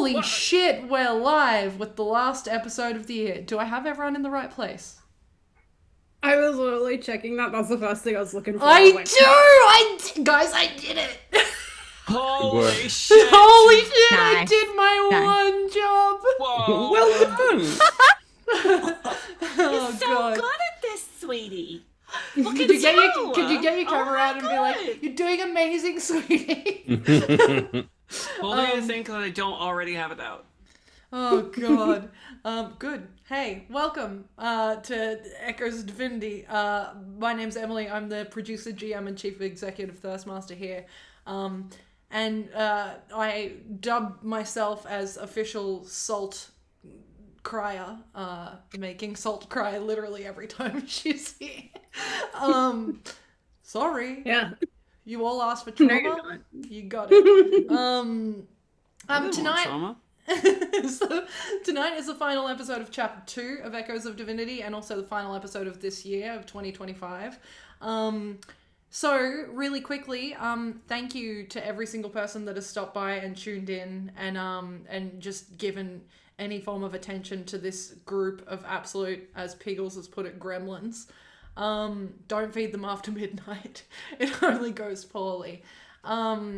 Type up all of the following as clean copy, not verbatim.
Holy shit, we're live with the last episode of the year. Do I have everyone in the right place? I was literally checking that. That's the first thing I was looking for. Guys, I did it! Holy shit! Holy shit, Nice. I did my Nice. one job! Whoa! Well done! Oh, You're so God. good at this, sweetie. Could Look you, at get your, you. could you get your Oh camera my out and be like, God. you're doing amazing, sweetie? Holding to think that I don't already have it out. Oh, God. Good. Hey, welcome to Echoes of Divinity. My name's Emily. I'm the producer, GM, and Chief Executive Thirstmaster here. And I dubbed myself as official Salt Crier, making Salt cry literally every time she's here. Sorry. Yeah. You all asked for No, trauma. you're not. You got it. Tonight. Trauma? So, tonight is the final episode of Chapter 2 of Echoes of Divinity, and also the final episode of this year, of 2025. So, really quickly, thank you to every single person that has stopped by and tuned in and just given any form of attention to this group of absolute, as Piggles has put it, gremlins. Don't feed them after midnight. It only goes poorly. I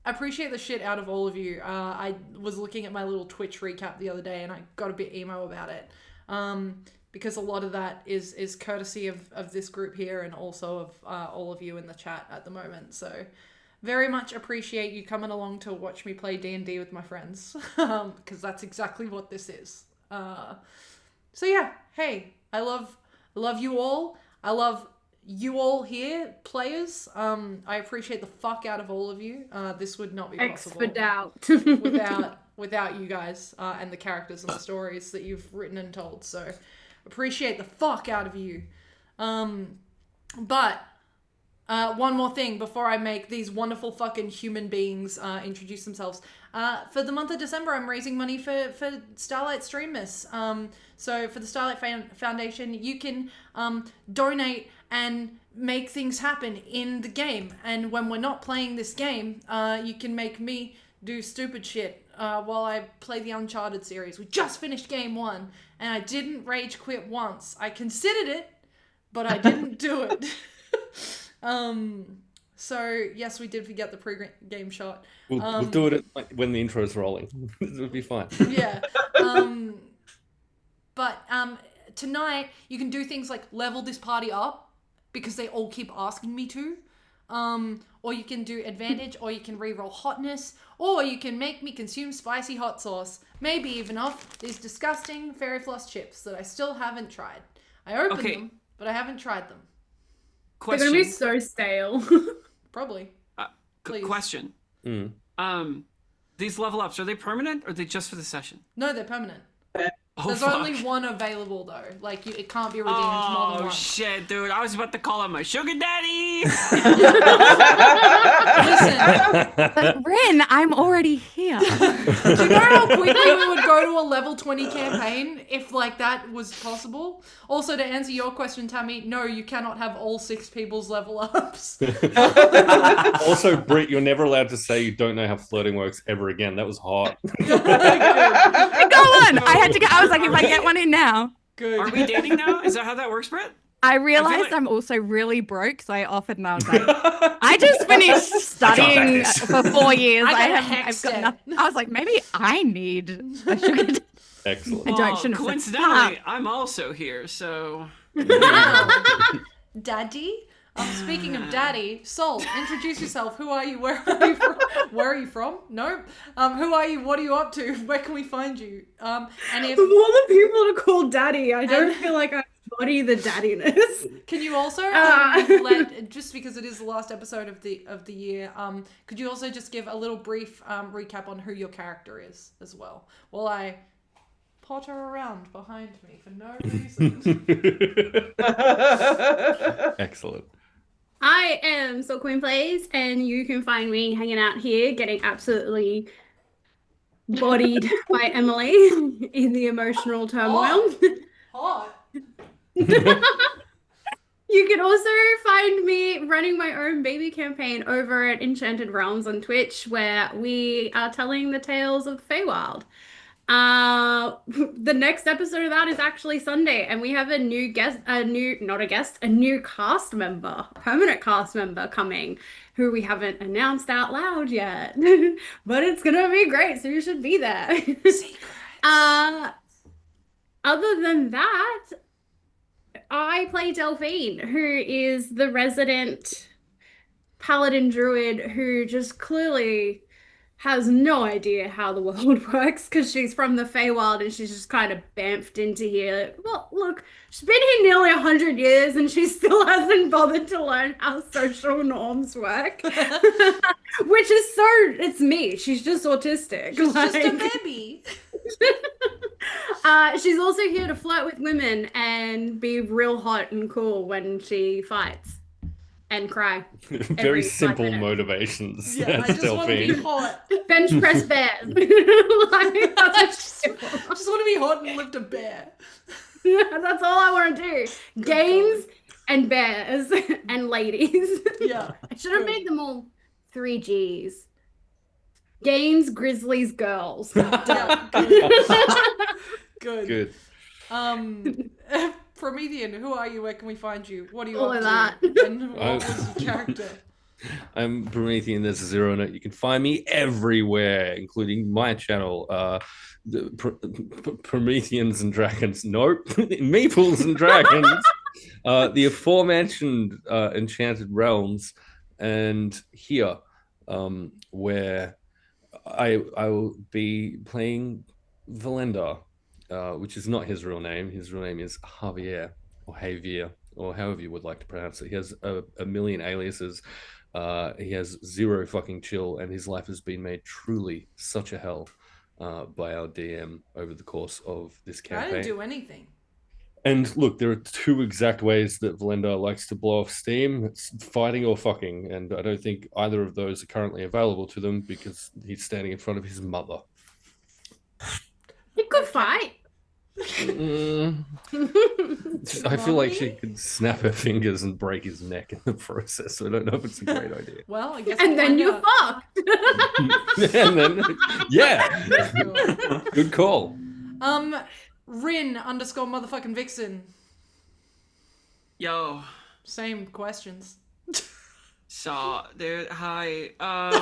appreciate the shit out of all of you. I was looking at my little Twitch recap the other day and I got a bit emo about it. Because a lot of that is courtesy of this group here and also of all of you in the chat at the moment. So very much appreciate you coming along to watch me play D&D with my friends. Because that's exactly what this is. So yeah, hey, I love you all. I love you all here, players. I appreciate the fuck out of all of you. This would not be X possible for doubt. without you guys and the characters and the stories that you've written and told. So appreciate the fuck out of you. But one more thing before I make these wonderful fucking human beings introduce themselves. For the month of December, I'm raising money for Starlight Stream Miss. So for the Starlight Foundation, you can donate and make things happen in the game. And when we're not playing this game, you can make me do stupid shit while I play the Uncharted series. We just finished game 1, and I didn't rage quit once. I considered it, but I didn't do it. So yes, we did forget the pre-game shot. We'll do it when the intro's rolling. It'll be fine. Yeah. But tonight you can do things like level this party up because they all keep asking me to. Or you can do advantage, or you can reroll hotness, or you can make me consume spicy hot sauce. Maybe even off these disgusting fairy floss chips that I still haven't tried. I opened them, but I haven't tried them. They're gonna be so stale. Probably. Please. Question. These level ups, are they permanent or are they just for the session? No, they're permanent. Oh, There's fuck. only one available though. Like it can't be redeemed more than Oh once. shit, dude! I was about to call him my sugar daddy. Listen, But Ren, I'm already here. do you know how quickly we would go to a level 20 campaign if like that was possible? Also, to answer your question, Tammy, no, you cannot have all 6 people's level ups. Also, Britt, you're never allowed to say you don't know how flirting works ever again. That was hot. Go on. I had to go. I was like, if I get one in now. Good. Are we dating now? Is that how that works, Brett? I realized like- I'm also really broke, so I offered and I was like, I just finished studying for 4 years. I've got nothing. I was like, maybe I need a sugar daddy. Excellent. I don't- shouldn't have said Coincidentally, I'm also here, so. Daddy? Speaking of daddy, Salt, introduce yourself. Who are you? Where are you from? Where are you from? Nope. Who are you? What are you up to? Where can we find you? And if Of all the people to call daddy, I don't feel like I embody the daddiness. can you also let, just because it is the last episode of the year, could you also just give a little brief recap on who your character is as well, while I potter around behind me for no reason. Excellent. I am SaltQueenPlays, and you can find me hanging out here, getting absolutely bodied by Emily in the emotional turmoil. Hot. Yeah, You can also find me running my own baby campaign over at Enchanted Realms on Twitch, where we are telling the tales of the Feywild. The next episode of that is actually Sunday, and we have a new cast member, permanent cast member coming, who we haven't announced out loud yet. But it's gonna be great, so you should be there. Other than that, I play Delphine, who is the resident paladin druid who just clearly has no idea how the world works because she's from the Feywild and she's just kind of bamfed into here. Well, look, she's been here nearly 100 years and she still hasn't bothered to learn how social norms work. Which is it's me. She's just autistic. She's just a baby. She's also here to flirt with women and be real hot and cool when she fights and cry. Very simple motivations. Yeah, I just want to be hot. Bench press bears. I just want to be hot and lift a bear. That's all I want to do. Gains and bears and ladies. Yeah. I should have made them all 3 Gs. Gains, grizzlies, girls. Yeah, good. Good. Promethean, who are you? Where can we find you? What do you All up of to? that. And what was your character? I'm Promethean. There's a 0 in it. You can find me everywhere, including my channel, the Prometheans and Dragons. Nope, Meeples and Dragons. The aforementioned Enchanted Realms, and here, where I will be playing Velendar, which is not his real name. His real name is Javier, or however you would like to pronounce it. He has a million aliases. He has 0 fucking chill, and his life has been made truly such a hell by our DM over the course of this campaign. I didn't do anything. And look, there are 2 exact ways that Velendar likes to blow off steam. It's fighting or fucking, and I don't think either of those are currently available to them because he's standing in front of his mother. You could fight. I feel like she could snap her fingers and break his neck in the process. So I don't know if it's a great idea. Well, I guess. And then you fucked. And then, yeah. Good call. Rin _ motherfucking Vixen. Yo. Same questions. So, dude, hi. My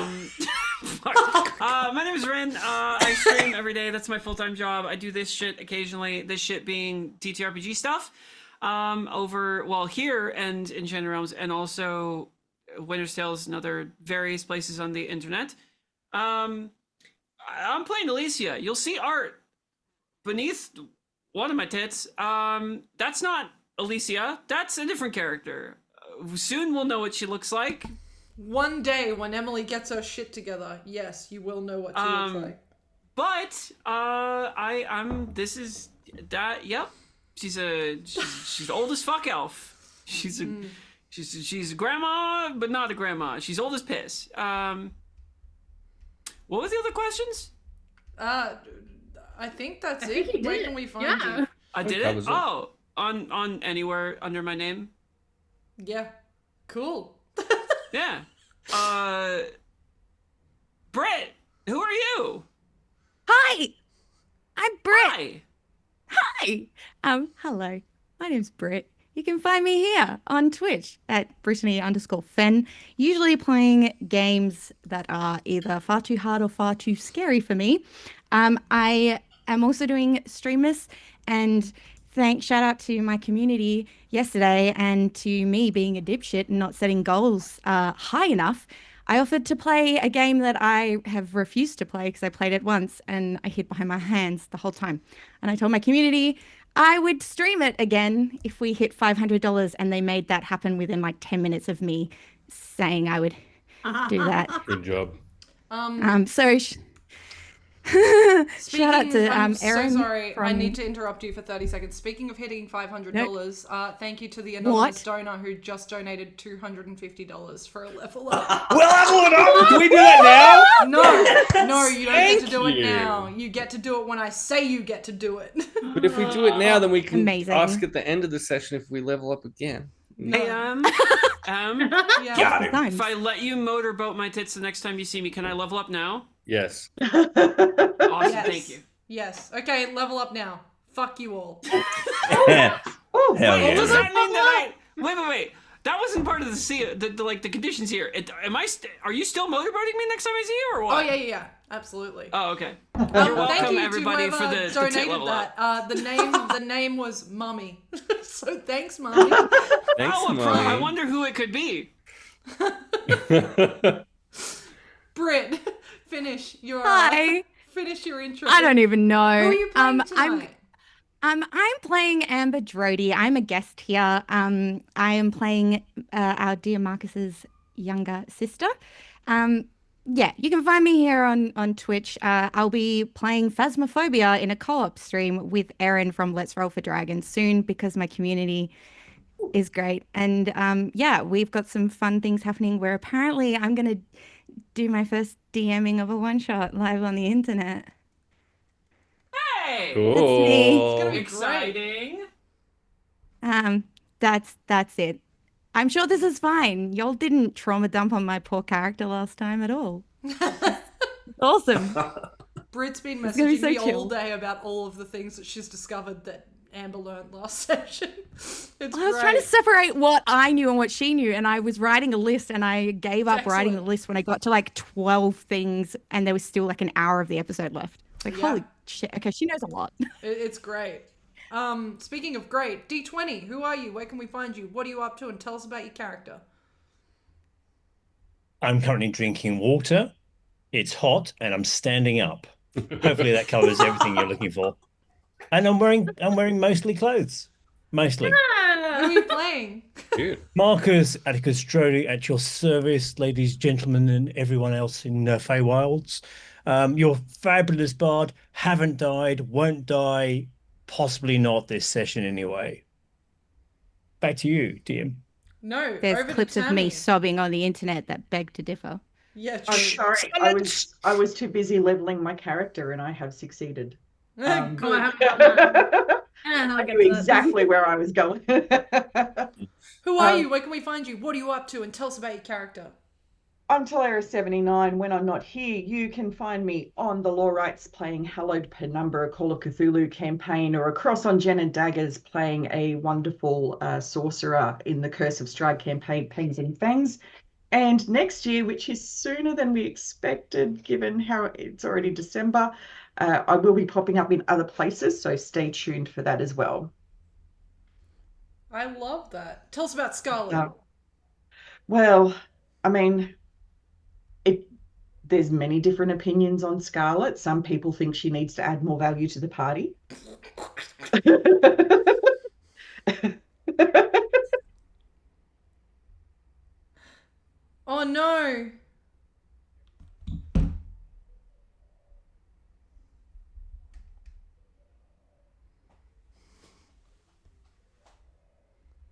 name is Rin. I stream every day. That's my full-time job. I do this shit occasionally. This shit being TTRPG stuff. Here and in Enchanted Realms, and also Winter's Tales and other various places on the internet. I'm playing Alicia. You'll see art beneath one of my tits. That's not Alicia. That's a different character. Soon we'll know what she looks like. One day when Emily gets her shit together, yes, you will know what she looks like. But yep. She's old as fuck elf. She's a grandma, but not a grandma. She's old as piss. What was the other questions? I think that's think it. you Where did can it. we find Yeah. you? I did That it? was it. Oh, on anywhere under my name. Yeah. Cool. Yeah. Britt, who are you? Hi, I'm Britt. Hi. Hi. Hello. My name's Britt. You can find me here on Twitch at Brittany_Fen, usually playing games that are either far too hard or far too scary for me. I am also doing Streamers, and shout out to my community yesterday and to me being a dipshit and not setting goals high enough. I offered to play a game that I have refused to play because I played it once and I hid behind my hands the whole time. And I told my community I would stream it again if we hit $500, and they made that happen within like 10 minutes of me saying I would do that. Good job. Shout out to I'm Erin. so sorry. I from- need to interrupt you for 30 seconds. Speaking of hitting $500, thank you to the anonymous donor who just donated $250 for a level up. We'll level it up! Can we do that now? No, you don't get to do Thank it you. now. You get to do it when I say you get to do it. But if we do it now, then we can Amazing. ask at the end of the session if we level up again. Hey, Yeah. Got it. Times. if I let you motorboat my tits the next time you see me, can I level up now? Yes. Awesome, Yes. thank you. Yes. Okay, level up now. Fuck you all. Hell Wait, yeah. does that mean that wait. That wasn't part of the conditions here. Are you still motorboating me next time I see you, or Oh what? yeah. Absolutely. Oh, okay. Thank welcome, you everybody, to for whoever the donated tit level that. up. The name was Mummy. So thanks, Mummy. Thanks, I Mommy. wonder who it could be. Britt, finish your Hi. finish your intro. I don't even know. Who are you playing tonight? I'm playing Amber Drody. I'm a guest here. I am playing our dear Marcus's younger sister. Yeah, you can find me here on Twitch. I'll be playing Phasmophobia in a co-op stream with Erin from Let's Roll for Dragons soon because my community is great. And yeah, we've got some fun things happening where apparently I'm going to do my first DMing of a one-shot live on the internet. Hey, me. Cool. It's gonna be exciting. That's it. I'm sure this is fine. Y'all didn't trauma dump on my poor character last time at all. Awesome. Britt's been It's gonna be messaging so me all chill. day about all of the things that she's discovered that Amber learned last session. It's I was trying to great. separate what I knew and what she knew, and I was writing a list, and I gave up writing the Excellent. list when I got to like 12 things, and there was still like an hour of the episode left. Like, Yeah. holy shit. Okay, she knows a lot. It's great. Speaking of great, D20, who are you? Where can we find you? What are you up to? And tell us about your character. I'm currently drinking water. It's hot and I'm standing up. Hopefully that covers everything you're looking for. And I'm wearing mostly clothes. Mostly. Who are you playing? Dude. Marcus Atticus Drody at your service, ladies, gentlemen, and everyone else in Feywilds. Your fabulous bard, haven't died, won't die, possibly not this session anyway. Back to you, DM. No, There's over to clips of me Tammy. sobbing on the internet that beg to differ. Yeah, I'm true. sorry, I was too busy leveling my character and I have succeeded. Good. I knew exactly where I was going. Who are you? Where can we find you? What are you up to? And tell us about your character. I'm Talaris79. When I'm not here, you can find me on the Law Rights playing Hallowed Penumbra, Call of Cthulhu campaign, or across on Jen and Daggers playing a wonderful sorcerer in the Curse of Strahd campaign, Pangs and Fangs. And next year, which is sooner than we expected, given how it's already December, I will be popping up in other places, so stay tuned for that as well. I love that. Tell us about Scarlet. Well, I mean, there's many different opinions on Scarlet. Some people think she needs to add more value to the party. Oh no.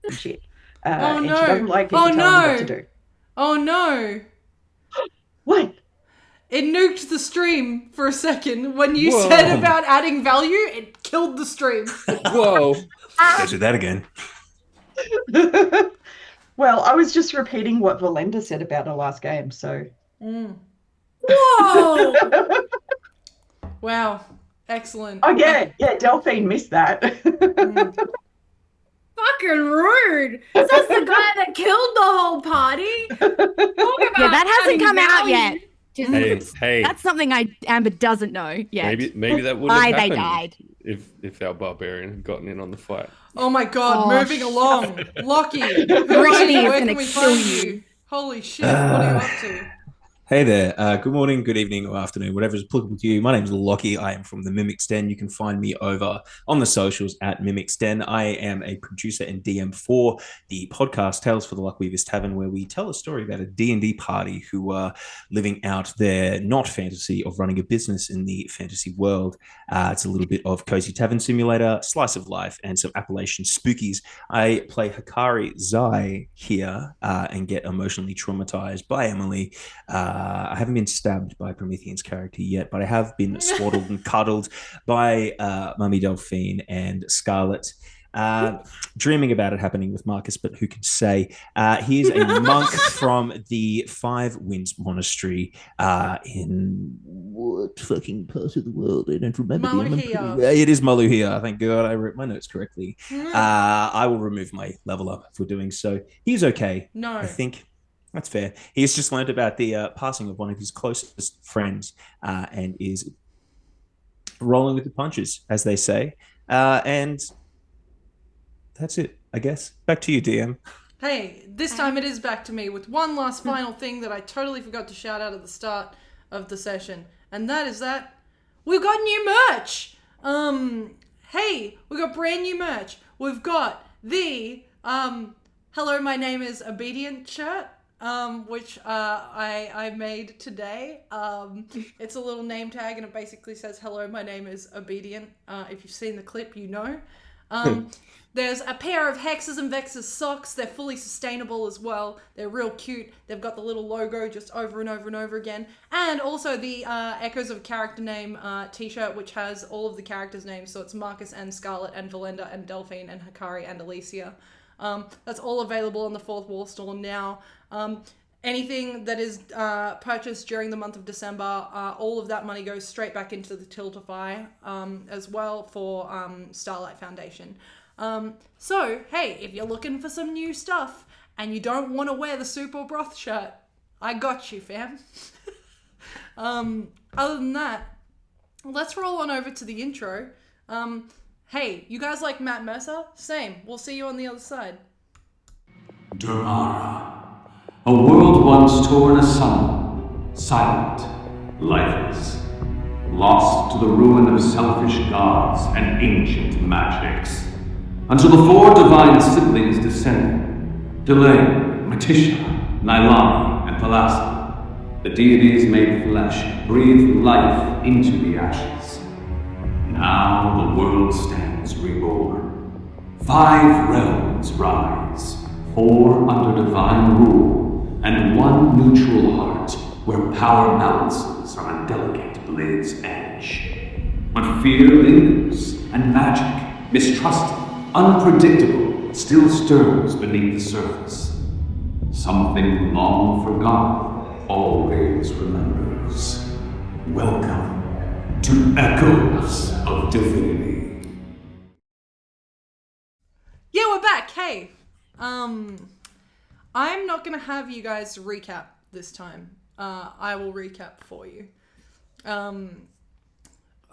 Shit. Oh and no. she doesn't like people Oh telling her what no. to do. Oh no. What? It nuked the stream for a second. When you Whoa. said about adding value, it killed the stream. Whoa. Let's do that again. Well, I was just repeating what Velendar said about her last game, so. Mm. Whoa! Wow. Excellent. Oh, yeah, Delphine missed that. Mm. Fucking rude. So that's the guy that killed the whole party. Yeah, that hasn't come out yet. Just, Hey, that's something Amber doesn't know yet. maybe that would have Why happened they died. if our barbarian had gotten in on the fight. Oh my god, Oh, moving along. Lockie, who are you? Brittany is Where gonna can we kill find you. you? Holy shit, what are you up to? Hey there. Good morning, good evening, or afternoon, whatever is applicable to you. My name is Lockie. I am from the MimicsDen. You can find me over on the socials at MimicsDen. I am a producer and DM for the podcast Tales for the Luckweavers Tavern, where we tell a story about a D&D party who are living out their not fantasy of running a business in the fantasy world. It's a little bit of Cozy Tavern Simulator, Slice of Life, and some Appalachian spookies. I play Hakari Zai here and get emotionally traumatized by Emily. I haven't been stabbed by Promethean's character yet, but I have been swaddled and cuddled by Mummy Delphine and Scarlet. Dreaming about it happening with Marcus, but who can say? He is a monk from the Five Winds Monastery in what fucking part of the world? I don't remember. It is Maluhia. Thank God I wrote my notes correctly. I will remove my level up for doing so. He's okay. No. I think that's fair. He's just learned about the passing of one of his closest friends and is rolling with the punches, as they say. And that's it, I guess. Back to you, DM. Hey, this time it is back to me with one last final thing that I totally forgot to shout out at the start of the session. And that is that we've got new merch. Hey, we've got brand new merch. We've got the Hello, my name is Obedient shirt. Which I made today. It's a little name tag and it basically says, hello, my name is Obedient. If you've seen the clip, you know. There's a pair of Hexes and Vexes socks. They're fully sustainable as well. They're real cute. They've got the little logo just over and over and over again. And also the Echoes of Character Name t-shirt, which has all of the characters' names. So it's Marcus and Scarlet and Velendar and Delphine and Hakari and Alicia. That's all available on the Fourth Wall store now. Anything that is purchased during the month of December, all of that money goes straight back into the Tiltify as well for Starlight Foundation. So, hey, if you're looking for some new stuff and you don't want to wear the Super Broth shirt, I got you, fam. Other than that, let's roll on over to the intro. Hey, you guys like Matt Mercer? Same. We'll see you on the other side. Durmara, a world once torn asunder, silent, lifeless, lost to the ruin of selfish gods and ancient magics, until the four divine siblings descended, Delane, Matisha, Nylani, and Thalassa. The deities made flesh, breathed life into the ashes. Now the world stands reborn. 5 realms rise, 4 under divine rule, and 1 neutral heart where power balances are on delicate blade's edge. But fear lingers, and magic, mistrusted, unpredictable, still stirs beneath the surface. Something long forgotten always remembers. Welcome to Echoes of Divinity. Yeah, we're back. Hey, I'm not gonna have you guys recap this time. I will recap for you.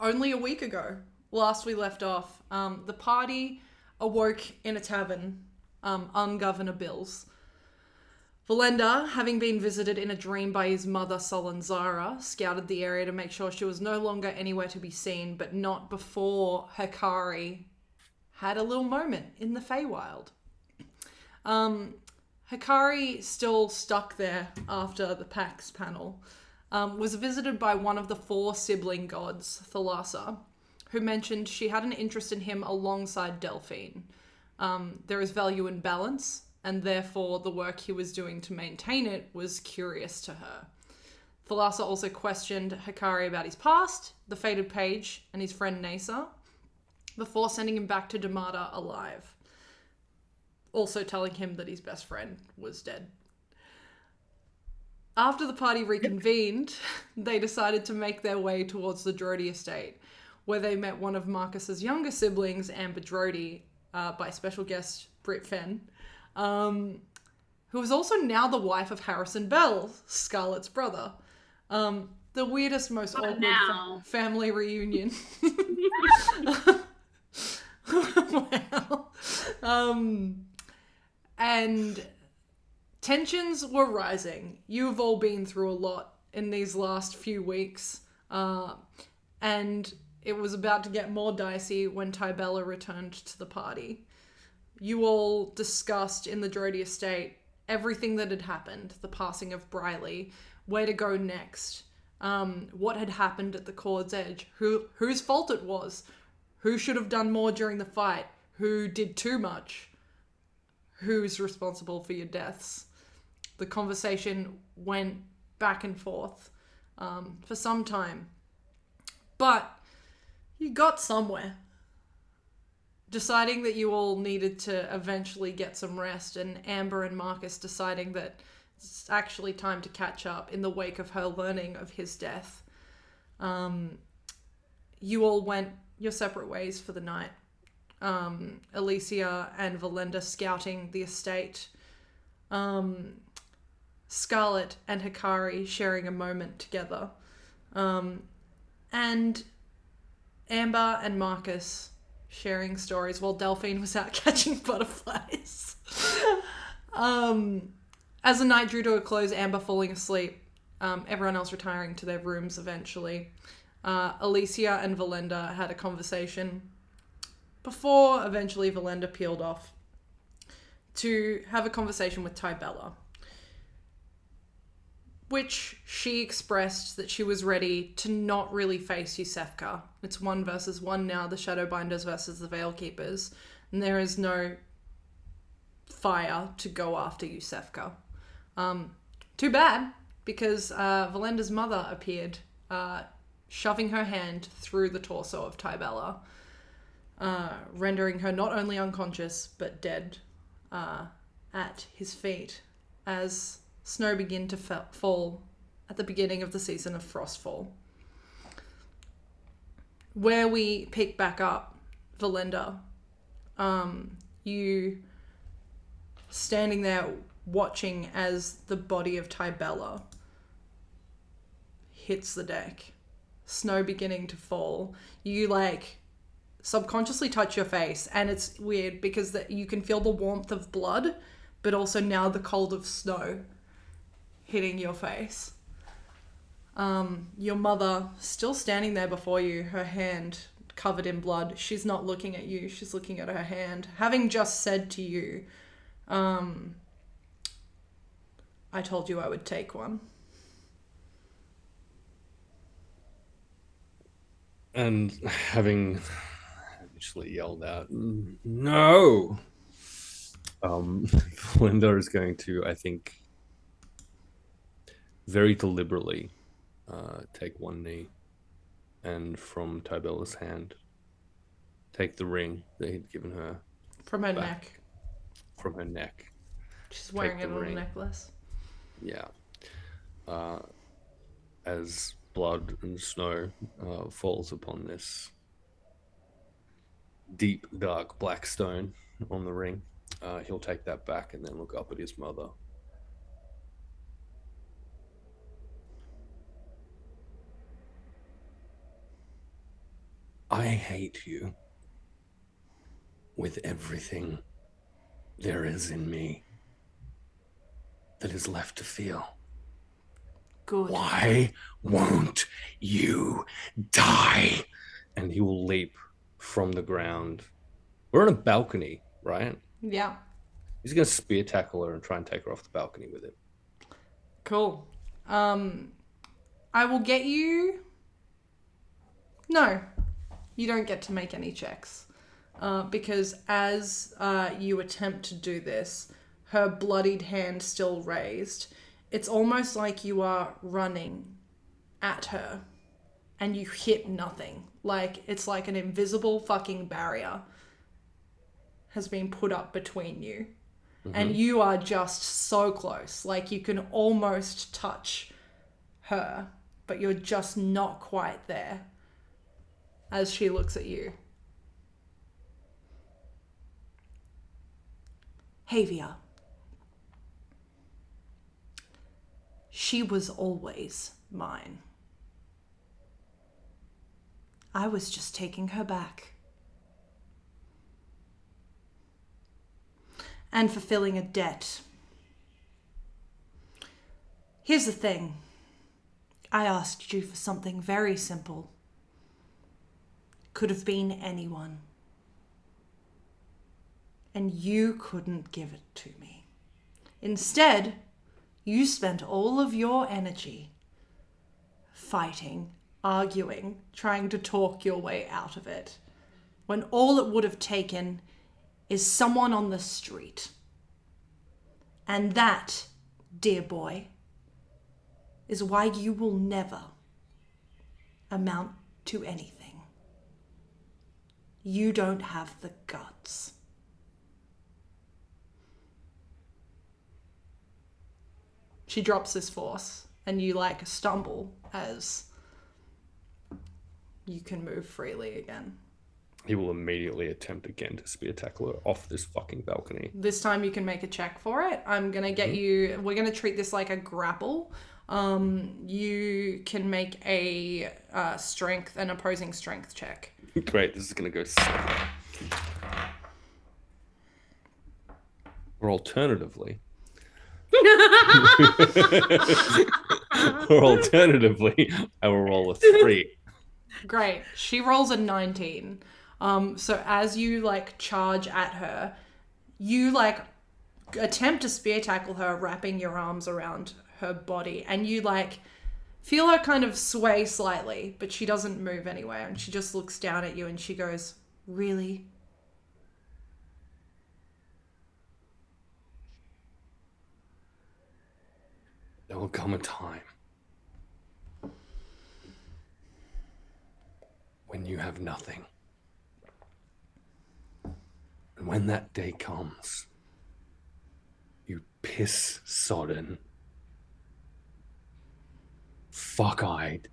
Only a week ago, last we left off, the party awoke in a tavern, ungovernor Bills. Velendar, having been visited in a dream by his mother Solanzara, scouted the area to make sure she was no longer anywhere to be seen, but not before Hakari had a little moment in the Feywild. Hakari, still stuck there after the PAX panel, was visited by one of the 4 sibling gods, Thalassa, who mentioned she had an interest in him alongside Delphine. There is value in balance, and therefore the work he was doing to maintain it was curious to her. Thalassa also questioned Hakari about his past, the fated page, and his friend Nasa, before sending him back to Damada alive. Also telling him that his best friend was dead. After the party reconvened, they decided to make their way towards the Drody Estate, where they met one of Marcus's younger siblings, Amber Drody, by special guest Britt Fenwick, who was also now the wife of Harrison Bell, Scarlet's brother. The weirdest, most awkward family reunion. Wow. And tensions were rising. You've all been through a lot in these last few weeks. And it was about to get more dicey when Tybella returned to the party. You all discussed in the Drody Estate everything that had happened, the passing of Briley, where to go next, what had happened at the Cord's Edge, whose fault it was, who should have done more during the fight, who did too much, who's responsible for your deaths. The conversation went back and forth for some time, but you got somewhere. deciding that you all needed to eventually get some rest, and Amber and Marcus deciding that it's actually time to catch up in the wake of her learning of his death. You all went your separate ways for the night. Alicia and Velendar scouting the estate. Scarlet and Hakari sharing a moment together. And Amber and Marcus sharing stories while Delphine was out catching butterflies. As the night drew to a close, Amber falling asleep, everyone else retiring to their rooms eventually. Alicia and Velendar had a conversation before eventually Velendar peeled off to have a conversation with Tybella, which she expressed that she was ready to not really face Yusefka. It's 1 versus 1 now, the Shadowbinders versus the Veilkeepers, and there is no fire to go after Yusefka. Too bad, because Valenda's mother appeared, shoving her hand through the torso of Tybella, rendering her not only unconscious, but dead at his feet, as snow began to fall at the beginning of the season of Frostfall. Where we pick back up, Velendar, you standing there watching as the body of Tybella hits the deck, snow beginning to fall. You subconsciously touch your face, and it's weird because you can feel the warmth of blood, but also now the cold of snow hitting your face. Your mother still standing there before you, her hand covered in blood. She's not looking at you, she's looking at her hand, having just said to you, I told you I would take one. And having eventually yelled out, no! Velendar is going to, I think, very deliberately take one knee, and from Tybella's hand, take the ring that he'd given her. From her neck. From her neck. She's wearing it on a necklace. Yeah. As blood and snow falls upon this deep, dark black stone on the ring, he'll take that back and then look up at his mother. I hate you with everything there is in me that is left to feel. Good. Why won't you die? And he will leap from the ground. We're on a balcony, right? Yeah. He's going to spear tackle her and try and take her off the balcony with him. Cool. I will get you... No. You don't get to make any checks. Because as you attempt to do this, her bloodied hand still raised, it's almost like you are running at her and you hit nothing. It's like an invisible fucking barrier has been put up between you. Mm-hmm. And you are just so close. You can almost touch her, but you're just not quite there as she looks at you. Havia. She was always mine. I was just taking her back. And fulfilling a debt. Here's the thing. I asked you for something very simple. Could have been anyone. And you couldn't give it to me. Instead, you spent all of your energy fighting, arguing, trying to talk your way out of it, when all it would have taken is someone on the street. And that, dear boy, is why you will never amount to anything. You don't have the guts. She drops this force, and you like stumble as you can move freely again. He will immediately attempt again to spear tackle her off this fucking balcony. This time you can make a check for it. I'm going to get you... We're going to treat this like a grapple. You can make a strength, an opposing strength check. Great, this is going to go so. Or alternatively... I will roll a 3. Great. She rolls a 19. So as you like charge at her, you like attempt to spear tackle her, wrapping your arms around her body, and you like feel her kind of sway slightly, but she doesn't move anywhere, and she just looks down at you and she goes, "Really?" There will come a time when you have nothing. And when that day comes, you piss-sodden, fuck-eyed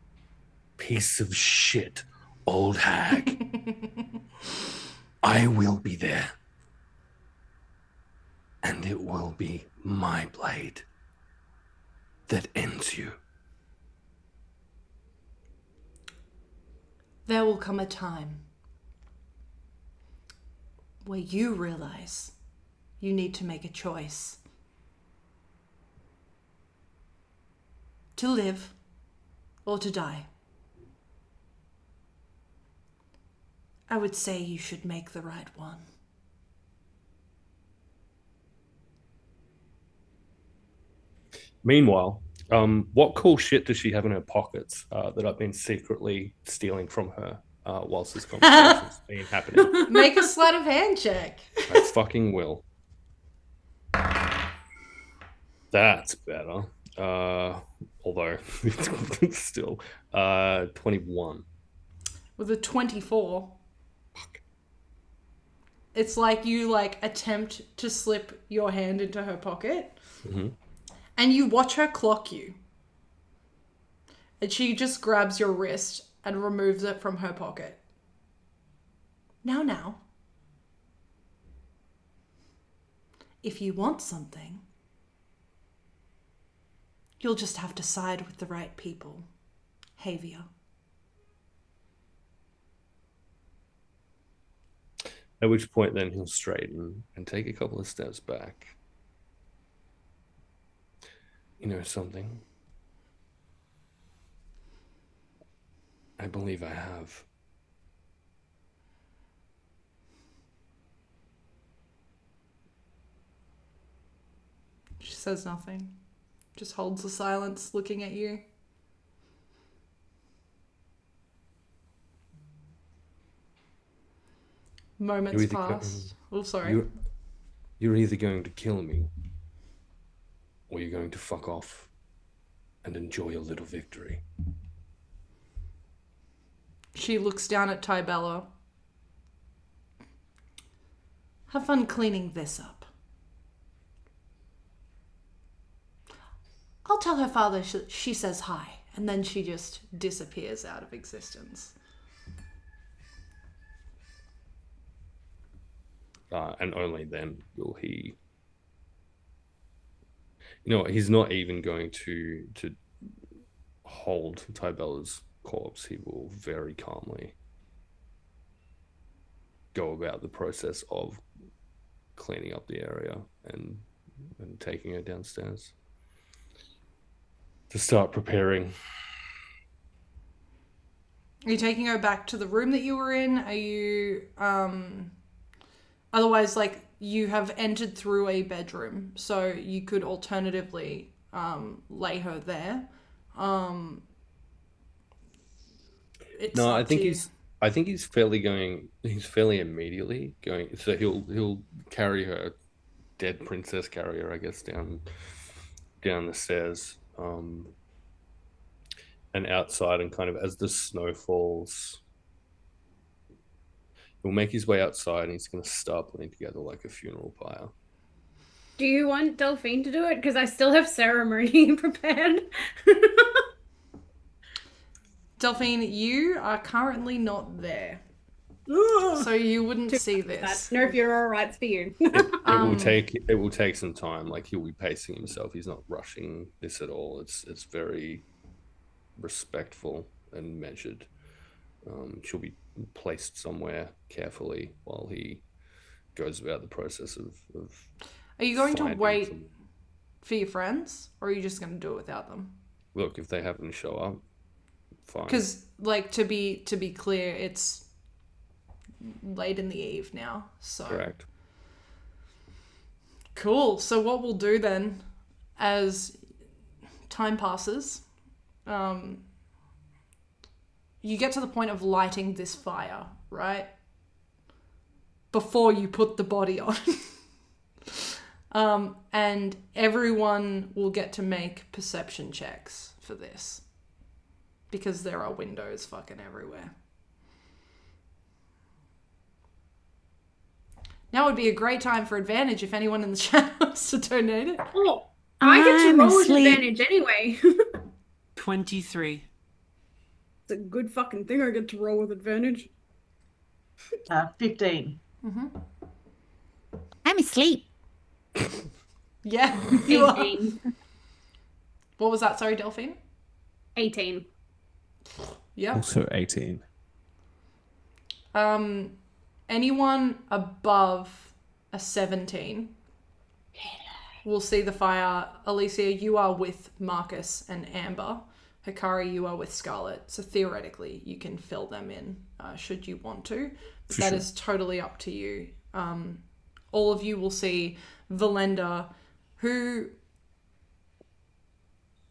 piece of shit old hag. I will be there. And it will be my blade that ends you. There will come a time where you realize you need to make a choice. To live or to die. I would say you should make the right one. Meanwhile, what cool shit does she have in her pockets that I've been secretly stealing from her whilst this conversation's been happening? Make a sleight of hand check. I fucking will. That's better. Although, it's still 21. With a 24. Fuck. It's like you like attempt to slip your hand into her pocket. Mm-hmm. And you watch her clock you. And she just grabs your wrist and removes it from her pocket. Now. If you want something, you'll just have to side with the right people. Havia. At which point then he'll straighten and take a couple of steps back. You know something? I believe I have. She says nothing. Just holds the silence, looking at you. Moments pass. Oh, sorry. You're either going to kill me, or you're going to fuck off and enjoy a little victory. She looks down at Tybella. Have fun cleaning this up. I'll tell her father she says hi, and then she just disappears out of existence. And only then will he... You know what, he's not even going to hold Tybella's corpse. He will very calmly go about the process of cleaning up the area and taking her downstairs to start preparing. Are you taking her back to the room that you were in? Are you otherwise, like, you have entered through a bedroom, so you could alternatively lay her there. No, I think he's fairly immediately going. So he'll carry her dead princess carrier, I guess, down the stairs, and outside, and kind of as the snow falls, He'll make his way outside and he's going to start putting together like a funeral pyre. Do you want Delphine to do it? Because I still have ceremony prepared. Delphine, you are currently not there. So you wouldn't see this. No funeral rites for you. It will take some time. Like, he'll be pacing himself. He's not rushing this at all. It's very respectful and measured. She'll be placed somewhere carefully while he goes about the process of Are you going to finding wait some- for your friends, or are you just going to do it without them? Look, if they happen to show up, fine. Because, like, to be clear, it's late in the eve now. So Correct. Cool. So what we'll do then, as time passes, you get to the point of lighting this fire, right? Before you put the body on. And everyone will get to make perception checks for this. Because there are windows fucking everywhere. Now would be a great time for advantage if anyone in the chat wants to donate it. Oh, I get to I'm roll with asleep. advantage anyway. 23. It's a good fucking thing I get to roll with advantage. 15. I'm asleep. Yeah, you are. 18. What was that? Sorry, Delphine? 18. Yeah. Also 18. Anyone above a 17 will see the fire. Alicia, you are with Marcus and Amber. Hakari, you are with Scarlet. So theoretically, you can fill them in should you want to. But that is totally up to you. All of you will see Velendar, who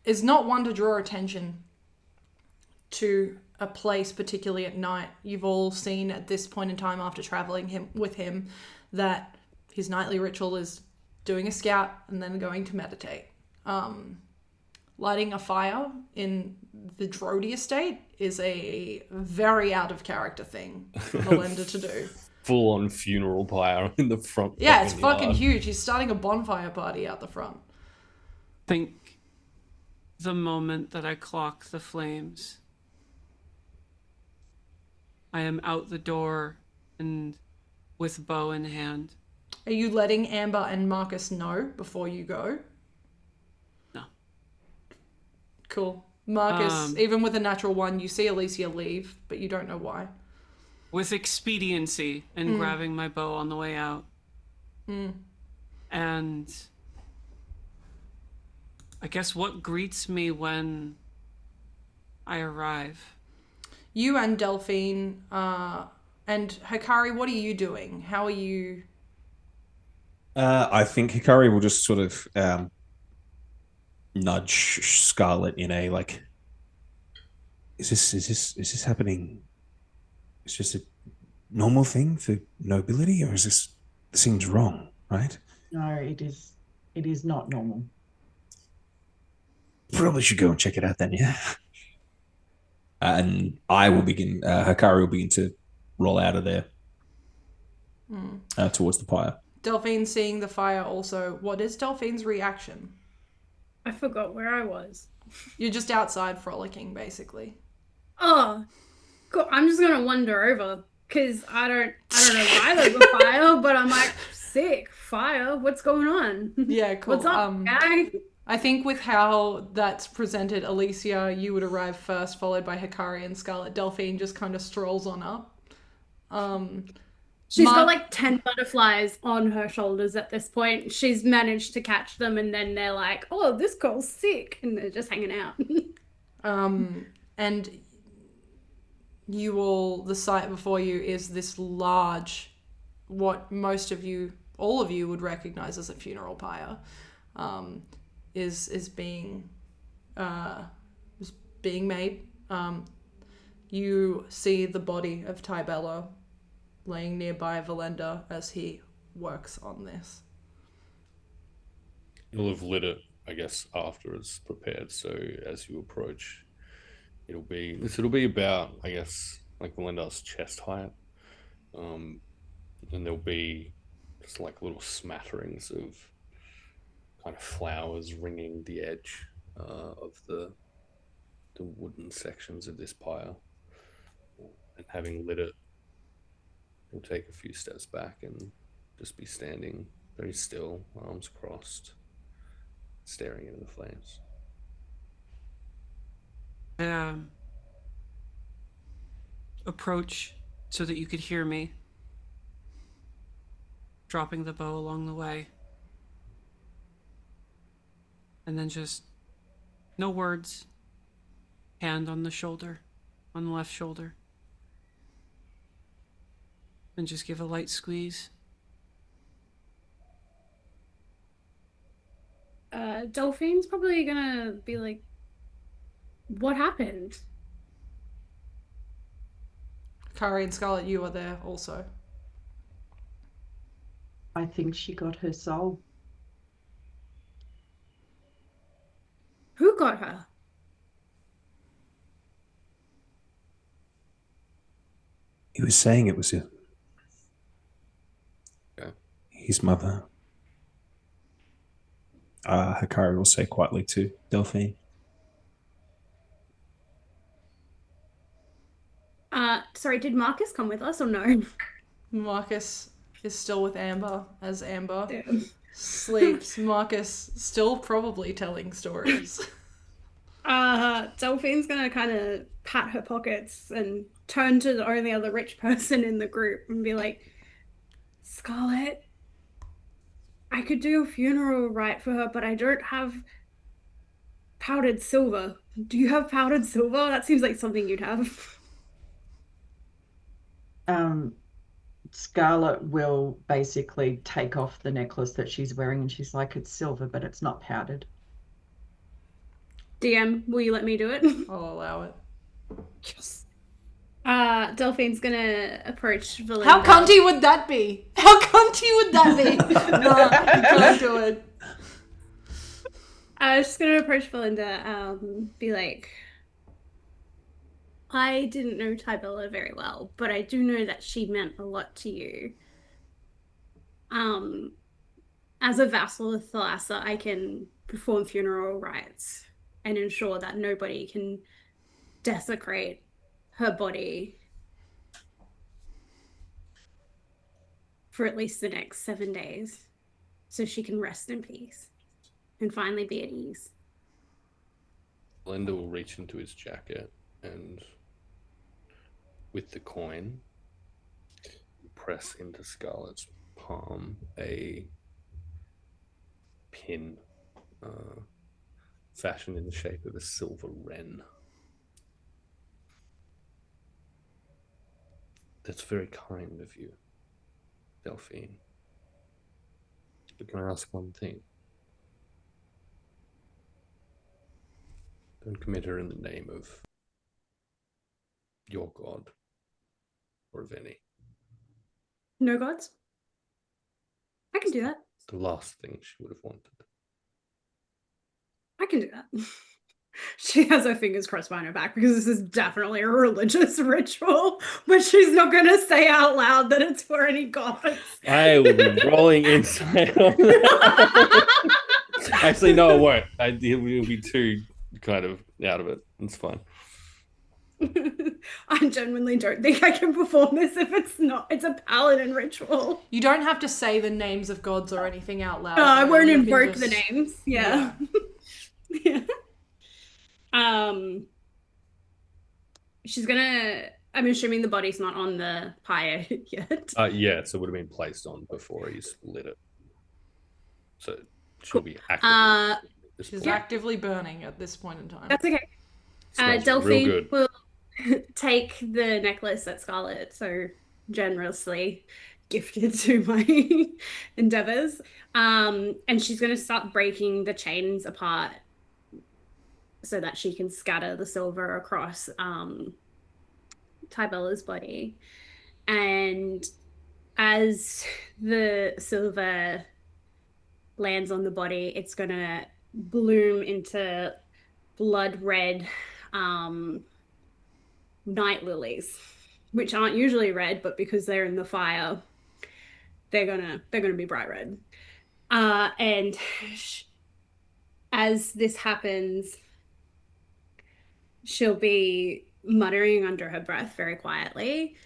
is not one to draw attention to a place, particularly at night. You've all seen at this point in time after traveling with him that his nightly ritual is doing a scout and then going to meditate. Lighting a fire in the Drody Estate is a very out of character thing for Velendar to do. Full on funeral pyre in the front. Yeah, it's fucking yard. huge. He's starting a bonfire party out the front. Think the moment that I clock the flames, I am out the door and with bow in hand. Are you letting Amber and Marcus know before you go? No. Cool. Marcus, even with a natural one, you see Alicia leave, but you don't know why. With expediency and grabbing my bow on the way out. And I guess what greets me when I arrive? You and Delphine, and Hakari, what are you doing? How are you? I think Hakari will just sort of nudge Scarlet in a like, is this happening? It's just a normal thing for nobility, or is this seems wrong, right? No, it is not normal. Probably should go and check it out then, yeah. And I will begin. Hakari will begin to roll out of there towards the pyre. Delphine seeing the fire also. What is Delphine's reaction? I forgot where I was. You're just outside frolicking, basically. Oh, cool. I'm just gonna wander over because I don't know why there's a fire, but I'm like, sick fire. What's going on? Yeah, cool. What's up, guy? I think with how that's presented, Alicia, you would arrive first, followed by Hakari and Scarlet. Delphine just kind of strolls on up. She's got like 10 butterflies on her shoulders at this point. She's managed to catch them, and then they're like, oh, this girl's sick, and they're just hanging out. And you all, the sight before you is this large, what most of you, all of you would recognize as a funeral pyre, is being made. You see the body of Tybella laying nearby Velendar as he works on this. You'll have lit it, I guess, after it's prepared. So as you approach, it'll be about, I guess, like Velendar's chest height. And there'll be just like little smatterings of kind of flowers ringing the edge of the wooden sections of this pile. And having lit it, he'll take a few steps back and just be standing very still, arms crossed, staring into the flames. Approach so that you could hear me, dropping the bow along the way. And then just, no words, hand on the shoulder, on the left shoulder. And just give a light squeeze. Delphine's probably gonna be like, what happened? Hakari and Scarlet, you are there also. I think she got her soul. Who got her? He was saying it was Yeah. his mother. Hakari will say quietly to Delphine. Sorry, did Marcus come with us or no? Marcus is still with Amber as Amber Damn. sleeps. Marcus still probably telling stories. Delphine's gonna kind of pat her pockets and turn to the only other rich person in the group and be like, Scarlet, I could do a funeral rite for her, but I don't have powdered silver. Do you have powdered silver? That seems like something you'd have. Scarlet will basically take off the necklace that she's wearing and she's like, it's silver, but it's not powdered. DM, will you let me do it? I'll allow it. Yes. Delphine's gonna approach Velendar. How cunty would that be? How cunty would that be? No, you can't do it. I was just gonna approach Velendar, be like, I didn't know Tybella very well, but I do know that she meant a lot to you. As a vassal of Thalassa, I can perform funeral rites and ensure that nobody can desecrate her body for at least the next 7 days, so she can rest in peace and finally be at ease. Velendar will reach into his jacket and, with the coin, press into Scarlet's palm a pin fashioned in the shape of a silver wren. That's very kind of you, Delphine. But can I ask one thing? Don't commit her in the name of your god or of any. No gods? I can do that. The last thing she would have wanted. I can do that. She has her fingers crossed behind her back because this is definitely a religious ritual, but she's not going to say out loud that it's for any gods. I will be rolling insight on that. Actually, no, I won't. It will be too kind of out of it. It's fine. I genuinely don't think I can perform this if it's a paladin ritual. You don't have to say the names of gods or anything out loud. No, I won't You can invoke just- the names. Yeah. Yeah. She's gonna. I'm assuming the body's not on the pyre yet. Yeah, so it would have been placed on before he's lit it. So she'll be actively. She's actively burning at this point in time. That's okay. Smells real Delphine good. will take the necklace that Scarlet so generously gifted to my endeavors, and she's going to start breaking the chains apart so that she can scatter the silver across Tybella's body. And as the silver lands on the body, it's going to bloom into blood red night lilies which aren't usually red, but because they're in the fire, they're gonna be bright red. And as this happens, she'll be muttering under her breath very quietly,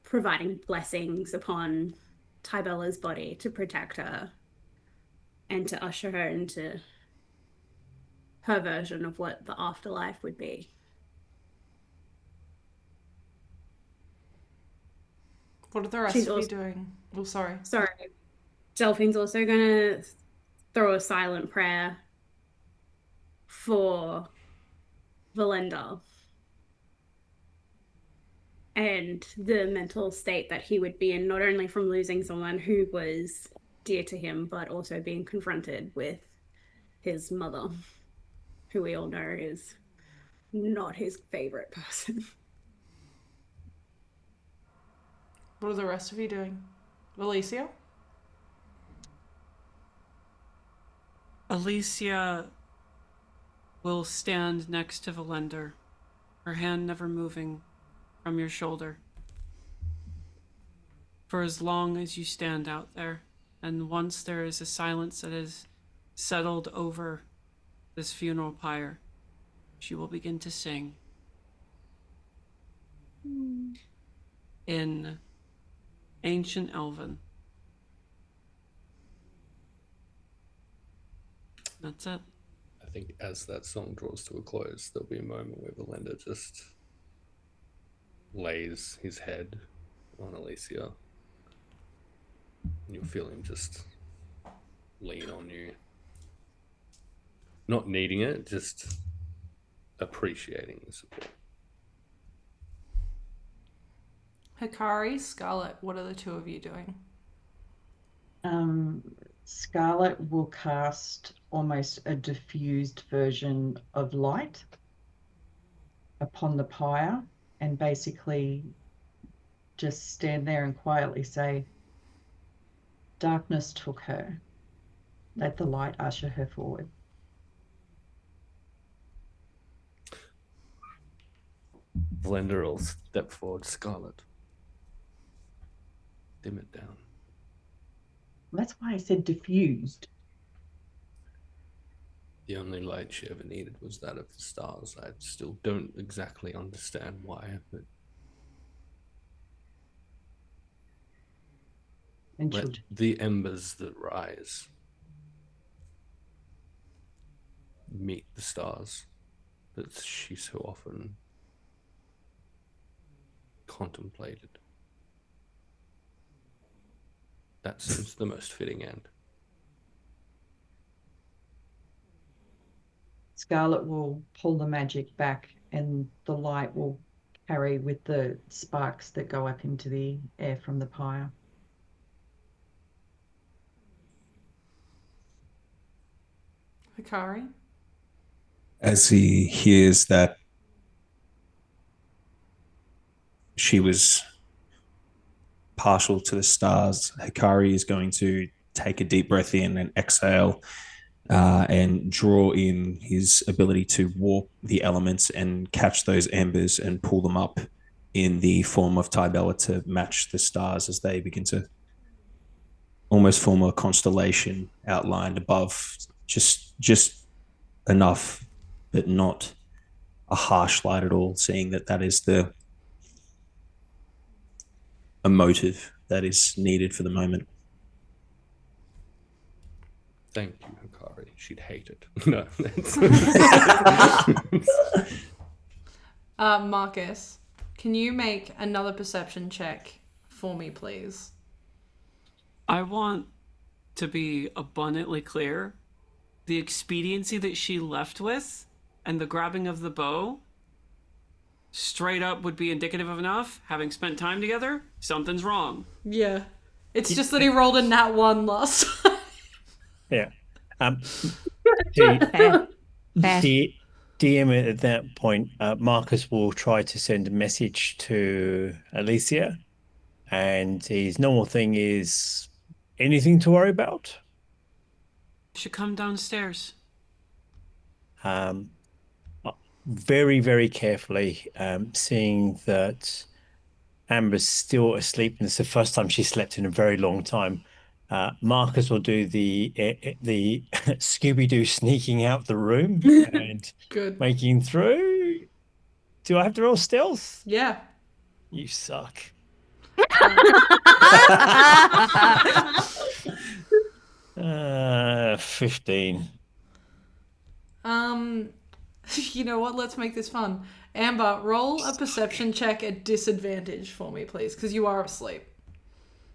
providing blessings upon Tybella's body to protect her and to usher her into her version of what the afterlife would be. What are the rest of you doing? Oh, sorry. Sorry. Delphine's also gonna throw a silent prayer for Velendar and the mental state that he would be in, not only from losing someone who was dear to him, but also being confronted with his mother, who we all know is not his favorite person. What are the rest of you doing? Alicia? Alicia will stand next to Velendar, her hand never moving from your shoulder, for as long as you stand out there. And once there is a silence that is settled over this funeral pyre, she will begin to sing in Ancient Elven. That's it. I think as that song draws to a close, there'll be a moment where Velendar just lays his head on Alicia. And you'll feel him just lean on you. Not needing it, just appreciating the support. Hakari, Scarlet, what are the two of you doing? Scarlet will cast almost a diffused version of light upon the pyre and basically just stand there and quietly say, "Darkness took her. Let the light usher her forward." Velendar will step forward. Scarlet, dim it down. That's why I said diffused. The only light she ever needed was that of the stars. I still don't exactly understand why, but And let the embers that rise meet the stars that she so often contemplated. That seems the most fitting end. Scarlet will pull the magic back and the light will carry with the sparks that go up into the air from the pyre. Hakari? As he hears that she was partial to the stars, Hakari is going to take a deep breath in and exhale and draw in his ability to warp the elements and catch those embers and pull them up in the form of Tybella to match the stars as they begin to almost form a constellation outlined above, just enough, but not a harsh light at all, seeing that is a motive that is needed for the moment. Thank you, Hakari. She'd hate it. No. Marcus, can you make another perception check for me, please? I want to be abundantly clear. The expediency that she left with and the grabbing of the bow straight up would be indicative of enough. Having spent time together, something's wrong. Yeah. It's just that he rolled a nat 1 last time. Yeah. Fair. The DM at that point, Marcus will try to send a message to Alicia, and his normal thing is anything to worry about. Should come downstairs. very, very carefully, seeing that Amber's still asleep, and it's the first time she slept in a very long time. Marcus will do the Scooby-Doo sneaking out the room and Good. making through. Do I have to roll stealth? Yeah. You suck. 15. You know what? Let's make this fun. Amber, roll a perception check at disadvantage for me, please, because you are asleep.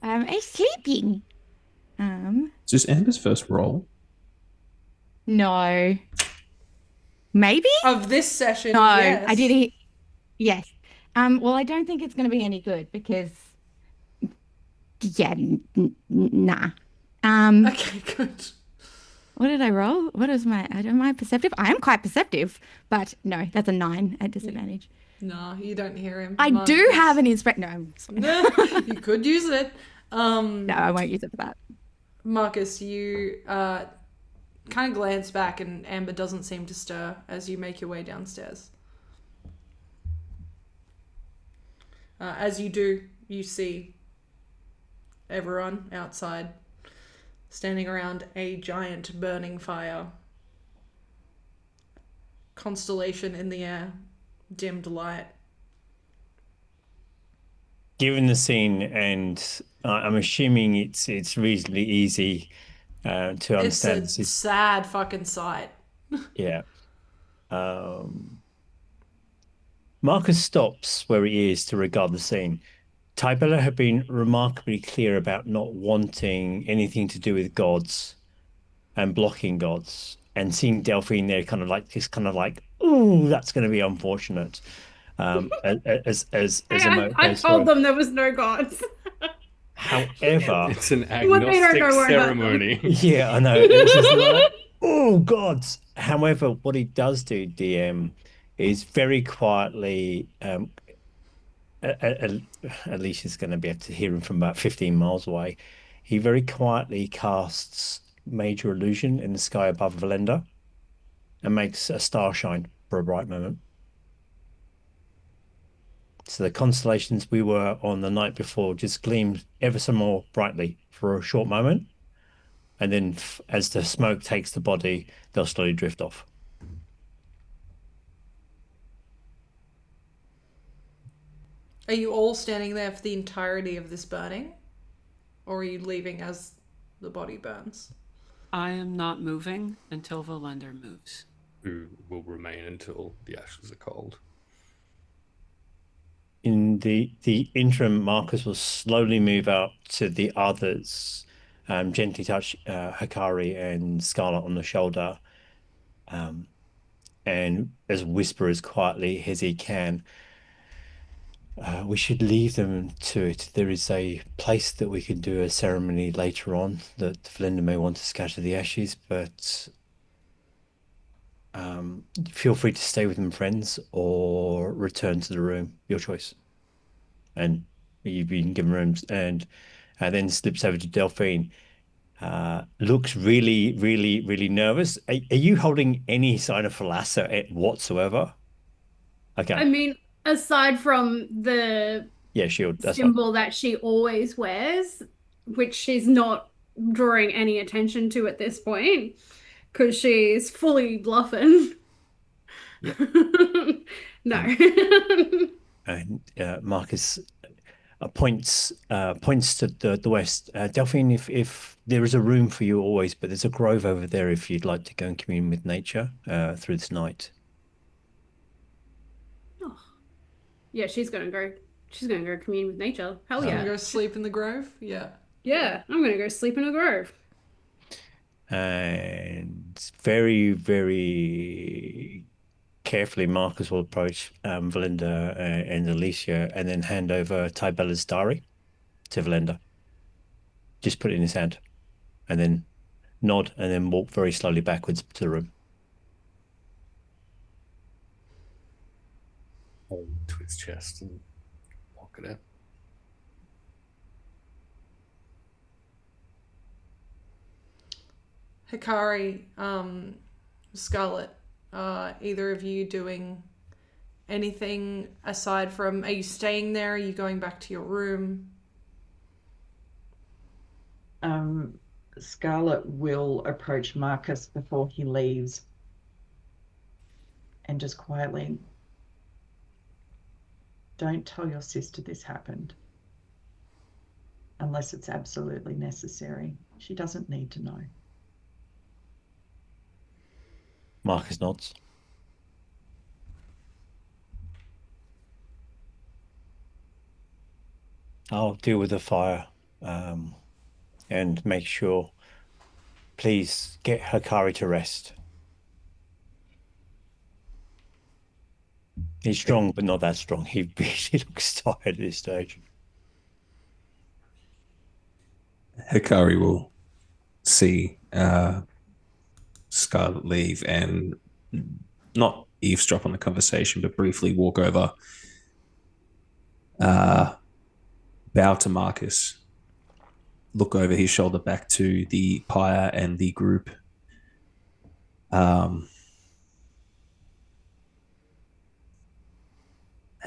I'm sleeping. Is this Amber's first roll? No. Maybe? Of this session, No, yes. I did. Yes. Well, I don't think it's going to be any good because, yeah, nah. Okay, good. What did I roll? What is am I perceptive? I am quite perceptive, but no, that's a 9 at disadvantage. No, you don't hear him. I do have an inspect. No, I'm sorry. You could use it. No, I won't use it for that. Marcus, you kind of glance back and Amber doesn't seem to stir as you make your way downstairs. As you do, you see everyone outside standing around a giant burning fire. Constellation in the air, dimmed light. Given the scene, and I'm assuming it's reasonably easy to understand. It's a sad fucking sight. Yeah. Marcus stops where he is to regard the scene. Tybella had been remarkably clear about not wanting anything to do with gods and blocking gods, and seeing Delphine there kind of like, oh, that's going to be unfortunate. I told them there was no gods. However, It's an Well, they don't agnostic know where about ceremony. yeah, I know. It's just like, oh, gods. However, what he does do, DM, is very quietly. Alicia's going to be able to hear him from about 15 miles away. He very quietly casts Major Illusion in the sky above Velendar and makes a star shine for a bright moment. So the constellations we were on the night before just gleam ever so more brightly for a short moment. And then as the smoke takes the body, they'll slowly drift off. Are you all standing there for the entirety of this burning? Or are you leaving as the body burns? I am not moving until Velendar moves. Who will remain until the ashes are cold. In the interim, Marcus will slowly move out to the others, gently touch Hakari and Scarlet on the shoulder, and as whisper as quietly as he can, we should leave them to it. There is a place that we can do a ceremony later on that Velendar may want to scatter the ashes, but feel free to stay with them, friends, or return to the room. Your choice. And you've been given rooms, and then slips over to Delphine. Looks really, really, really nervous. Are you holding any sign of Thalassa whatsoever? Okay. I mean, aside from the shield. That's symbol that she always wears, which she's not drawing any attention to at this point, because she's fully bluffing. Yeah. No. And Marcus points to the west. Delphine, if there is a room for you always, but there's a grove over there if you'd like to go and commune with nature through this night. Oh. Yeah, she's gonna go commune with nature. Hell Gonna yeah. go sleep in the grove? Yeah. Yeah, I'm gonna go sleep in a grove. And very, very carefully, Marcus will approach Velendar and Alicia, and then hand over Tybella's diary to Velendar. Just put it in his hand, and then nod, and then walk very slowly backwards to the room. Hold to his chest and lock it out. Hakari, Scarlet, either of you doing anything aside from, are you staying there? Are you going back to your room? Scarlet will approach Marcus before he leaves and just quietly, don't tell your sister this happened unless it's absolutely necessary. She doesn't need to know. Marcus nods. I'll deal with the fire and make sure. Please get Hakari to rest. He's strong, but not that strong. He really looks tired at this stage. Hakari will see Scarlet leave and not eavesdrop on the conversation, but briefly walk over, bow to Marcus, look over his shoulder back to the pyre and the group. And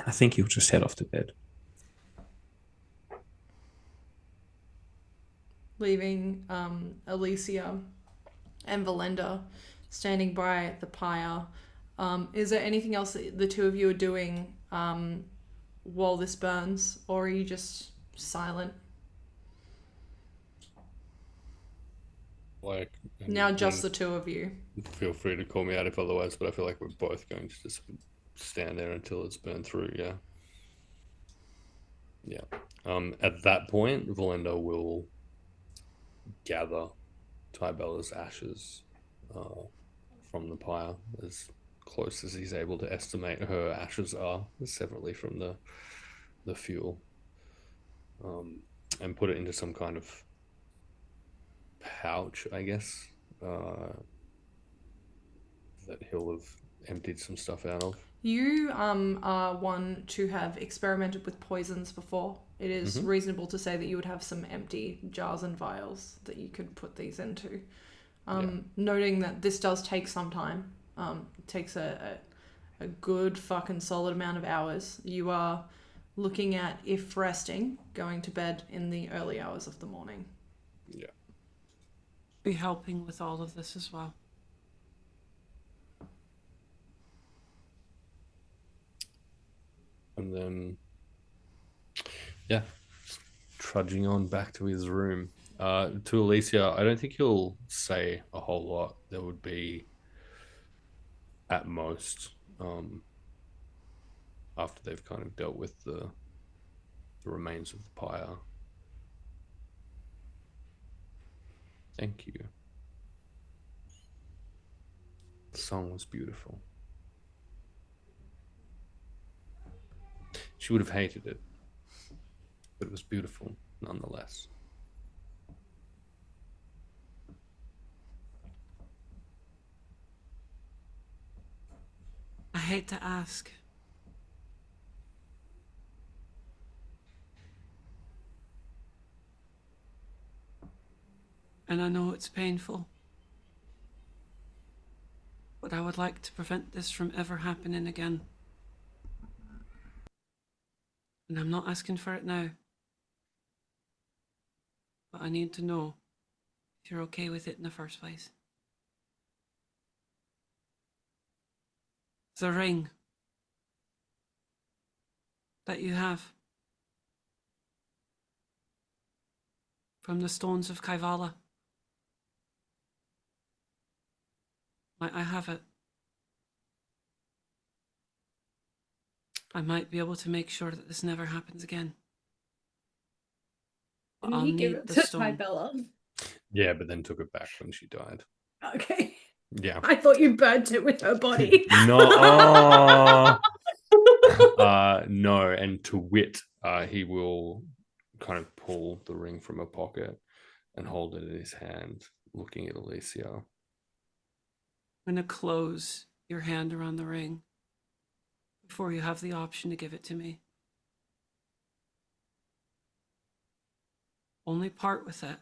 I think he'll just head off to bed. Leaving Alicia and Velendar standing by the pyre. Is there anything else that the two of you are doing while this burns, or are you just silent? Like Now just the two of you. Feel free to call me out if otherwise, but I feel like we're both going to just stand there until it's burned through. Yeah. At that point, Velendar will gather Tybella's ashes from the pyre, as close as he's able to estimate her ashes are, separately from the fuel, and put it into some kind of pouch, I guess, that he'll have emptied some stuff out of. You are one to have experimented with poisons before. It is reasonable to say that you would have some empty jars and vials that you could put these into. Noting that this does take some time. It takes a good fucking solid amount of hours. You are looking at, if resting, going to bed in the early hours of the morning. Yeah. Be helping with all of this as well. And then, trudging on back to his room. To Alicia, I don't think he'll say a whole lot. There would be, at most, after they've kind of dealt with the remains of the pyre. Thank you. The song was beautiful. She would have hated it, but it was beautiful nonetheless. I hate to ask. And I know it's painful. But I would like to prevent this from ever happening again. And I'm not asking for it now. But I need to know if you're okay with it in the first place. The ring that you have from the stones of Kaivala. Might I have it? I might be able to make sure that this never happens again. But Didn't I'll he give need it the to stone. Tybella? Yeah, but then took it back when she died. Okay. Yeah. I thought you burnt it with her body. No. No, and to wit, he will kind of pull the ring from a pocket and hold it in his hand, looking at Alicia. I'm going to close your hand around the ring before you have the option to give it to me. Only part with it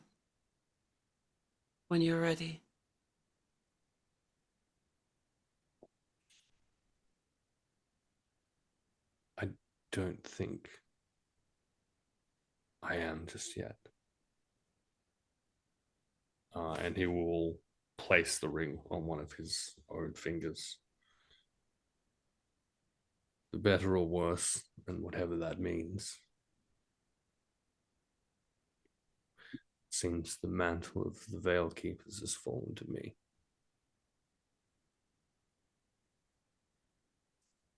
when you're ready. don't think I am just yet. And he will place the ring on one of his own fingers. The better or worse, and whatever that means. Seems the mantle of the Veil Keepers has fallen to me.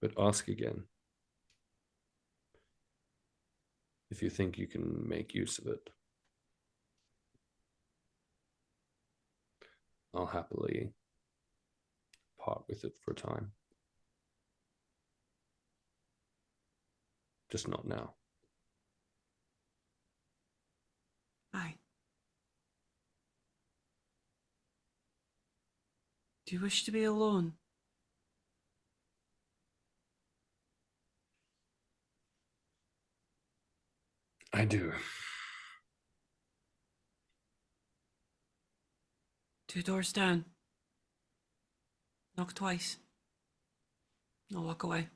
But ask again. If you think you can make use of it. I'll happily part with it for a time. Just not now. Fine. Do you wish to be alone? I do. 2 doors down. Knock twice. I'll walk away.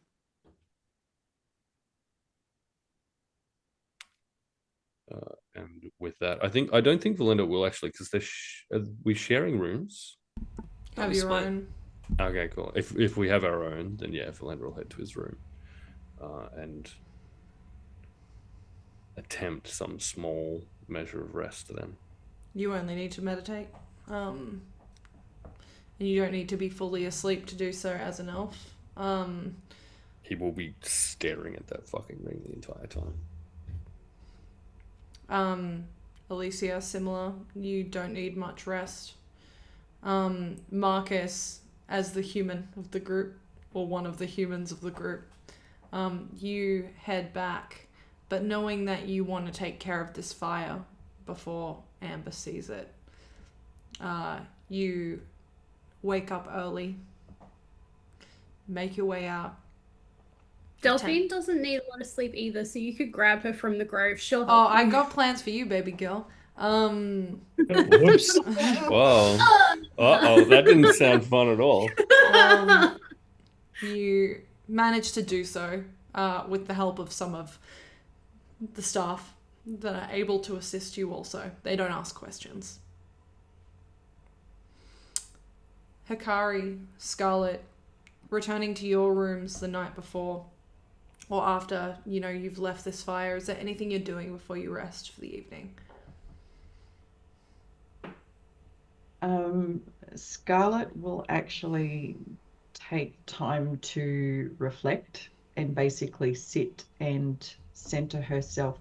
And with that, I don't think Velendar will actually, because are we sharing rooms? Have your own. Okay, cool. If we have our own, then yeah, Velendar will head to his room and attempt some small measure of rest then. You only need to meditate. And you don't need to be fully asleep to do so as an elf. He will be staring at that fucking ring the entire time. Alicia, similar. You don't need much rest. Marcus, as the human of the group, or one of the humans of the group, you head back, but knowing that you want to take care of this fire before Amber sees it. You wake up early, make your way out. Delphine doesn't need a lot of sleep either, so you could grab her from the grove. She'll help I you. got plans for you, baby girl. Whoops. Whoa. Uh-oh, that didn't sound fun at all. You managed to do so with the help of some of the staff that are able to assist you also. They don't ask questions. Hakari, Scarlet, returning to your rooms the night before, or after, you've left this fire, is there anything you're doing before you rest for the evening? Scarlet will actually take time to reflect and basically sit and center herself.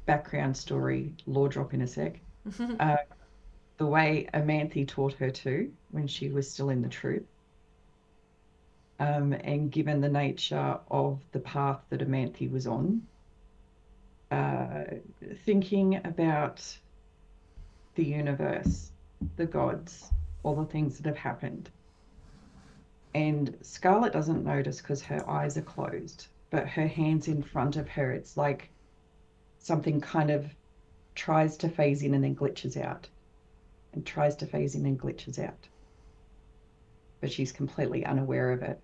Background story, lore drop in a sec. The way Amanthi taught her to when she was still in the troop. And given the nature of the path that Amanthi was on, thinking about the universe, the gods, all the things that have happened. And Scarlet doesn't notice because her eyes are closed, but her hands in front of her, it's like something kind of tries to phase in and then glitches out, and tries to phase in and glitches out. But she's completely unaware of it.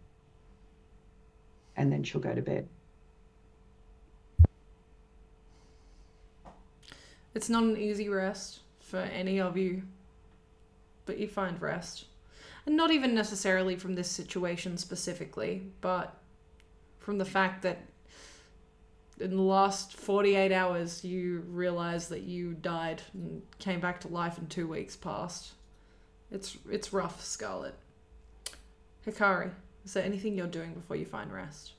And then she'll go to bed. It's not an easy rest for any of you, but you find rest. And not even necessarily from this situation specifically, but from the fact that in the last 48 hours you realize that you died and came back to life in 2 weeks past. It's rough, Scarlet. Hakari, is there anything you're doing before you find rest?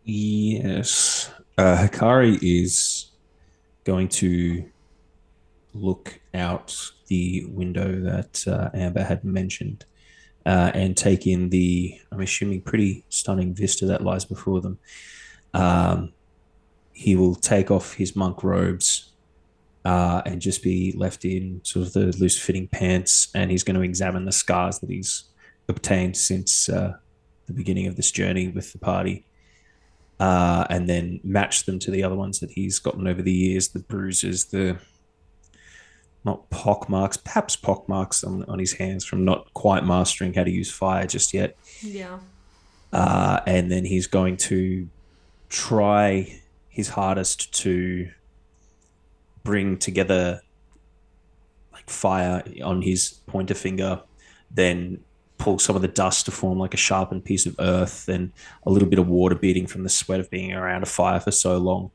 Yes. Hakari is going to look out the window that Amber had mentioned and take in the, I'm assuming, pretty stunning vista that lies before them. He will take off his monk robes and just be left in sort of the loose-fitting pants, and he's going to examine the scars that he's obtained since the beginning of this journey with the party, and then match them to the other ones that he's gotten over the years, the bruises, the not pockmarks, perhaps pockmarks on his hands from not quite mastering how to use fire just yet. Yeah. and then he's going to try his hardest to bring together like fire on his pointer finger, then pull some of the dust to form like a sharpened piece of earth, then a little bit of water beading from the sweat of being around a fire for so long,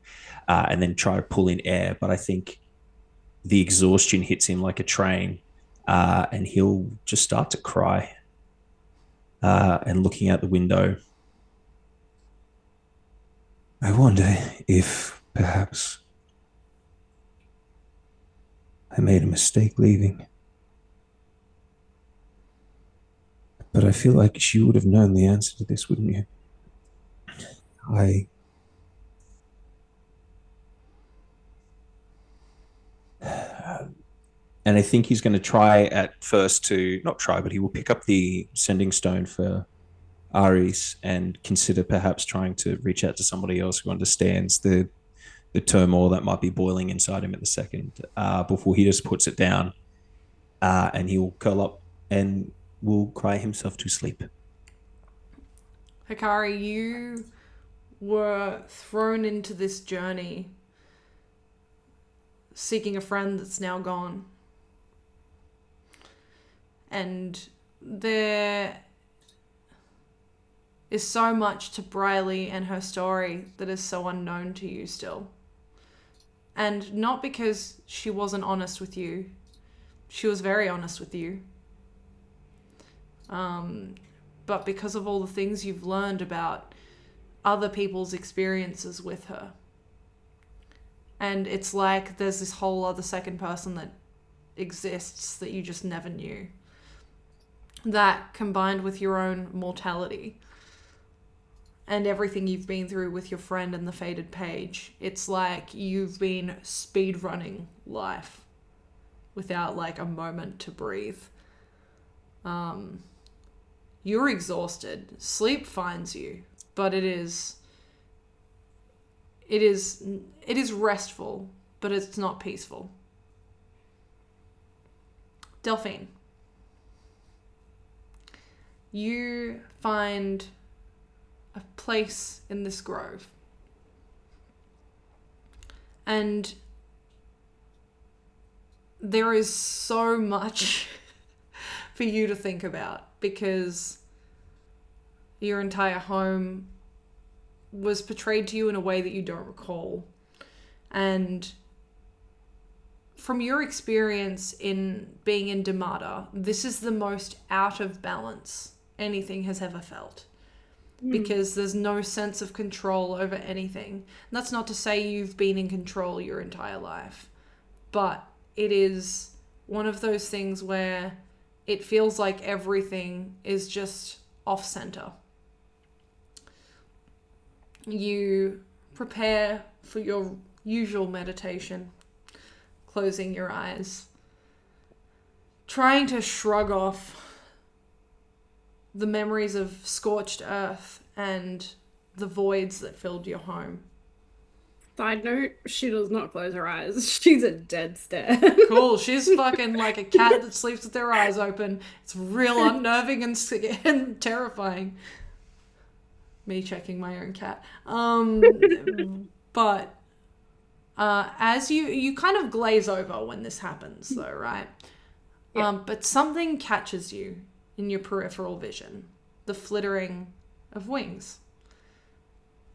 and then try to pull in air. But I think the exhaustion hits him like a train, and he'll just start to cry, and looking out the window. I wonder if perhaps I made a mistake leaving. But I feel like you would have known the answer to this, wouldn't you? And I think he's going to try at first not try, but he will pick up the sending stone for Aris and consider perhaps trying to reach out to somebody else who understands the turmoil that might be boiling inside him at the second, before he just puts it down, and he will curl up and will cry himself to sleep. Hakari, you were thrown into this journey seeking a friend that's now gone. And there is so much to Briley and her story that is so unknown to you still. And not because she wasn't honest with you. She was very honest with you. But because of all the things you've learned about other people's experiences with her. And it's like there's this whole other second person that exists that you just never knew. That combined with your own mortality and everything you've been through with your friend and the faded page, it's like you've been speed running life without like a moment to breathe. You're exhausted. Sleep finds you, but it is restful, but it's not peaceful. Delphine, you find a place in this grove, and there is so much for you to think about because your entire home was portrayed to you in a way that you don't recall. And from your experience in being in Damata, this is the most out of balance anything has ever felt. Because there's no sense of control over anything. And that's not to say you've been in control your entire life. But it is one of those things where it feels like everything is just off-center. You prepare for your usual meditation, closing your eyes, trying to shrug off the memories of scorched earth and the voids that filled your home. Side note, she does not close her eyes. She's a dead stare. Cool. She's fucking like a cat that sleeps with their eyes open. It's real unnerving and terrifying. Me checking my own cat. But as you kind of glaze over when this happens though, right? Yeah. But something catches you in your peripheral vision. The flittering of wings.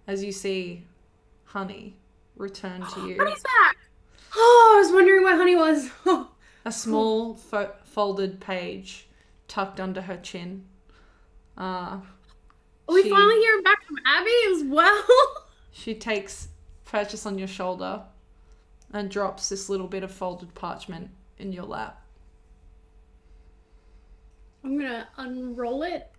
As you see Honey return to you. Honey's back! Oh, I was wondering where Honey was. A small folded page tucked under her chin. Are we finally hearing back from Abby as well? She takes purchase on your shoulder and drops this little bit of folded parchment in your lap. I'm gonna unroll it.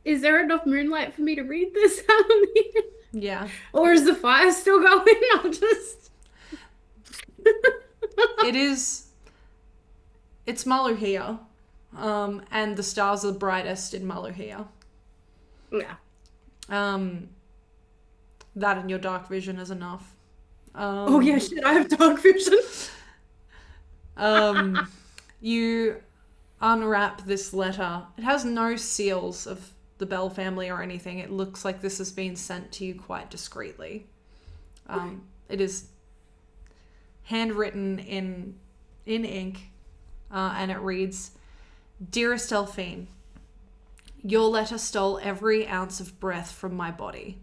Is there enough moonlight for me to read this out here? Yeah. Or is the fire still going? I'll just... It's Maluhia. And the stars are brightest in Maluhia. Yeah. That and your dark vision is enough. Oh yeah, shit, I have dark vision. You unwrap this letter. It has no seals of the Bell family or anything. It looks like this has been sent to you quite discreetly. It is handwritten in ink, and it reads, "Dearest Delphine, your letter stole every ounce of breath from my body.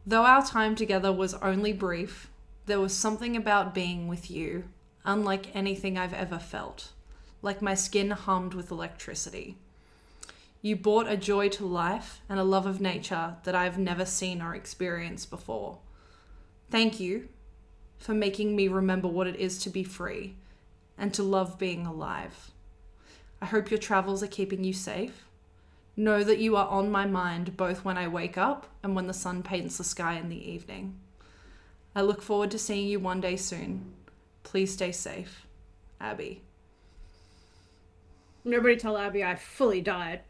Though our time together was only brief, there was something about being with you, unlike anything I've ever felt, like my skin hummed with electricity. You brought a joy to life and a love of nature that I've never seen or experienced before. Thank you for making me remember what it is to be free and to love being alive. I hope your travels are keeping you safe. Know that you are on my mind both when I wake up and when the sun paints the sky in the evening. I look forward to seeing you one day soon. Please stay safe. Abby." Nobody tell Abby I fully died.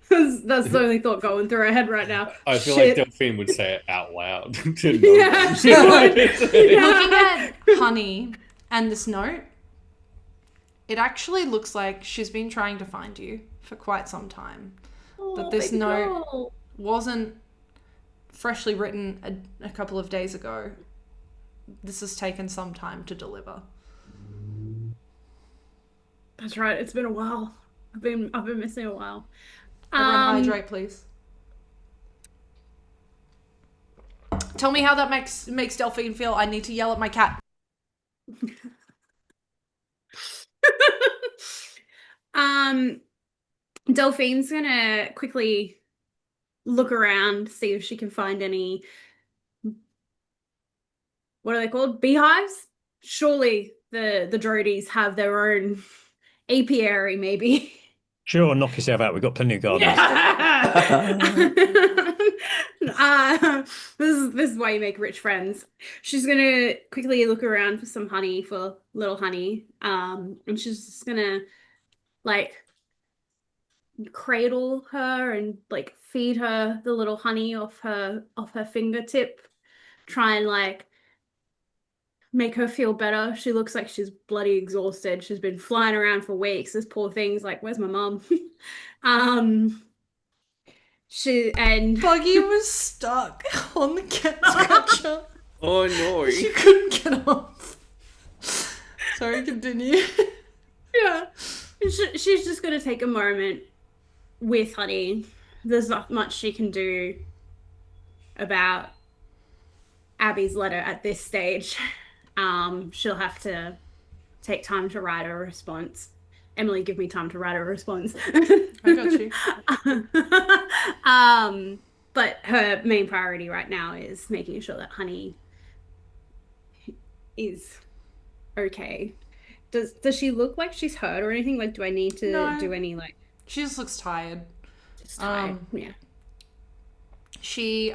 That's the only thought going through her head right now. I feel like Delphine would say it out loud. To Yeah, she would. Looking at Honey and this note, it actually looks like she's been trying to find you for quite some time. That this note wasn't freshly written a couple of days ago. This has taken some time to deliver. That's right. It's been a while. I've been missing a while. Everyone hydrate, please. Tell me how that makes Delphine feel. I need to yell at my cat. Delphine's gonna quickly look around, see if she can find any, what are they called? Beehives? Surely the Drodies have their own apiary, maybe. Sure, knock yourself out. We've got plenty of gardens. This is why you make rich friends. She's gonna quickly look around for some honey, for little honey. And she's just gonna like cradle her and like feed her the little honey off her fingertip. Try and like make her feel better. She looks like she's bloody exhausted. She's been flying around for weeks. This poor thing's like, where's my mum? Buggy was stuck on the cat scratcher. Oh no. She couldn't get off. Sorry, continue. Yeah. She's just gonna take a moment with Honey. There's not much she can do about Abby's letter at this stage. She'll have to take time to write a response. Emily, give me time to write a response. I got you. But her main priority right now is making sure that Honey is okay. Does she look like she's hurt or anything? Like, do I need to do any like? She just looks tired. Just tired. Yeah. She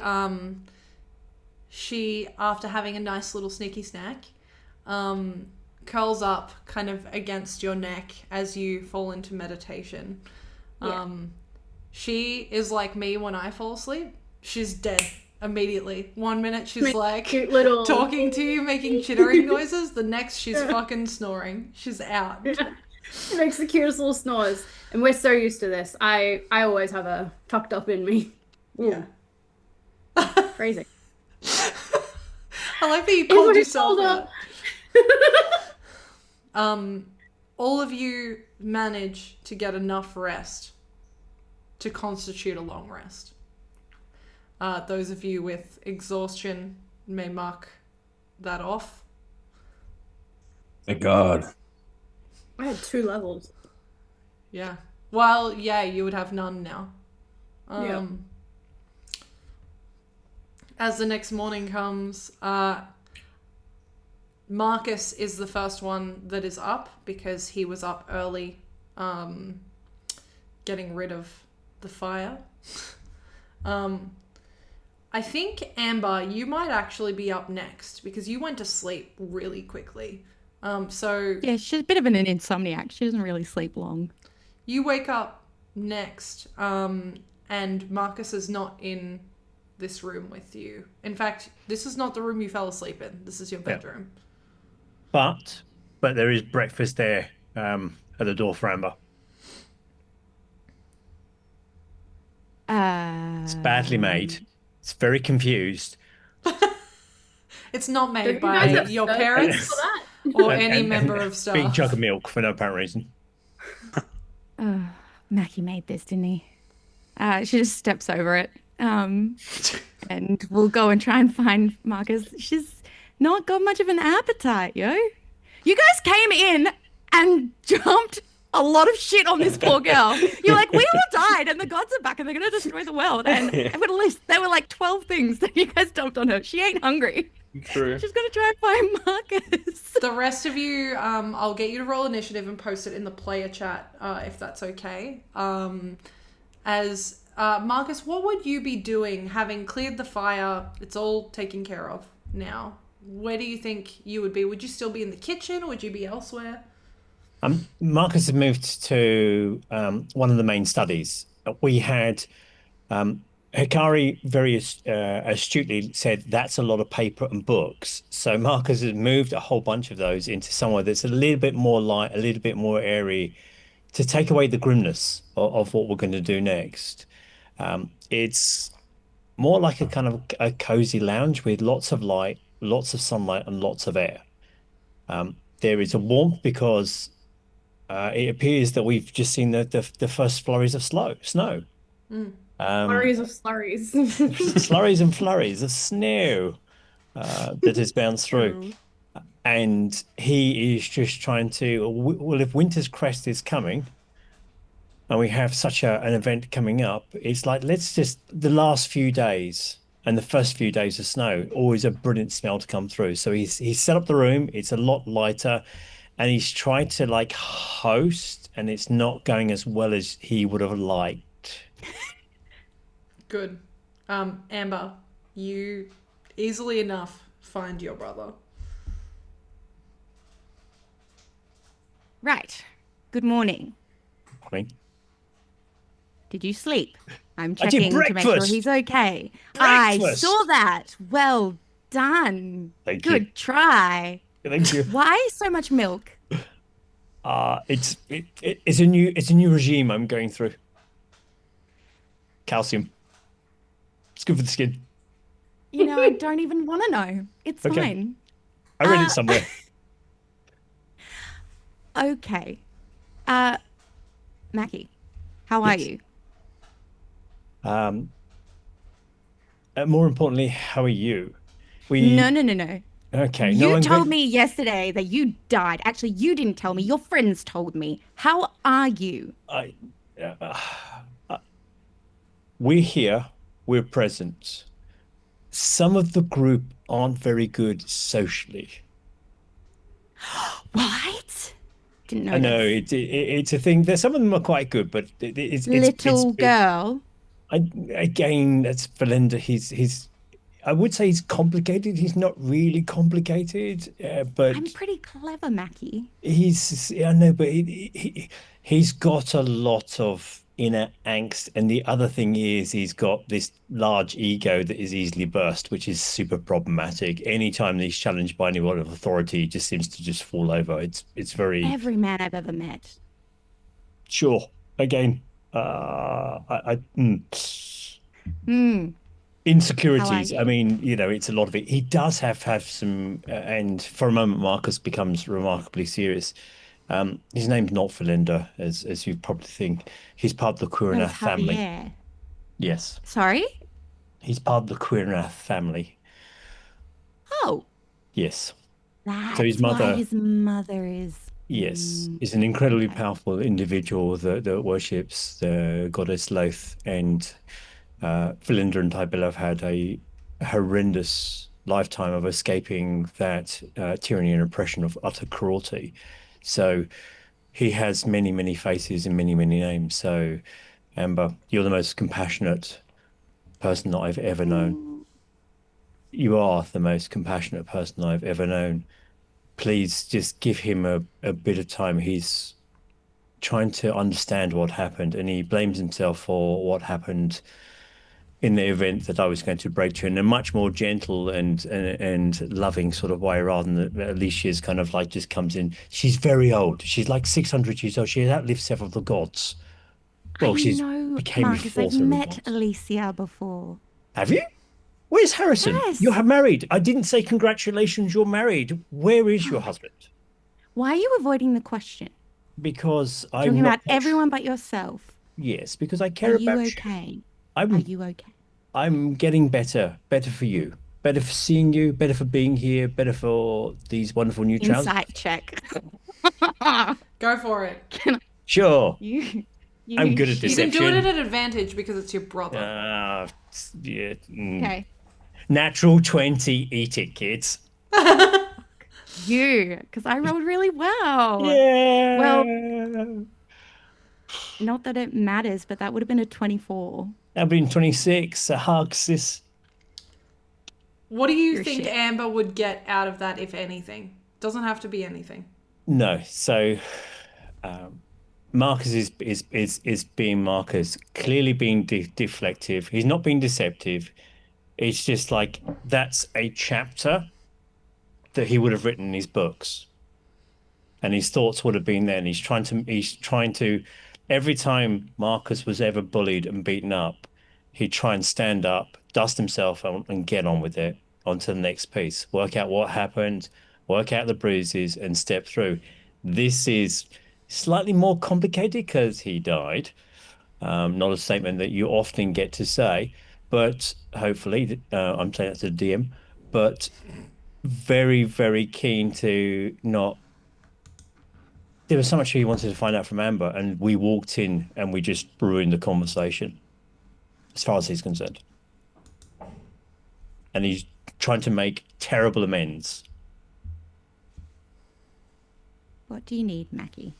after having a nice little sneaky snack, curls up kind of against your neck as you fall into meditation. Yeah. She is like me when I fall asleep. She's dead immediately. 1 minute she's like cute little talking to you, making chittering noises. The next she's fucking snoring. She's out. She makes the cutest little snores. And we're so used to this. I always have her tucked up in me. Yeah. Crazy. I like that you called yourself that. All of you manage to get enough rest to constitute a long rest. Those of you with exhaustion may mark that off. Thank God. I had 2 levels. Yeah. Well, yeah, you would have none now. Yeah. As the next morning comes, Marcus is the first one that is up because he was up early, getting rid of the fire. I think, Amber, you might actually be up next because you went to sleep really quickly. Yeah, she's a bit of an insomniac. She doesn't really sleep long. You wake up next, and Marcus is not in this room with you. In fact, this is not the room you fell asleep in. This is your bedroom. But there is breakfast there at the door for Amber. It's badly made. It's very confused. It's not made Don't you by guys have your stir parents for that? or And- any and- member and of staff. Big jug of milk for no apparent reason. Mackie made this, didn't he? She just steps over it. And we'll go and try and find Marcus. She's not got much of an appetite, yo. You guys came in and jumped a lot of shit on this poor girl. You're like, we all died and the gods are back and they're going to destroy the world. And I've got a list. There were like 12 things that you guys dumped on her. She ain't hungry. True. She's going to try and find Marcus. The rest of you, I'll get you to roll initiative and post it in the player chat, if that's okay. Marcus, what would you be doing having cleared the fire? It's all taken care of now. Where do you think you would be? Would you still be in the kitchen? Would you be elsewhere? Marcus had moved to one of the main studies. We had Hakari very astutely said that's a lot of paper and books. So Marcus has moved a whole bunch of those into somewhere that's a little bit more light, a little bit more airy, to take away the grimness of what we're going to do next. It's more like a kind of a cozy lounge with lots of light, lots of sunlight, and lots of air. There is a warmth because it appears that we've just seen the first flurries of snow. Flurries of slurries. Slurries and flurries of snow that has bounced through. And he is just trying to, well, if Winter's Crest is coming, and we have such an event coming up, it's like, let's just, the last few days and the first few days of snow, always a brilliant smell to come through. So he's set up the room, it's a lot lighter, and he's tried to like host, and it's not going as well as he would have liked. Good. Amber, you easily enough find your brother. Right. Good morning. Morning. Did you sleep? I'm I did checking to make sure breakfast. he's okay. I Breakfast. saw that. Well done. Thank you. Good try. Thank you. Why so much milk? It's a new regime I'm going through. Calcium. It's good for the skin. You know, I don't even want to know. It's Okay. fine. I read it somewhere. Okay. Mackie, how are you? More importantly, how are you? No. Okay. You told me yesterday that you died. Actually, you didn't tell me. Your friends told me. How are you? We're here. We're present. Some of the group aren't very good socially. What? Didn't know. I know this. it's a thing. There's some of them are quite good, but it's Little girl. Again, that's Velendar. He's. I would say he's complicated. He's not really complicated, but I'm pretty clever, Mackie. I know, but he's got a lot of inner angst, and the other thing is he's got this large ego that is easily burst, which is super problematic. Anytime he's challenged by anyone of authority, he just seems to just fall over. It's very Every man I've ever met. sure. Again, insecurities. you? I mean, it's a lot of it. He does have some, and for a moment, Marcus becomes remarkably serious. His name's not Velendar, as you probably think. He's part of the Quirinath family. Javier. Yes, Sorry? he's part of the Quirinath family. Oh, Yes, that's his mother- why his mother is. yes, he's an incredibly powerful individual that worships the goddess Loth, and Velendar and Tybella have had a horrendous lifetime of escaping that tyranny and oppression of utter cruelty. So he has many, many faces and many, many names. So, Amber, you're the most compassionate person that I've ever known. You are the most compassionate person I've ever known. Please just give him a bit of time. He's trying to understand what happened, and he blames himself for what happened in the event that I was going to break to in a much more gentle and loving sort of way, rather than that Alicia's kind of like just comes in. She's very old. She's like 600 years old. She has outlived several of the gods. Well, I she's know became Marcus, I've enforcer. met Alicia before. Have you? Where's Harrison? Yes. You're married. I didn't say congratulations, you're married. Where is your husband? Why are you avoiding the question? Because I'm Talking not about everyone but yourself. Yes, because I Are care you about okay? Are you okay? I'm getting better. Better for you. Better for seeing you. Better for being here. Better for these wonderful new trousers. Insight check. Go for it. Sure. You I'm good at You deception. can do it at an advantage because it's your brother. Yeah. Okay. Natural 20. Eat it, kids. Because I rolled really well. Yeah. Well, not that it matters, but that would have been a 24. That would have been 26. A hug, sis. What do you Your think shit. Amber would get out of that, if anything? Doesn't have to be anything. No. So, Marcus is being Marcus, clearly being deflective. He's not being deceptive. It's just like that's a chapter that he would have written in his books, and his thoughts would have been there. And he's trying to. Every time Marcus was ever bullied and beaten up, he'd try and stand up, dust himself, and get on with it, onto the next piece. Work out what happened, work out the bruises, and step through. This is slightly more complicated because he died. Not a statement that you often get to say, but hopefully, I'm saying that to the DM, but very, very keen to not. There was so much he wanted to find out from Amber, and we walked in and we just ruined the conversation, as far as he's concerned. And he's trying to make terrible amends. What do you need, Mackie?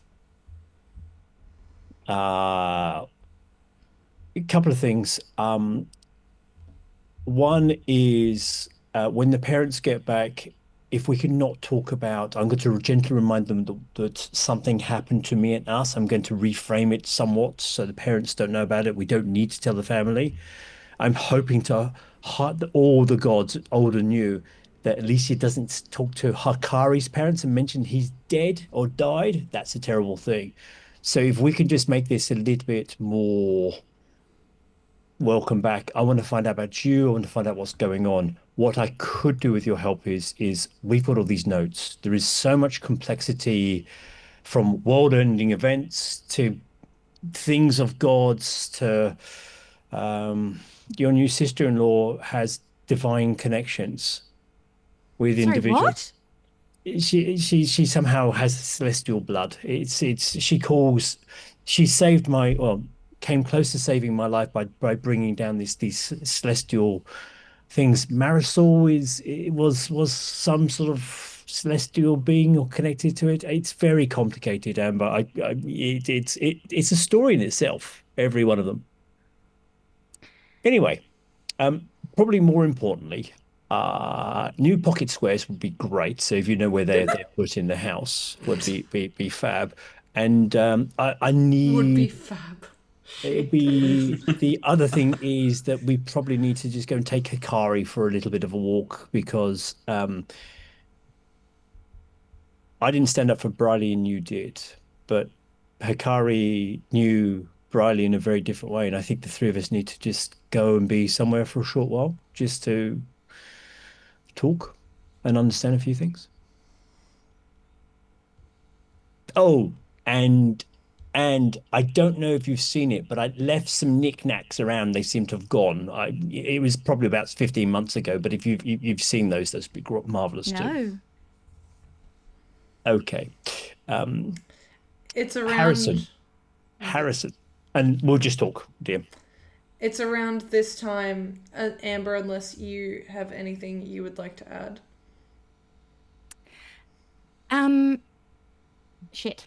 A couple of things. One is when the parents get back, if we can not talk about, I'm going to gently remind them that something happened to me and us. I'm going to reframe it somewhat so the parents don't know about it. We don't need to tell the family. I'm hoping to heart all the gods, old and new, that Alicia doesn't talk to Hakari's parents and mention he's dead or died. That's a terrible thing. So if we can just make this a little bit more welcome back. I want to find out about you. I want to find out what's going on. What I could do with your help is we've got all these notes. There is so much complexity, from world-ending events to things of gods to your new sister-in-law has divine connections with individuals. What? She somehow has celestial blood. She saved my, well, came close to saving my life by bringing down these celestial things. Marisol was some sort of celestial being or connected to it. It's very complicated, Amber. It's a story in itself, every one of them. Anyway, probably more importantly, new pocket squares would be great. So if you know where they're put in the house, would be fab. And I need Would be fab. It'd be the other thing is that we probably need to just go and take Hakari for a little bit of a walk, because I didn't stand up for Briley and you did, but Hakari knew Briley in a very different way, and I think the three of us need to just go and be somewhere for a short while just to talk and understand a few things. Oh, and I don't know if you've seen it, but I left some knickknacks around. They seem to have gone. It was probably about 15 months ago, but if you've seen those would be marvelous too. No. Okay. It's around Harrison. And we'll just talk, dear. It's around this time, Amber, unless you have anything you would like to add. Shit.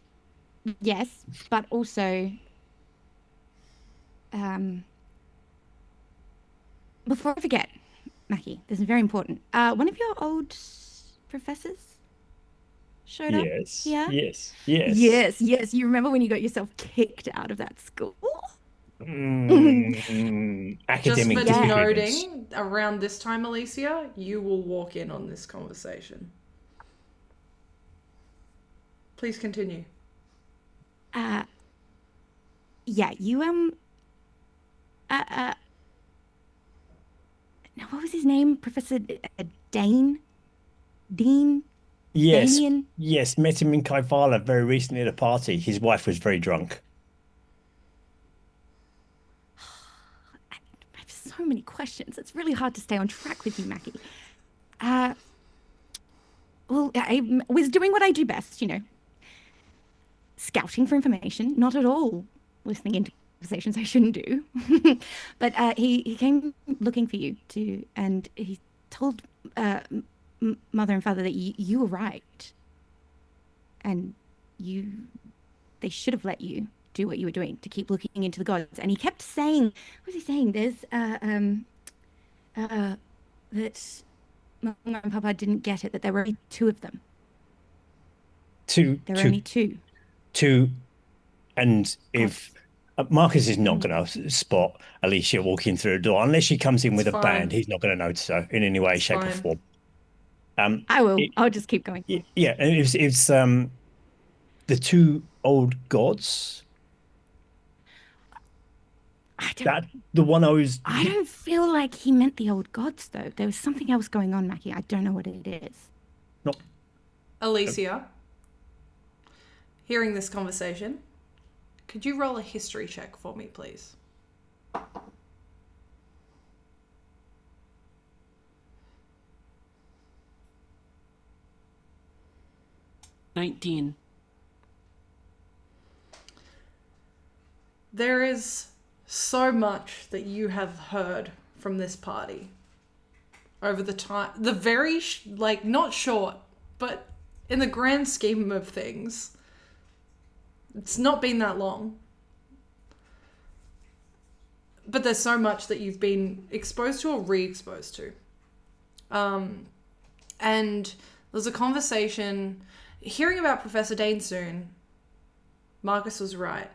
Yes, but also, before I forget, Mackie, this is very important. One of your old professors showed up here? Yes. Yes. You remember when you got yourself kicked out of that school? Academic Just for disagreements. noting, around this time, Alicia, you will walk in on this conversation. Please continue. Yeah, you Now, what was his name? Professor Dane? Dean? Yes, Damien? yes, met him in Kaivala very recently at a party. His wife was very drunk. I have so many questions. It's really hard to stay on track with you, Mackie. Well, I was doing what I do best, scouting for information, not at all listening into conversations I shouldn't do. But he came looking for you and he told mother and father that you were right, and they should have let you do what you were doing to keep looking into the gods. And he kept saying, what was he saying? There's that Mama and Papa didn't get it, that there were only two of them. There were only two. Two, and if Marcus is not going to spot Alicia walking through the door unless she comes in with a band, he's not going to notice her in any way, shape, or form. I will. I'll just keep going. Yeah, and it's the two old gods. The one I was. I don't feel like he meant the old gods, though. There was something else going on, Mackie. I don't know what it is. Not Alicia, hearing this conversation, could you roll a history check for me, please? 19. There is so much that you have heard from this party over the time. The very, not short, but in the grand scheme of things, it's not been that long. But there's so much that you've been exposed to or re-exposed to. And there's a conversation, hearing about Professor Dane soon, Marcus was right.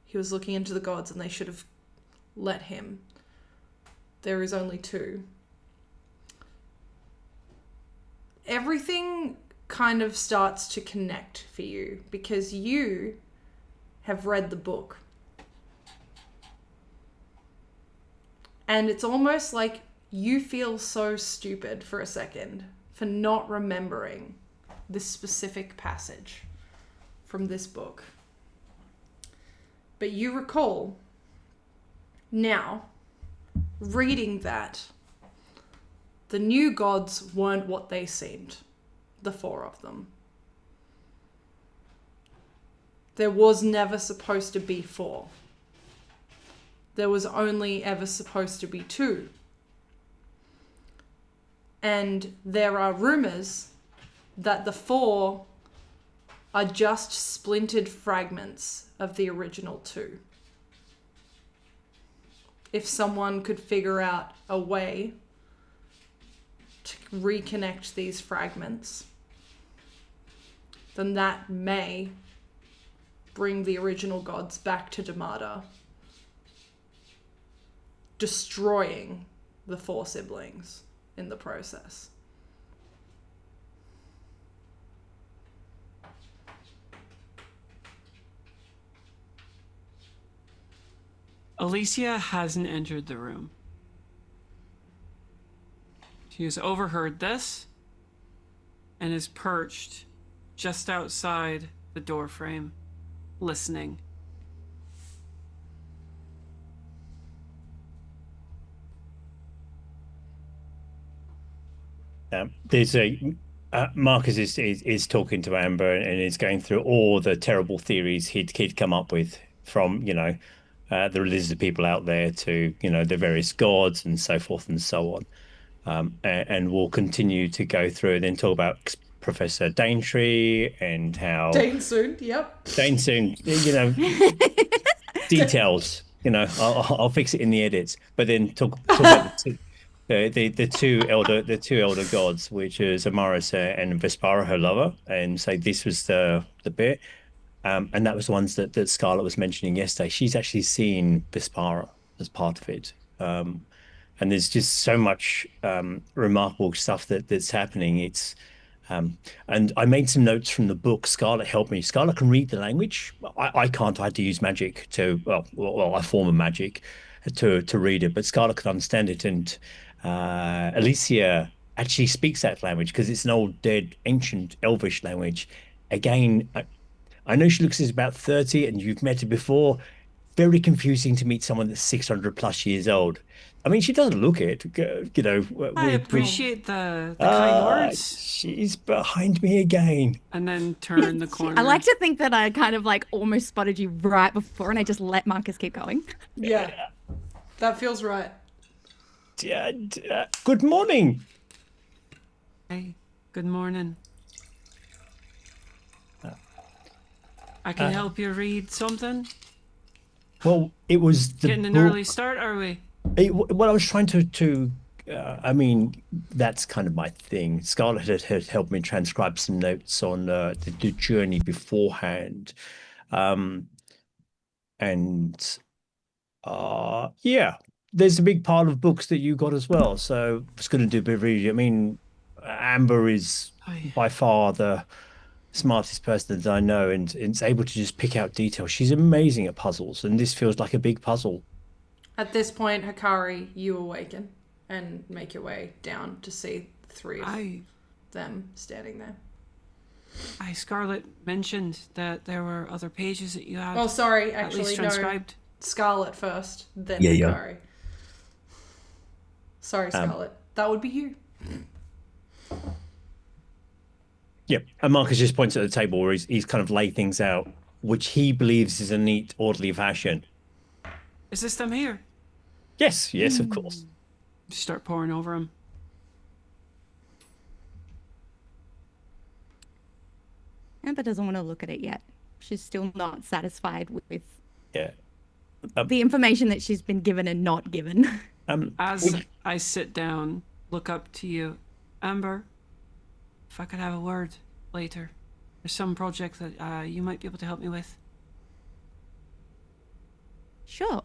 He was looking into the gods and they should have let him. There is only two. Everything kind of starts to connect for you because you have read the book. And it's almost like you feel so stupid for a second for not remembering this specific passage from this book. But you recall now, reading that, the new gods weren't what they seemed, the four of them. There was never supposed to be four. There was only ever supposed to be two. And there are rumors that the four are just splintered fragments of the original two. If someone could figure out a way to reconnect these fragments, then that may bring the original gods back to Damada, destroying the four siblings in the process. Alicia hasn't entered the room. She has overheard this and is perched just outside the doorframe, listening. There's Marcus is talking to Amber and is going through all the terrible theories he'd come up with from the religious people out there to the various gods and so forth and so on, and we'll continue to go through and then talk about Professor Daintree and how Danesoon, yep. Danesoon, details. I'll fix it in the edits, but then talk about the two elder gods, which is Amaris and Vespara, her lover, and say this was the bit. And that was the ones that Scarlet was mentioning yesterday. She's actually seen Vespara as part of it. And there's just so much remarkable stuff that's happening. It's and I made some notes from the book. Scarlet helped me. Scarlet can read the language. I can't. I had to use magic to, well, a form of magic to read it, but Scarlet could understand it, and Alicia actually speaks that language because it's an old, dead, ancient Elvish language. Again, I know she looks is about 30, and you've met her before. Very confusing to meet someone that's 600 plus years old. I mean, she doesn't look it, you know. I appreciate the kind words. She's behind me again. And then turn the corner. I like to think that I kind of like almost spotted you right before, and I just let Marcus keep going. Yeah, that feels right. Good morning. Hey, good morning. I can help you read something. Well, it was the Getting an book. early start, are we? Well, I was trying to I mean, that's kind of my thing. Scarlet had helped me transcribe some notes on the journey beforehand. And yeah, there's a big pile of books that you got as well. So I was going to do a bit of reading. I mean, Amber is by far the smartest person that I know, and is able to just pick out details. She's amazing at puzzles, and this feels like a big puzzle. At this point, Hakari, you awaken and make your way down to see the three of them standing there. Scarlet mentioned that there were other pages that you had. Oh, sorry, at actually, least no. transcribed. Scarlet first, then Yeah. Hakari. Sorry, Scarlet. That would be you. Yep. And Marcus just points at the table where he's kind of laid things out, which he believes is a neat, orderly fashion. Is this them here? Yes, of course. Just start pouring over them. Amber doesn't want to look at it yet. She's still not satisfied with Yeah. the information that she's been given and not given. As I sit down, look up to you, Amber, if I could have a word later. There's some project that you might be able to help me with. Sure.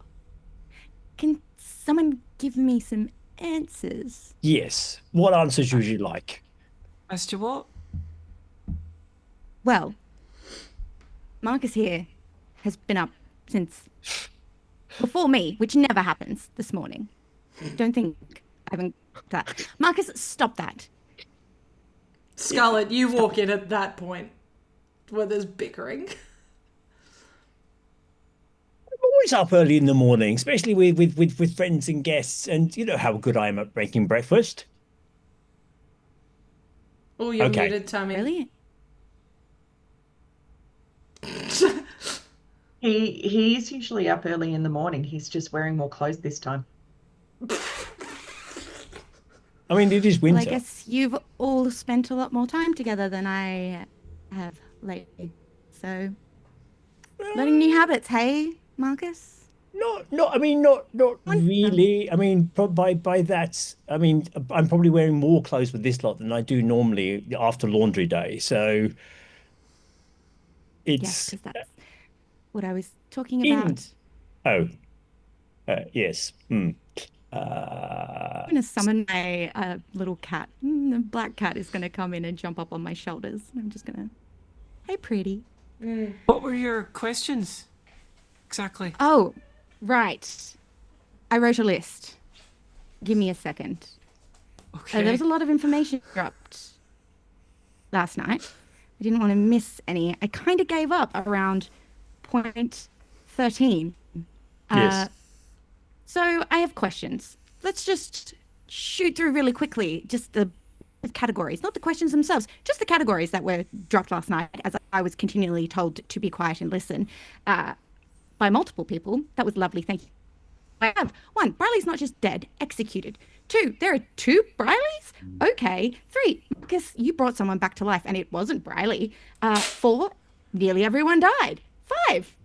Can someone give me some answers? Yes. What answers would you like? As to what? Well, Marcus here has been up since before me, which never happens this morning. Don't think I haven't that. Marcus, stop that. Scarlet, you walk in at that point where there's bickering. I'm always up early in the morning, especially with friends and guests, and you know how good I am at making breakfast. Oh, you're Okay. muted, Tammy. Really? He's usually up early in the morning. He's just wearing more clothes this time. I mean, it is Well, winter. I guess you've all spent a lot more time together than I have lately. So, learning new habits, hey, Marcus? Not really. I mean, by that, I mean, I'm probably wearing more clothes with this lot than I do normally after laundry day. So Yes, it's because that's what I was talking about. yes. I'm going to summon my little cat. The black cat is going to come in and jump up on my shoulders. I'm just going to, hey, pretty. What were your questions? Exactly. Oh, right. I wrote a list. Give me a second. Okay. There was a lot of information dropped last night. I didn't want to miss any. I kind of gave up around point 13. Yes. So I have questions. Let's just shoot through really quickly. Just the categories, not the questions themselves, just the categories that were dropped last night, as I was continually told to be quiet and listen by multiple people. That was lovely. Thank you. I have 1. Briley's not just dead, executed. 2. There are 2 Brileys? Okay. 3. Marcus, you brought someone back to life and it wasn't Briley. 4. Nearly everyone died. 5.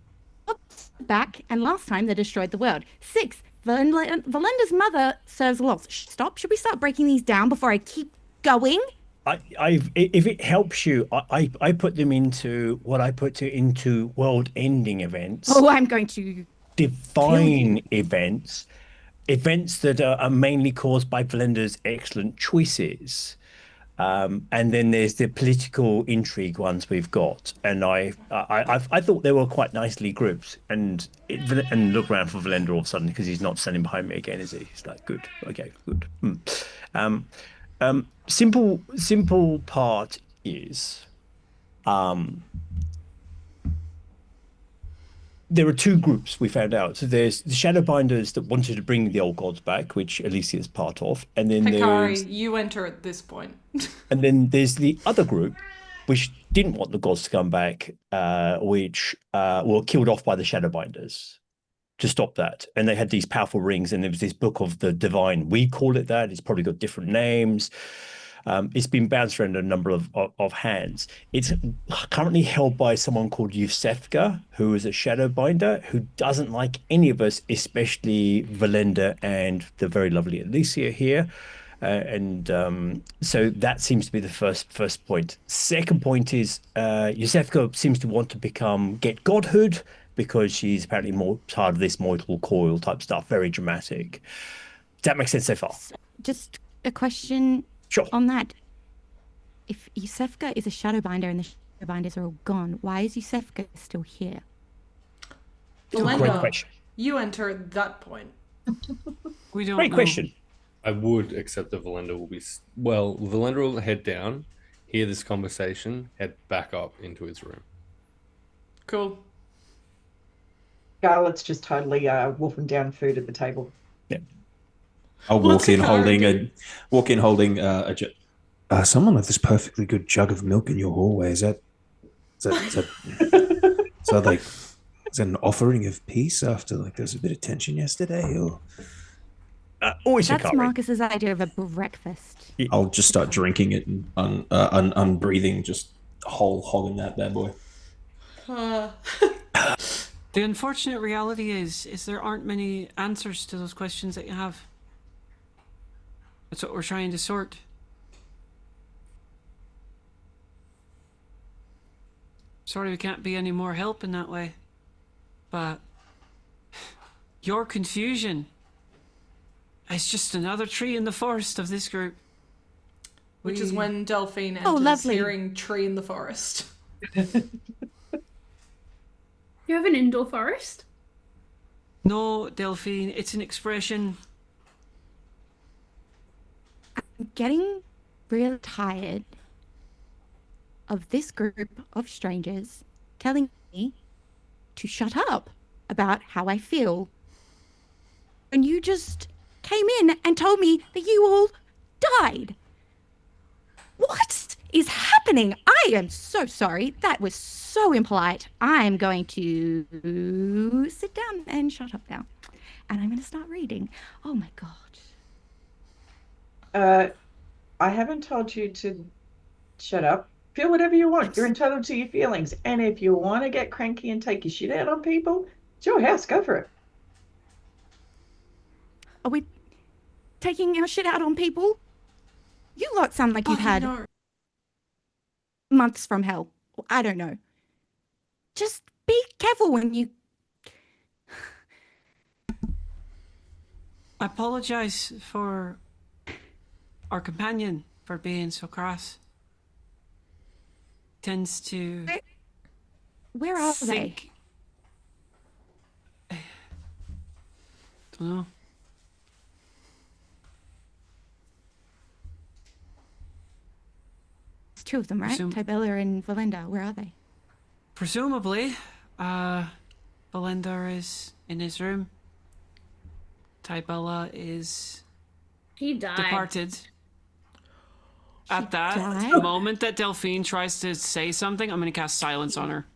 Back, and last time they destroyed the world. 6. Velendar's mother serves lots. Stop. Should we start breaking these down before I keep going? If it helps you, I put them into what I put into world-ending events. Oh, I'm going to Divine events that are mainly caused by Velendar's excellent choices. And then there's the political intrigue ones we've got, and I thought they were quite nicely grouped. And look around for Velendar all of a sudden because he's not standing behind me again, is he? He's like, good, okay, good. Simple part is, there are two groups we found out. So there's the Shadowbinders that wanted to bring the old gods back, which Alicia is part of, and then Hakari, you enter at this point. and then there's the other group, which didn't want the gods to come back, which were killed off by the Shadowbinders to stop that. And they had these powerful rings, and there was this book of the divine. We call it that. It's probably got different names. It's been bounced around a number of hands. It's currently held by someone called Yusefka, who is a Shadowbinder, who doesn't like any of us, especially Velendar and the very lovely Alicia here. So that seems to be the first point. Second point is Yusefka seems to want to get godhood because she's apparently more part of this mortal coil type stuff. Very dramatic. Does that make sense so far? Just a question. Sure. On that, if Yusefka is a Shadowbinder and the Shadowbinders are all gone, why is Yusefka still here? Velendar, great question. You enter at that point. We don't Great know. question. I would accept that Velendar will be... Well, Velendar will head down, hear this conversation, head back up into his room. Cool. Scarlet's just totally wolfing down food at the table. Yeah. I'll What's walk in Hakari holding a jug. Someone left this perfectly good jug of milk in your hallway. Is that like, is that an offering of peace after like there was a bit of tension yesterday? Or Always That's Hakari. Marcus's idea of a breakfast. I'll just start drinking it and unbreathing, just whole hogging that bad boy. The unfortunate reality is there aren't many answers to those questions that you have. That's what we're trying to sort. Sorry we can't be any more help in that way. But your confusion is just another tree in the forest of this group. Which is when Delphine enters, lovely. hearing tree in the forest. You have an indoor forest? No, Delphine, it's an expression. I'm getting real tired of this group of strangers telling me to shut up about how I feel. And you just came in and told me that you all died. What is happening? I am so sorry. That was so impolite. I'm going to sit down and shut up now. And I'm going to start reading. Oh my God. I haven't told you to shut up. Feel whatever you want. You're entitled to your feelings. And if you want to get cranky and take your shit out on people, it's your house. Go for it. Are we taking our shit out on people? You lot sound like you've had No. months from hell. I don't know. Just be careful when you... I apologize for our companion for being so cross. Tends to Where are they? think. Don't know. It's two of them, right? Tybella and Velendar. Where are they? Presumably, Velendar is in his room. Tybella is He died. departed. At that died? moment that Delphine tries to say something, I'm going to cast silence on her.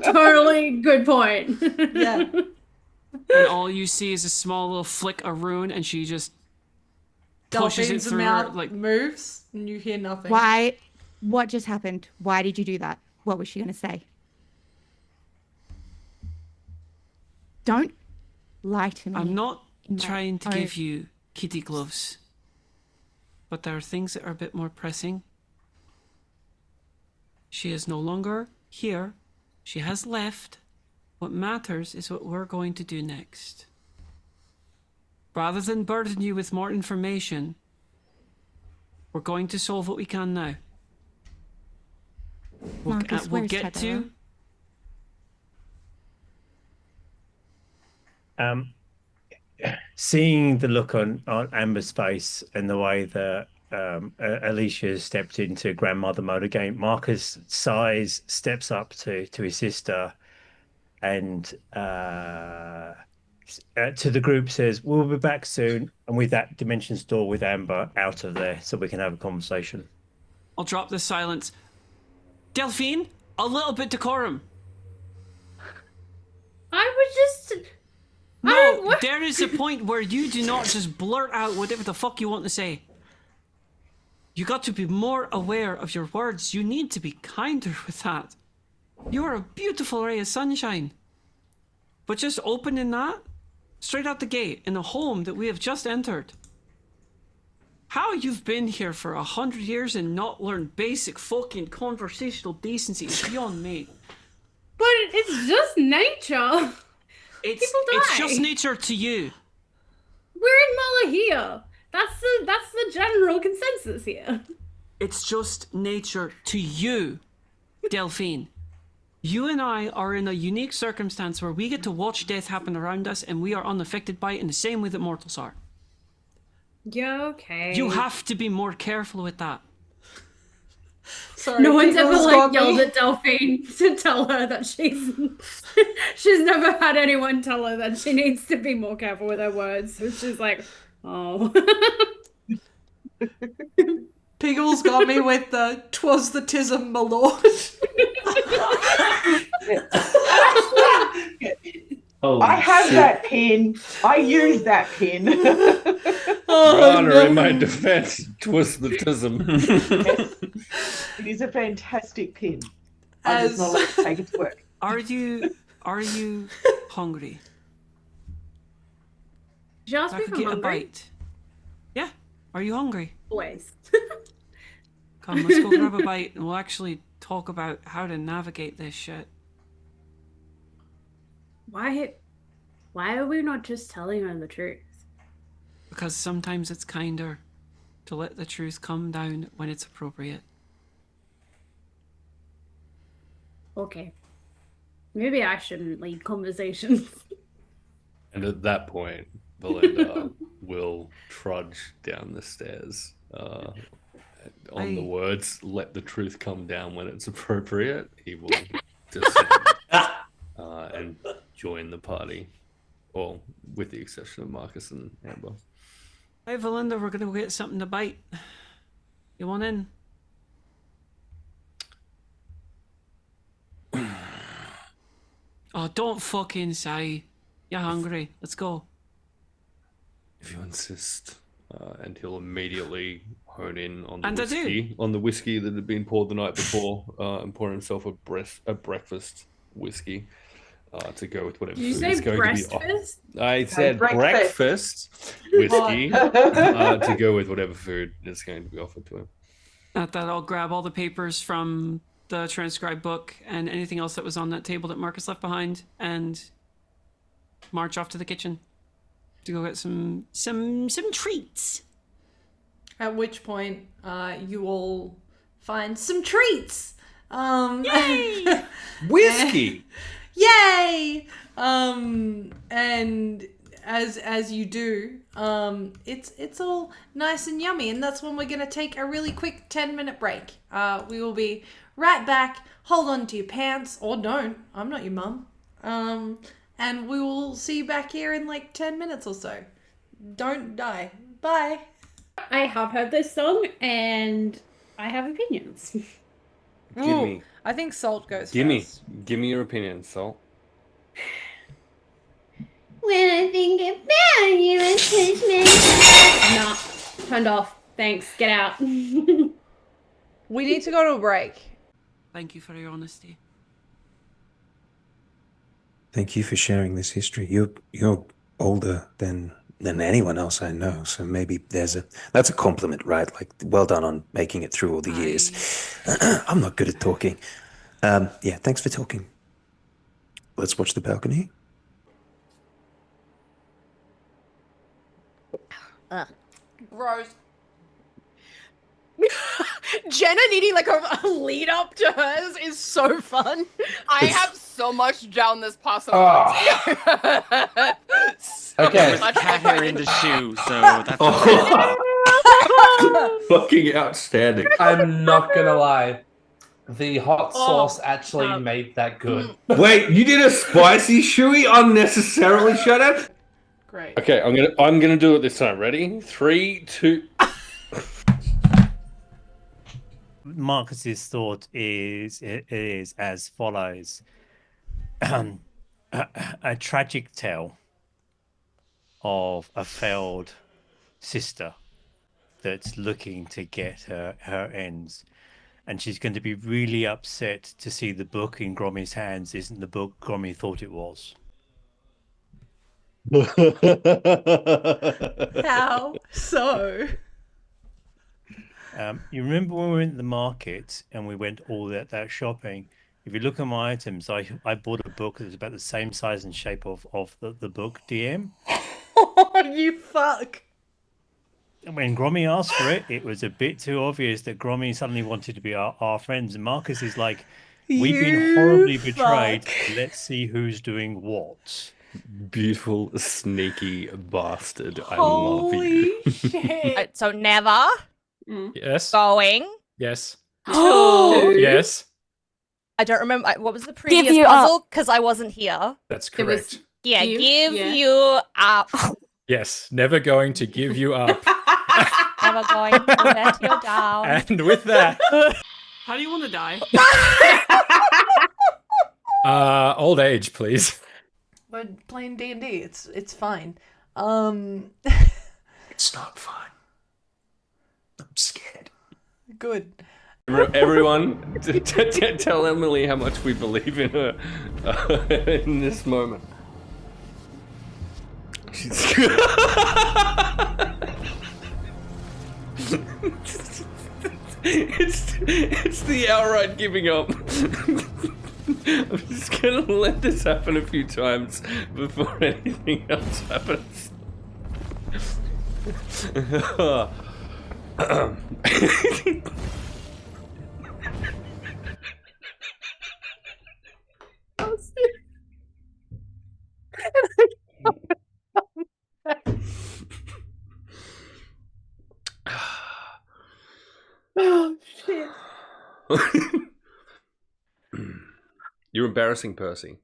Totally good point. Yeah. And all you see is a small little flick of rune, and she just pushes it Delphine's through her, mouth like, moves, and you hear nothing. Why? What just happened? Why did you do that? What was she going to say? Don't lie to me. I'm not in my trying to own- give you kitty gloves, but there are things that are a bit more pressing. She is no longer here. She has left. What matters is what we're going to do next. Rather than burden you with more information, We're going to solve what we can now. We'll Marcus, we'll where's get to... Seeing the look on Amber's face and the way that Alicia stepped into grandmother mode again, Marcus sighs, steps up to his sister, and to the group says, "We'll be back soon." And with that, Dimensions door with Amber out of there, so we can have a conversation. I'll drop the silence. Delphine, a little bit decorum. I was just. No, there is a point where you do not just blurt out whatever the fuck you want to say. You got to be more aware of your words. You need to be kinder with that. You are a beautiful ray of sunshine. But just opening that straight out the gate in a home that we have just entered. How you've been here for 100 years and not learned basic fucking conversational decency is beyond me. But it's just nature. It's die. just nature to you. We're in Malahia. That's the general consensus here. It's just nature to you, Delphine. You and I are in a unique circumstance where we get to watch death happen around us and we are unaffected by it in the same way that mortals are. Yeah, okay. You have to be more careful with that. Sorry, no one's ever Pickles yelled at Delphine to tell her that she's never had anyone tell her that she needs to be more careful with her words. So she's like, oh. Piggles got me with the "'twas the tism, my lord." I have that pin. I use that pin. Honor, in my defense, "'twas the tism." It is a fantastic pin. I just not like to take it to work. Are you hungry? Just I could get a bite. Yeah. Are you hungry? Always. Come, let's go grab a bite and we'll actually talk about how to navigate this shit. Why are we not just telling her the truth? Because sometimes it's kinder to let the truth come down when it's appropriate. Okay. Maybe I shouldn't lead conversations. And at that point, Velendar will trudge down the stairs on the words, "Let the truth come down when it's appropriate." He will descend and join the party. Well, with the exception of Marcus and Amber. Hey, Velendar, we're gonna go get something to bite. You want in? Oh, don't fucking say. You're hungry. Let's go. If you insist. And he'll immediately hone in on the And I do. whiskey, on the whiskey that had been poured the night before, and pour himself a breakfast whiskey to go with whatever Did you food say is going breakfast? to be offered. I said breakfast. breakfast whiskey to go with whatever food is going to be offered to him. At that, I'll grab all the papers from the transcribed book and anything else that was on that table that Marcus left behind and march off to the kitchen to go get some treats. At which point, you all find some treats. Yay! Whiskey! Yay! And as you do, it's all nice and yummy, and that's when we're gonna take a really quick 10-minute break. We will be right back. Hold on to your pants, or don't. I'm not your mum. And we will see you back here in like 10 minutes or so. Don't die. Bye. I have heard this song and I have opinions. Give me. I think Salt goes Give first. me your opinion, Salt. When I think about you, it takes me. Nah, turned off. Thanks. Get out. We need to go to a break. Thank you for your honesty. Thank you for sharing this history. You're older than anyone else I know, so maybe that's a compliment, right? Like, well done on making it through all the years. I'm not good at talking. Yeah, thanks for talking. Let's watch the balcony. Rose. Jenna needing like a lead up to hers is so fun. I have so much down this possible. Okay. With cat hair in the shoe, so that's Fucking outstanding. I'm not gonna lie. The hot sauce actually made that good. Wait, you did a spicy shoey unnecessarily? Shut up. Great. Okay, I'm gonna do it this time. Ready? 3, 2. Marcus's thought is as follows: a tragic tale of a failed sister that's looking to get her ends, and she's going to be really upset to see the book in Grommy's hands isn't the book Grommy thought it was. How so? You remember when we went to the market and we went all that shopping? If you look at my items, I bought a book that was about the same size and shape of the book DM. Oh, you fuck. And when Grommy asked for it, it was a bit too obvious that Grommy suddenly wanted to be our friends. And Marcus is like, we've been horribly betrayed. Let's see who's doing what. Beautiful, sneaky bastard. I Holy love you. shit. So never Yes. going Yes. to. Yes. I don't remember what was the previous you puzzle because I wasn't here. That's It was- correct. Yeah, You- give yeah. you up. Yes. Never going to give you up. Never going to let you down. And with that, How do you want to die? old age, please. We're playing D&D. It's fine. It's not fun. I'm scared. Good. Everyone, tell Emily how much we believe in her in this moment. She's it's the outright giving up. I'm just gonna let this happen a few times before anything else happens. Oh shit. You're embarrassing, Percy.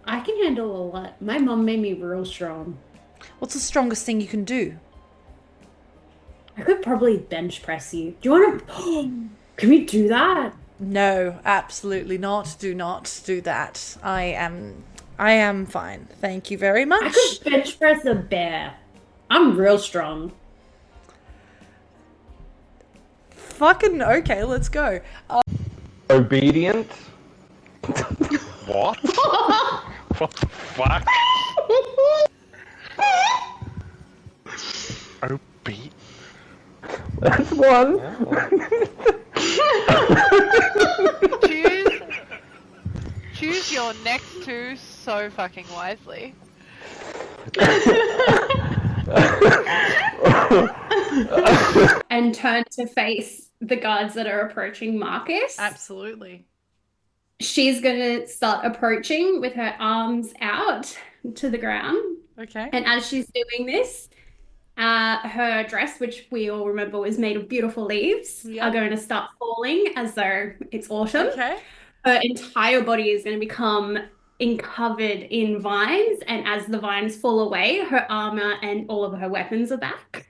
I can handle a lot. My mom made me real strong. What's the strongest thing you can do? I could probably bench press you. Do you want to? Can we do that? No, absolutely not. Do not do that. I am fine. Thank you very much. I could bench press a bear. I'm real strong. Fucking okay, let's go. Obedient. What? What the fuck? Obedient. That's one. Choose your next two so fucking wisely. And turn to face the guards that are approaching Marcus. Absolutely. She's going to start approaching with her arms out to the ground. Okay. And as she's doing this, her dress, which we all remember was made of beautiful leaves, are going to start falling as though it's autumn. Okay. Her entire body is going to become covered in vines, and as the vines fall away, her armor and all of her weapons are back.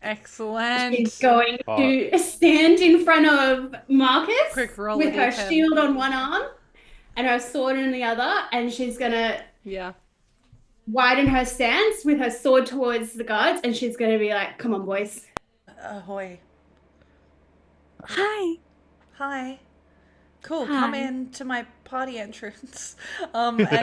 Excellent. She's going to stand in front of Marcus Quick roll with a her D10. shield on one arm and her sword in the other, and she's going to widen her stance with her sword towards the guards, and she's going to be like, come on, boys. Ahoy. Hi. Hi. Cool, Hi. come in to my party entrance. And In the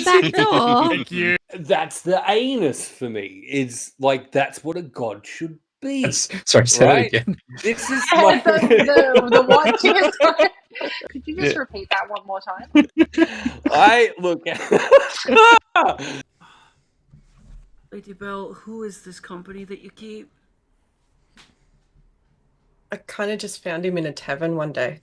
back door. Thank you. That's the anus for me. Is like that's what a god should be. Sorry, say right? that again. This is the what? Could you just repeat that one more time? I look. Lady Bell, who is this company that you keep? I kind of just found him in a tavern one day.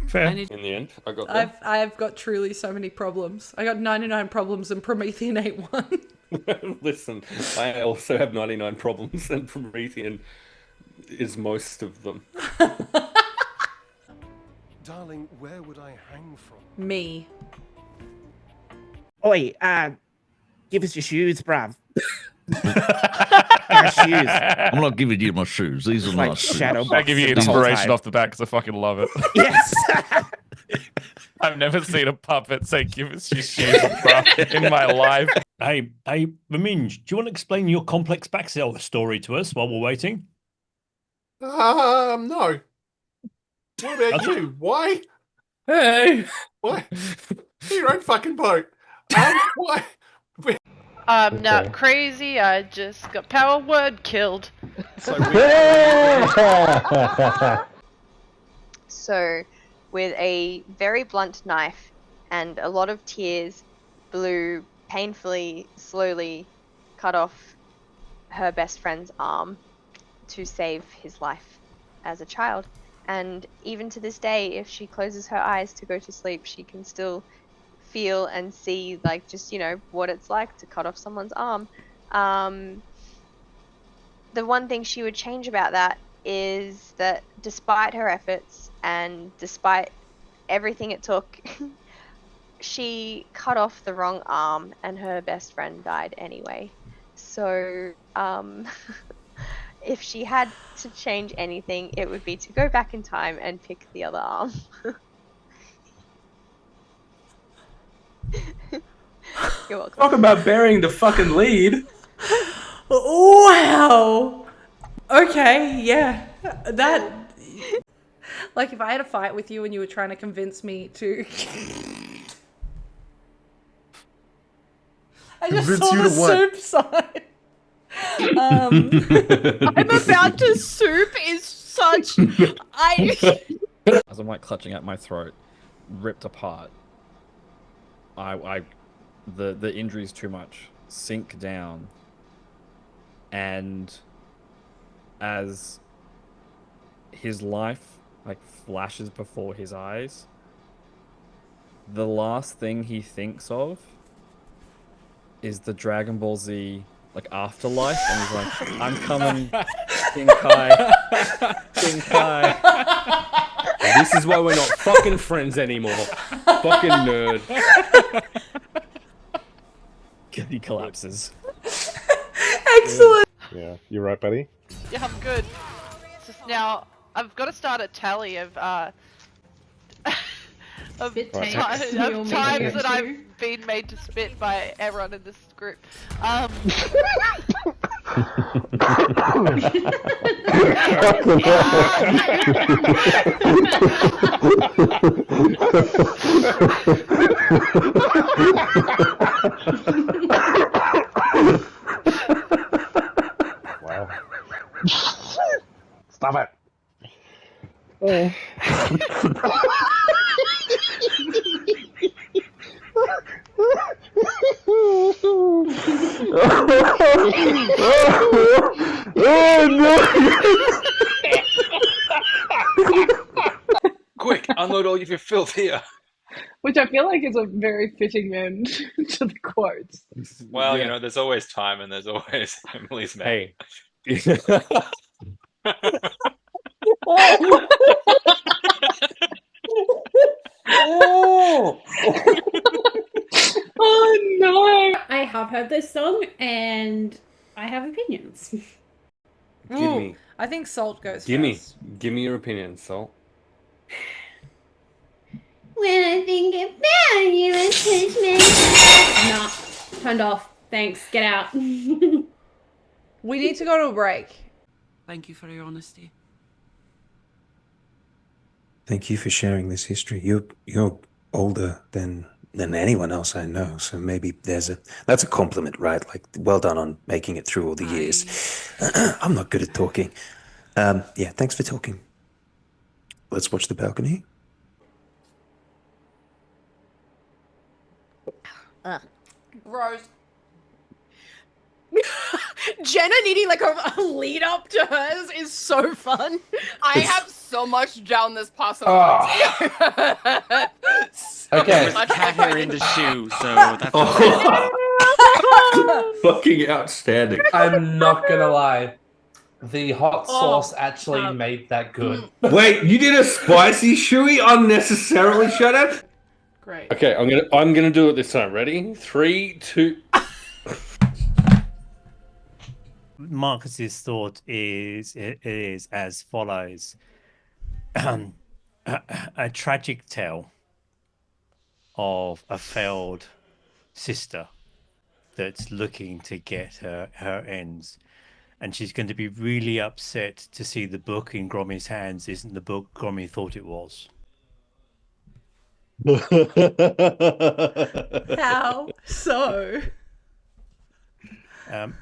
Fair. In the end, I got there. I've got truly so many problems. I got 99 problems and Promethean ain't one. Listen, I also have 99 problems, and Promethean is most of them. Darling, where would I hang from? Me. Oi, give us your shoes, bruv. Our shoes. I'm not giving you my shoes. These are Like nice shoes. shadow I give you boxing the whole inspiration time. off the bat because I fucking love it. Yes. I've never seen a puppet say "give us your shoes" bruh, in my life. Hey, Maminj, do you want to explain your complex backstory to us while we're waiting? No. What about Okay. you? Why? Hey. Why? Do your own fucking boat. Why? I'm not crazy, I just got power word killed. So, with a very blunt knife and a lot of tears, Blue painfully, slowly cut off her best friend's arm to save his life as a child. And even to this day, if she closes her eyes to go to sleep, she can still feel and see, like, just, you know, what it's like to cut off someone's arm. The one thing she would change about that is that despite her efforts and despite everything it took, she cut off the wrong arm and her best friend died anyway. So, if she had to change anything, it would be to go back in time and pick the other arm. You're welcome. Talk about burying the fucking lead. Wow. Okay, yeah. That. Like, if I had a fight with you and you were trying to convince me to. I just Convince saw you the to what? soup sign. I'm about to soup is such. As I'm like clutching at my throat, ripped apart. The injury's too much. Sink down. And as his life like flashes before his eyes, the last thing he thinks of is the Dragon Ball Z like afterlife, and he's like, "I'm coming, King Kai, King Kai." This is why we're not fucking friends anymore. Fucking nerd. He collapses. Excellent. Yeah, you're right, buddy. Yeah, I'm good. It's just now, I've got to start a tally of of Spit times takes. You'll make it that too. I've been made to spit by everyone in this group. Wow. Stop it. Quick, unload all of your filth here. Which I feel like is a very fitting end to the quotes. Well, you know, there's always time and there's always Emily's man. Hey. Oh no! I have heard this song and I have opinions. Ooh, I think Salt goes Give first. me your opinion, Salt. When I think about you, it takes me. Nah, turned off. Thanks. Get out. We need to go to a break. Thank you for your honesty. Thank you for sharing this history. You're older than anyone else I know, so maybe that's a compliment, right? Like, well done on making it through all the years. I'm not good at talking. Yeah, thanks for talking. Let's watch the balcony. Gross. Jenna needing like a lead up to hers is so fun. I have so much down this personal. Okay. With cat hair in the shoe, so that's Fucking outstanding. I'm not gonna lie. The hot sauce actually made that good. Wait, you did a spicy shoey unnecessarily? Shut up. Great. Okay, I'm gonna do it this time. Ready? 3, 2. Marcus's thought is as follows: a tragic tale of a failed sister that's looking to get her ends, and she's going to be really upset to see the book in Grommy's hands isn't the book Grommy thought it was. How so?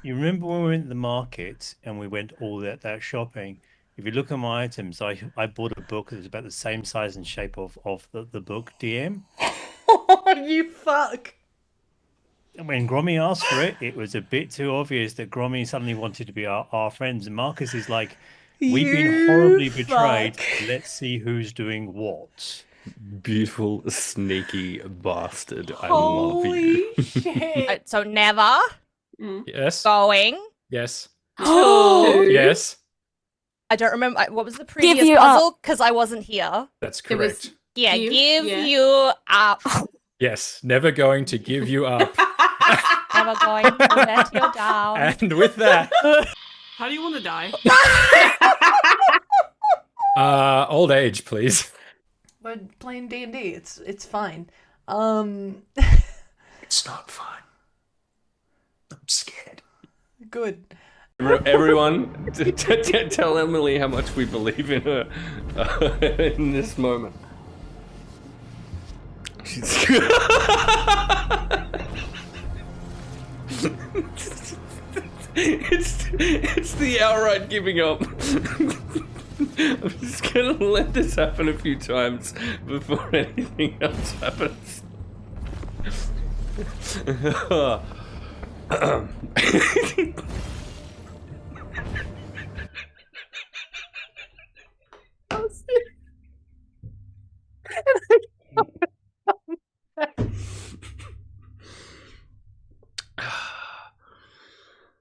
You remember when we went to the market and we went all that shopping? If you look at my items, I bought a book that was about the same size and shape of the book DM. Oh, you fuck. And when Grommy asked for it, it was a bit too obvious that Grommy suddenly wanted to be our friends. And Marcus is like, we've been horribly betrayed. Let's see who's doing what. Beautiful, sneaky bastard. I Holy love you. shit. So never Yes. going Yes. to. Yes. I don't remember what was the previous you puzzle because I wasn't here. That's It was correct. Yeah, give yeah. you up. Yes. Never going to give you up. Never going to let you down. And with that, How do you want to die? old age, please. We're playing D&D. It's fine. It's not fun. I'm scared. Good. Everyone, tell Emily how much we believe in her in this moment. She's it's the outright giving up. I'm just gonna let this happen a few times before anything else happens.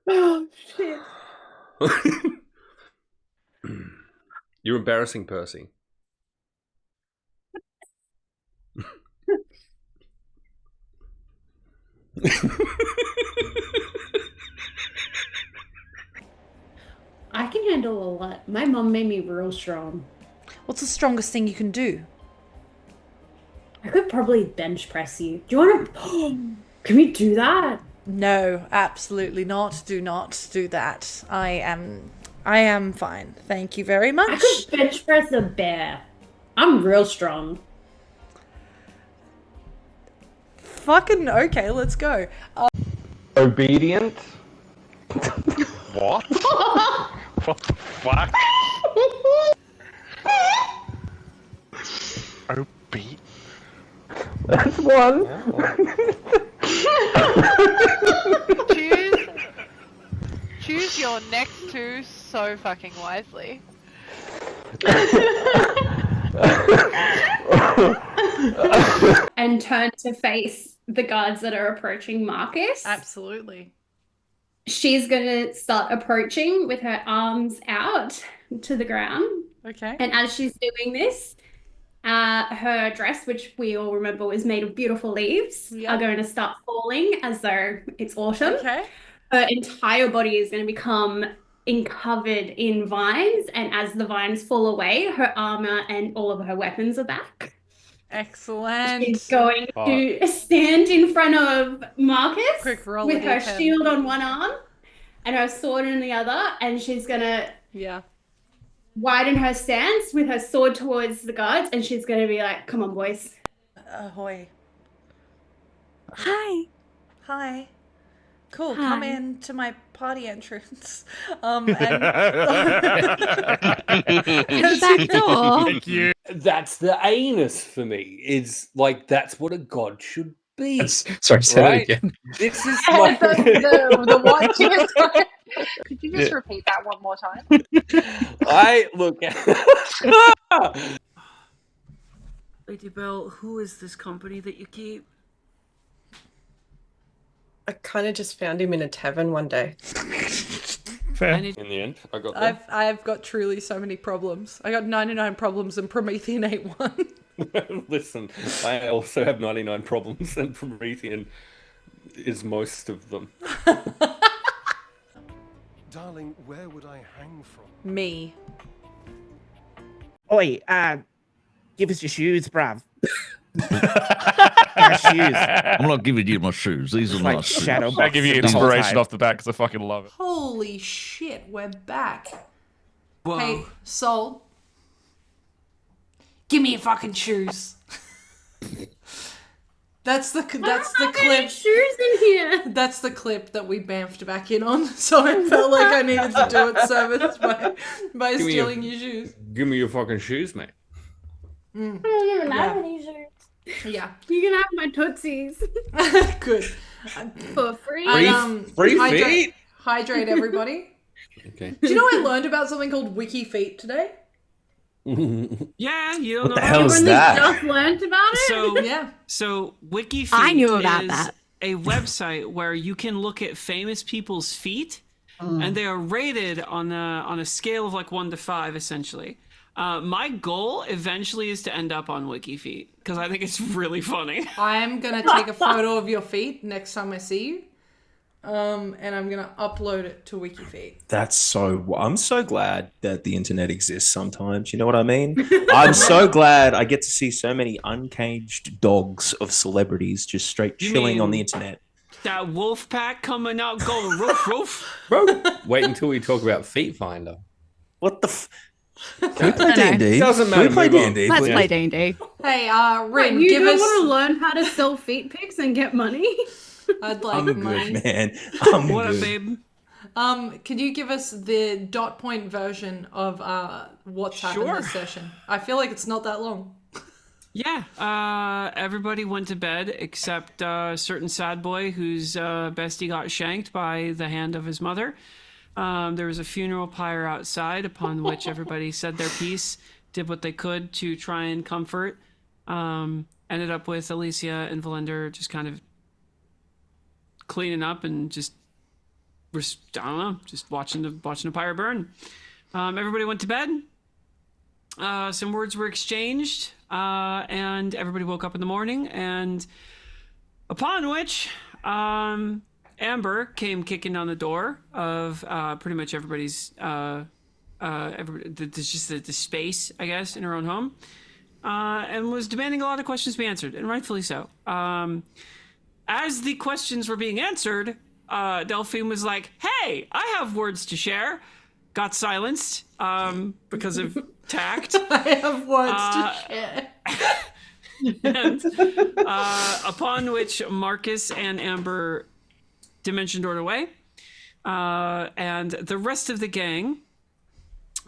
Oh shit. You're embarrassing, Percy. I can handle a lot. My mom made me real strong. What's the strongest thing you can do? I could probably bench press you. Do you want to? Can we do that? No, absolutely not. Do not do that. I am fine. Thank you very much. I could bench press a bear. I'm real strong. Fucking okay, let's go. Obedient? What? What the fuck? Obedient. That's one. Choose your next two so fucking wisely. And turn to face the guards that are approaching Marcus. Absolutely. She's going to start approaching with her arms out to the ground. Okay. And as she's doing this, her dress, which we all remember was made of beautiful leaves, are going to start falling as though it's autumn. Okay. Her entire body is going to become covered in vines, and as the vines fall away, her armor and all of her weapons are back. Excellent. She's going to stand in front of Marcus Quick roll with a her D10. shield on one arm and her sword in the other, and she's going to widen her stance with her sword towards the guards, and she's going to be like, come on, boys. Ahoy. Hi. Hi. Cool, Hi. come in to my party entrance. And Back door. Thank you. That's the anus for me. Is like that's what a god should be? Sorry, say Right? that again. This is And like the what? Could you just Yeah. repeat that one more time? I look at Lady Bell, who is this company that you keep? I kind of just found him in a tavern one day. Fair. in the end. I got there. I've got truly so many problems. I got 99 problems and Promethean ate one. Listen, I also have 99 problems, and Promethean is most of them. Darling, where would I hang from? Me. Oi, give us your shoes, bruv. Our shoes. I'm not giving you my shoes. These are Like not shoes. shadow I give you boxing the whole inspiration time. off the bat because I fucking love it. Holy shit, we're back. Whoa. Hey, Soul. Give me your fucking shoes. That's the clip. Shoes in here. That's the clip that we bamfed back in on. So I felt like I needed to do it service by Give me stealing your shoes. Give me your fucking shoes, mate. I don't even have any shoes. Yeah. You can have my Tootsies. Good. For free. Free feet? Hydrate everybody. Okay. Do you know I learned about something called Wiki Feet today? Yeah, you don't know. What the hell is Everyone that? just learned about it. So Yeah. So WikiFeet I knew about is that. a website where you can look at famous people's feet, and they are rated on a scale of like 1 to 5, essentially. My goal eventually is to end up on WikiFeet because I think it's really funny. I'm gonna take a photo of your feet next time I see you. And I'm gonna upload it to WikiFeet. That's so. I'm so glad that the internet exists sometimes. You know what I mean? I'm so glad I get to see so many uncaged dogs of celebrities just straight You chilling on the mean- internet. That wolf pack coming out going roof roof. Bro, wait until we talk about Feet Finder. What the? Can we play D&D? Doesn't Can we matter, play move on. D&D? Let's please? play D&D. Hey, Wait, Rin, you give don't us. want to learn how to sell feet pics and get money? I'd like I'm money. good, man. I'm What up, good. babe? Could you give us the dot point version of what's happened Sure. this session? I feel like it's not that long. Yeah, everybody went to bed except a certain sad boy whose bestie got shanked by the hand of his mother. There was a funeral pyre outside upon which everybody said their piece, did what they could to try and comfort. Ended up with Alicia and Velendar just kind of cleaning up and just, I don't know, just watching the pyre burn. Everybody went to bed. Some words were exchanged, and everybody woke up in the morning, and upon which Amber came kicking on the door of pretty much everybody's just the space, I guess, in her own home, and was demanding a lot of questions be answered, and rightfully so. As the questions were being answered, Delphine was like, "Hey, I have words to share." Got silenced because of tact. I have words to share. And upon which Marcus and Amber dimension doored away, and the rest of the gang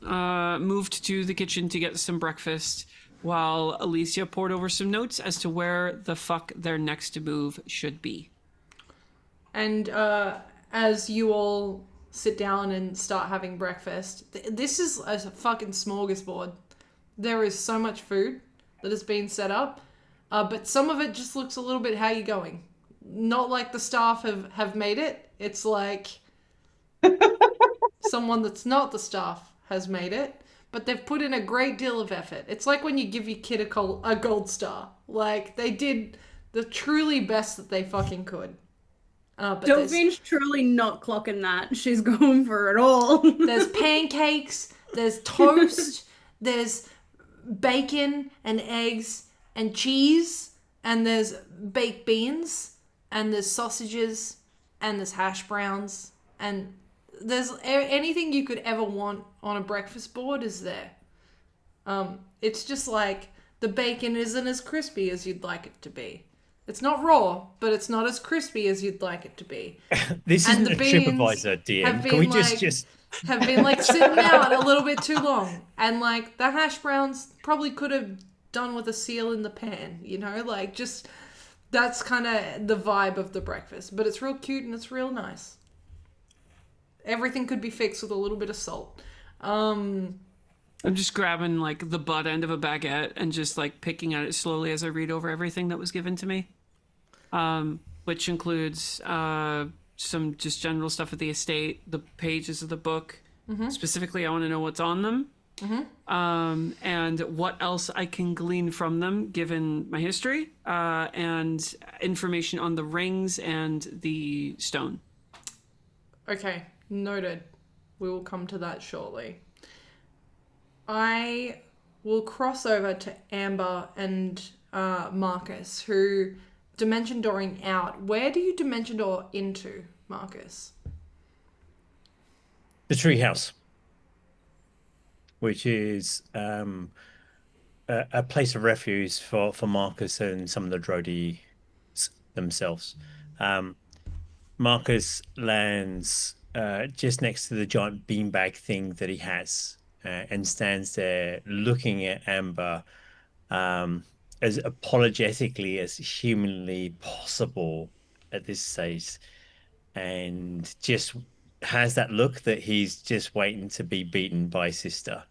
moved to the kitchen to get some breakfast, while Alicia poured over some notes as to where the fuck their next move should be. And as you all sit down and start having breakfast, this is a fucking smorgasbord. There is so much food that has been set up, but some of it just looks a little bit how you going. Not like the staff have made it. It's like someone that's not the staff has made it, but they've put in a great deal of effort. It's like when you give your kid a gold star. Like, they did the truly best that they fucking could. But Delphine's truly not clocking that. She's going for it all. there's pancakes, there's toast, there's bacon and eggs and cheese, and there's baked beans, and there's sausages, and there's hash browns, and there's anything you could ever want on a breakfast board is there. It's just like the bacon isn't as crispy as you'd like it to be. It's not raw, but it's not as crispy as you'd like it to be. This And isn't the a beans TripAdvisor, DM. have Can we been, just have been like sitting out a little bit too long, and like the hash browns probably could have done with a seal in the pan, you know, like just That's kind of the vibe of the breakfast, but it's real cute and it's real nice. Everything could be fixed with a little bit of salt. I'm just grabbing like the butt end of a baguette and just like picking at it slowly as I read over everything that was given to me, which includes some just general stuff of the estate, the pages of the book. Specifically, I want to know what's on them, and what else I can glean from them, given my history, and information on the rings and the stone. Okay, noted. We will come to that shortly. I will cross over to Amber and Marcus, who dimension dooring out. Where do you dimension door into, Marcus? The treehouse, which is a place of refuge for Marcus and some of the Drody themselves. Marcus lands just next to the giant beanbag thing that he has, and stands there looking at Amber as apologetically as humanly possible at this stage, and just has that look that he's just waiting to be beaten by sister.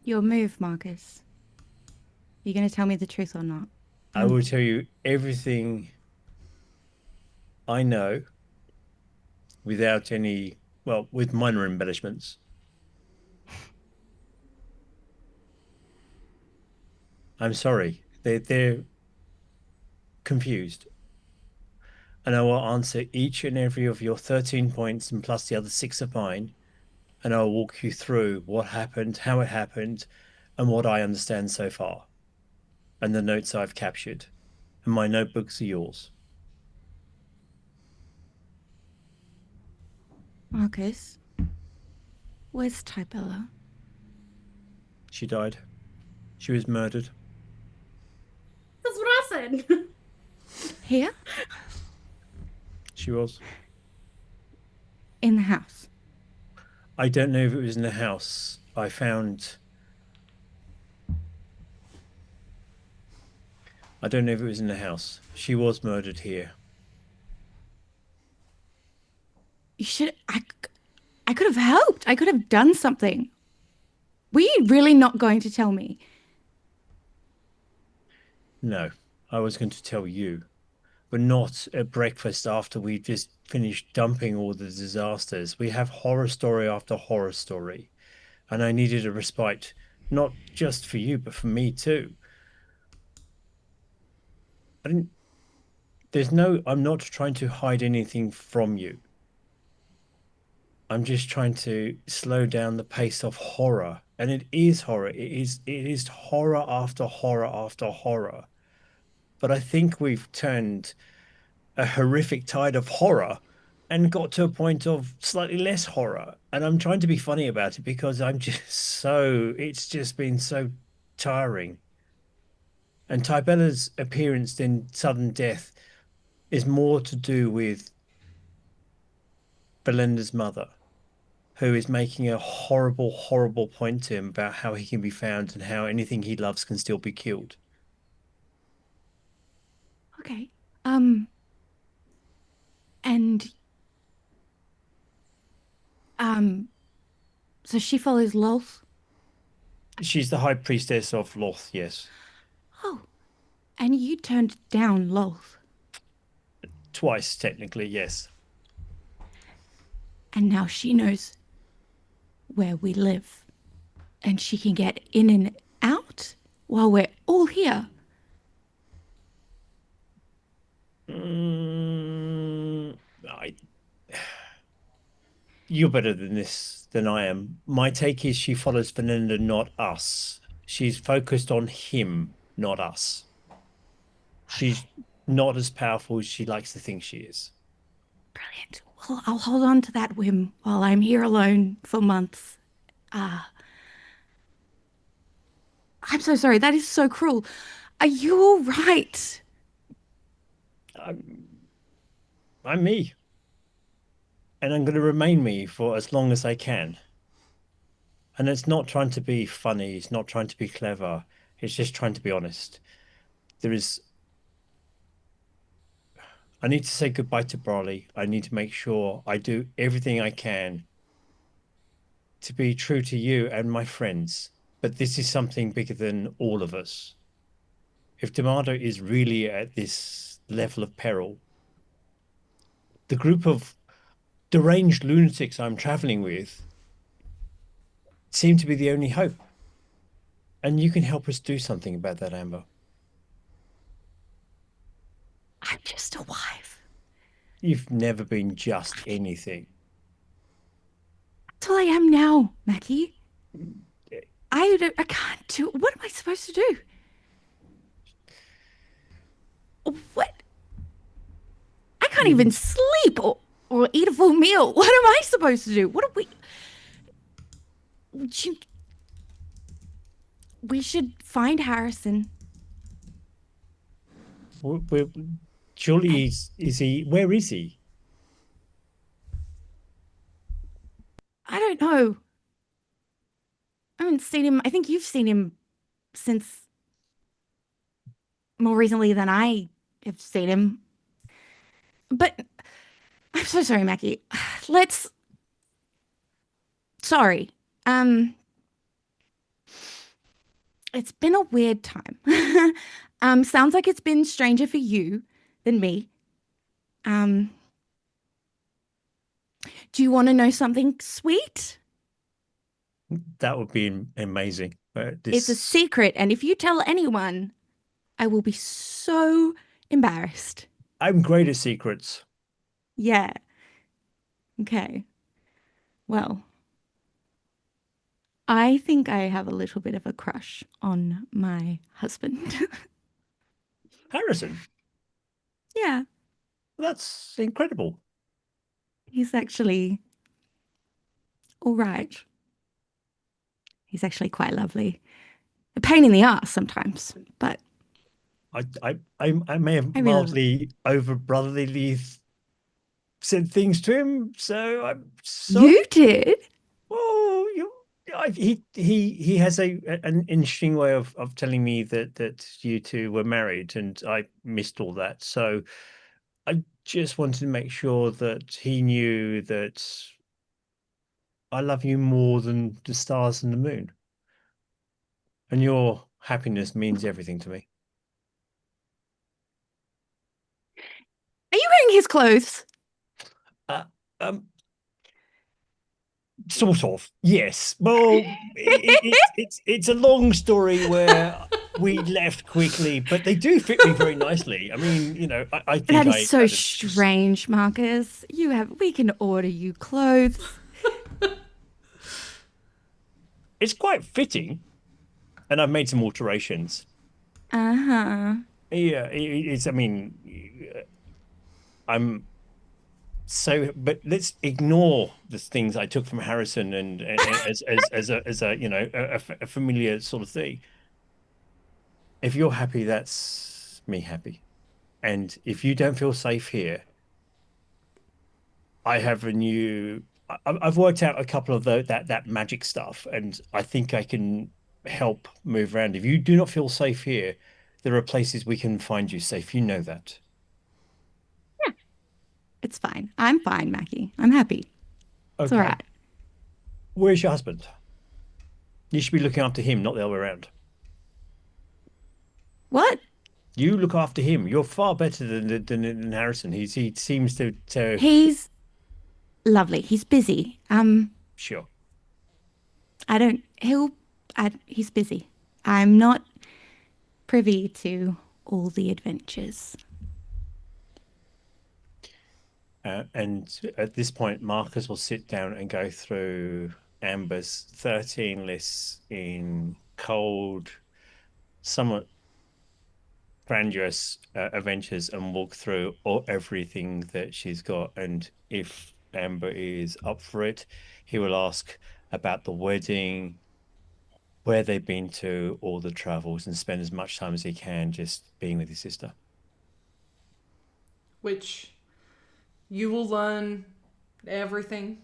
Your move, Marcus. You going to tell me the truth or not? I will tell you everything I know without any, well, with minor embellishments. I'm sorry. They're confused. And I will answer each and every of your 13 points and plus the other 6 of mine. And I'll walk you through what happened, how it happened, and what I understand so far. And the notes I've captured. And my notebooks are yours. Marcus, where's Tybella? She died. She was murdered. That's what I said. Here? She was. In the house? I don't know if it was in the house. I don't know if it was in the house. She was murdered here. You should... I could have helped. I could have done something. Were you really not going to tell me? No, I was going to tell you. But not at breakfast after we just finished dumping all the disasters. We have horror story after horror story. And I needed a respite. Not just for you, but for me too. I'm not trying to hide anything from you. I'm just trying to slow down the pace of horror. And it is horror. It is horror after horror after horror. But I think we've turned a horrific tide of horror and got to a point of slightly less horror. And I'm trying to be funny about it because it's just been so tiring. And Tybella's appearance in sudden death is more to do with Velendar's mother, who is making a horrible, horrible point to him about how he can be found and how anything he loves can still be killed. Okay. So she follows Lolth? She's the high priestess of Lolth, yes. Oh, and you turned down Lolth? Twice, technically, yes. And now she knows where we live. And she can get in and out while we're all here. You're better than this than I am. My take is she follows Velendar, not us. She's focused on him, not us. She's not as powerful as she likes to think she is. Brilliant. Well, I'll hold on to that whim while I'm here alone for months. I'm so sorry. That is so cruel. Are you all right? I'm me. And I'm going to remain me for as long as I can. And it's not trying to be funny. It's not trying to be clever. It's just trying to be honest. I need to say goodbye to Brawley. I need to make sure I do everything I can to be true to you and my friends. But this is something bigger than all of us. If D'Amato is really at this level of peril, the group of deranged lunatics I'm traveling with seem to be the only hope. And you can help us do something about that, Amber. I'm just a wife. You've never been just anything. That's all I am now, Mackie. I can't do. What am I supposed to do? What? I can't even sleep or eat a full meal. What am I supposed to do? What are we? We should find Harrison. Surely is he? Where is he? I don't know. I haven't seen him. I think you've seen him since more recently than I have seen him. But I'm so sorry, Mackie. Sorry. It's been a weird time. Sounds like it's been stranger for you than me. Do you want to know something sweet? That would be amazing. It's a secret, and if you tell anyone, I will be so embarrassed. I'm great at secrets. Yeah. Okay. Well, I think I have a little bit of a crush on my husband. Harrison? Yeah. That's incredible. He's actually all right. He's actually quite lovely. A pain in the ass sometimes, but I may have mildly over brotherly said things to him, so I'm sorry. You did? Oh, he has an interesting way of telling me that you two were married, and I missed all that. So I just wanted to make sure that he knew that I love you more than the stars and the moon. And your happiness means everything to me. Are you wearing his clothes? Sort of, yes. Well, it's a long story where we left quickly, but they do fit me very nicely. I mean, you know, I think That is so strange, Marcus. We can order you clothes. It's quite fitting, and I've made some alterations. Uh-huh. Yeah, it's. I mean, I'm. So, but let's ignore the things I took from Harrison and as a you know a familiar sort of thing. If you're happy, that's me happy, and if you don't feel safe here, I have a new. I've worked out a couple of that magic stuff, and I think I can help move around. If you do not feel safe here, there are places we can find you safe. You know that. It's fine. I'm fine, Mackie. I'm happy. It's all right. Where's your husband? You should be looking after him, not the other way around. What? You look after him. You're far better than Harrison. He seems to. He's lovely. He's busy. Sure. He's busy. I'm not privy to all the adventures. And at this point, Marcus will sit down and go through Amber's 13 lists in cold, somewhat grandiose adventures and walk through everything that she's got. And if Amber is up for it, he will ask about the wedding, where they've been to, all the travels, and spend as much time as he can just being with his sister. Which you will learn everything.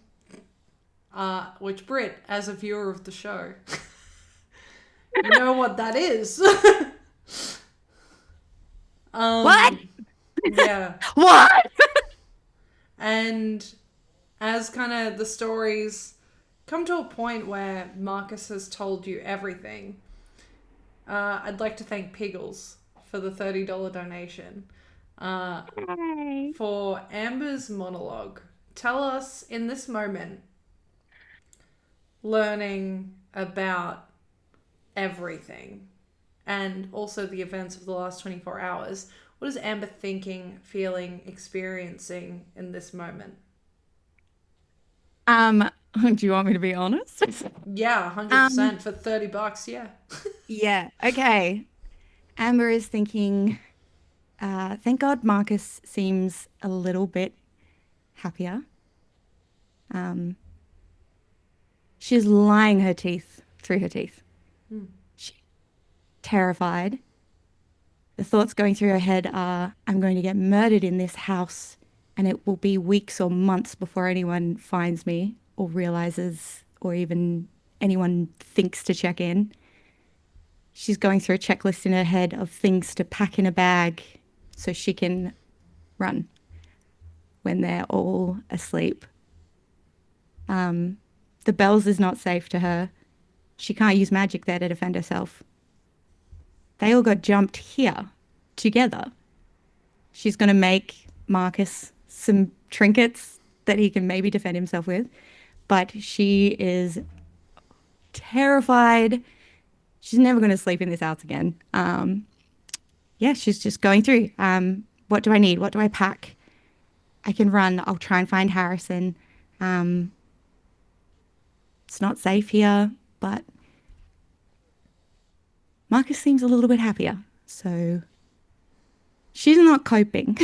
which Britt, as a viewer of the show, you know what that is. What? Yeah. What? And as kind of the stories come to a point where Marcus has told you everything, I'd like to thank Piggles for the $30 donation. For Amber's monologue. Tell us, in this moment, learning about everything and also the events of the last 24 hours, what is Amber thinking, feeling, experiencing in this moment? Do you want me to be honest? Yeah, 100% for $30, yeah. Yeah, okay. Amber is thinking, thank God Marcus seems a little bit happier. She's lying her teeth through her teeth. She's terrified. The thoughts going through her head are, I'm going to get murdered in this house, and it will be weeks or months before anyone finds me or realizes or even anyone thinks to check in. She's going through a checklist in her head of things to pack in a bag so she can run when they're all asleep. The bells is not safe to her. She can't use magic there to defend herself. They all got jumped here together. She's going to make Marcus some trinkets that he can maybe defend himself with, but she is terrified. She's never going to sleep in this house again. Yeah, she's just going through. What do I need? What do I pack? I can run. I'll try and find Harrison. It's not safe here, but Marcus seems a little bit happier. So she's not coping.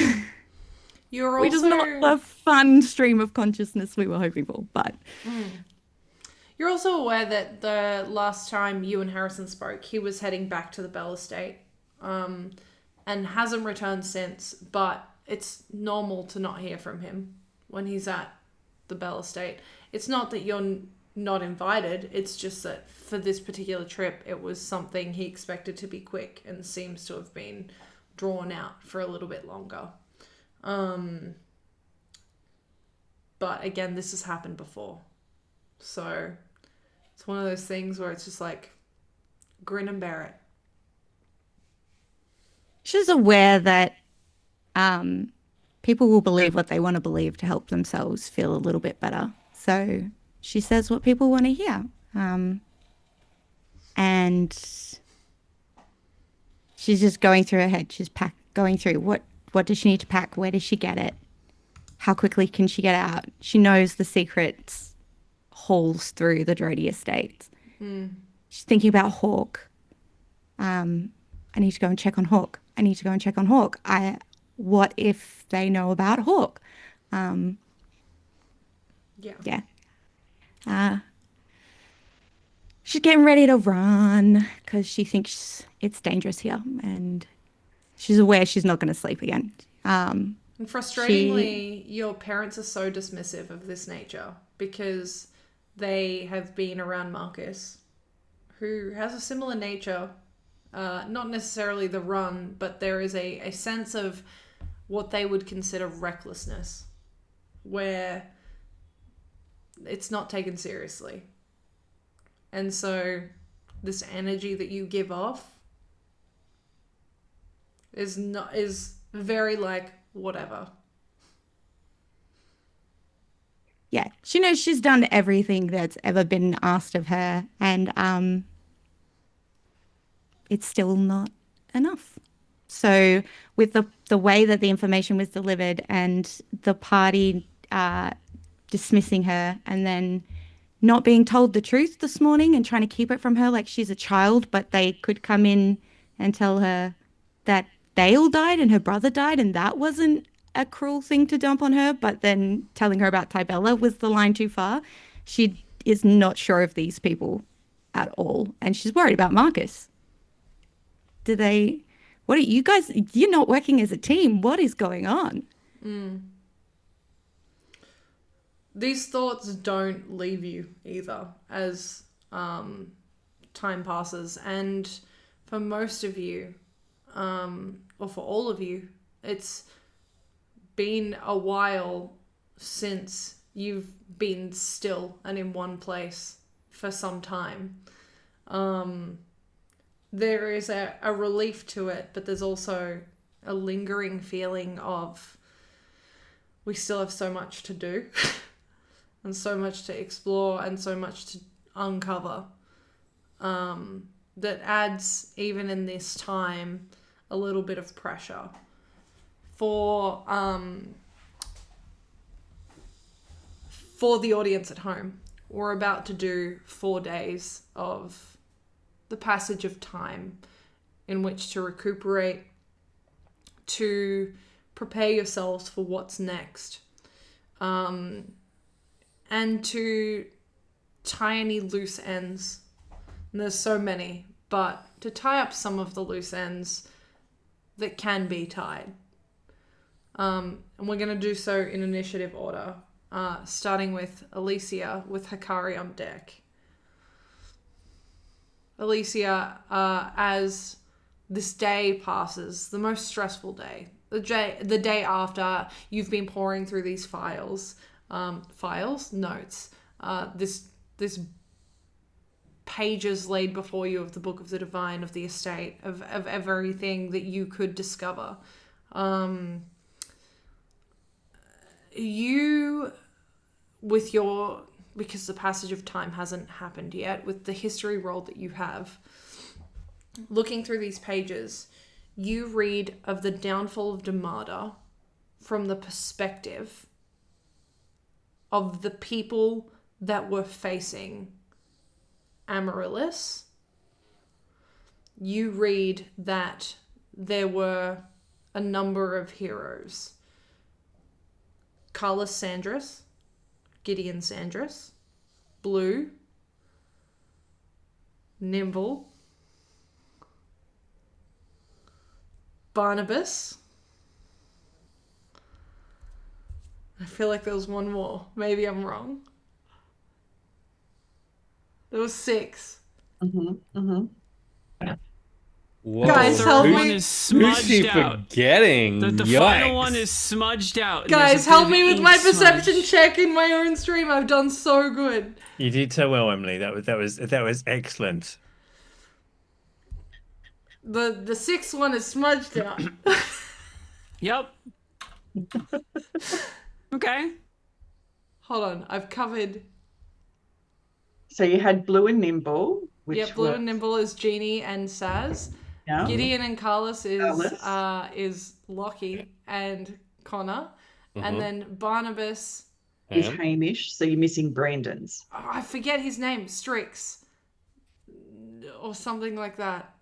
You're Which is not the fun stream of consciousness we were hoping for, but... You're also aware that the last time you and Harrison spoke, he was heading back to the Bell Estate, and hasn't returned since, but it's normal to not hear from him when he's at the Bell Estate. It's not that you're not invited, it's just that for this particular trip, it was something he expected to be quick and seems to have been drawn out for a little bit longer. But again, this has happened before. So it's one of those things where it's just like, grin and bear it. She's aware that people will believe what they want to believe to help themselves feel a little bit better. So she says what people want to hear. And she's just going through her head. She's going through what does she need to pack? Where does she get it? How quickly can she get out? She knows the secrets halls through the Drody Estate. She's thinking about Hawk. I need to go and check on Hawk. I need to go and check on Hawk. What if they know about Hawk? Yeah. She's getting ready to run because she thinks it's dangerous here, and she's aware she's not going to sleep again. And frustratingly, your parents are so dismissive of this nature because they have been around Marcus, who has a similar nature. Not necessarily the run, but there is a sense of what they would consider recklessness, where it's not taken seriously. And so this energy that you give off is very like, whatever. Yeah, she knows she's done everything that's ever been asked of her, and it's still not enough. So with the way that the information was delivered and the party dismissing her and then not being told the truth this morning and trying to keep it from her like she's a child, but they could come in and tell her that they all died and her brother died and that wasn't a cruel thing to dump on her, but then telling her about Tybella was the line too far. She is not sure of these people at all, and she's worried about Marcus. What are you guys, you're not working as a team. What is going on? these thoughts don't leave you either as time passes, and for most of you, or for all of you, it's been a while since you've been still and in one place for some time. There is a relief to it, but there's also a lingering feeling of we still have so much to do and so much to explore and so much to uncover, that adds, even in this time, a little bit of pressure. For the audience at home, we're about to do 4 days of the passage of time in which to recuperate, to prepare yourselves for what's next, and to tie any loose ends. And there's so many, but to tie up some of the loose ends that can be tied. And we're going to do so in initiative order, starting with Alicia with Hakari on deck. Alicia, as this day passes, the most stressful day, the day after you've been pouring through these notes, this pages laid before you of the Book of the Divine, of the estate, of everything that you could discover. You, with your, because the passage of time hasn't happened yet, with the history roll that you have, looking through these pages, you read of the downfall of Damada from the perspective of the people that were facing Amaryllis. You read that there were a number of heroes. Carlos Sandras, Gideon Sandras, Blue, Nimble, Barnabas. I feel like there was one more. Maybe I'm wrong. There was 6. Whoa. Guys, help Third me. one is smudged Who's she out. forgetting? The final one is smudged out. and there's Guys, a bit help of me with ink my smudge. perception check in my own stream. I've done so good. You did so well, Emily. That was excellent. The 6th one is smudged out. Yep. Okay. Hold on, I've covered. So you had Blue and Nimble, which Yep, Blue were- and Nimble is Jeannie and Saz. Yeah. Gideon and Carlos is Carlos. is Lockie and Connor, Mhm. and then Barnabas. is Hamish. So you're missing Brandon's. Oh, I forget his name. Strix, or something like that.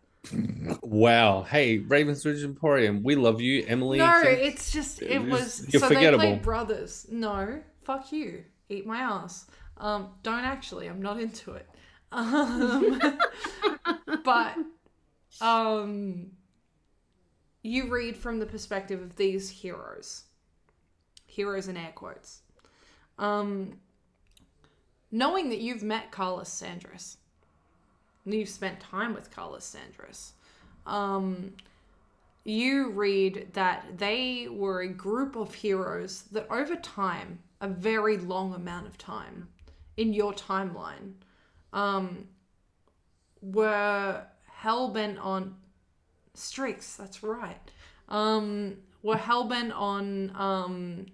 Wow. Hey, Ravensridge Emporium, we love you, Emily. No, thanks. it's just it was. You're so forgettable. they played brothers. No, fuck you. Eat my ass. Don't actually. I'm not into it. But you read from the perspective of these heroes in air quotes, knowing that you've met Carlos Sandras and you've spent time with Carlos Sandras. You read that they were a group of heroes that over time, a very long amount of time in your timeline, were hell-bent on Strix, that's right. Were hell-bent on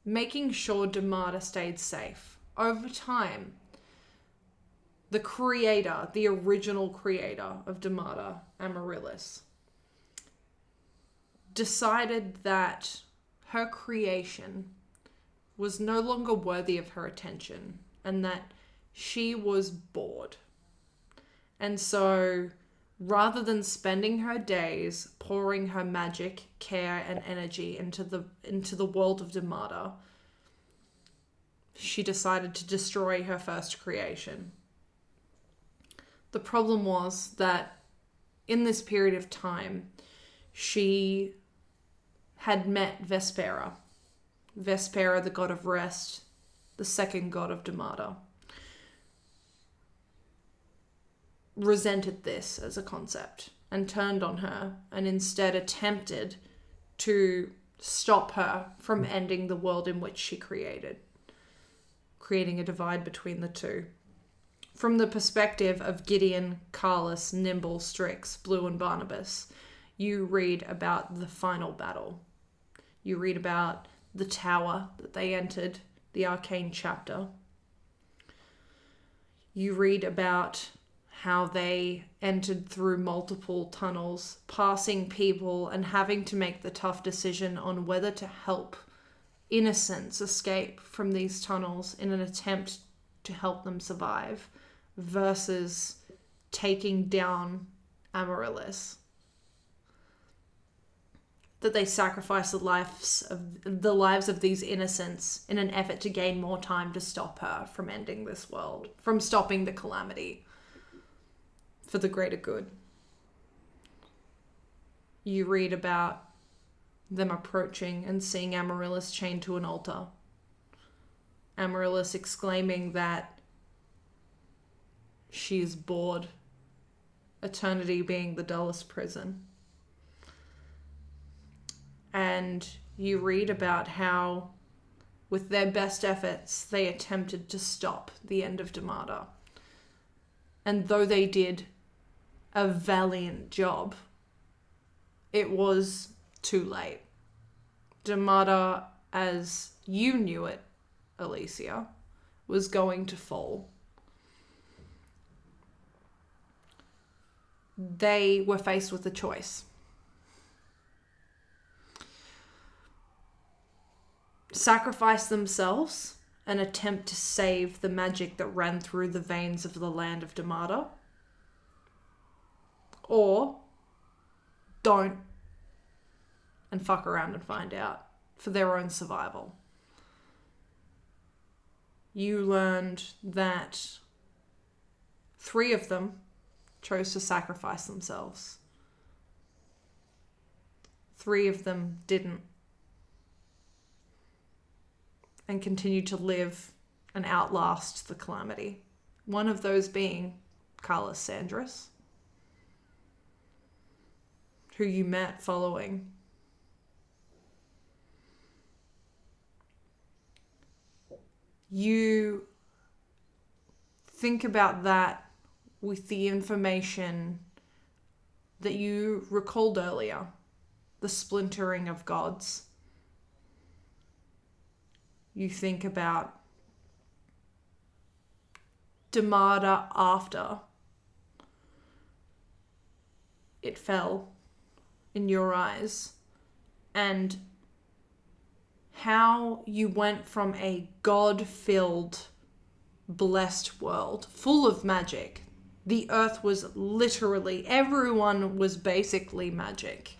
making sure Damada stayed safe. Over time, the creator, the original creator of Damada, Amaryllis, decided that her creation was no longer worthy of her attention and that she was bored. And so, rather than spending her days pouring her magic, care, and energy into the world of Damada, she decided to destroy her first creation. The problem was that in this period of time, she had met Vespera, the god of rest, the second god of Damada, resented this as a concept and turned on her and instead attempted to stop her from ending the world in which she created, creating a divide between the two. From the perspective of Gideon, Carlos, Nimble, Strix, Blue, and Barnabas, you read about the final battle. You read about the tower that they entered, the arcane chapter. You read about how they entered through multiple tunnels, passing people and having to make the tough decision on whether to help innocents escape from these tunnels in an attempt to help them survive versus taking down Amaryllis. That they sacrifice the lives of these innocents in an effort to gain more time to stop her from ending this world, from stopping the calamity for the greater good. You read about them approaching and seeing Amaryllis chained to an altar. Amaryllis exclaiming that she is bored, eternity being the dullest prison. And you read about how, with their best efforts, they attempted to stop the end of Damada. And though they did a valiant job, it was too late. Damada, as you knew it, Alicia, was going to fall. They were faced with a choice. Sacrifice themselves and attempt to save the magic that ran through the veins of the land of Damada, or don't and fuck around and find out for their own survival. You learned that 3 of them chose to sacrifice themselves. 3 of them didn't, and continued to live and outlast the calamity. One of those being Carlos Sandris, who you met following. You think about that with the information that you recalled earlier, the splintering of gods. You think about Damada after it fell in your eyes, and how you went from a god-filled, blessed world full of magic. The earth was literally, everyone was basically magic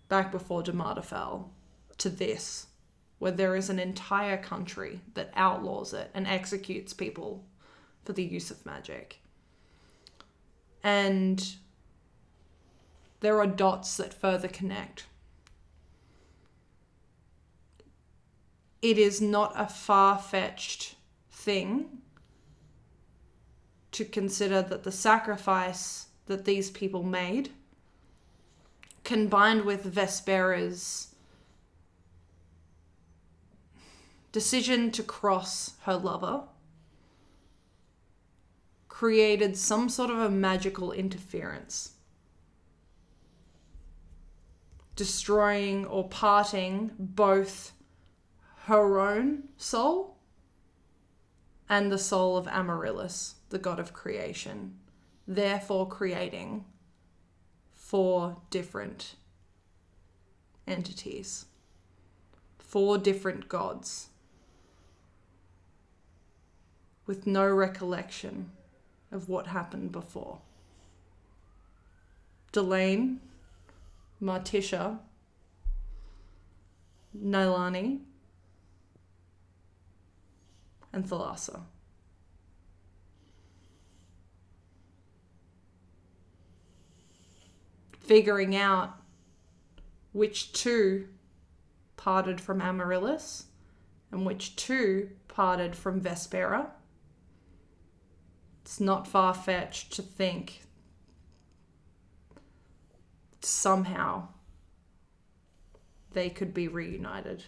back before Damada fell, to this, where there is an entire country that outlaws it and executes people for the use of magic. And there are dots that further connect. It is not a far-fetched thing to consider that the sacrifice that these people made, combined with Vespera's decision to cross her lover, created some sort of a magical interference, destroying or parting both her own soul and the soul of Amaryllis, the god of creation, therefore creating 4 different entities, 4 different gods, with no recollection of what happened before. Delane, Martisha, Nailani, and Thalassa. Figuring out which 2 parted from Amaryllis in which 2 parted from Vespera. It's not far-fetched to think somehow they could be reunited.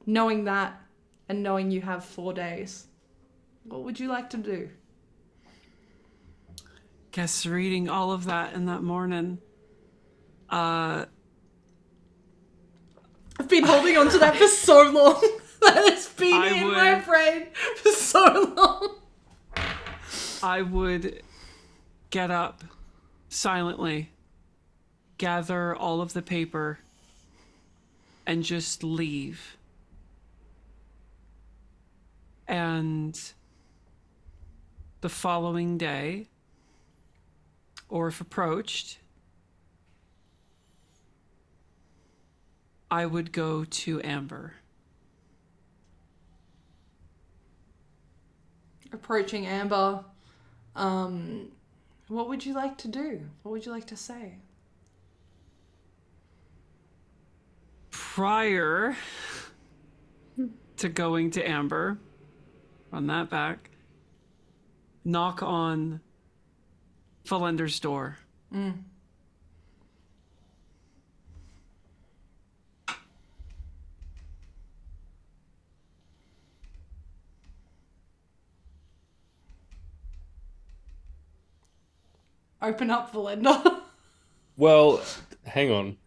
Knowing that, and knowing you have 4 days, what would you like to do? Guess reading all of that in that morning. I've been holding on to that for so long. That has been my brain for so long. I would get up silently, gather all of the paper, and just leave. And the following day, or if approached, I would go to Amber. Approaching Amber, what would you like to do? What would you like to say? Prior to going to Amber, run that back, knock on Velendar's door. Open up, Velendar. Well, hang on.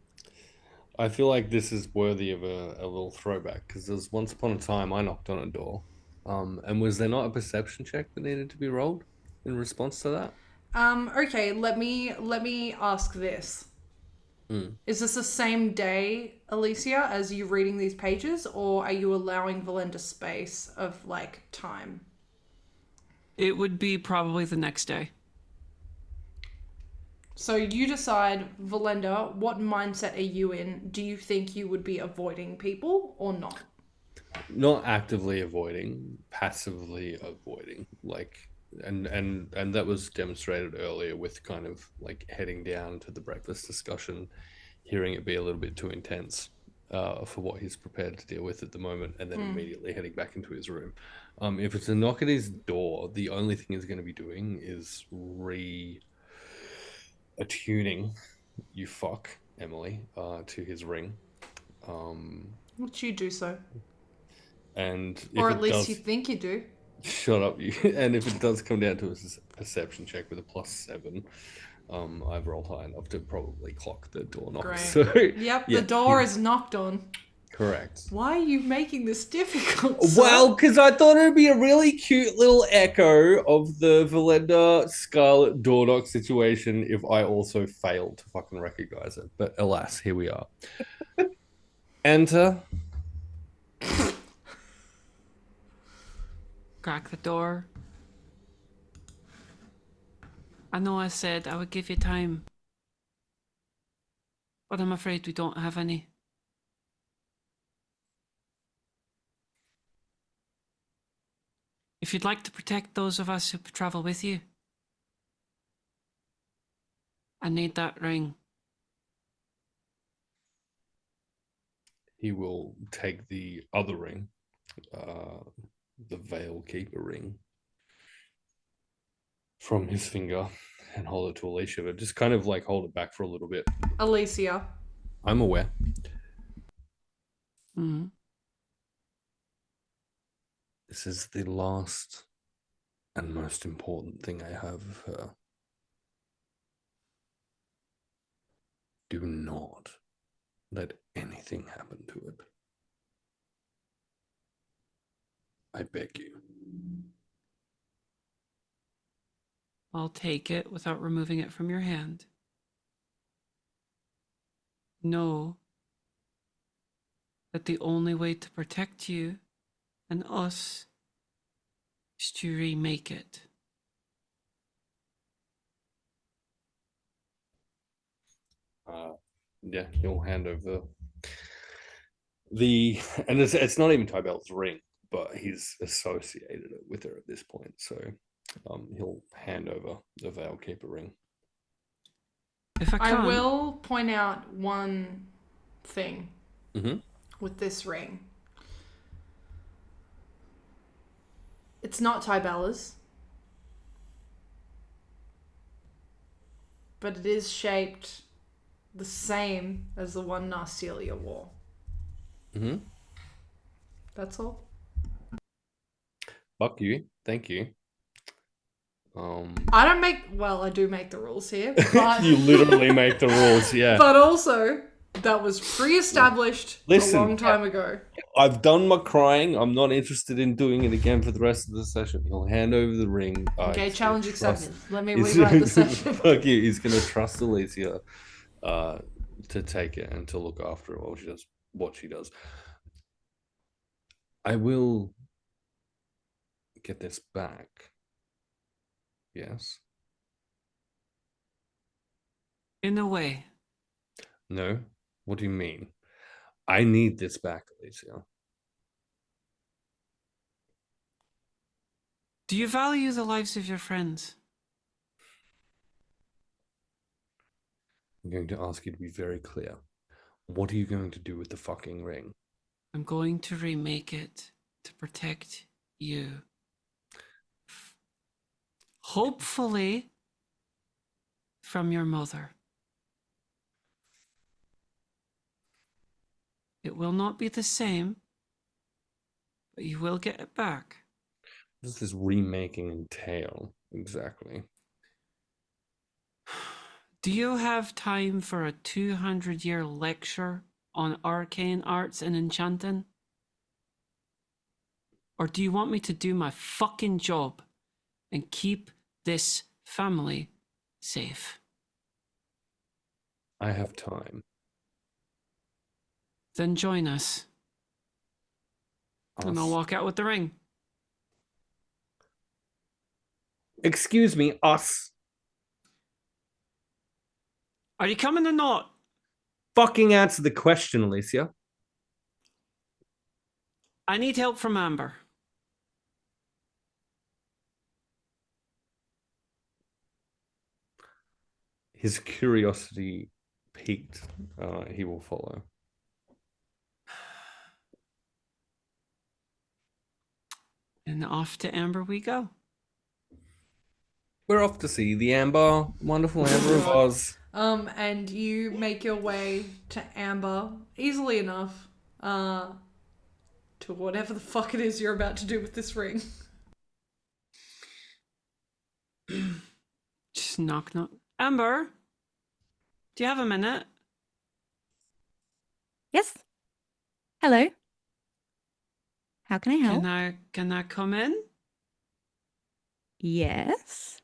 I feel like this is worthy of a little throwback, because there's once upon a time I knocked on a door. And was there not a perception check that needed to be rolled in response to that? Okay, let me ask this. Is this the same day, Alicia, as you reading these pages, or are you allowing Velendar space of, like, time? It would be probably the next day. So you decide, Velendar, what mindset are you in? Do you think you would be avoiding people or not? Not actively avoiding, passively avoiding. Like, and that was demonstrated earlier with kind of like heading down to the breakfast discussion, hearing it be a little bit too intense for what he's prepared to deal with at the moment, and then immediately heading back into his room. If it's a knock at his door, the only thing he's going to be doing is attuning, you fuck, Emily, to his ring. Would you do so? And or at least you think you do. Shut up, you. And if it does come down to a perception check with a +7, I've rolled high enough to probably clock the door knock. Great. So, yep, the door is knocked on. Correct. Why are you making this difficult? Well, because I thought it would be a really cute little echo of the Velendar Scarlet door knock situation if I also failed to fucking recognize it. But alas, here we are. Enter. Crack the door. I know I said I would give you time, but I'm afraid we don't have any. If you'd like to protect those of us who travel with you, I need that ring. He will take the other ring, the Veil Keeper ring, from his finger and hold it to Alicia, but just kind of like hold it back for a little bit. Alicia. I'm aware. This is the last and most important thing I have of her. Do not let anything happen to it. I beg you. I'll take it without removing it from your hand. Know that the only way to protect you and us is to remake it. Yeah, he'll hand over and it's not even Tybell's ring, but he's associated it with her at this point. So He'll hand over the Veilkeeper ring. If I I can. will point out one thing Mm-hmm. with this ring. It's not Tybella's, but it is shaped the same as the one Narcelia wore. Mm-hmm. That's all. Fuck you. Thank you. I don't make... Well, I do make the rules here, but... You literally make the rules, yeah. But also, that was pre-established a long time ago. I've done my crying. I'm not interested in doing it again for the rest of the session. He'll hand over the ring. Okay, challenge accepted. Let me He's- rewrite the session. Fuck you. He's going to trust Alicia to take it and to look after it while she does what she does. I will get this back. Yes. In a way. No. What do you mean? I need this back, Alicia. Do you value the lives of your friends? I'm going to ask you to be very clear. What are you going to do with the fucking ring? I'm going to remake it to protect you. Hopefully from your mother. It will not be the same, but you will get it back. What does this remaking entail exactly? Do you have time for a 200-year lecture on arcane arts and enchanting? Or do you want me to do my fucking job and keep this family safe? I have time. Then join us. And I'll walk out with the ring. Excuse me, us. Are you coming or not? Fucking answer the question, Alicia. I need help from Amber. His curiosity piqued. He will follow. And off to Amber we go. We're off to see the Amber, wonderful Amber of Oz. And you make your way to Amber easily enough to whatever the fuck it is you're about to do with this ring. Just knock. Amber, do you have a minute? Yes. Hello. How can I help? Can I come in? Yes.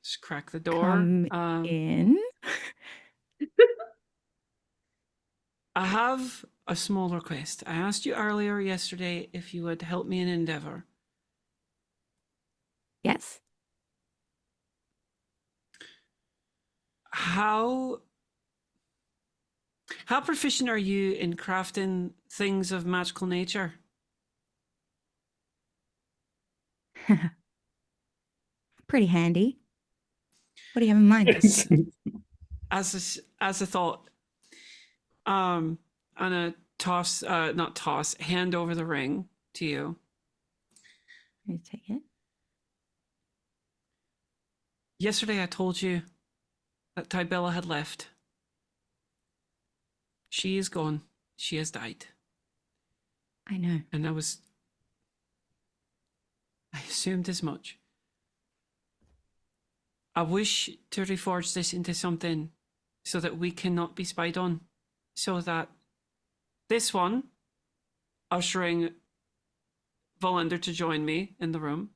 Just crack the door. Come in. I have a small request. I asked you earlier yesterday if you would help me in endeavor. Yes. How proficient are you in crafting things of magical nature? Pretty handy. What do you have in mind? As a thought, I'm gonna hand over the ring to you. Let me take it. Yesterday I told you that Tybella had left. She is gone. She has died. I know. And I assumed as much. I wish to reforge this into something so that we cannot be spied on. So that this one, ushering Velendar to join me in the room,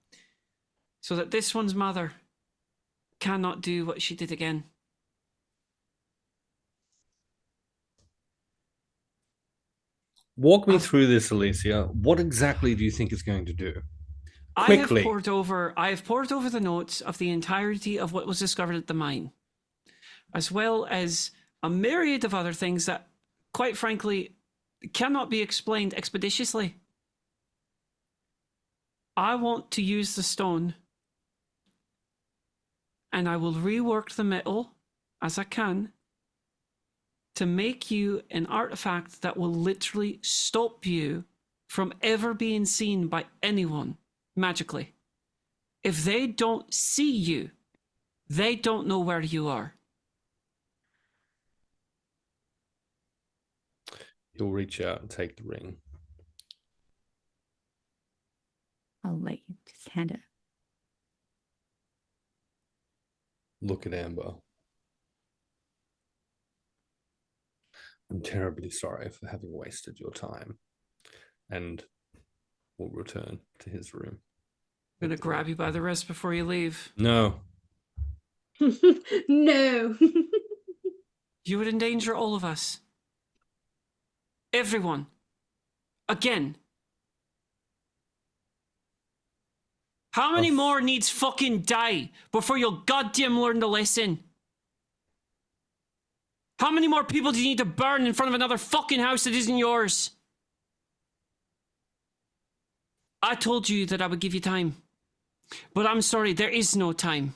so that this one's mother cannot do what she did again. Walk me through this, Alicia. What exactly do you think it's going to do? Quickly. I have poured over the notes of the entirety of what was discovered at the mine, as well as a myriad of other things that, quite frankly, cannot be explained expeditiously. I want to use the stone and I will rework the metal as I can to make you an artifact that will literally stop you from ever being seen by anyone magically. If they don't see you, they don't know where you are. He'll reach out and take the ring. I'll let you just hand it. Look at Amber. I'm terribly sorry for having wasted your time. And we'll return to his room. I'm gonna grab you by the wrist before you leave. No. No. You would endanger all of us. Everyone. Again. How many more needs fucking die before you'll goddamn learn the lesson? How many more people do you need to burn in front of another fucking house that isn't yours? I told you that I would give you time. But I'm sorry, there is no time.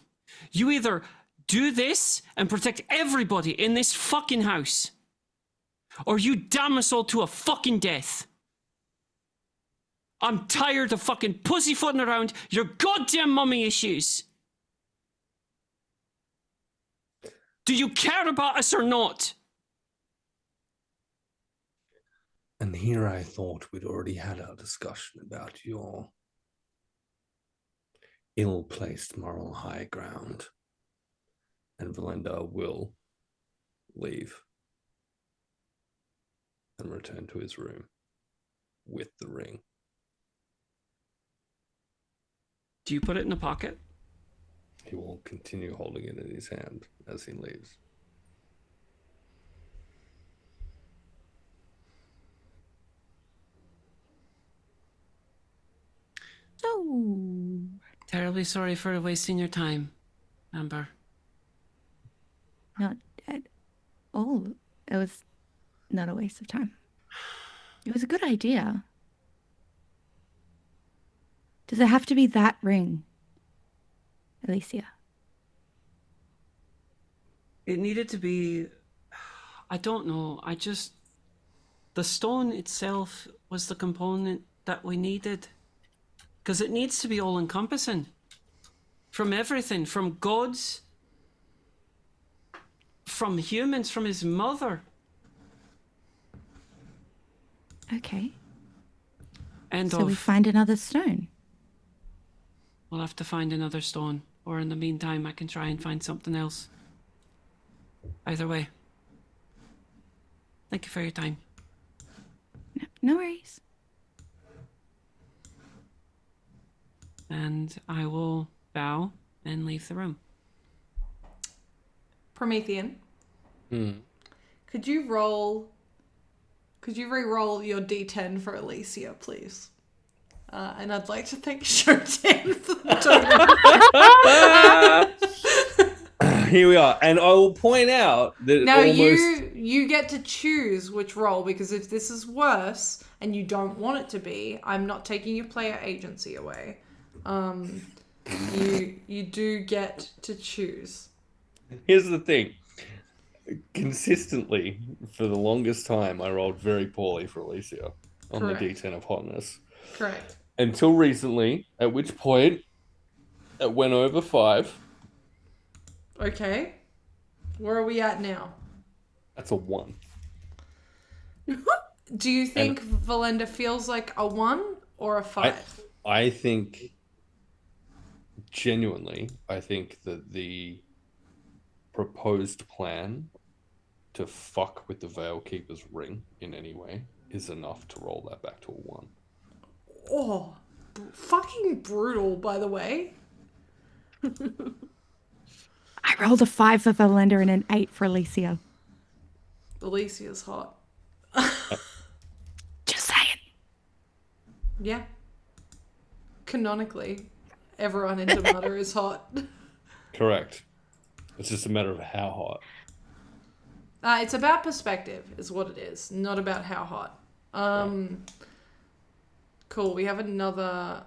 You either do this and protect everybody in this fucking house, or you damn us all to a fucking death. I'm tired of fucking pussyfooting around your goddamn mummy issues. Do you care about us or not? And here I thought we'd already had our discussion about your ill-placed moral high ground. And Velendar will leave and return to his room with the ring. Do you put it in a pocket? He will continue holding it in his hand as he leaves. So terribly sorry for wasting your time, Amber. Not at all. It was not a waste of time. It was a good idea. Does it have to be that ring, Alicia? It needed to be... I don't know. The stone itself was the component that we needed. Because it needs to be all-encompassing. From everything. From gods. From humans. From his mother. Okay. End so of. we find another stone. We'll have to find another stone. Or in the meantime, I can try and find something else. Either way. Thank you for your time. No worries. And I will bow and leave the room. Promethean. Could you re-roll your D10 for Alicia, please? And I'd like to thank Shoten for the total. Here we are. And I will point out that Now almost... you get to choose which roll, because if this is worse and you don't want it to be, I'm not taking your player agency away. You do get to choose. Here's the thing. Consistently, for the longest time, I rolled very poorly for Alicia on Correct. the D10 of hotness. Correct. Until recently, at which point it went over 5. Okay. Where are we at now? That's a 1. Do you think Velendar feels like a 1 or a 5? I think, genuinely, I think that the proposed plan to fuck with the Veilkeeper's ring in any way is enough to roll that back to a 1. Oh, fucking brutal, by the way. I rolled a 5 for Velendar and an 8 for Alicia. Alicia's hot. Just saying. Yeah. Canonically, everyone in Damata is hot. Correct. It's just a matter of how hot. It's about perspective, is what it is, not about how hot. Cool. We have another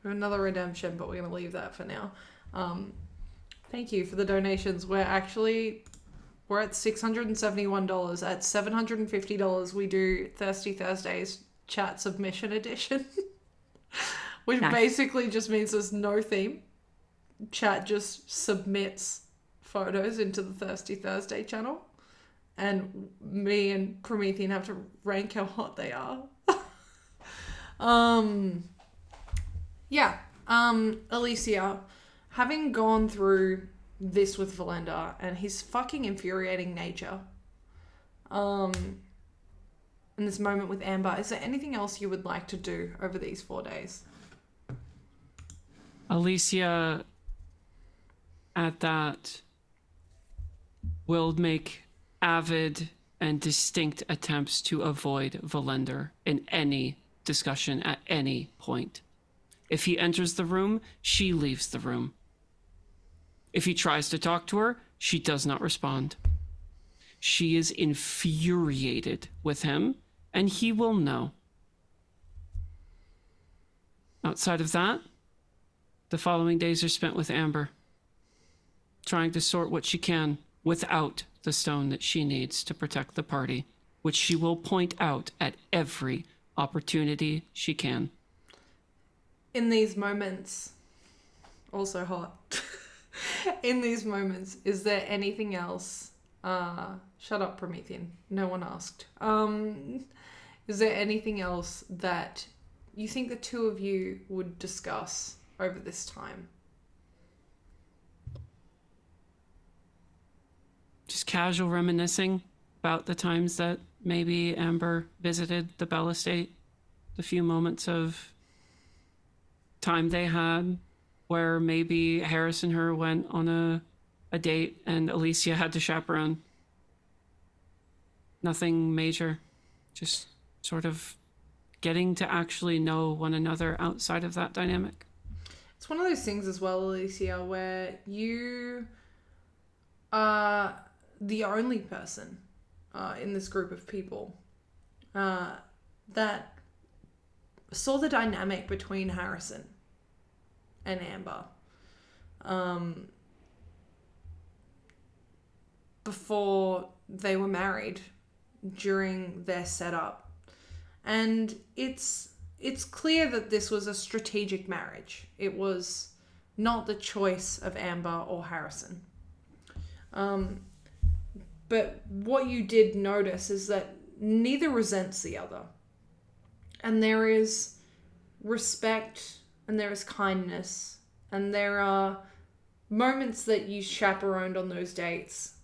redemption, but we're gonna leave that for now. Thank you for the donations. We're at $671. At $750, we do Thirsty Thursdays chat submission edition, which basically just means there's no theme. Chat just submits photos into the Thirsty Thursday channel, and me and Promethean have to rank how hot they are. Alicia, having gone through this with Velendar and his fucking infuriating nature, in this moment with Amber, is there anything else you would like to do over these 4 days? Alicia, at that, will make avid and distinct attempts to avoid Velendar in any discussion at any point. If he enters the room, she leaves the room. If he tries to talk to her, she does not respond. She is infuriated with him, and he will know. Outside of that, the following days are spent with Amber, trying to sort what she can without the stone that she needs to protect the party, which she will point out at every opportunity she can. In these moments, also hot. In these moments, is there anything else? Shut up, Promethean. No one asked. Is there anything else that you think the two of you would discuss over this time? Just casual reminiscing about the times that maybe Amber visited the Bell Estate, the few moments of time they had where maybe Harris and her went on a date and Alicia had to chaperone. Nothing major, just sort of getting to actually know one another outside of that dynamic. It's one of those things as well, Alicia, where you are the only person in this group of people that saw the dynamic between Harrison and Amber before they were married, during their setup. And it's clear that this was a strategic marriage. It was not the choice of Amber or Harrison. But what you did notice is that neither resents the other. And there is respect, and there is kindness, and there are moments that you chaperoned on those dates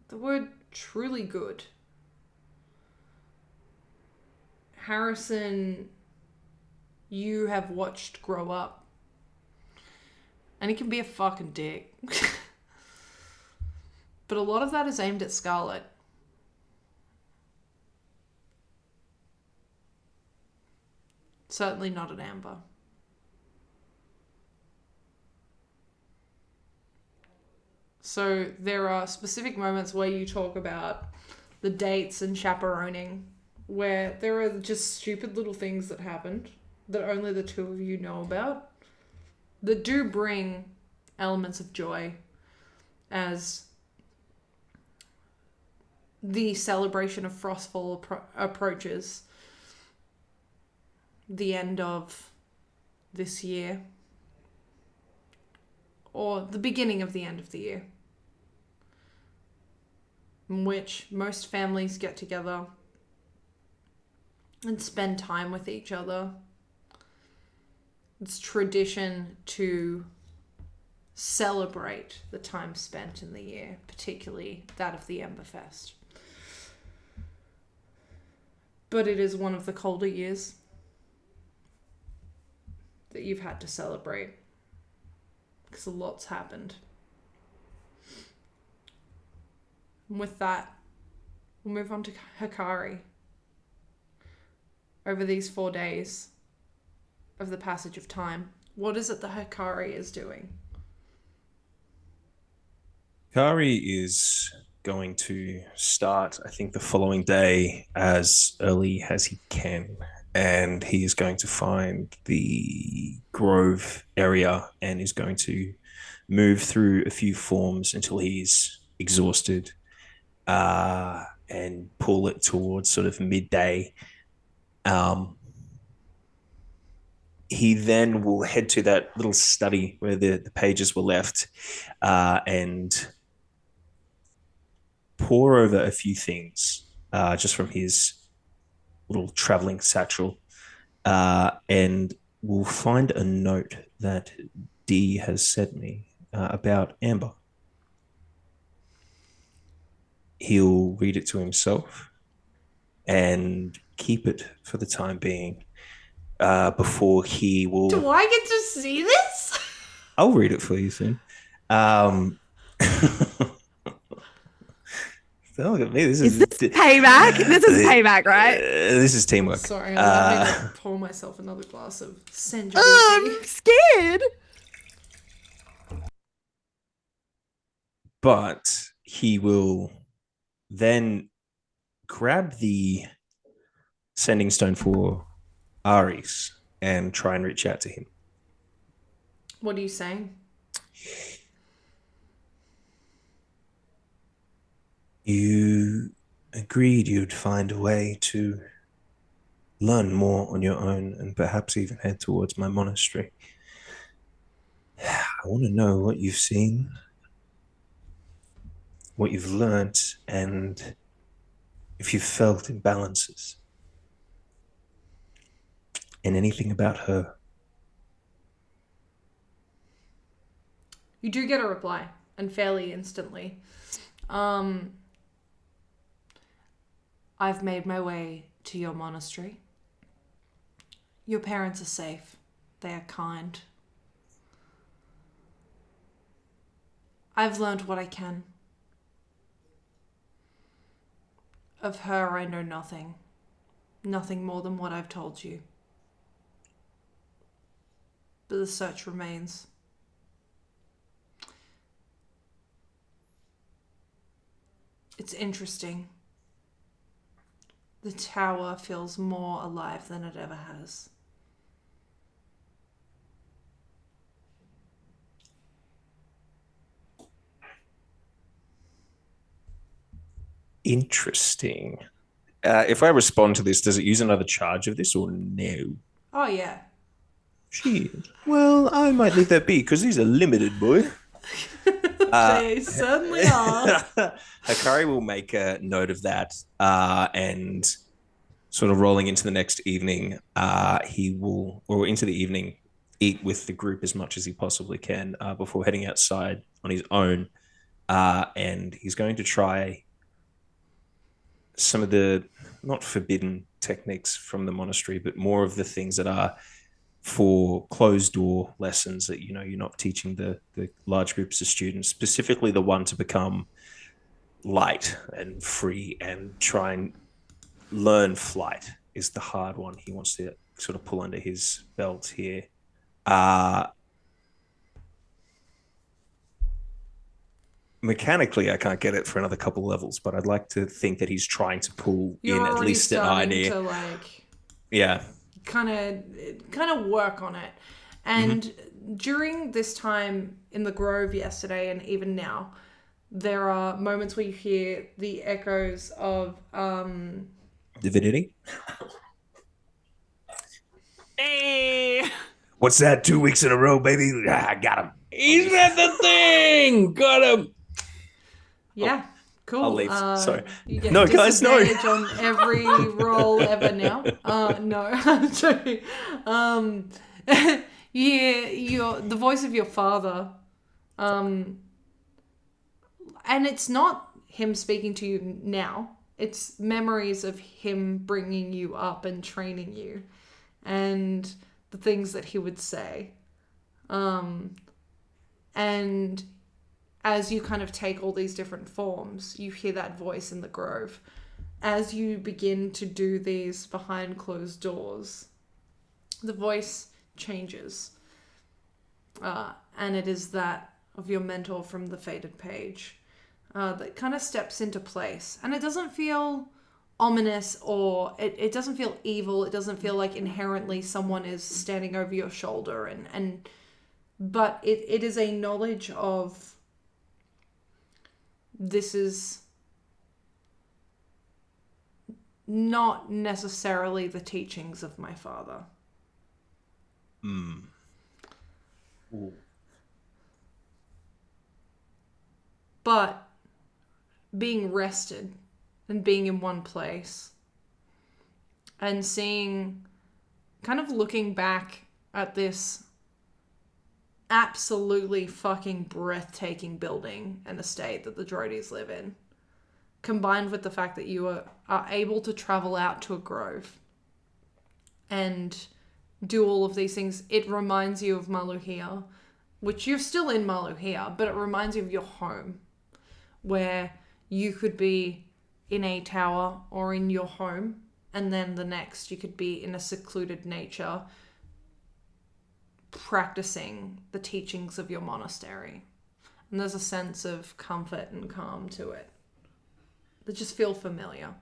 that were truly good. Harrison, you have watched grow up, and he can be a fucking dick. But a lot of that is aimed at Scarlet. Certainly not at Amber. So there are specific moments where you talk about the dates and chaperoning, where there are just stupid little things that happened that only the two of you know about, that do bring elements of joy as the celebration of Frostfall approaches the end of this year, or the beginning of the end of the year, in which most families get together and spend time with each other. It's tradition to celebrate the time spent in the year, particularly that of the Emberfest. But it is one of the colder years that you've had to celebrate, because a lot's happened. And with that, we'll move on to Hakari. Over these 4 days of the passage of time, what is it that Hakari is doing? Hakari is going to start, I think, the following day as early as he can. And he is going to find the Grove area and is going to move through a few forms until he's exhausted, and pull it towards sort of midday. He then will head to that little study where the pages were left, and pore over a few things just from his little traveling satchel, and will find a note that Dee has sent me about Amber. He'll read it to himself and keep it for the time being, before he will... Do I get to see this? I'll read it for you soon. Don't look at me. This is payback. This is payback, right? This is teamwork. Sorry, I'm having to pour myself another glass of Sangiovese. I'm scared. But he will then grab the sending stone for Ares and try and reach out to him. What are you saying? You agreed you'd find a way to learn more on your own and perhaps even head towards my monastery. I want to know what you've seen, what you've learned, and if you've felt imbalances. And anything about her. You do get a reply, and fairly instantly. I've made my way to your monastery. Your parents are safe. They are kind. I've learned what I can. Of her, I know nothing. Nothing more than what I've told you. But the search remains. It's interesting. The tower feels more alive than it ever has. Interesting. If I respond to this, does it use another charge of this or no? Oh, yeah. Shit. Well, I might leave that be because these are limited, boy. They certainly are. Hakari will make a note of that, and sort of rolling into the next evening, he will, or into the evening, eat with the group as much as he possibly can before heading outside on his own, and he's going to try some of the not forbidden techniques from the monastery, but more of the things that are for closed door lessons that, you know, you're not teaching the large groups of students, specifically the one to become light and free and try and learn flight is the hard one he wants to sort of pull under his belt here. Mechanically, I can't get it for another couple levels, but I'd like to think that he's trying to pull in at least an idea. To like, yeah, kind of work on it. And during this time in the Grove yesterday and even now, there are moments where you hear the echoes of Divinity. Hey, what's that? 2 weeks in a row, baby. I got him. He's at the thing. Got him. Yeah, cool. I'll leave. Sorry. You get No, guys, no. disadvantage on every roll ever now. No, I'm joking. Yeah, the voice of your father, and it's not him speaking to you now. It's memories of him bringing you up and training you, and the things that he would say, and as you kind of take all these different forms, you hear that voice in the Grove. As you begin to do these behind closed doors, the voice changes. And it is that of your mentor from the Faded Page that kind of steps into place. And it doesn't feel ominous or it doesn't feel evil. It doesn't feel like inherently someone is standing over your shoulder and but it is a knowledge of this is not necessarily the teachings of my father. Ooh. But being rested and being in one place and seeing, kind of looking back at this absolutely fucking breathtaking building and estate that the Drodys live in, combined with the fact that you are able to travel out to a grove and do all of these things, it reminds you of Maluhia, which you're still in Maluhia, but it reminds you of your home, where you could be in a tower or in your home, and then the next you could be in a secluded nature practicing the teachings of your monastery. And there's a sense of comfort and calm to it that just feel familiar.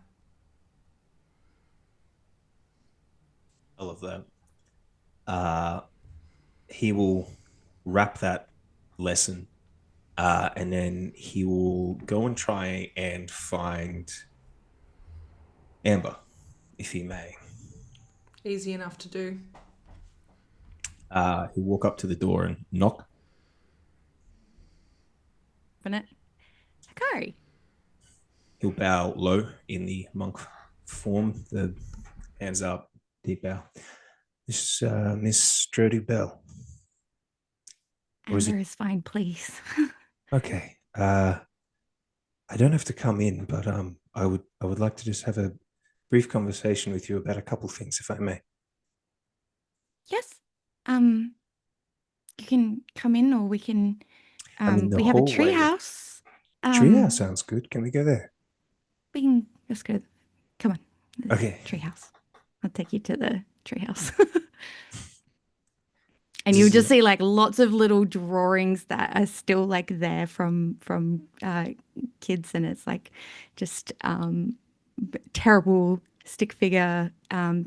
I love that. He will wrap that lesson, and then he will go and try and find Amber, if he may. Easy enough to do. He'll walk up to the door and knock. Open it. Hakari. He'll bow low in the monk form, the hands up, deep bow. This is Miss Drody Bell. Amber is fine, please. Okay. I don't have to come in, but I would like to just have a brief conversation with you about a couple things, if I may. Yes. You can come in, or we can. I'm in the we have a hallway. treehouse. Treehouse sounds good. Can we go there? We can just go. Come on. Okay. Treehouse. I'll take you to the treehouse. And you'll just see like lots of little drawings that are still like there from kids, and it's like just terrible stick figure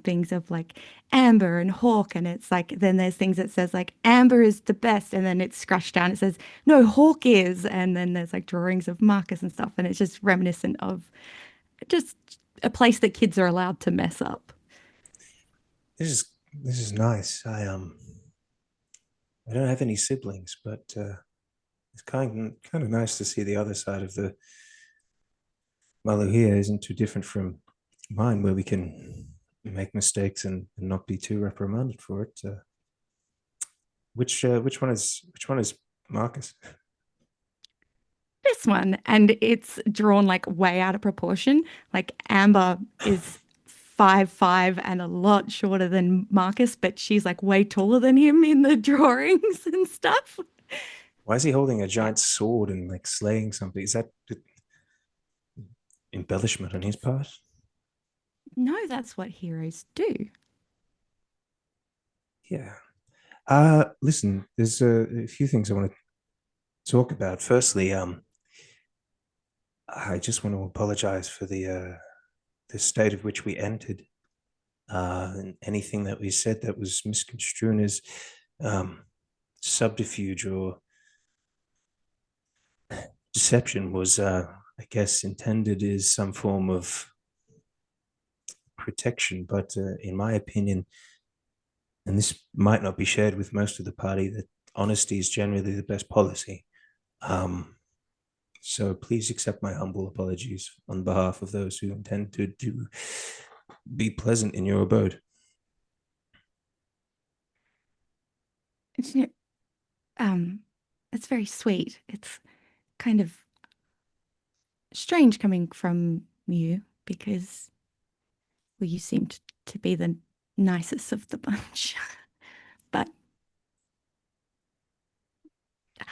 things of like Amber and Hawk, and it's like then there's things that says like Amber is the best, and then it's scratched down, it says no, Hawk is, and then there's like drawings of Marcus and stuff, and it's just reminiscent of just a place that kids are allowed to mess up. This is nice. I don't have any siblings, but it's kind of nice to see the other side of the Maluhia isn't too different from mine, where we can make mistakes and not be too reprimanded for it. Which one is Marcus? This one, and it's drawn like way out of proportion. Like Amber is 5'5" and a lot shorter than Marcus, but she's like way taller than him in the drawings and stuff. Why is he holding a giant sword and like slaying something? Is that embellishment on his part? No, that's what heroes do. Yeah. Listen, there's a few things I want to talk about. Firstly, I just want to apologize for the state of which we entered, and anything that we said that was misconstrued as subterfuge or deception was, I guess, intended as some form of protection. But in my opinion, and this might not be shared with most of the party, that honesty is generally the best policy. So please accept my humble apologies on behalf of those who intend to be pleasant in your abode. It's very sweet. It's kind of strange coming from you because, well, you seemed to be the nicest of the bunch, but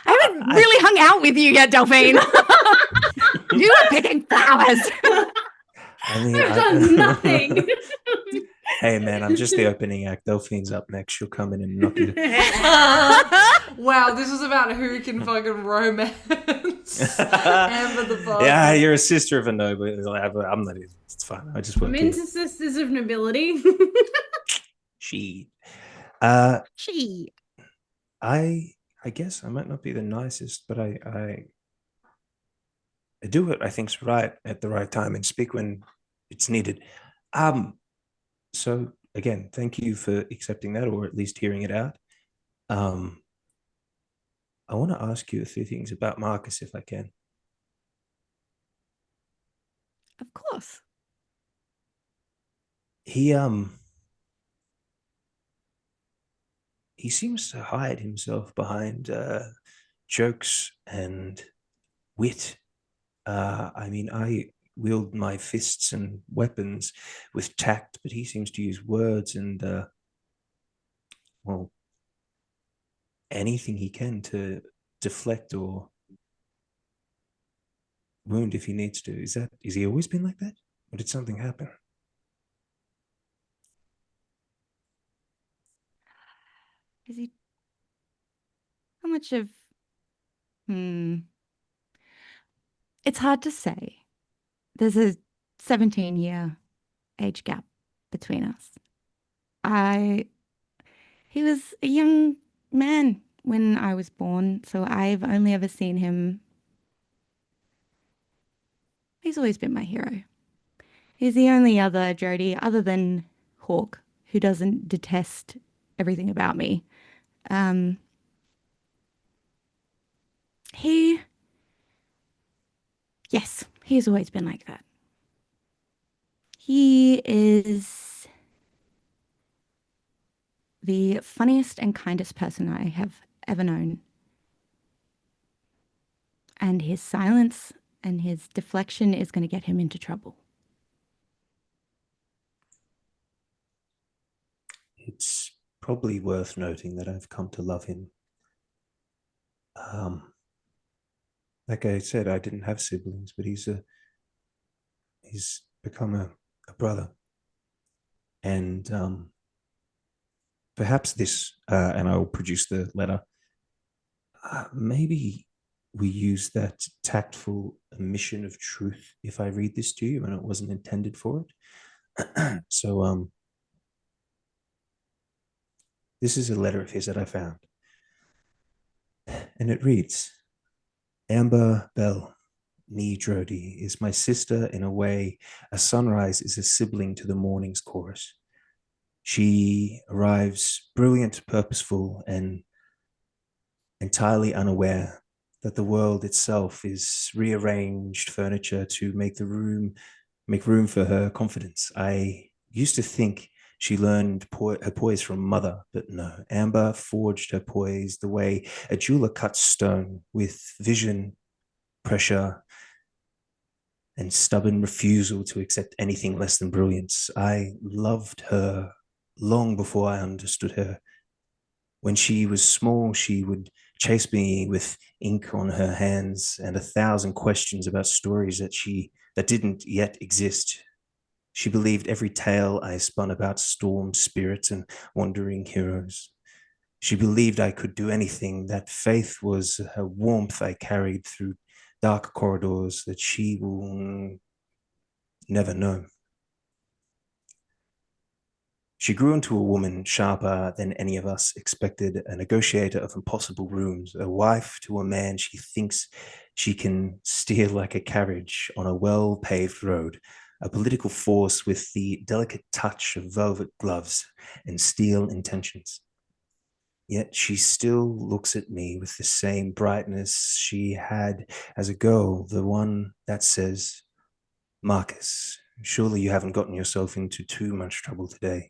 I haven't really hung out with you yet, Delphine. You are picking flowers. I mean, I've done nothing. Hey man, I'm just the opening act. Delphine's up next. She'll come in and knock you. Wow, this is about who can fucking romance Amber the Bard. Yeah, you're a sister of a noble. I'm not. It's fine. I just want I'm into sisters of nobility. She. She. I I guess I might not be the nicest, but I do what I think's right at the right time and speak when it's needed. So again, thank you for accepting that, or at least hearing it out. I want to ask you a few things about Marcus, if I can. Of course. He seems to hide himself behind jokes and wit. I mean, I wield my fists and weapons with tact, but he seems to use words and well, anything he can to deflect or wound if he needs to. Is he always been like that? Or did something happen? Is he? How much of? It's hard to say. There's a 17-year age gap between us. He was a young man when I was born, so I've only ever seen him. He's always been my hero. He's the only other Drody, other than Hawk, who doesn't detest everything about me. Yes, he's always been like that. He is the funniest and kindest person I have ever known. And his silence and his deflection is going to get him into trouble. It's probably worth noting that I've come to love him. Like I said, I didn't have siblings, but he's become a brother. And perhaps this, and I will produce the letter, maybe we use that tactful omission of truth if I read this to you and it wasn't intended for it. So this is a letter of his that I found. And it reads, Amber Bell, nee Drody, is my sister in a way. A sunrise is a sibling to the morning's chorus. She arrives brilliant, purposeful, and entirely unaware that the world itself is rearranged furniture to make room for her confidence. I used to think she learned her poise from mother, but no. Amber forged her poise the way a jeweler cuts stone, with vision, pressure, and stubborn refusal to accept anything less than brilliance. I loved her long before I understood her. When she was small, she would chase me with ink on her hands and 1,000 questions about stories that didn't yet exist. She believed every tale I spun about storm spirits and wandering heroes. She believed I could do anything, that faith was a warmth I carried through dark corridors that she will never know. She grew into a woman sharper than any of us expected, a negotiator of impossible rooms, a wife to a man she thinks she can steer like a carriage on a well-paved road, a political force with the delicate touch of velvet gloves and steel intentions. Yet she still looks at me with the same brightness she had as a girl, the one that says, Marcus, surely you haven't gotten yourself into too much trouble today.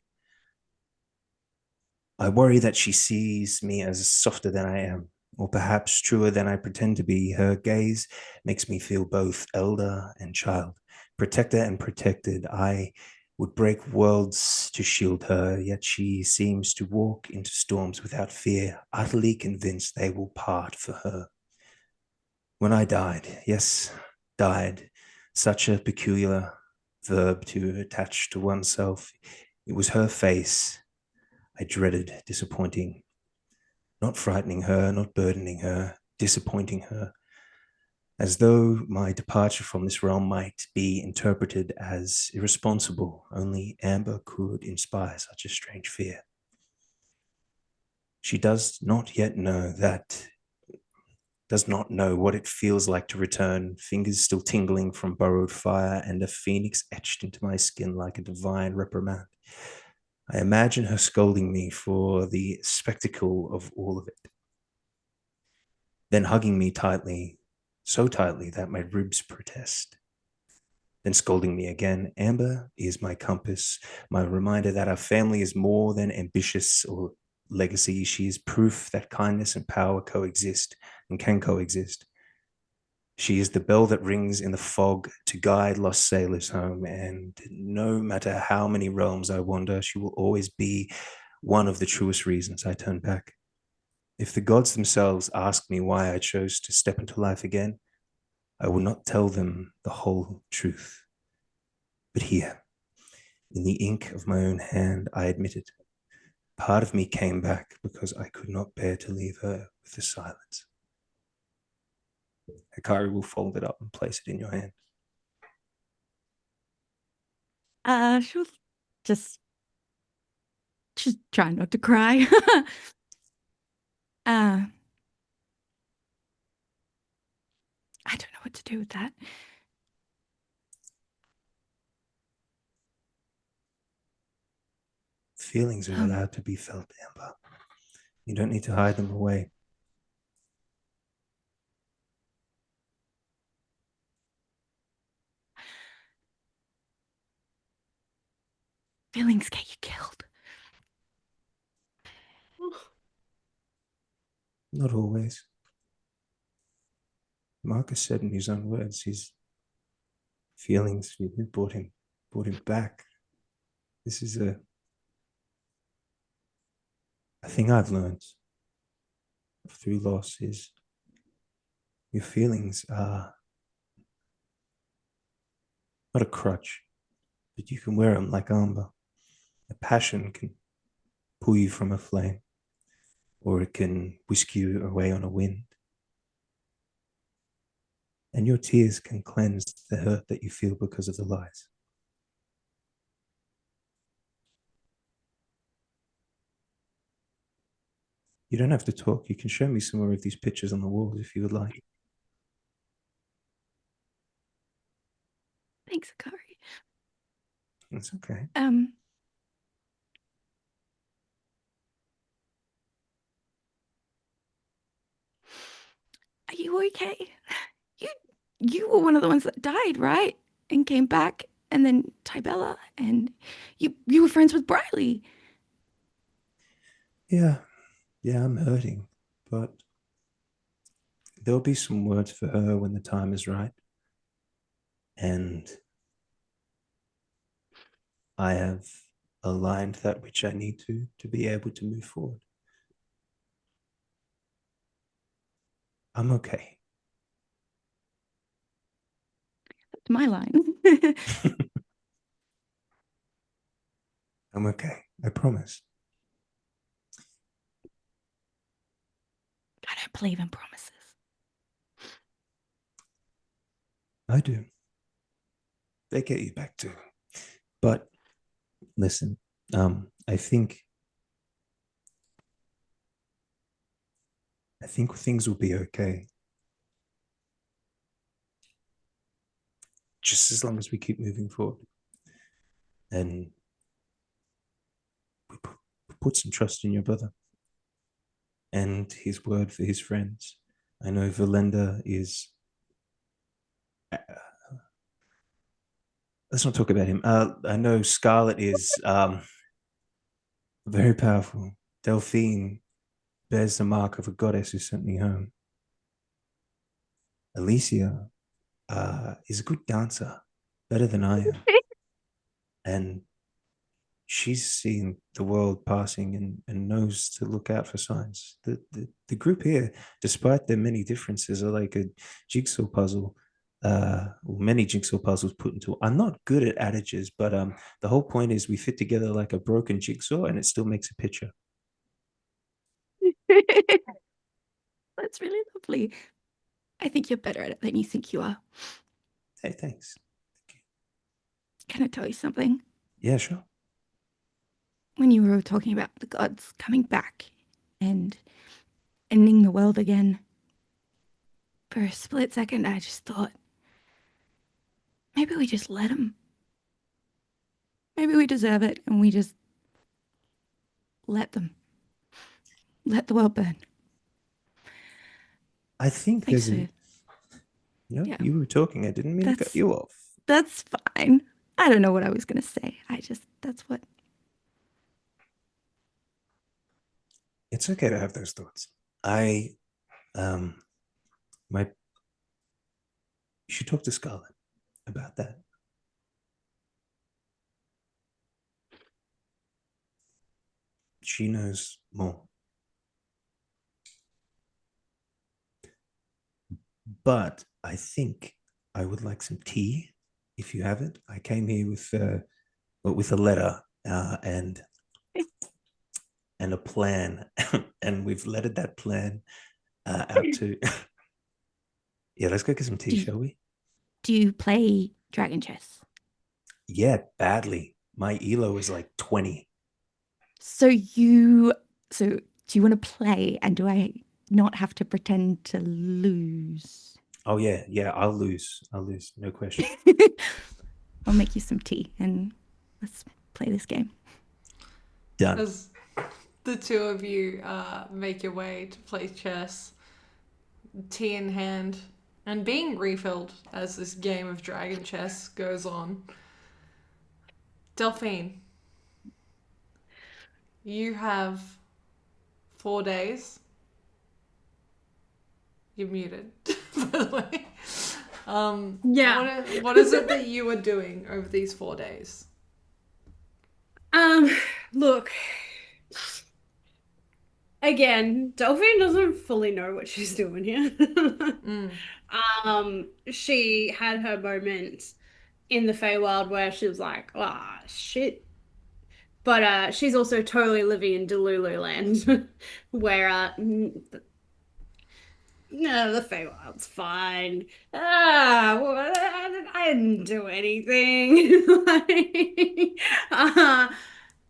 I worry that she sees me as softer than I am, or perhaps truer than I pretend to be. Her gaze makes me feel both elder and child, protector and protected. I would break worlds to shield her, yet she seems to walk into storms without fear, utterly convinced they will part for her. When I died, yes, died, such a peculiar verb to attach to oneself. It was her face I dreaded disappointing, not frightening her, not burdening her, disappointing her, as though my departure from this realm might be interpreted as irresponsible. Only Amber could inspire such a strange fear. She does not yet know does not know what it feels like to return, fingers still tingling from borrowed fire and a phoenix etched into my skin like a divine reprimand. I imagine her scolding me for the spectacle of all of it, then hugging me tightly, so tightly that my ribs protest, then scolding me again. Amber is my compass, my reminder that our family is more than ambitious or legacy. She is proof that kindness and power coexist and can coexist. She is the bell that rings in the fog to guide lost sailors home, and no matter how many realms I wander, she will always be one of the truest reasons I turn back. If the gods themselves ask me why I chose to step into life again, I will not tell them the whole truth. But here, in the ink of my own hand, I admit it. Part of me came back because I could not bear to leave her with the silence. Hakari will fold it up and place it in your hand. She'll just try not to cry. I don't know what to do with that. Feelings are allowed to be felt, Amber. You don't need to hide them away. Feelings get you killed. Not always. Marcus said in his own words, his feelings brought him back. This is a thing I've learned through loss is your feelings are not a crutch, but you can wear them like armor. A passion can pull you from a flame, or it can whisk you away on a wind. And your tears can cleanse the hurt that you feel because of the lies. You don't have to talk. You can show me some more of these pictures on the walls if you would like. Thanks, Hakari. That's okay. Are you okay? You were one of the ones that died, right? And came back, and then Tybella, and you were friends with Briley. Yeah, I'm hurting, but there'll be some words for her when the time is right. And I have aligned that which I need to be able to move forward. I'm okay. That's my line. I'm okay. I promise. I don't believe in promises. I do. They get you back too. But listen, I think things will be okay. Just as long as we keep moving forward. And we put some trust in your brother and his word for his friends. I know Velendar is... let's not talk about him. I know Scarlet is very powerful. Delphine bears the mark of a goddess who sent me home. Alicia is a good dancer, better than I am. And she's seen the world passing and knows to look out for signs. The group here, despite their many differences, are like a jigsaw puzzle. Many jigsaw puzzles put into. I'm not good at adages, but the whole point is we fit together like a broken jigsaw, and it still makes a picture. That's really lovely. I think you're better at it than you think you are. Hey, thanks. Can I tell you something? Yeah, sure. When you were talking about the gods coming back and ending the world again. For a split second, I just thought, maybe we just let them. Maybe we deserve it, and we just let them. Let the world burn. I think Thanks, there's sir. No, Yeah. you were talking. I didn't mean to cut you off. That's fine. I don't know what I was going to say. That's what. It's okay to have those thoughts. You should talk to Scarlet about that. She knows more. But I think I would like some tea, if you have it. I came here with a letter and a plan, and we've lettered that plan out to. Yeah, let's go get some tea, shall we? Do you play Dragon Chess? Yeah, badly. My elo is like 20. So do you want to play, and do I not have to pretend to lose? Oh yeah, I'll lose. No question. I'll make you some tea, and let's play this game. Done. As the two of you make your way to play chess, tea in hand, and being refilled as this game of dragon chess goes on. Delphine, you have 4 days. You're muted, by the way. Yeah. What is it that you are doing over these 4 days? Look. Again, Delphine doesn't fully know what she's doing here. She had her moment in the Feywild where she was like, ah, shit. But she's also totally living in Delulu land, where no, the Feywild's fine. Well, I didn't do anything.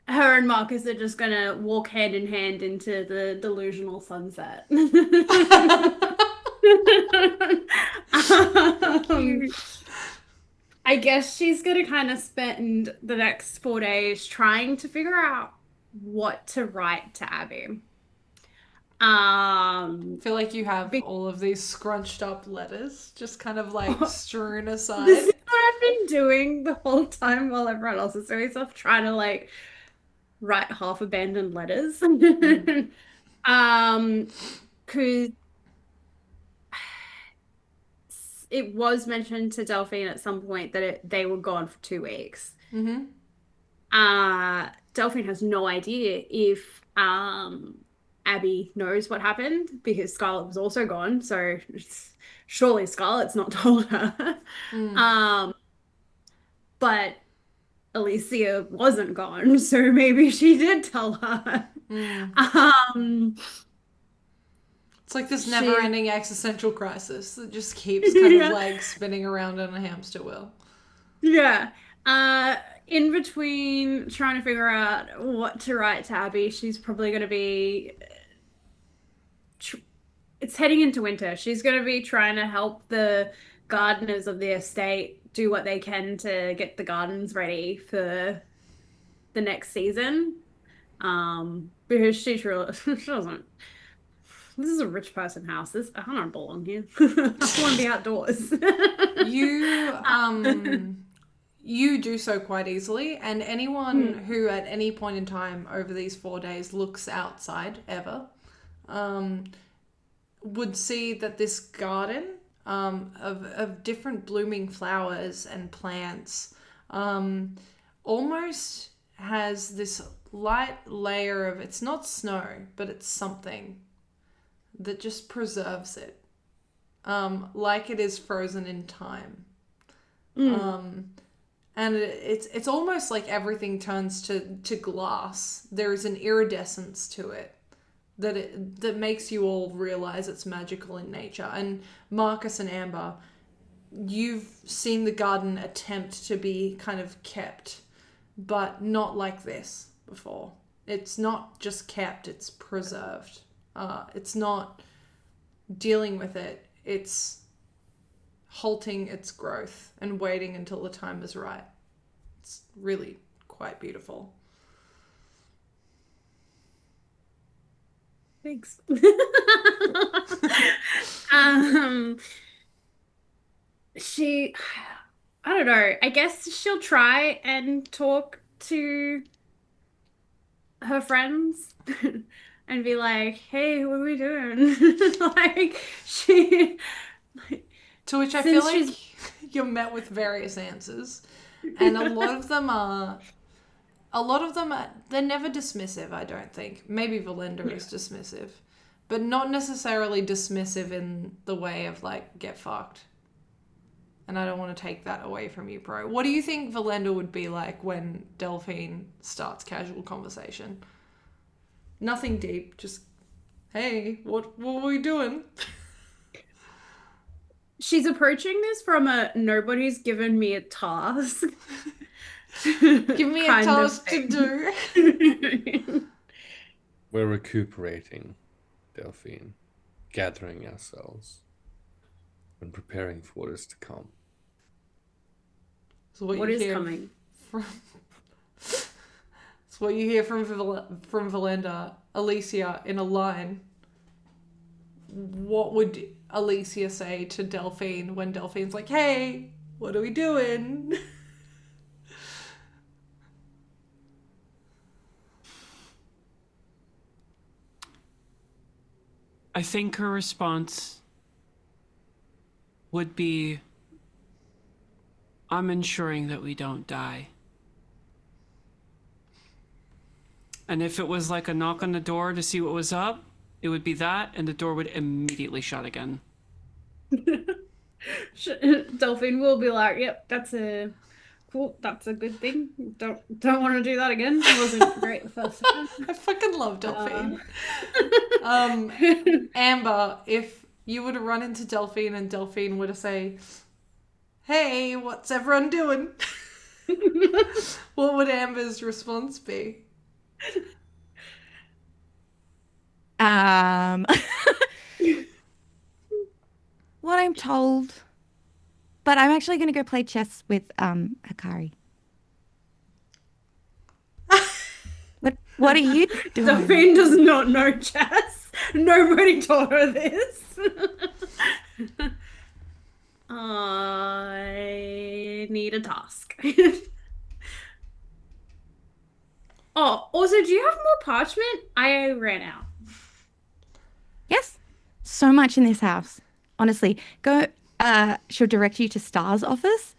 Her and Marcus are just gonna walk hand in hand into the delusional sunset. I guess she's gonna kind of spend the next 4 days trying to figure out what to write to Abby. I feel like you have all of these scrunched up letters just kind of like strewn aside. This is what I've been doing the whole time while everyone else is doing stuff, trying to like write half abandoned letters. Cause it was mentioned to Delphine at some point that they were gone for 2 weeks. Mm-hmm. Delphine has no idea if Abby knows what happened because Scarlet was also gone, so surely Scarlet's not told her. But Alicia wasn't gone, so maybe she did tell her. It's like this never-ending existential crisis that just keeps kind of like spinning around on a hamster wheel. Yeah. In between trying to figure out what to write to Abby, she's probably going to be... It's heading into winter. She's going to be trying to help the gardeners of the estate do what they can to get the gardens ready for the next season. Because she doesn't... This is a rich person house. I don't belong here. I want to be outdoors. You do so quite easily, and anyone who at any point in time over these 4 days looks outside ever would see that this garden of different blooming flowers and plants almost has this light layer of, it's not snow, but it's something that just preserves it, like it is frozen in time. And it's almost like everything turns to glass. There is an iridescence to it that makes you all realize it's magical in nature. And Marcus and Amber, you've seen the garden attempt to be kind of kept, but not like this before. It's not just kept, it's preserved. It's not dealing with it. It's halting its growth and waiting until the time is right. It's really quite beautiful. Thanks. She, I don't know. I guess she'll try and talk to her friends and be like, "Hey, what are we doing?" Like she. To which I Since feel like she's- you're met with various answers, and a lot of them are, they're never dismissive. I don't think. Maybe Velendar is dismissive, but not necessarily dismissive in the way of like get fucked. And I don't want to take that away from you, Pro. What do you think Velendar would be like when Delphine starts casual conversation? Nothing deep, just, hey, what were we doing? She's approaching this from a nobody's given me a task. Give me a kind of task to thing. do. We're recuperating, Delphine, gathering ourselves, and preparing for what is to come. So what What you is hear coming? It's what you hear from Velendar, Alicia in a line. What would Alicia say to Delphine when Delphine's like, "Hey, what are we doing?" I think her response would be, I'm ensuring that we don't die. And if it was like a knock on the door to see what was up, it would be that, and the door would immediately shut again. Delphine will be like, "Yep, that's a cool. That's a good thing. Don't want to do that again. It wasn't great the first time." I fucking love Delphine. Amber, if you were to run into Delphine and Delphine were to say, "Hey, what's everyone doing?" What would Amber's response be? What I'm told. But I'm actually going to go play chess with Hakari. What are you doing? Delphine does not know chess. Nobody taught her this. I need a task. Oh, also, do you have more parchment? I ran out. Yes. So much in this house. Honestly, go. She'll direct you to Star's office.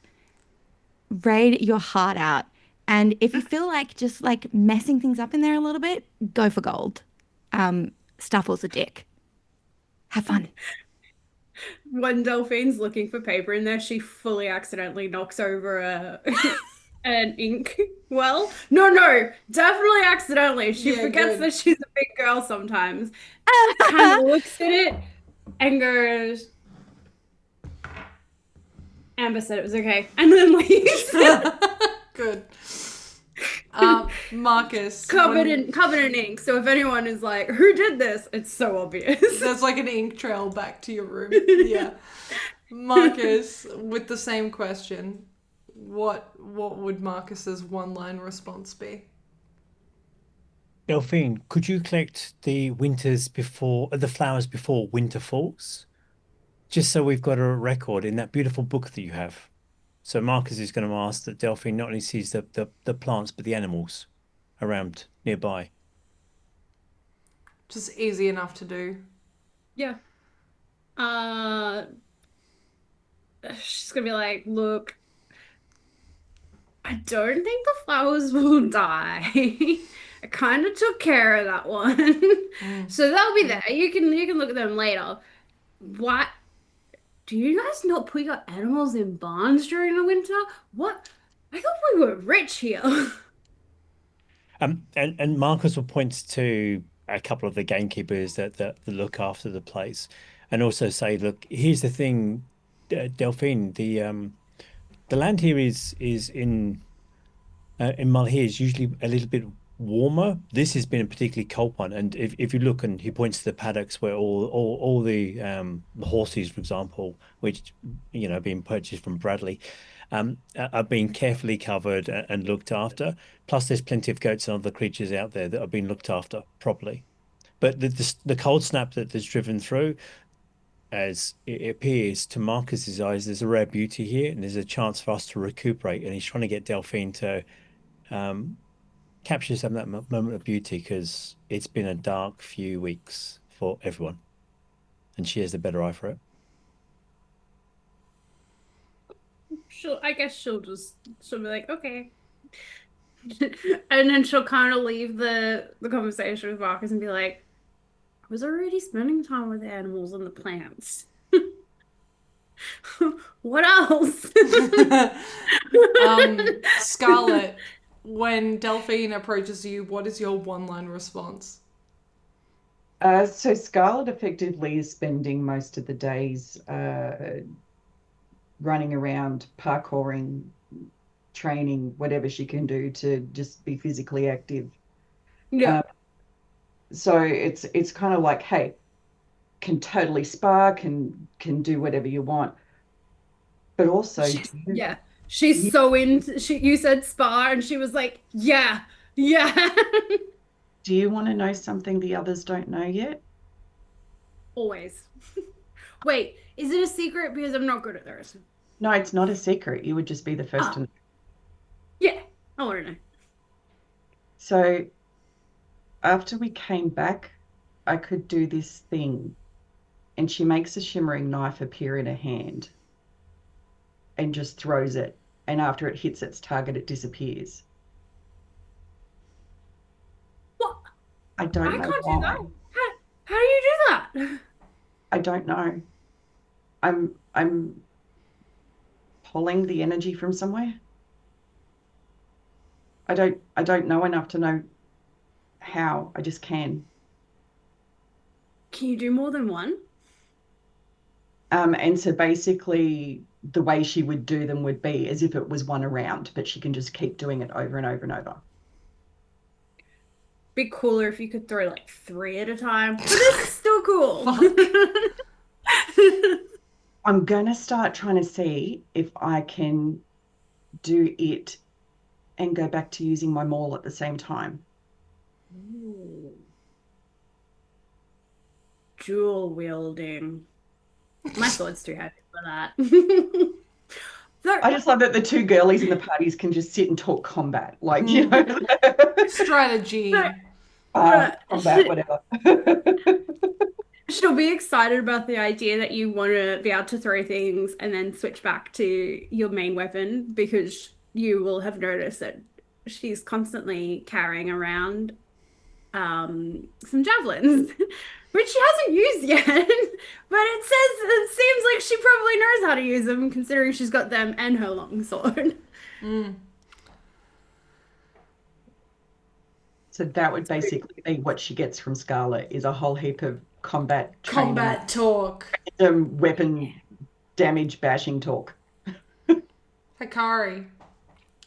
Raid your heart out. And if you feel like just like messing things up in there a little bit, go for gold. Stuffle's a dick. Have fun. When Delphine's looking for paper in there, she fully accidentally knocks over an ink well. No, definitely accidentally. She forgets that she's a big girl sometimes. Kind of looks at it and goes, "Amber said it was okay," and then leaves. Good. Marcus. Covered in ink. So if anyone is like, "Who did this?" It's so obvious. There's like an ink trail back to your room. Yeah. Marcus, with the same question, what would Marcus's one-line response be? Delphine, could you collect the flowers before winter falls? Just so we've got a record in that beautiful book that you have. So Marcus is going to ask that Delphine not only sees the plants, but the animals around nearby. Just easy enough to do. Yeah. She's gonna be like, "Look, I don't think the flowers will die. I kind of took care of that one. So they'll be there. You can look at them later. What? Do you guys not put your animals in barns during the winter? What? I thought we were rich here." And Marcus will point to a couple of the gamekeepers that look after the place, and also say, "Look, here's the thing, Delphine. The land here is in Malhir is usually a little bit warmer. This has been a particularly cold one. And if you look, and he points to the paddocks where all the horses, for example, which are being purchased from Bradley, are being carefully covered and looked after. Plus, there's plenty of goats and other creatures out there that are being looked after properly. But the cold snap that's driven through, as it appears to Marcus's eyes, there's a rare beauty here, and there's a chance for us to recuperate. And he's trying to get Delphine to capture some of that moment of beauty, because it's been a dark few weeks for everyone, and she has the better eye for it. I guess she'll be like, okay. And then she'll kind of leave the conversation with Marcus and be like, I was already spending time with the animals and the plants. What else? Scarlet, when Delphine approaches you, what is your one-line response? So Scarlet effectively is spending most of the days running around, parkouring, training, whatever she can do to just be physically active. Yeah. So it's kind of like, hey, can totally spar, can do whatever you want, but also she's so into. You said spar, and she was like, yeah. Do you want to know something the others don't know yet? Always. Wait, is it a secret? Because I'm not good at those. No, it's not a secret. You would just be the first to know. Yeah, I want to know. So after we came back, I could do this thing, and she makes a shimmering knife appear in her hand and just throws it, and after it hits its target, it disappears. What? I don't know can't why. do that. How do you do that? I don't know. I'm pulling the energy from somewhere. I don't know enough to know how. I just can. Can you do more than one? And so basically the way she would do them would be as if it was one around, but she can just keep doing it over and over and over. Be cooler if you could throw like 3 at a time. But this is still cool. I'm gonna start trying to see if I can do it and go back to using my maul at the same time. Ooh. Dual wielding. My sword's too heavy for that. I just love that the two girlies in the parties can just sit and talk combat, like, you know, strategy, combat, whatever. She'll be excited about the idea that you want to be able to throw things and then switch back to your main weapon, because you will have noticed that she's constantly carrying around some javelins, which she hasn't used yet. But it seems like she probably knows how to use them, considering she's got them and her longsword. So that would basically be what she gets from Scarlet, is a whole heap of combat talk, weapon damage bashing talk. Hakari,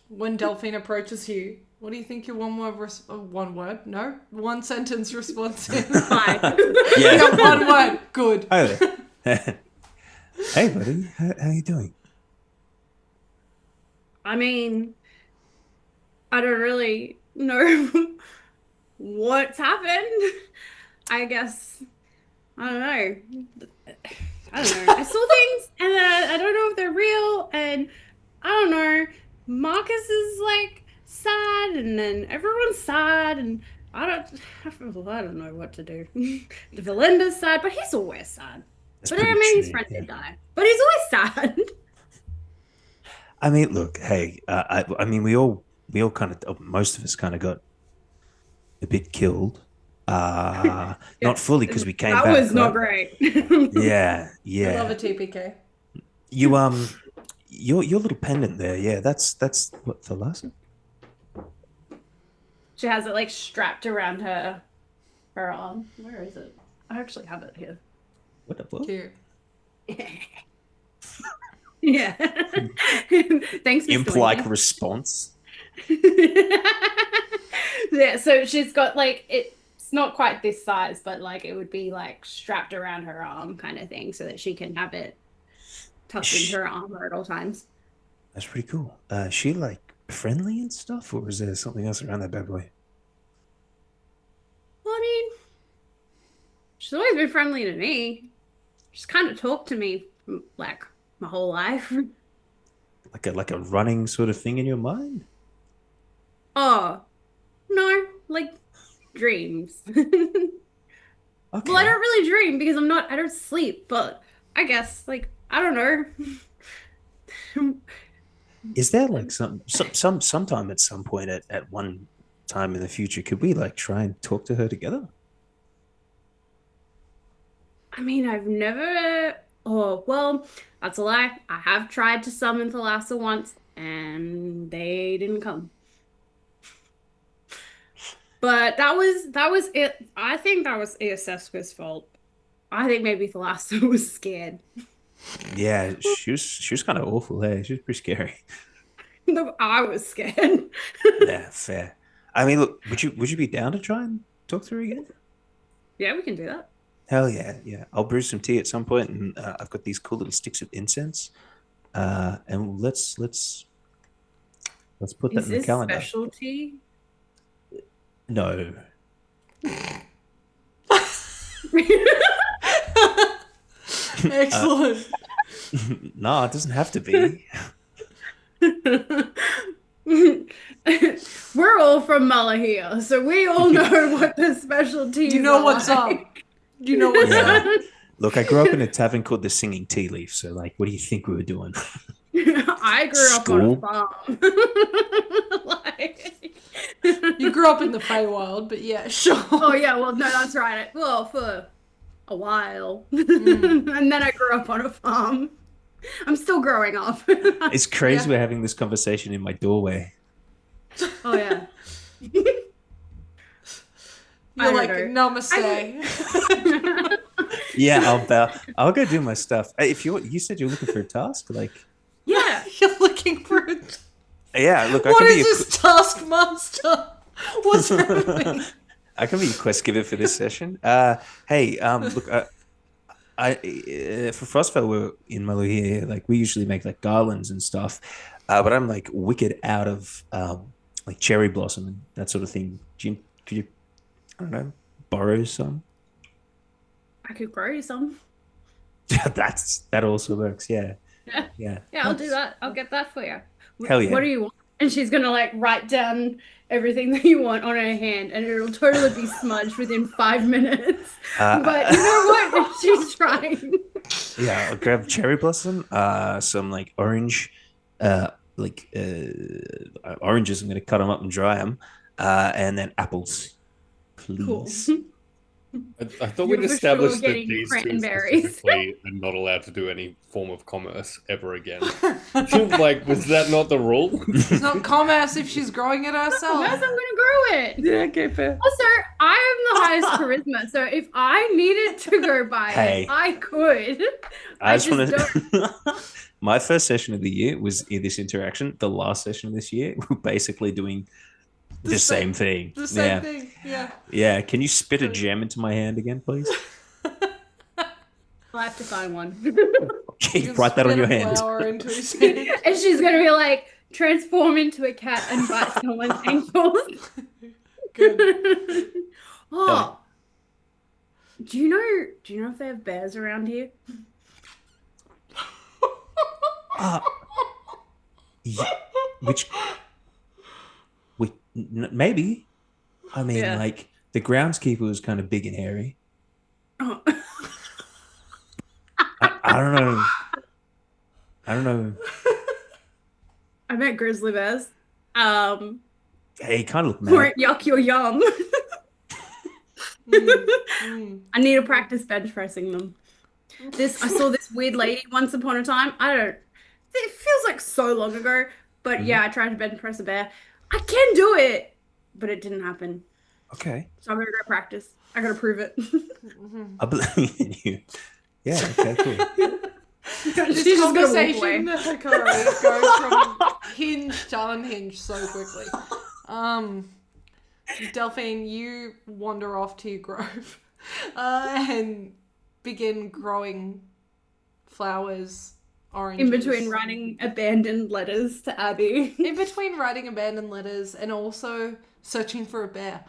when Delphine approaches you, what do you think your one sentence response is? Yeah. Got one word. Good. Hi there. Hey, buddy. How you doing? I mean, I don't really know what's happened. I guess, I don't know. I saw things, and I don't know if they're real, and I don't know. Marcus is like sad, and then everyone's sad, and I don't know what to do. The Velendar's sad, but he's always sad. But I mean, his friends did die, but he's always sad. I mean, look, hey, I mean, we all kind of, most of us kind of got a bit killed. Not fully, because we came back. That was not great. Yeah. I love a TPK. Your little pendant there, yeah, that's what, the last one? She has it like strapped around her arm. Where is it? I actually have it here. What the fuck? Cute. Yeah. Thanks, Mr. Imp-like Winky. response. Yeah, so she's got like it's not quite this size, but like it would be like strapped around her arm kind of thing so that she can have it tucked into her armor at all times. That's pretty cool. Is she like friendly and stuff, or is there something else around that bad boy? Well, I mean, she's always been friendly to me. She's kind of talked to me like my whole life. Like a running sort of thing in your mind? Oh, no, like dreams. Okay. Well, I don't really dream because I don't sleep, but I guess, like, I don't know. Is there like sometime at some point at one time in the future, could we like try and talk to her together? I mean, I've never. Oh, well, that's a lie. I have tried to summon Thalassa once, and they didn't come. But that was it. I think that was Eoseska's fault. I think maybe Thalassa was scared. Yeah, she was kind of awful. Hey, she was pretty scary. No, I was scared. Yeah, fair. I mean, look, would you be down to try and talk to her again? Yeah, we can do that. Hell yeah, yeah. I'll brew some tea at some point, and I've got these cool little sticks of incense. And let's put that Is in the this calendar. specialty? No. Excellent. No, it doesn't have to be. We're all from Malahia, so we all know what the specialties You know are what's like. up. You know what's up. Look, I grew up in a tavern called the Singing Tea Leaf, so like, what do you think we were doing? I grew up on a farm. You grew up in the Feywild, but yeah, sure. Oh yeah, well no, that's right. Well, for a while, and then I grew up on a farm. I'm still growing up. It's crazy we're having this conversation in my doorway. Oh yeah. You're like, namaste. Yeah, I'll bow. I'll go do my stuff. Hey, if you said you're looking for a task, like yeah, you're looking for it. Yeah, look, I What can is be this taskmaster? What's happening? I can be a quest giver for this session. Hey, look, for Frostfell, we're in Maluhia. Like, we usually make like garlands and stuff, but I'm like wicked out of like cherry blossom and that sort of thing. Could you, I don't know, borrow some? I could grow you some. That also works. Yeah. Yeah, I'll do that. I'll get that for you. Hell yeah. What do you want? And she's gonna like write down everything that you want on her hand, and it'll totally be smudged within 5 minutes. But you know what? She's trying. Yeah, I'll grab cherry blossom, some like orange, oranges. I'm gonna cut them up and dry them, and then apples, please. Cool. I thought You're we'd for established sure that getting these two cranberries. specifically are not allowed to do any form of commerce ever again. Like, was that not the rule? It's not commerce if she's growing it herself. Yes, I'm gonna grow it. Yeah, okay, fair. Also, I am the highest charisma, so if I needed to go buy it, I could. I just want to. My first session of the year was in this interaction. The last session of this year, we're basically doing the same thing. The same thing, yeah. Yeah, can you spit a gem into my hand again, please? I'll have to find one. Okay, write that on your hand. Into his hand. And she's gonna be like, transform into a cat and bite someone's ankles. Good. Oh, do you know if they have bears around here? Yeah, maybe. I mean, Yeah. like the groundskeeper was kind of big and hairy. Oh. I don't know. I don't know. I met grizzly bears. Hey, kind of look mad. Weren't yuck your yum. I need to practice bench pressing them. I saw this weird lady once upon a time. It feels like so long ago, but yeah, I tried to bench press a bear. I can do it, but it didn't happen. Okay. So I'm gonna go practice. I gotta prove it. I believe in you. Yeah. Okay. Cool. This She's just gonna walk away. conversation, Hakari, goes from hinged to unhinged so quickly. Delphine, you wander off to your grove and begin growing flowers, oranges. In between writing abandoned letters to Abby. In between writing abandoned letters and also searching for a bear.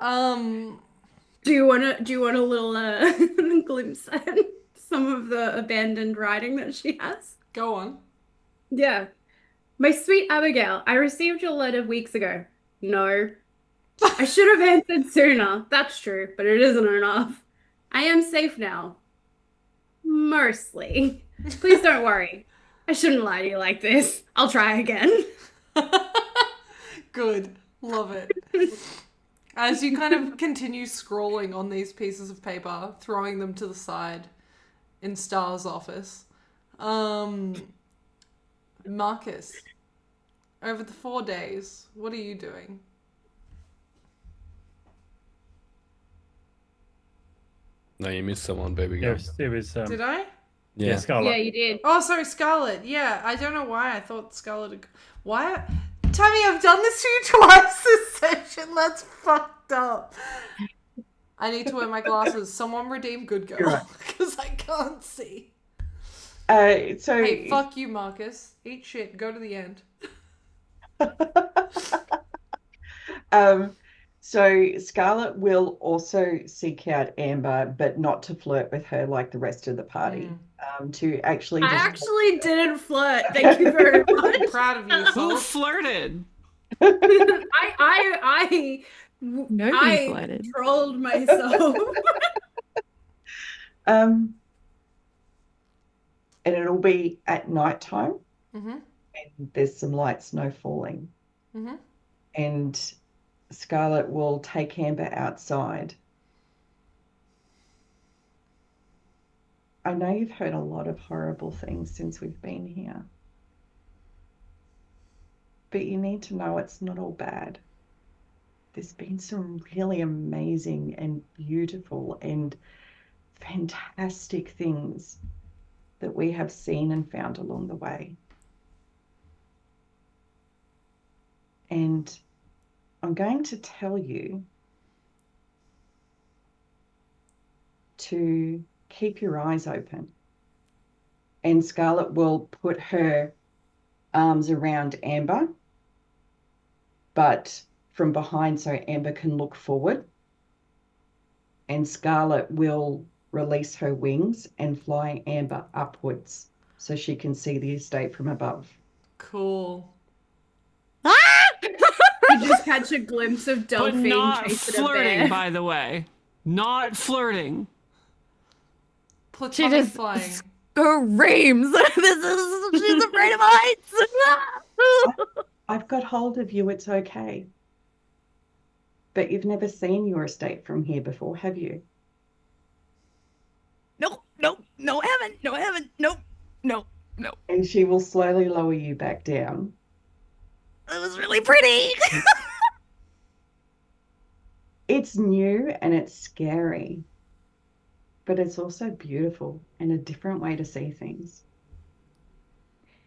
Do you want a little glimpse at some of the abandoned writing that she has? Go on. Yeah. My sweet Abigail, I received your letter weeks ago. No. I should have answered sooner. That's true, but it isn't enough. I am safe now. Mostly. Please don't worry. I shouldn't lie to you like this. I'll try again. Good. Love it. As you kind of continue scrawling on these pieces of paper, throwing them to the side in Star's office, Marcus, over the 4 days, what are you doing? No, you missed someone, baby girl. It was Did I? Yeah, Scarlet. Yeah, you did. Oh, sorry, Scarlet. Yeah, I don't know why I thought Scarlet had... Why? Tammy, I've done this to you twice this session. That's fucked up. I need to wear my glasses. Someone redeem Good Girl. Because I can't see. Hey, fuck you, Marcus. Eat shit. Go to the end. So Scarlet will also seek out Amber, but not to flirt with her like the rest of the party. To actually I actually didn't flirt. Thank you very much. I'm proud of you. Who flirted? I flirted. trolled myself. And it'll be at night time. Mm-hmm. And there's some light snow falling. Mm-hmm. And Scarlet will take Amber outside. I know you've heard a lot of horrible things since we've been here. But you need to know it's not all bad. There's been some really amazing and beautiful and fantastic things that we have seen and found along the way. And I'm going to tell you to keep your eyes open. And Scarlet will put her arms around Amber, but from behind so Amber can look forward. And Scarlet will release her wings and fly Amber upwards so she can see the estate from above. Cool. You just catch a glimpse of But Delphine not chasing a flirting, bear. by the way. Not flirting. Platonic She just flying. screams. She's afraid of heights. I've got hold of you, it's okay. But you've never seen your estate from here before, have you? No, I haven't. No. And she will slowly lower you back down. It was really pretty. It's new and it's scary, but it's also beautiful and a different way to see things.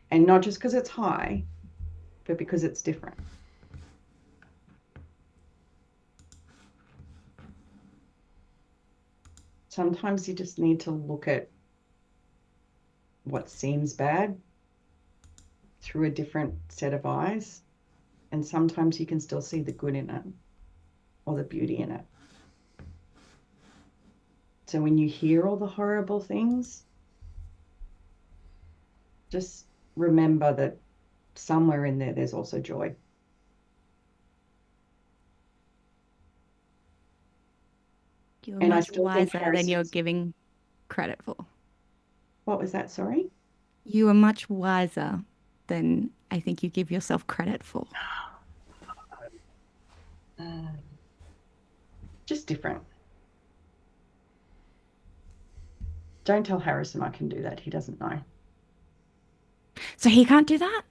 And not just because it's high, but because it's different. Sometimes you just need to look at what seems bad through a different set of eyes. And sometimes you can still see the good in it or the beauty in it. So when you hear all the horrible things, just remember that somewhere in there, there's also joy. You're And I much still think wiser than you're Harrison's- giving credit for. What was that, sorry? You are much wiser than I think you give yourself credit for. Just different. Don't tell Harrison I can do that. He doesn't know. So he can't do that?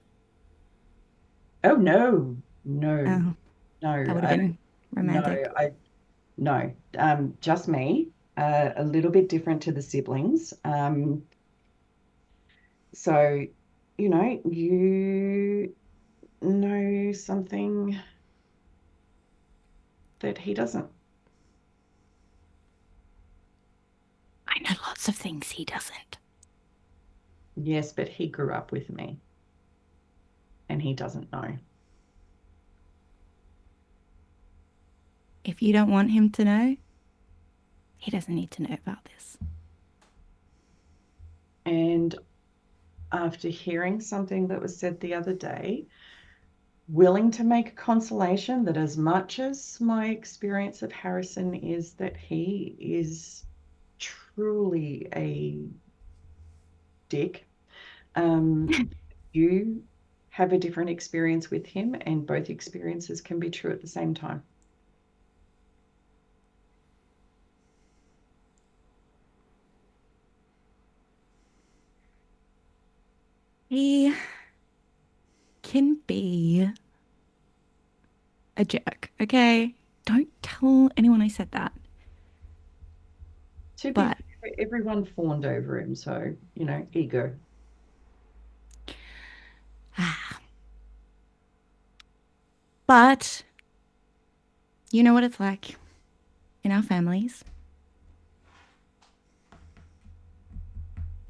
Oh, no. No. Oh, No. that would have been romantic. No. Just me. A little bit different to the siblings. So, you know something that he doesn't. I know lots of things he doesn't. Yes, but he grew up with me. And he doesn't know. If you don't want him to know, he doesn't need to know about this. And after hearing something that was said the other day, willing to make a consolation that as much as my experience of Harrison is that he is truly a dick, you have a different experience with him, and both experiences can be true at the same time. He can be a jerk, okay? Don't tell anyone I said that. To be But fair, everyone fawned over him, so, you know, ego. But you know what it's like in our families.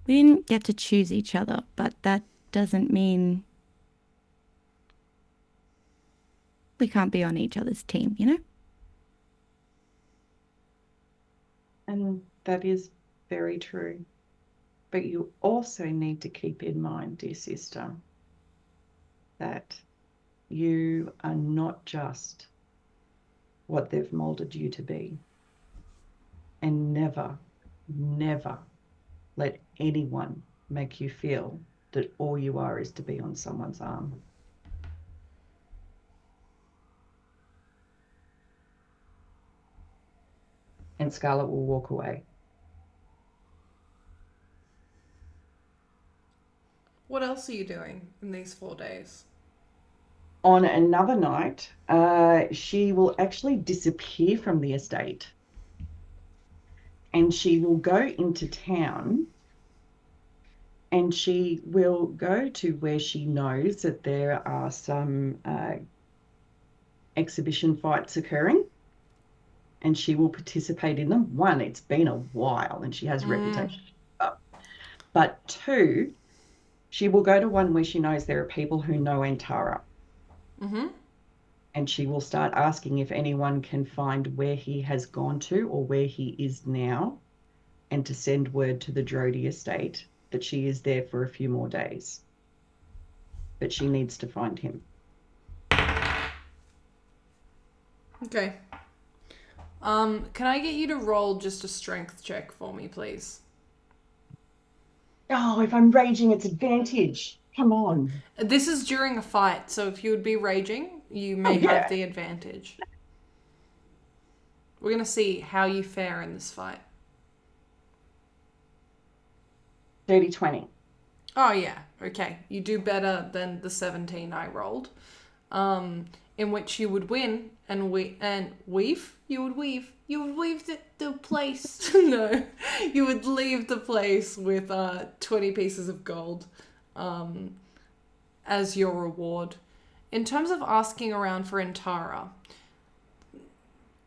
We didn't get to choose each other, but that doesn't mean we can't be on each other's team, you know? And that is very true. But you also need to keep in mind, dear sister, that you are not just what they've molded you to be. And never, never let anyone make you feel that all you are is to be on someone's arm. And Scarlet will walk away. What else are you doing in these 4 days? On another night, she will actually disappear from the estate. And she will go into town, and she will go to where she knows that there are some exhibition fights occurring, and she will participate in them. One, it's been a while and she has a reputation up. But two, she will go to one where she knows there are people who know Antara. Mm-hmm. And she will start asking if anyone can find where he has gone to or where he is now, and to send word to the Drody Estate that she is there for a few more days. But she needs to find him. Okay. Can I get you to roll just a strength check for me, please? Oh, if I'm raging, it's advantage. Come on. This is during a fight, so if you would be raging, you may have the advantage. We're going to see how you fare in this fight. Dirty 20. Oh, yeah. Okay. You do better than the 17 I rolled. In which you would win and weave. You would weave the place. No. You would leave the place with 20 pieces of gold as your reward. In terms of asking around for Antara,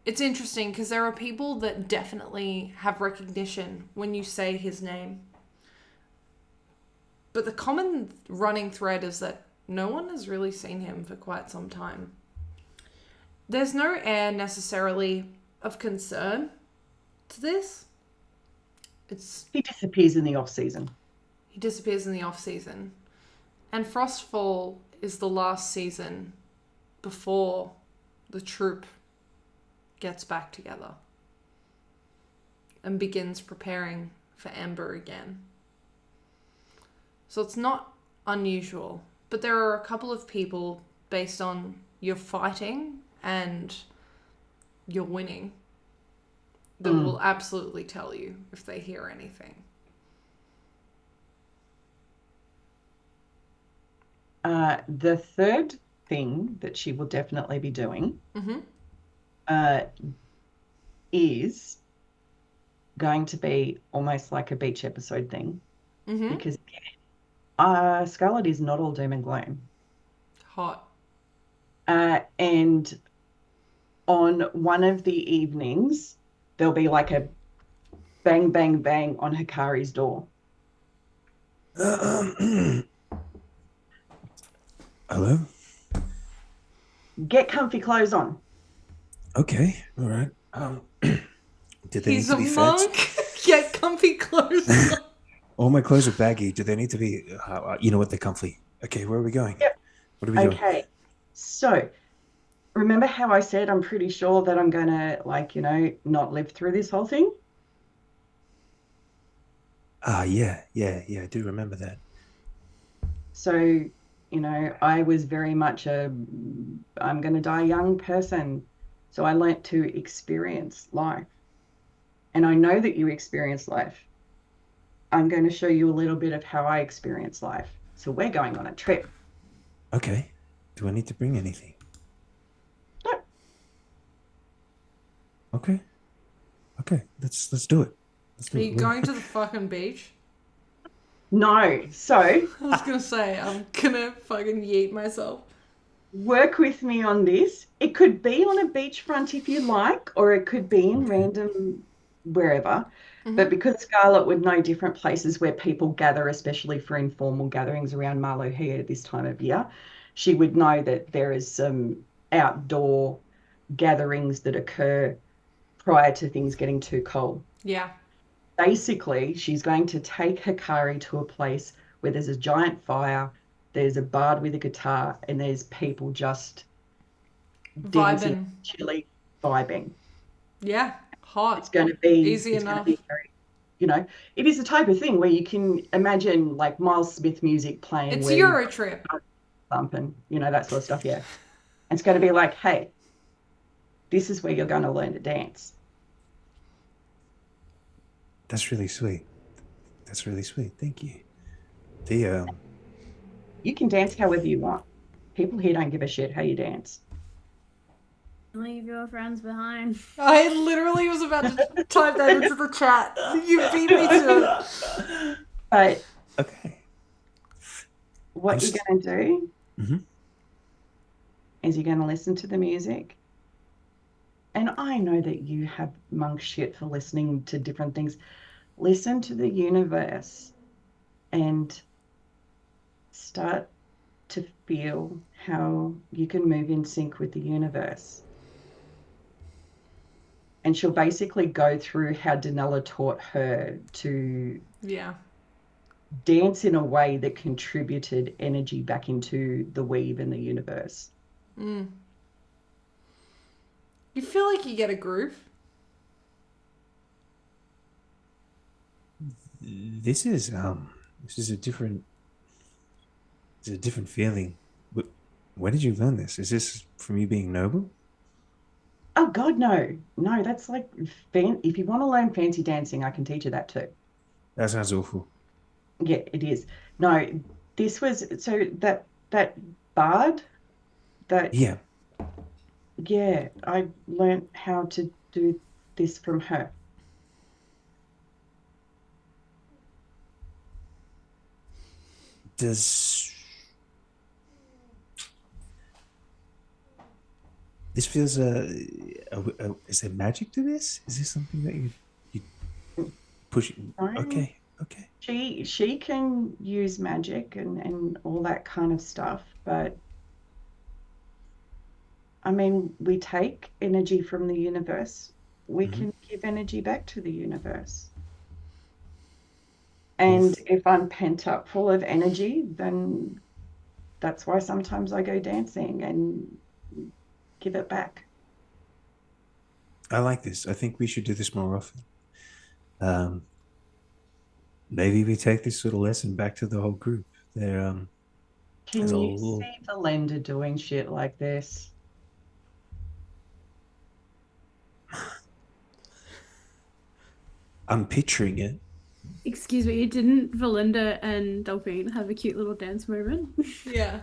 it's interesting because there are people that definitely have recognition when you say his name. But the common running thread is that no one has really seen him for quite some time. There's no air necessarily of concern to this. He disappears in the off-season. He disappears in the off-season. And Frostfall is the last season before the troop gets back together and begins preparing for Amber again. So it's not unusual, but there are a couple of people based on your fighting and your winning that will absolutely tell you if they hear anything. The third thing that she will definitely be doing is going to be almost like a beach episode thing. Because Scarlet is not all doom and gloom. Hot. And on one of the evenings, there'll be like a bang, bang, bang on Hakari's door. Hello? Get comfy clothes on. Okay, all right. Did they He's need a to be monk. Get comfy clothes on. All my clothes are baggy. Do they need to be, you know what, they're comfy. Okay, where are we going? Yep. What are we doing? Okay, so remember how I said I'm pretty sure that I'm gonna, like, you know, not live through this whole thing? Yeah, I do remember that. So, you know, I was very much I'm gonna die young person. So I learnt to experience life. And I know that you experience life. I'm going to show you a little bit of how I experience life. So we're going on a trip. Okay. Do I need to bring anything? No. Okay. Okay, let's do it. Let's do Are it. you going to the fucking beach? No. So I was gonna say, I'm gonna fucking yeet myself. work with me on this. It could be on a beachfront if you like, or it could be in random wherever. But because Scarlet would know different places where people gather, especially for informal gatherings around Marlohe at this time of year, she would know that there is some outdoor gatherings that occur prior to things getting too cold. Yeah. Basically, she's going to take Hakari to a place where there's a giant fire, there's a bard with a guitar, and there's people just dancing, chilly, vibing. Yeah, hot. It's going to be easy it's enough. Going to be very, you know, it is the type of thing where you can imagine like Miles Smith music playing. It's where Euro trip. Thumping, you know, that sort of stuff. Yeah, and it's going to be like, hey, this is where you're going to learn to dance. That's really sweet. That's really sweet. Thank you. You can dance however you want. People here don't give a shit how you dance. Leave your friends behind. I literally was about to type that into the chat. You beat me to it. But okay, what you're going to do Mhm. is you're going to listen to the music. And I know that you have monk shit for listening to different things. Listen to the universe and start to feel how you can move in sync with the universe. And she'll basically go through how Danella taught her to Yeah. dance in a way that contributed energy back into the weave and the universe. Mm. You feel like you get a groove? This is a different feeling. Where did you learn this? Is this from you being noble? Oh God, no. No, that's like if you want to learn fancy dancing, I can teach you that too. That sounds awful. Yeah, it is. No, this was so that bard that Yeah. yeah, I learned how to do this from her. This feels is there magic to this? Is this something that you push? Okay. She can use magic and all that kind of stuff, but I mean, we take energy from the universe. We can give energy back to the universe. And if I'm pent up full of energy, then that's why sometimes I go dancing and give it back. I like this. I think we should do this more often. Maybe we take this sort of lesson back to the whole group. Can you see Velendar doing shit like this? I'm picturing it. Excuse me, didn't Velendar and Delphine have a cute little dance moment? Yeah.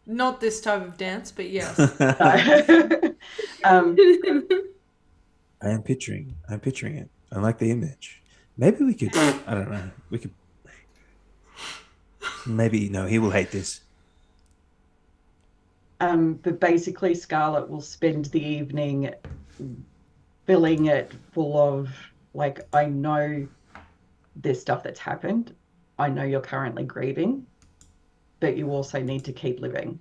Not this type of dance, but yes. I am picturing it. I like the image. Maybe we could, I don't know, maybe, no, he will hate this. But basically, Scarlet will spend the evening filling it full of, like, I know there's stuff that's happened. I know you're currently grieving, but you also need to keep living.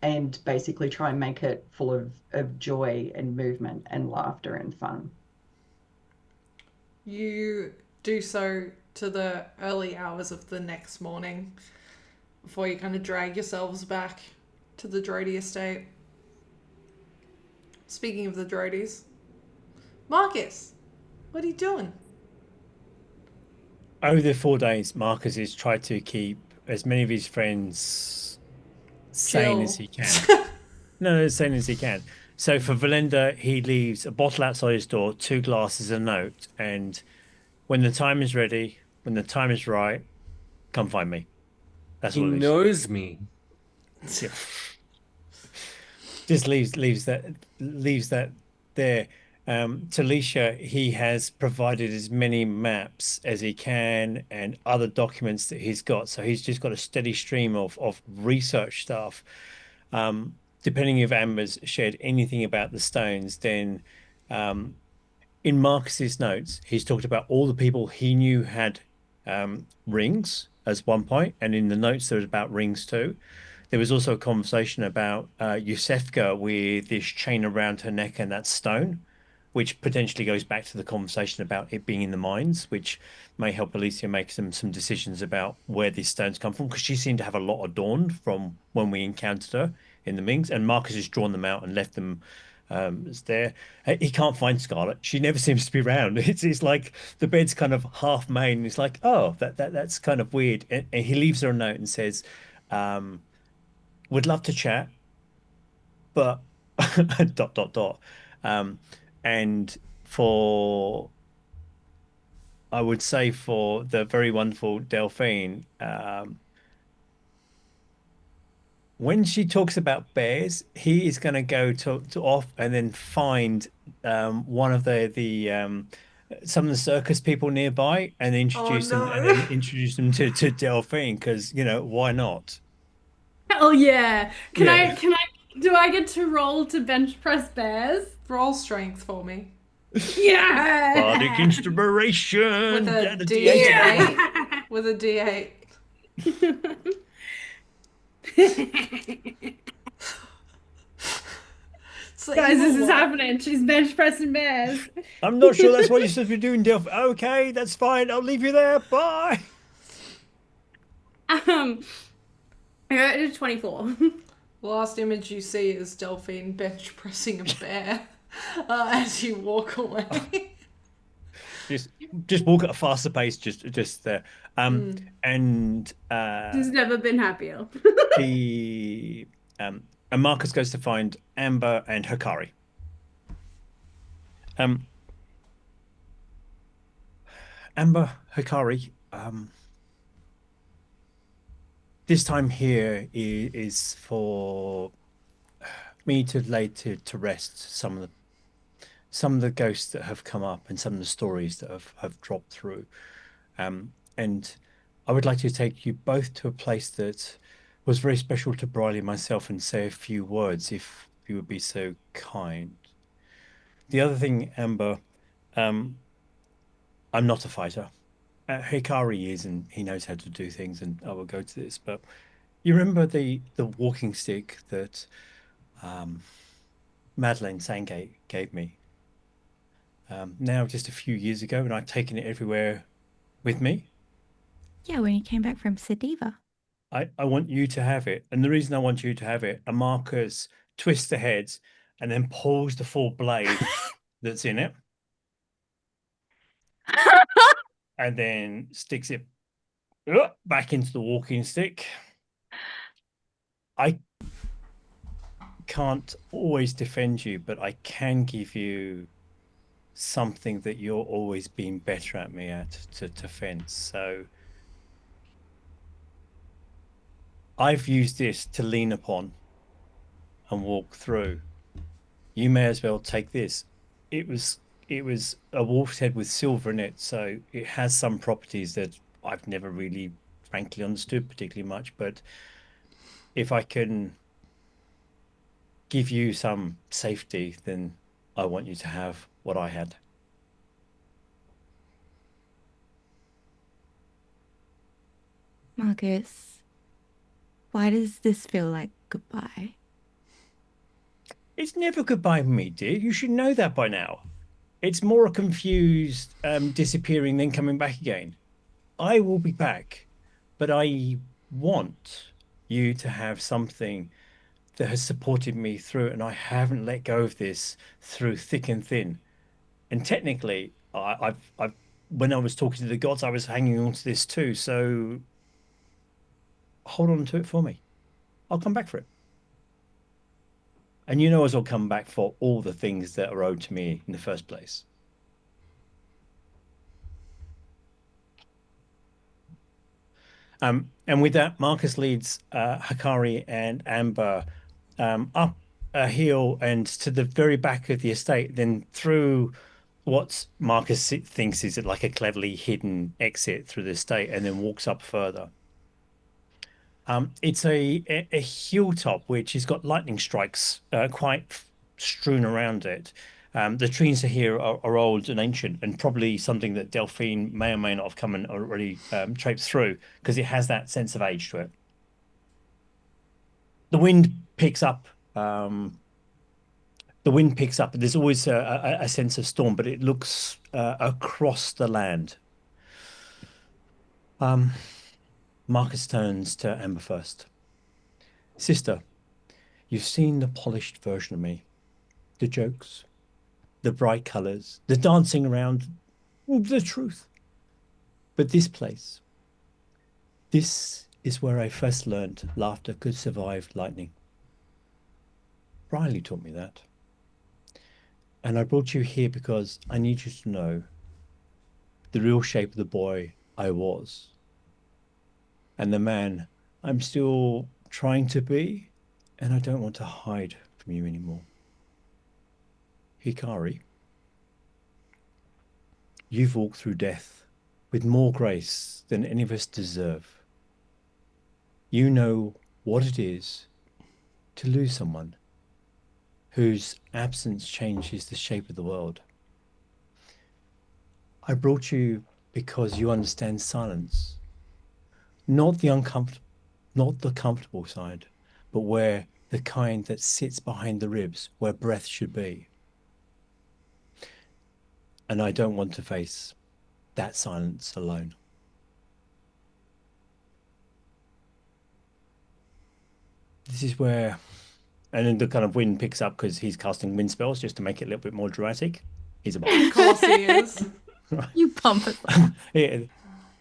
And basically try and make it full of joy and movement and laughter and fun. You do so to the early hours of the next morning before you kind of drag yourselves back to the Drody Estate. Speaking of the Drodies, Marcus, what are you doing? Over the 4 days, Marcus has tried to keep as many of his friends sane as he can. No, as sane as he can. So for Velendar, he leaves a bottle outside his door, 2 glasses, a note, and when the time is ready, when the time is right, come find me. That's He what it is. knows me. Yeah. Just leaves that there. To Alicia, he has provided as many maps as he can and other documents that he's got. So he's just got a steady stream of research stuff. Depending if Amber's shared anything about the stones, then in Marcus's notes, he's talked about all the people he knew had rings as one point, and in the notes there was about rings too. There was also a conversation about Yusefka with this chain around her neck and that stone, which potentially goes back to the conversation about it being in the mines, which may help Alicia make some decisions about where these stones come from, because she seemed to have a lot adorned from when we encountered her in the Mings, and Marcus has drawn them out and left them as there. He can't find Scarlet. She never seems to be around. It's like the bed's kind of half made, and it's like, oh, that's kind of weird. And he leaves her a note and says, would love to chat, but ... And for, I would say, for the very wonderful Delphine, when she talks about bears, he is going to go to off and then find one of the some of the circus people nearby and introduce them and then introduce them to Delphine, because why not? Hell yeah! Can Yeah. do I get to roll to bench press bears? Roll strength for me. Yeah! Bardic inspiration! With a Get a D8. With a D8. So Guys, this is what? happening. She's bench pressing bears. I'm not sure that's what you're supposed to be doing, Delph. Okay, that's fine. I'll leave you there. Bye. I got it 24. The last image you see is Delphine bench pressing a bear as you walk away. Just walk at a faster pace, just there. And She's never been happier. and Marcus goes to find Amber and Hakari. Amber, Hakari, this time here is for me to lay to rest some of the ghosts that have come up and some of the stories that have dropped through. And I would like to take you both to a place that was very special to Briley and myself and say a few words, if you would be so kind. The other thing, Amber, I'm not a fighter. Hikari is, and he knows how to do things, and I will go to this. But you remember the walking stick that Madeleine Sangate gave me? Now, just a few years ago, and I've taken it everywhere with me. Yeah, when you came back from Sediva. I want you to have it. And the reason I want you to have it, a Marcus twists the heads and then pulls the full blade that's in it. And then sticks it back into the walking stick. I can't always defend you, but I can give you something that you're always been better at me at to fence. So I've used this to lean upon and walk through. You may as well take this. It was a wolf's head with silver in it, so it has some properties that I've never really frankly understood particularly much, but if I can give you some safety, then I want you to have what I had. Marcus, why does this feel like goodbye? It's never goodbye for me, dear. You should know that by now. It's more a confused disappearing then coming back again. I will be back, but I want you to have something that has supported me through it, and I haven't let go of this through thick and thin. And technically, I've when I was talking to the gods, I was hanging on to this too. So hold on to it for me. I'll come back for it. And you know as I'll come back for all the things that are owed to me in the first place. And with that, Marcus leads Hakari and Amber up a hill and to the very back of the estate, then through what Marcus thinks is like a cleverly hidden exit through the estate, and then walks up further. It's a hilltop which has got lightning strikes quite strewn around it. The trees here are old and ancient, and probably something that Delphine may or may not have come and already traipsed through, because it has that sense of age to it. The wind picks up. There's always a sense of storm, but it looks across the land. Marcus turns to Amber first. Sister, you've seen the polished version of me. The jokes, the bright colours, the dancing around, the truth. But this place, this is where I first learned laughter could survive lightning. Riley taught me that. And I brought you here because I need you to know the real shape of the boy I was, and the man I'm still trying to be, and I don't want to hide from you anymore. Hakari, you've walked through death with more grace than any of us deserve. You know what it is to lose someone whose absence changes the shape of the world. I brought you because you understand silence. Not the uncomfortable, not the comfortable side, but where the kind that sits behind the ribs, where breath should be. And I don't want to face that silence alone. This is where, and then the kind of wind picks up because he's casting wind spells just to make it a little bit more dramatic. He's a boss. Of course he is. You pump it. Yeah,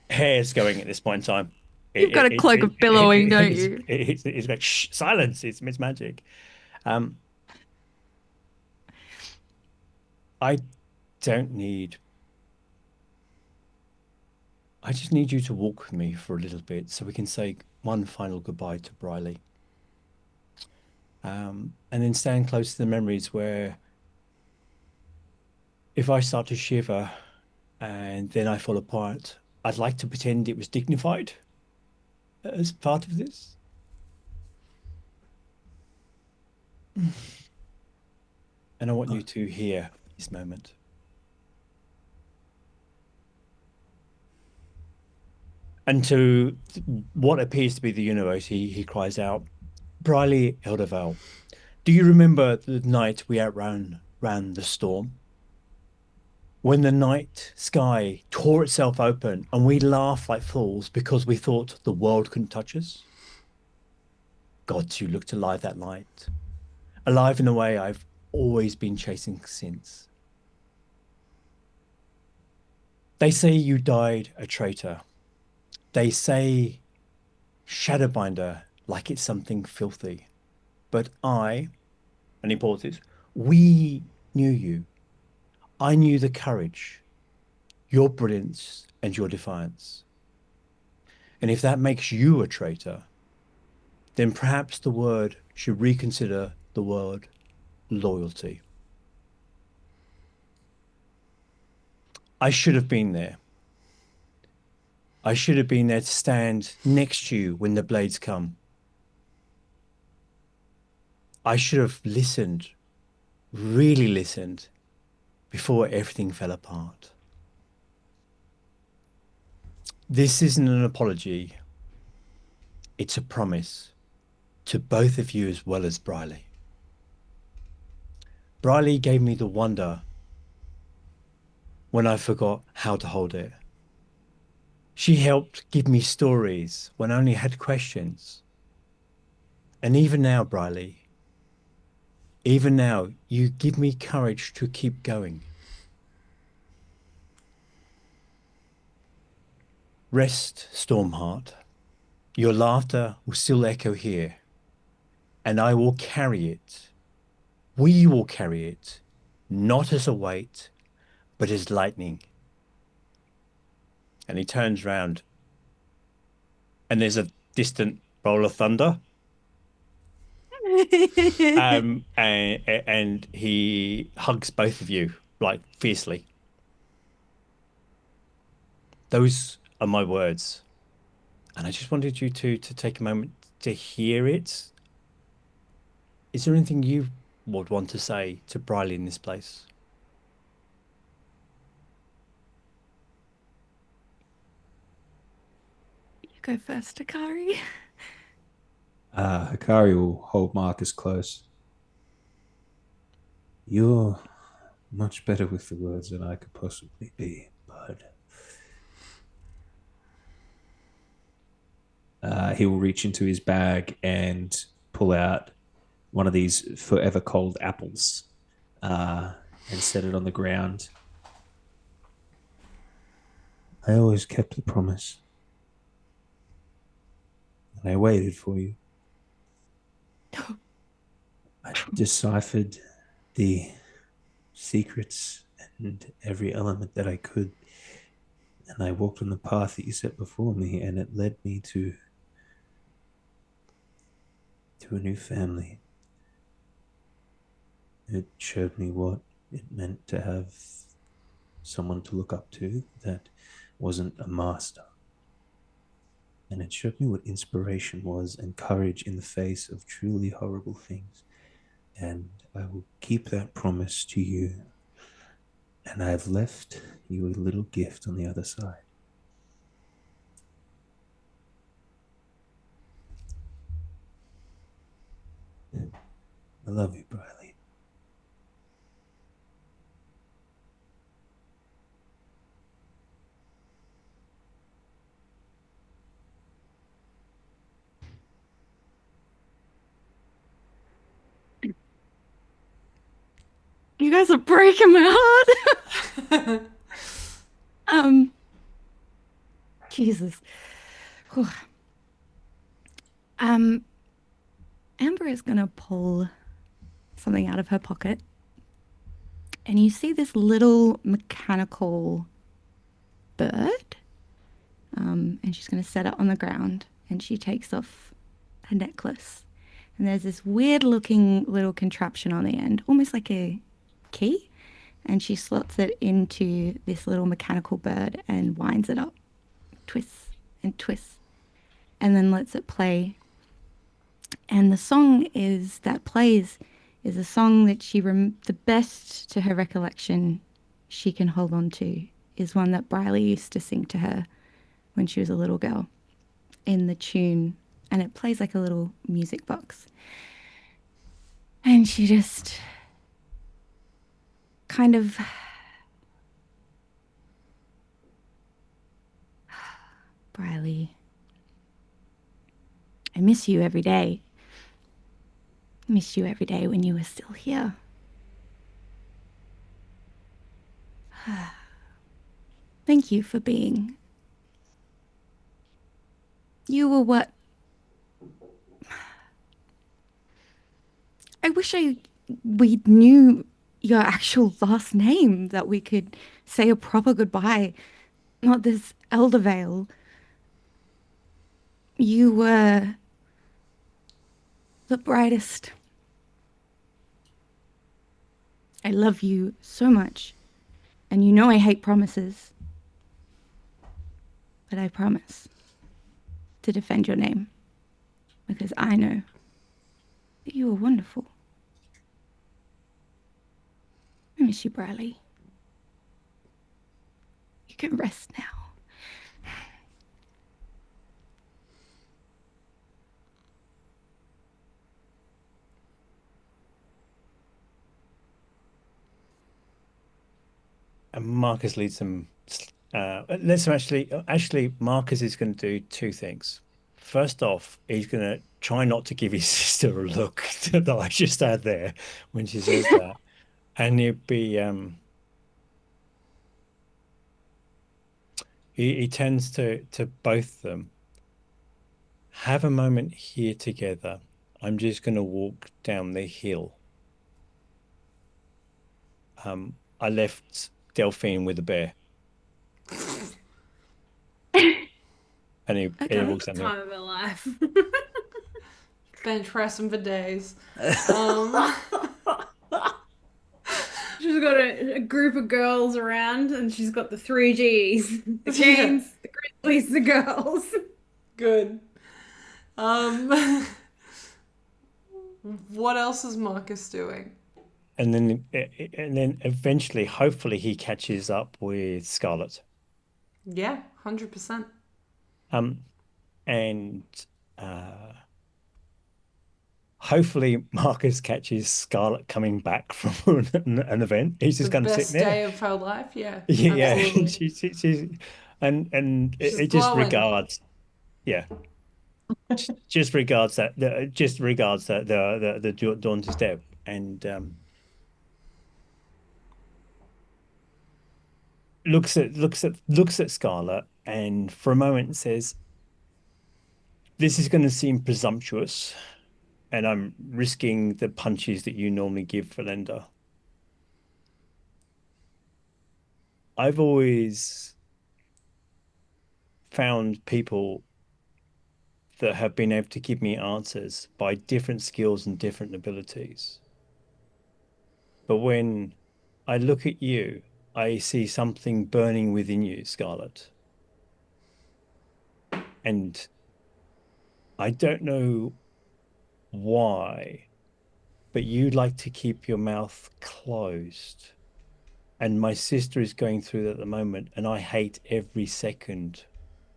hair's going at this point in time. You've got a cloak of billowing, don't you? It's like, shh, silence, it's magic. I don't need... I just need you to walk with me for a little bit so we can say one final goodbye to Briley. And then stand close to the memories where if I start to shiver and then I fall apart, I'd like to pretend it was dignified as part of this. And I want you to hear this moment. And to what appears to be the universe, he cries out, Briley Eldervale, do you remember the night we ran the storm? When the night sky tore itself open and we laughed like fools because we thought the world couldn't touch us? Gods, you looked alive that night. Alive in a way I've always been chasing since. They say you died a traitor. They say Shadowbinder like it's something filthy. But I, and he pauses, we knew you. I knew the courage, your brilliance, and your defiance. And if that makes you a traitor, then perhaps the word should reconsider the word loyalty. I should have been there. I should have been there to stand next to you when the blades come. I should have listened, really listened, before everything fell apart. This isn't an apology. It's a promise to both of you as well as Briley. Briley gave me the wonder when I forgot how to hold it. She helped give me stories when I only had questions. And even now, Briley, even now, you give me courage to keep going. Rest, Stormheart. Your laughter will still echo here, and I will carry it. We will carry it, not as a weight, but as lightning. And he turns round, and there's a distant roll of thunder. And he hugs both of you, like, fiercely. Those are my words. And I just wanted you to take a moment to hear it. Is there anything you would want to say to Briley in this place? You go first, Hakari. Hakari will hold Marcus close. You're much better with the words than I could possibly be, bud. He will reach into his bag and pull out one of these forever cold apples and set it on the ground. I always kept the promise. And I waited for you. I deciphered the secrets and every element that I could. And I walked on the path that you set before me, and it led me to a new family. It showed me what it meant to have someone to look up to that wasn't a master. And it showed me what inspiration was and courage in the face of truly horrible things. And I will keep that promise to you. And I have left you a little gift on the other side. I love you, Briley. You guys are breaking my heart. Jesus. Whew. Amber is gonna pull something out of her pocket, and you see this little mechanical bird, and she's gonna set it on the ground, and she takes off her necklace, and there's this weird looking little contraption on the end, almost like a key, and she slots it into this little mechanical bird and winds it up, twists and twists, and then lets it play. And the song that plays is a song that the best to her recollection she can hold on to is one that Briley used to sing to her when she was a little girl in the tune, and it plays like a little music box. And she just kind of Briley, I miss you every day. I missed you every day when you were still here. Thank you for being. You were what? I wish we knew your actual last name, that we could say a proper goodbye, not this elder veil. You were the brightest. I love you so much, and you know I hate promises, but I promise to defend your name, because I know You were wonderful. I miss you, Bradley. You can rest now. And Marcus leads them. Let's actually, Marcus is going to do two things. First off, he's going to try not to give his sister a look that I just had there when she says that, and he'd be he tends to both of them. Have a moment here together. I'm just going to walk down the hill. I left Delphine with the bear. And he walks down the hill. Time of her life. Bench pressing for days. She's got a group of girls around, and she's got the 3 Gs: the games, the grizzlies, the girls. Good. What else is Marcus doing? And then eventually, hopefully, he catches up with Scarlet. Yeah, 100%. And hopefully Marcus catches Scarlet coming back from an event. He's just going to sit there. Best day of her life, yeah. Yeah, Absolutely. she's and She's it just glowing. regards, yeah, just regards that the Dauntless Deb, and looks at Scarlet, and for a moment says, "This is going to seem presumptuous, and I'm risking the punches that you normally give Velendar. I've always found people that have been able to give me answers by different skills and different abilities. But when I look at you, I see something burning within you, Scarlet. And I don't know why, but you'd like to keep your mouth closed. And my sister is going through that at the moment, and I hate every second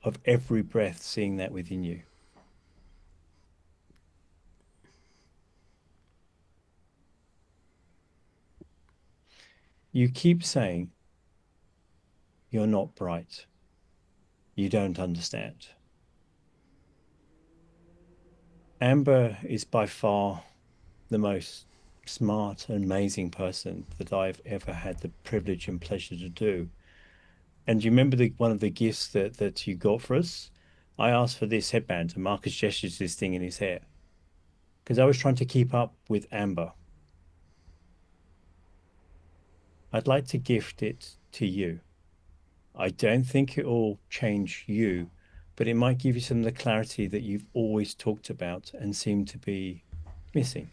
of every breath seeing that within you. You keep saying you're not bright. You don't understand. Amber is by far the most smart and amazing person that I've ever had the privilege and pleasure to do. And do you remember one of the gifts that you got for us? I asked for this headband, and Marcus gestures this thing in his hair, because I was trying to keep up with Amber. I'd like to gift it to you. I don't think it will change you, but it might give you some of the clarity that you've always talked about and seem to be missing.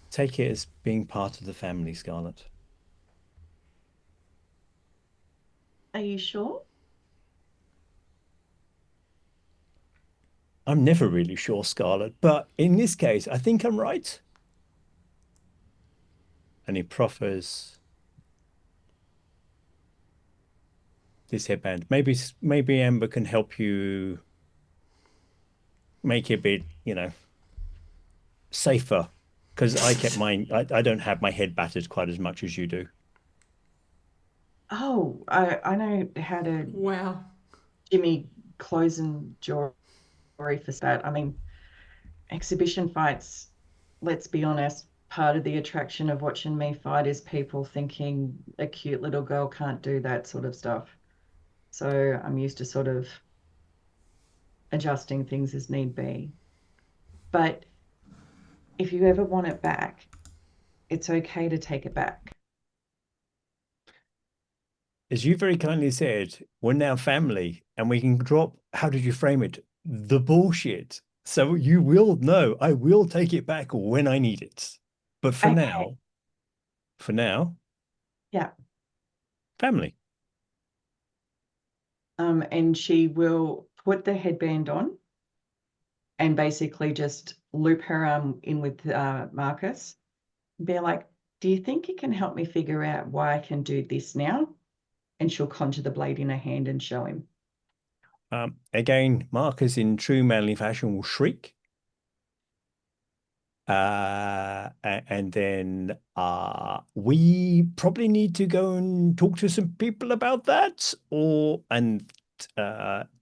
Take it as being part of the family, Scarlet. Are you sure? I'm never really sure, Scarlet, but in this case, I think I'm right. And he proffers this headband. Maybe Amber can help you make it a bit, safer. Because I kept mine. I don't have my head battered quite as much as you do. Oh, I know how to Wow. Jimmy clothes and jewelry for that. I mean, exhibition fights, let's be honest, part of the attraction of watching me fight is people thinking a cute little girl can't do that sort of stuff. So I'm used to sort of adjusting things as need be. But if you ever want it back, it's okay to take it back. As you very kindly said, we're now family, and we can drop, how did you frame it? The bullshit. So you will know I will take it back when I need it. But for now, yeah, family. And she will put the headband on, and basically just loop her in with Marcus. Be like, do you think you can help me figure out why I can do this now? And she'll conjure the blade in her hand and show him. Again, Marcus, in true manly fashion, will shriek. And then we probably need to go and talk to some people about that,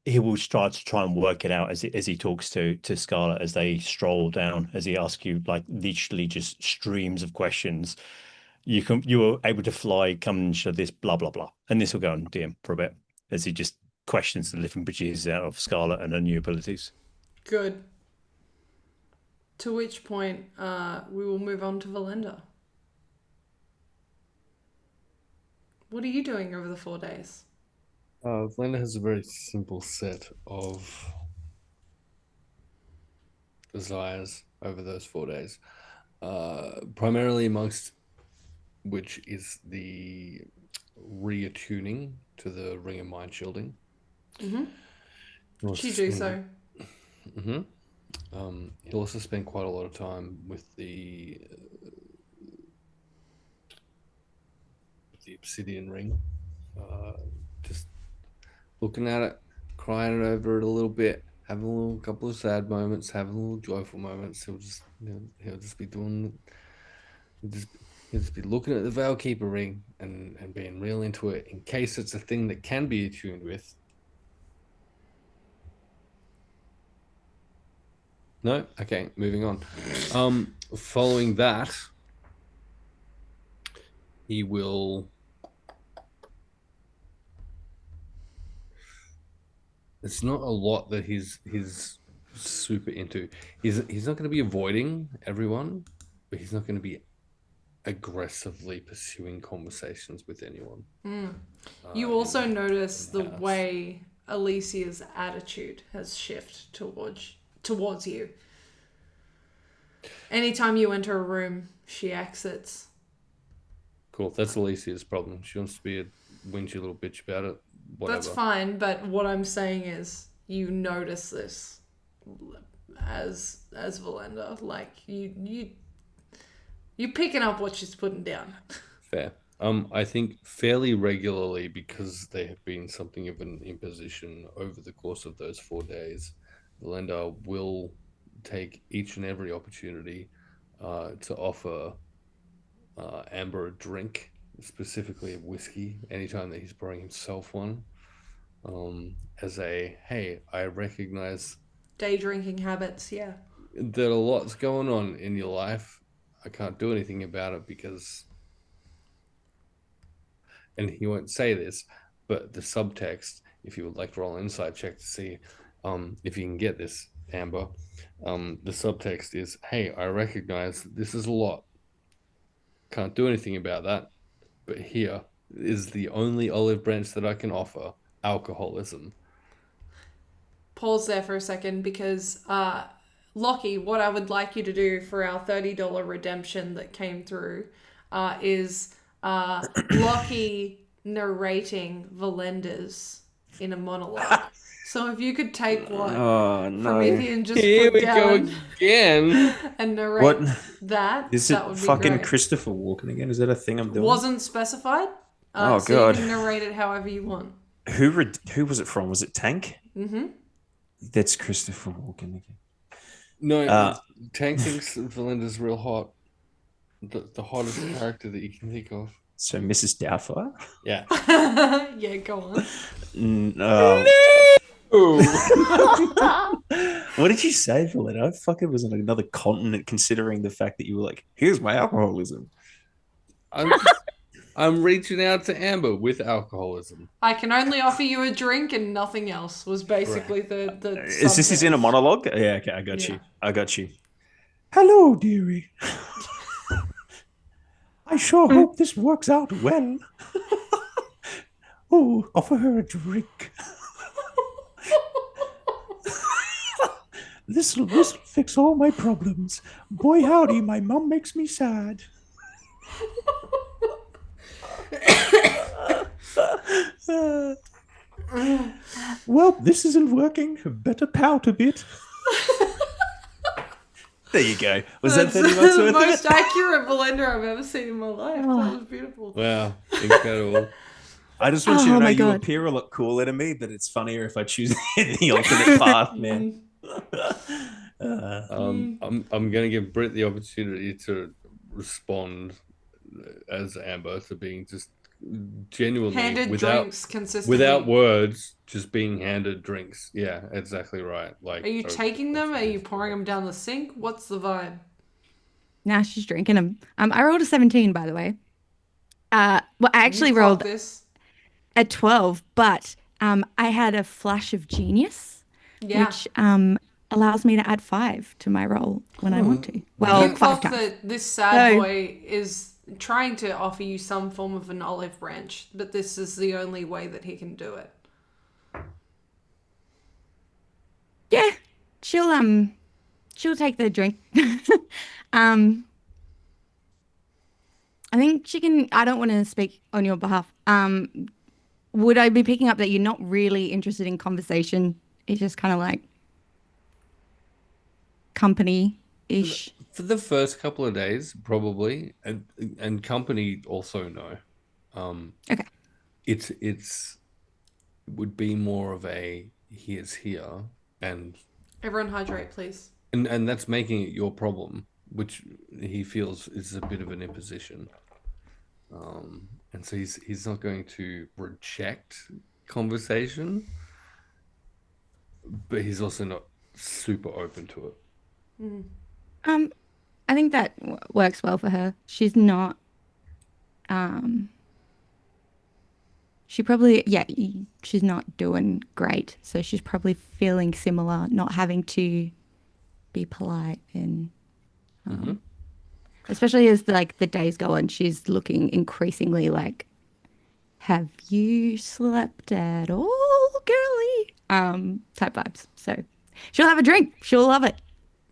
he will start to try and work it out as he talks to Scarlet as they stroll down, as he asks you like literally just streams of questions. You are able to fly, come and show this, blah blah blah, and this will go on DM for a bit as he just questions the living bejesus out of Scarlet and her new abilities. Good. To which point, we will move on to Velendar. What are you doing over the 4 days? Velendar has a very simple set of desires over those 4 days. Primarily amongst which is the reattuning to the Ring of Mind Shielding. She do so. He'll also spend quite a lot of time with the obsidian ring, just looking at it, crying over it a little bit, having a little couple of sad moments, having a little joyful moments. He'll just be doing, he'll just be looking at the Veilkeeper ring and being real into it in case it's a thing that can be attuned with. No? Okay, moving on. Following that, he will... It's not a lot that he's super into. He's not going to be avoiding everyone, but he's not going to be aggressively pursuing conversations with anyone. You also notice the way Alicia's attitude has shifted towards you. Anytime you enter a room, she exits. Cool. That's Alicia's problem. She wants to be a whingy little bitch about it. Whatever. That's fine, but what I'm saying is you notice this as Velendar. Like you picking up what she's putting down. Fair. I think fairly regularly, because they have been something of an imposition over the course of those 4 days, Velendar will take each and every opportunity to offer Amber a drink, specifically a whiskey, anytime that he's pouring himself one, as a, hey, I recognize Day drinking habits, yeah. that a lot's going on in your life. I can't do anything about it because, and he won't say this, but the subtext, if you would like to roll an insight check to see if you can get this, Amber, the subtext is, hey, I recognize this is a lot. Can't do anything about that. But here is the only olive branch that I can offer, alcoholism. Pause there for a second because, Lockie, what I would like you to do for our $30 redemption that came through is Lockie narrating Velendar's in a monologue. So if you could take what Promethean just Here put we down go again. and narrate that, Is that it would be fucking great. Christopher Walken again? Is that a thing I'm doing? Wasn't specified. Oh, so God. you can narrate it however you want. Who was it from? Was it Tank? Mm-hmm. That's Christopher Walken again. No, Tank thinks Velendar's real hot. The hottest character that you can think of. So Mrs. Doubtfire? Yeah. Yeah, go on. No. What did you say, Velendar? I fucking was on another continent, considering the fact that you were like, here's my alcoholism. I'm reaching out to Amber with alcoholism. I can only offer you a drink and nothing else was basically the Is this is in a monologue? Yeah, okay, I got Yeah. you. I got you. Hello, dearie. I sure hope this works out well. Oh, offer her a drink. This'll fix all my problems. Boy, howdy, my mom makes me sad. Well, this isn't working. Better pout a bit. There you go. Was That's that 30 bucks the worth of most it? accurate Velendar I've ever seen in my life. That was beautiful. Wow, incredible. I just want you Oh to know my you God. appear a lot cooler to me, but it's funnier if I choose the alternate path, man. I'm going to give Britt the opportunity to respond as Amber to being just genuinely Handed drinks consistently. without words, just being handed drinks. Yeah, exactly right. Like, Are you taking them? Are you pouring them down the sink? What's the vibe? Now she's drinking them. I rolled a 17, by the way. Well, I actually You rolled clocked this. a 12, but I had a flash of genius, Yeah. which allows me to add 5 to my roll when I want to. Well, You 5 clock times. that this sad So- boy is trying to offer you some form of an olive branch, but this is the only way that he can do it. Yeah, she'll take the drink. I think she can. I don't want to speak on your behalf. Would I be picking up that you're not really interested in conversation? It's just kind of like company-ish. For the first couple of days, probably, and company also no. Okay. It would be more of a he is here, and Everyone hydrate, please. and that's making it your problem, which he feels is a bit of an imposition. And so he's not going to reject conversation, but he's also not super open to it. I think that works well for her. She's not. She probably she's not doing great, so she's probably feeling similar, not having to be polite and. Especially as like the days go on, she's looking increasingly like, "Have you slept at all, girly?" Type vibes. So she'll have a drink. She'll love it.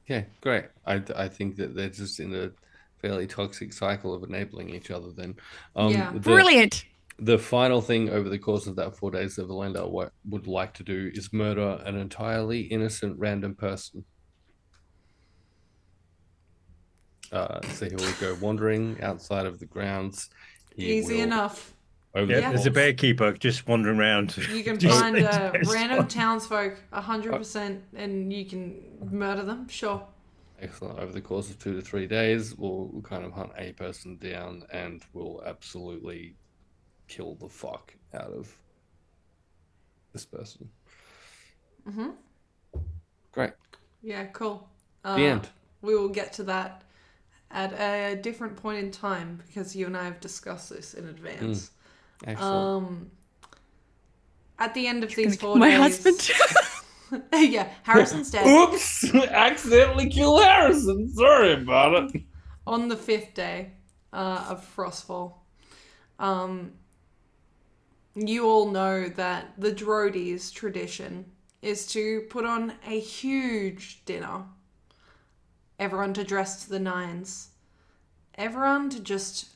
Okay, great. I think that they're just in a fairly toxic cycle of enabling each other. Then, Yeah. Brilliant. The final thing over the course of that 4 days that Velendar would like to do is murder an entirely innocent random person. So he will go wandering outside of the grounds. He Easy will, enough. over Yeah, the there's a course- bearkeeper just wandering around. You can Just- find it's random fine. townsfolk, 100%, and you can murder them. Sure. Excellent. Over the course of 2 to 3 days, we'll kind of hunt a person down and we'll absolutely kill the fuck out of this person. Mm-hmm. Great. Yeah, cool. The end. We will get to that at a different point in time because you and I have discussed this in advance. Excellent. At the end of these 4 My days... husband. Yeah, Harrison's dead. Oops! Accidentally killed Harrison. Sorry about it. On the 5th day of Frostfall, you all know that the Drody's tradition is to put on a huge dinner. Everyone to dress to the nines. Everyone to just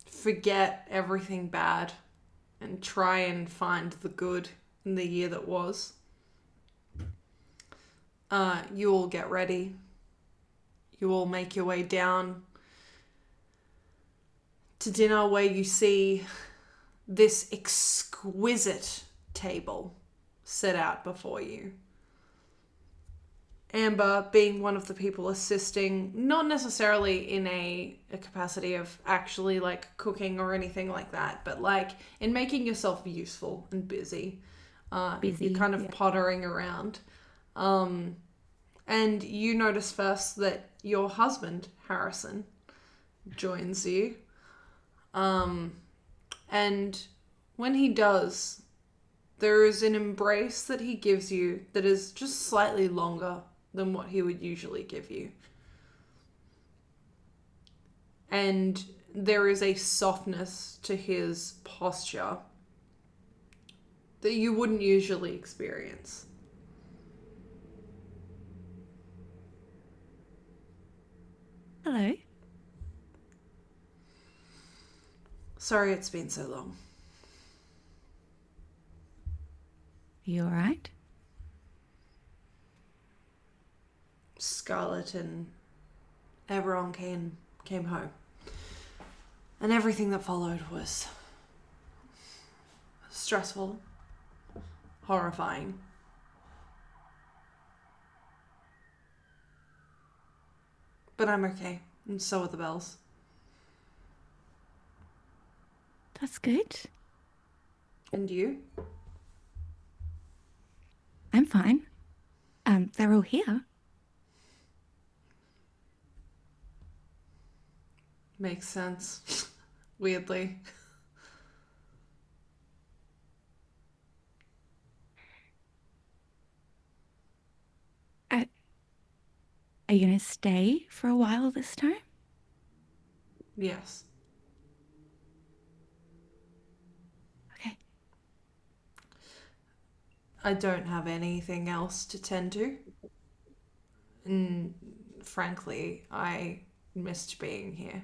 forget everything bad and try and find the good in the year that was. You all get ready. You all make your way down to dinner where you see this exquisite table set out before you. Amber being one of the people assisting, not necessarily in a capacity of actually like cooking or anything like that, but like in making yourself useful and busy. You're kind of pottering around. And you notice first that your husband, Harrison, joins you. And when he does, there is an embrace that he gives you that is just slightly longer than what he would usually give you. And there is a softness to his posture that you wouldn't usually experience. Hello. Sorry it's been so long. You all right? Scarlet and everyone came home. And everything that followed was stressful, horrifying. But I'm okay, and so are the bells. That's good. And you? I'm fine. They're all here. Makes sense. Weirdly. Are you gonna stay for a while this time? Yes. Okay. I don't have anything else to tend to. And frankly, I missed being here.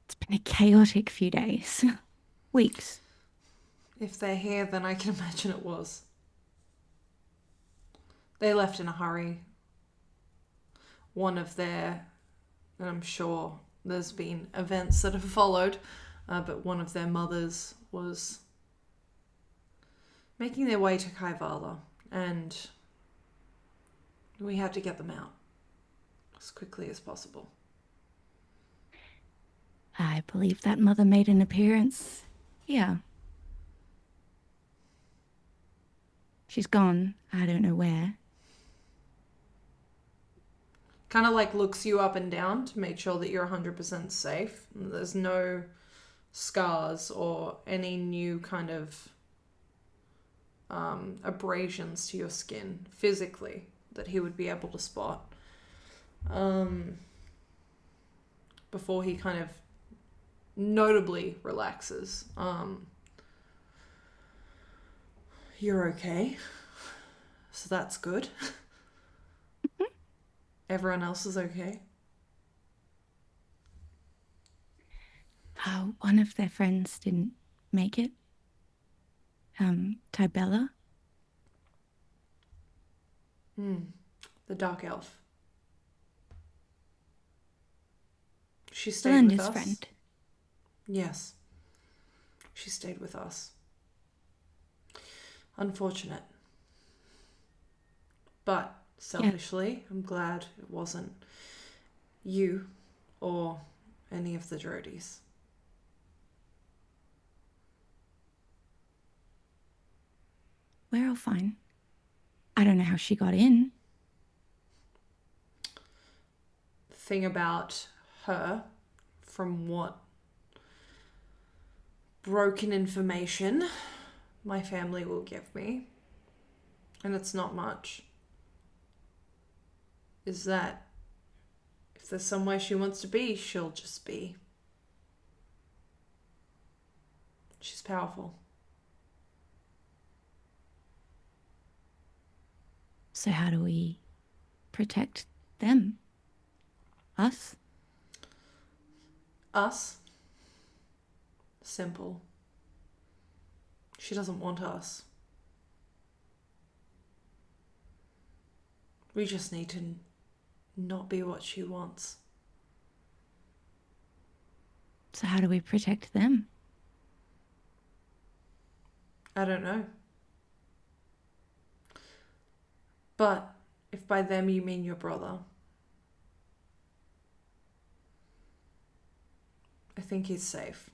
It's been a chaotic few days. Weeks. If they're here, then I can imagine it was. They left in a hurry. One of their, and I'm sure there's been events that have followed, but one of their mothers was making their way to Kaivala, and we had to get them out as quickly as possible. I believe that mother made an appearance here. She's gone. I don't know where. Kind of like looks you up and down to make sure that you're 100% safe. There's no scars or any new kind of abrasions to your skin physically that he would be able to spot. Before he kind of notably relaxes. You're okay. So that's good. Everyone else is okay. One of their friends didn't make it. Tybella. The dark elf. She stayed with us. Friend. Yes. She stayed with us. Unfortunate. But selfishly, I'm glad it wasn't you or any of the Drodies. We're all fine. I don't know how she got in. The thing about her, from what broken information my family will give me, and it's not much, is that if there's somewhere she wants to be, she'll just be. She's powerful. So how do we protect them? Us? Us? Simple. She doesn't want us. We just need to not be what she wants. So how do we protect them? I don't know. But if by them you mean your brother, I think he's safe.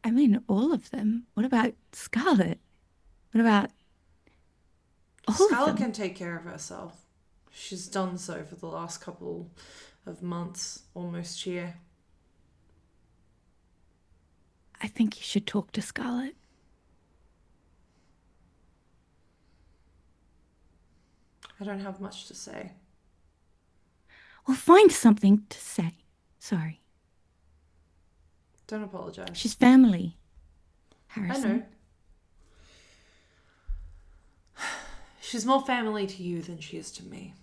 I mean, all of them. What about Scarlet? What about all Scarlet of them? can take care of herself. She's done so for the last couple of months, almost year. I think you should talk to Scarlet. I don't have much to say. Well, find something to say. Sorry. Don't apologize. She's family, Harrison. I know. She's more family to you than she is to me.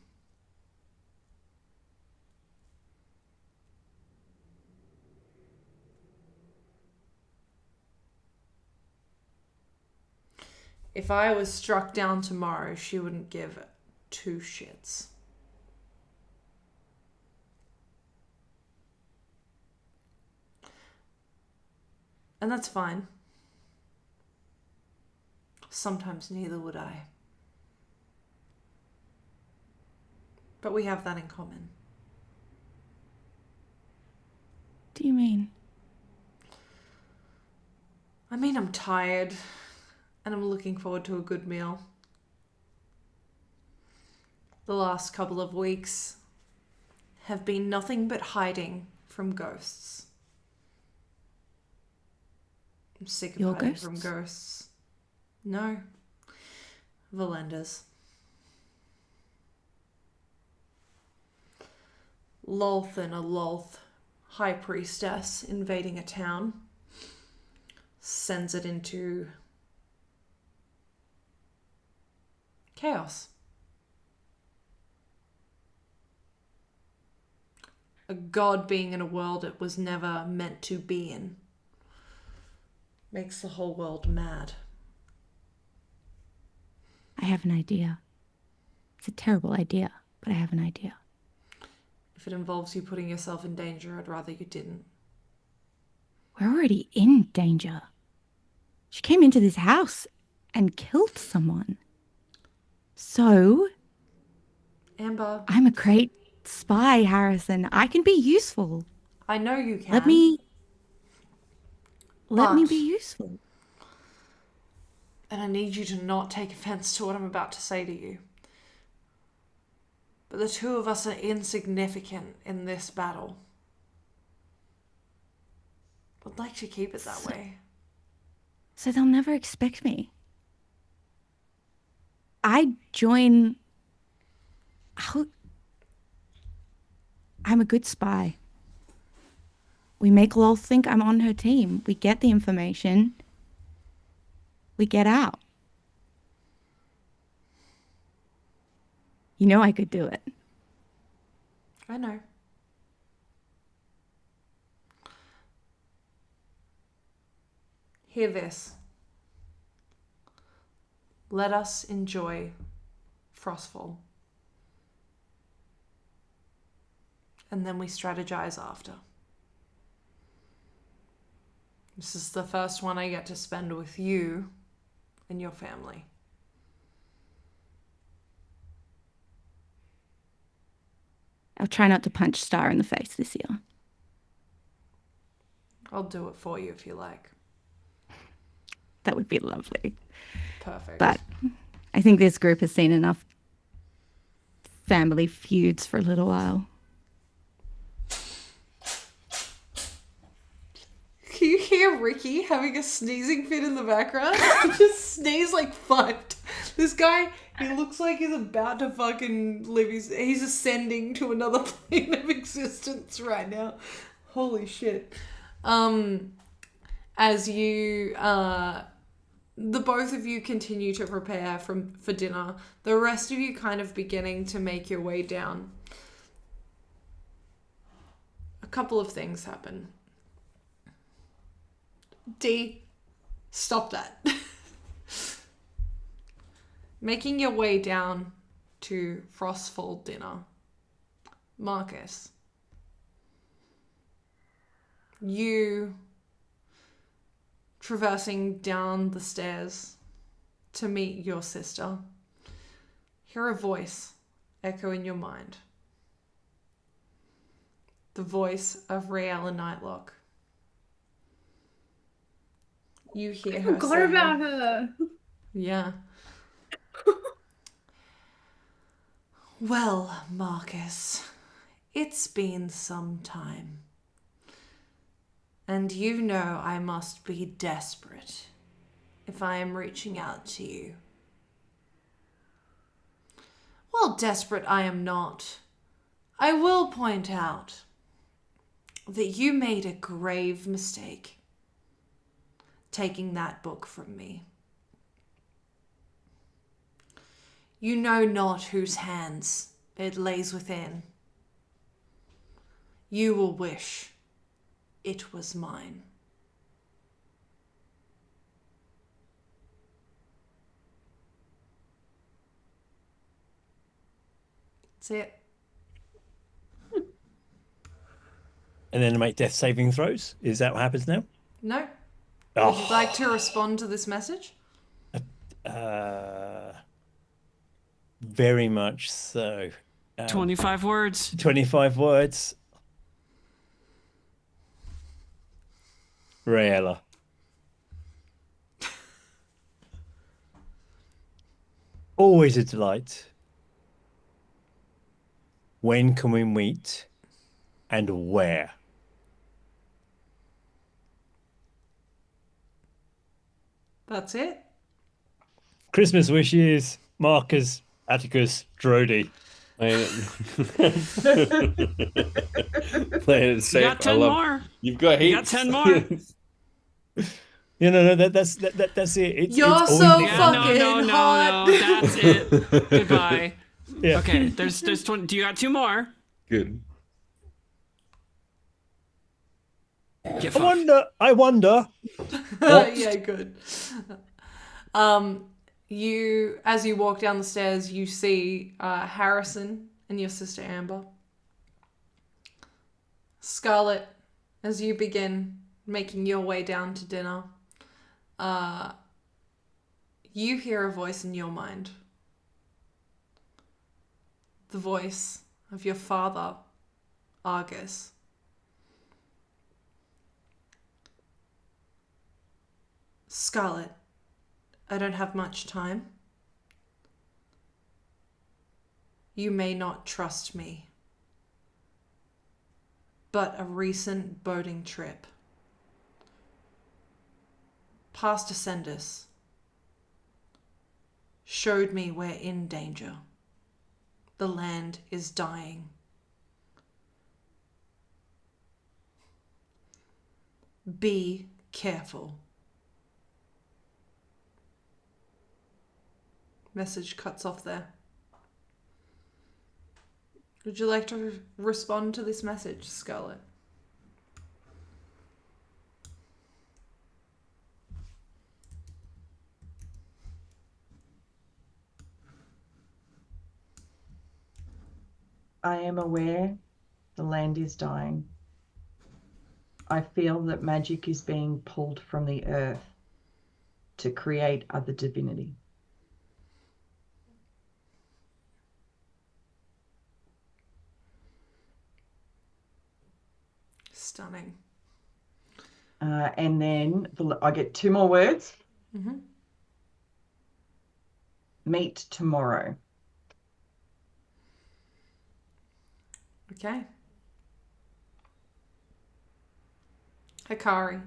If I was struck down tomorrow, she wouldn't give two shits. And that's fine. Sometimes neither would I. But we have that in common. Do you mean? I mean, I'm tired, and I'm looking forward to a good meal. The last couple of weeks have been nothing but hiding from ghosts. I'm sick of Your hiding ghosts? from ghosts. No. Velendar's. Lolth and a Lolth high priestess invading a town sends it into chaos. A god being in a world it was never meant to be in makes the whole world mad. I have an idea. It's a terrible idea, but I have an idea. If it involves you putting yourself in danger, I'd rather you didn't. We're already in danger. She came into this house and killed someone. So, Amber. I'm a great spy, Harrison. I can be useful. I know you can. Let me But- be useful. And I need you to not take offense to what I'm about to say to you. But the two of us are insignificant in this battle. I'd like to keep it that way. So they'll never expect me. I join. I'm a good spy. We make Lol think I'm on her team. We get the information. We get out. You know I could do it. I know. Hear this. Let us enjoy Frostfall. And then we strategize after. This is the first one I get to spend with you and your family. I'll try not to punch Star in the face this year. I'll do it for you if you like. That would be lovely. Perfect. But I think this group has seen enough family feuds for a little while. Can you hear Ricky having a sneezing fit in the background? He just sneezed like fucked. This guy, he looks like he's about to fucking live he's ascending to another plane of existence right now. Holy shit. As you, the both of you continue to prepare for dinner, the rest of you kind of beginning to make your way down. A couple of things happen. D, stop that. Making your way down to Frostfall dinner. Marcus, you traversing down the stairs to meet your sister, hear a voice echo in your mind. The voice of Rayella Nightlock. You hear her Forgot say, about her. Yeah. Well, Marcus, it's been some time. And you know I must be desperate if I am reaching out to you. Well, desperate I am not. I will point out that you made a grave mistake taking that book from me. You know not whose hands it lays within. You will wish it was mine. That's it. And then make death saving throws. Is that what happens now? No. Oh. Would you like to respond to this message? Very much so. 25 words. 25 words. Rayella. Always a delight. When can we meet and where? That's it. Christmas wishes, Marcus, Atticus, Drody. Playing it safe. You got 10 more. You've got You heaps. got 10 more. No, that's it. You're so fucking hot. No, that's it. Goodbye. Yeah. Okay, there's 20. Do you got 2 more? Good. I wonder. Yeah, good. You, as you walk down the stairs, you see Harrison and your sister Amber. Scarlet, as you begin making your way down to dinner, you hear a voice in your mind. The voice of your father, Argus. Scarlet, I don't have much time. You may not trust me, but a recent boating trip past Ascendus showed me we're in danger. The land is dying. Be careful. Message cuts off there. Would you like to respond to this message, Scarlet? I am aware the land is dying. I feel that magic is being pulled from the earth to create other divinity. Stunning. And then I get 2 more words. Mm-hmm. Meet tomorrow. Okay. Hakari,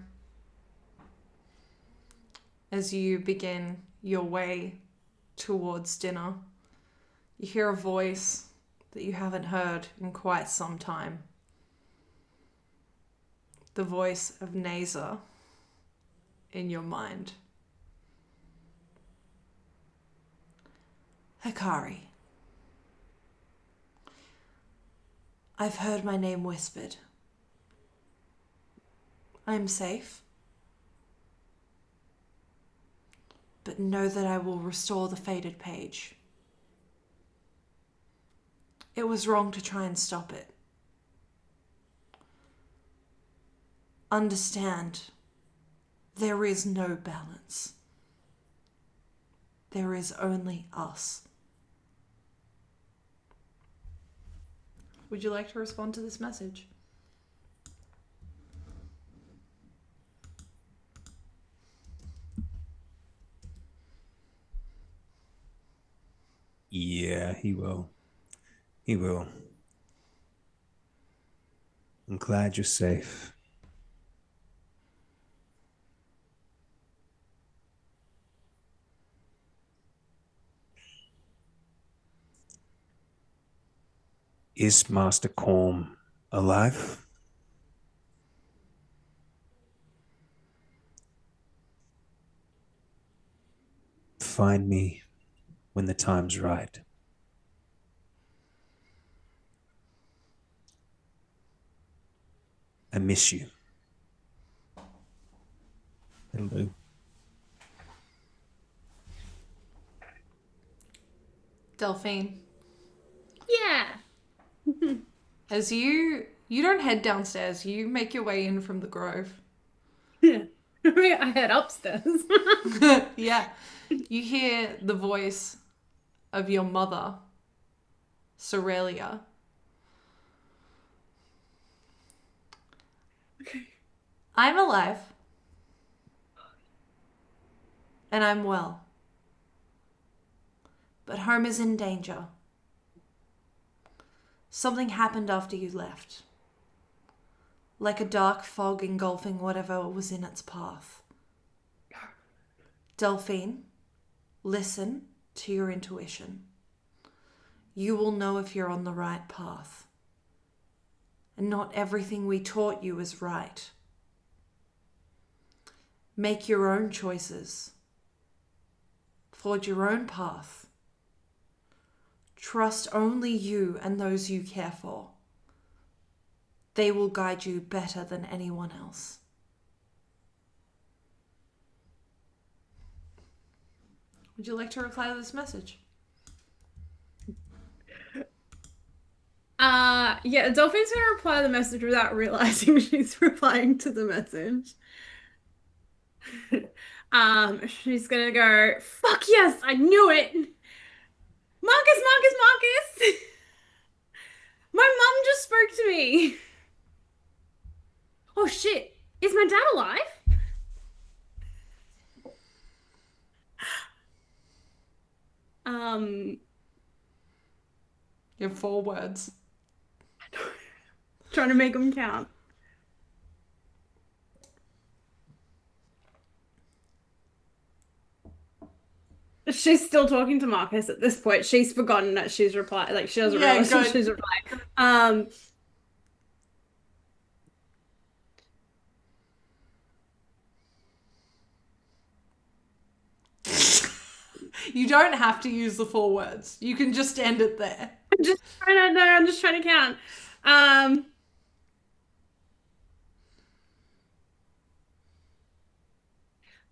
as you begin your way towards dinner, you hear a voice that you haven't heard in quite some time. The voice of Naza in your mind. Hakari, I've heard my name whispered. I'm safe. But know that I will restore the faded page. It was wrong to try and stop it. Understand, there is no balance. There is only us. Would you like to respond to this message? Yeah, he will. He will. I'm glad you're safe. Is Master Corm alive? Find me when the time's right. I miss you. Hello. Delphine. Yeah. As you don't head downstairs, you make your way in from the grove. I head upstairs. Yeah. You hear the voice of your mother, Sorelia. Okay. I'm alive. And I'm well. But home is in danger. Something happened after you left. Like a dark fog engulfing whatever was in its path. Delphine, listen to your intuition. You will know if you're on the right path. And not everything we taught you is right. Make your own choices. Forge your own path. Trust only you and those you care for. They will guide you better than anyone else. Would you like to reply to this message? Yeah, Delphine's gonna reply to the message without realizing she's replying to the message. She's gonna go, fuck yes, I knew it! Marcus! My mum just spoke to me! Oh shit, is my dad alive? You have 4 words. Trying to make them count. She's still talking to Marcus at this point. She's forgotten that she's replied. Like, she doesn't realize that she's replied. You don't have to use the 4 words. You can just end it there. I'm just trying to count.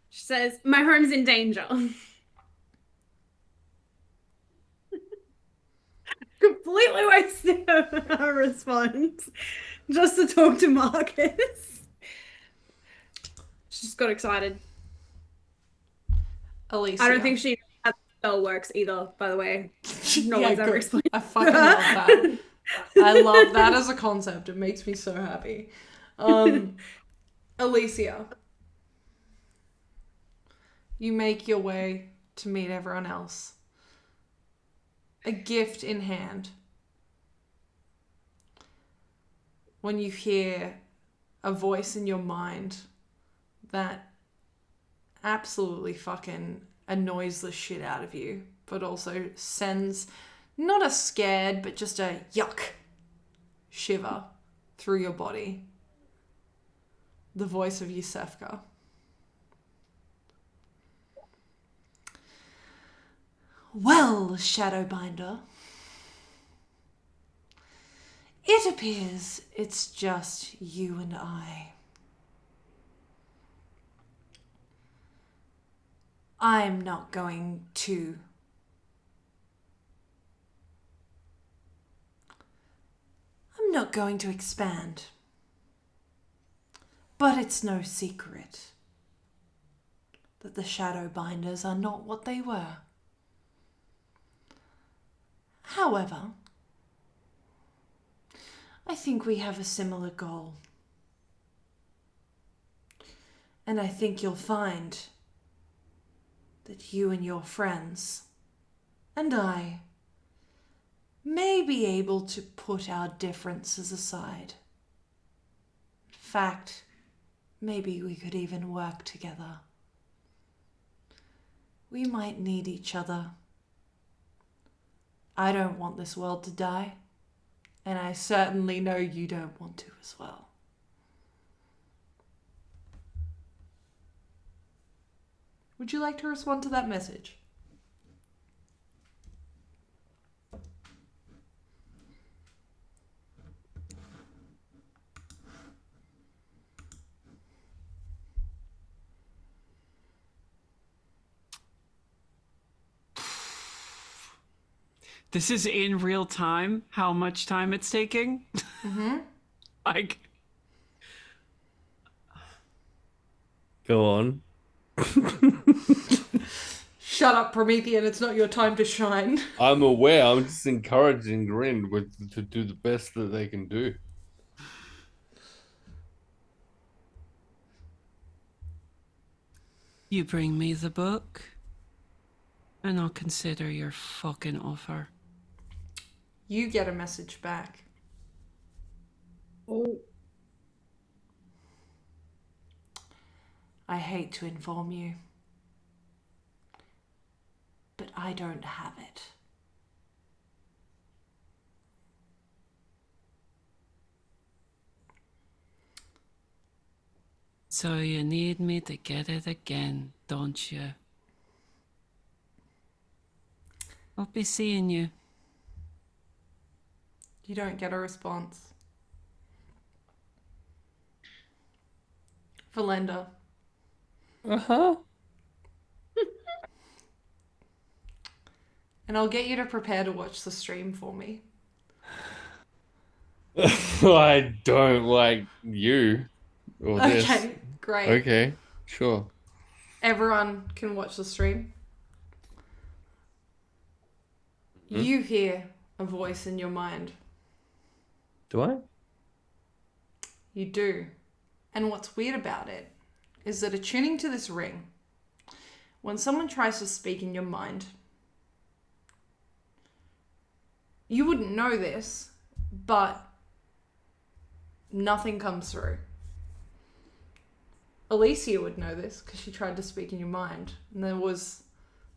She says, my home's in danger. Completely wasted her response just to talk to Marcus. She just got excited. Alicia. I don't think she how the spell works either, by the way. No Yeah, one's ever good. explained. I fucking love that. I love that as a concept. It makes me so happy. Alicia. You make your way to meet everyone else. A gift in hand. When you hear a voice in your mind that absolutely fucking annoys the shit out of you, but also sends not a scared, but just a yuck shiver through your body. The voice of Yusefka. Well, Shadowbinder, it appears it's just you and I. I'm not going to expand. But it's no secret that the Shadowbinders are not what they were. However, I think we have a similar goal. And I think you'll find that you and your friends and I may be able to put our differences aside. In fact, maybe we could even work together. We might need each other. I don't want this world to die, and I certainly know you don't want to as well. Would you like to respond to that message? This is in real time. How much time it's taking? Mm-hmm. Like, Go on. Shut up, Promethean. It's not your time to shine. I'm aware. I'm just encouraging Grin to do the best that they can do. you bring me the book, and I'll consider your fucking offer. You get a message back. Oh. I hate to inform you, but I don't have it. So you need me to get it again, don't you? I'll be seeing you. You don't get a response. Velendar. Uh-huh. And I'll get you to prepare to watch the stream for me. I don't like you. Or this. Okay, great. Okay, sure. Everyone can watch the stream. You hear a voice in your mind. Do I? You do. And what's weird about it is that attuning to this ring, when someone tries to speak in your mind, you wouldn't know this, but nothing comes through. Alicia would know this because she tried to speak in your mind, and there was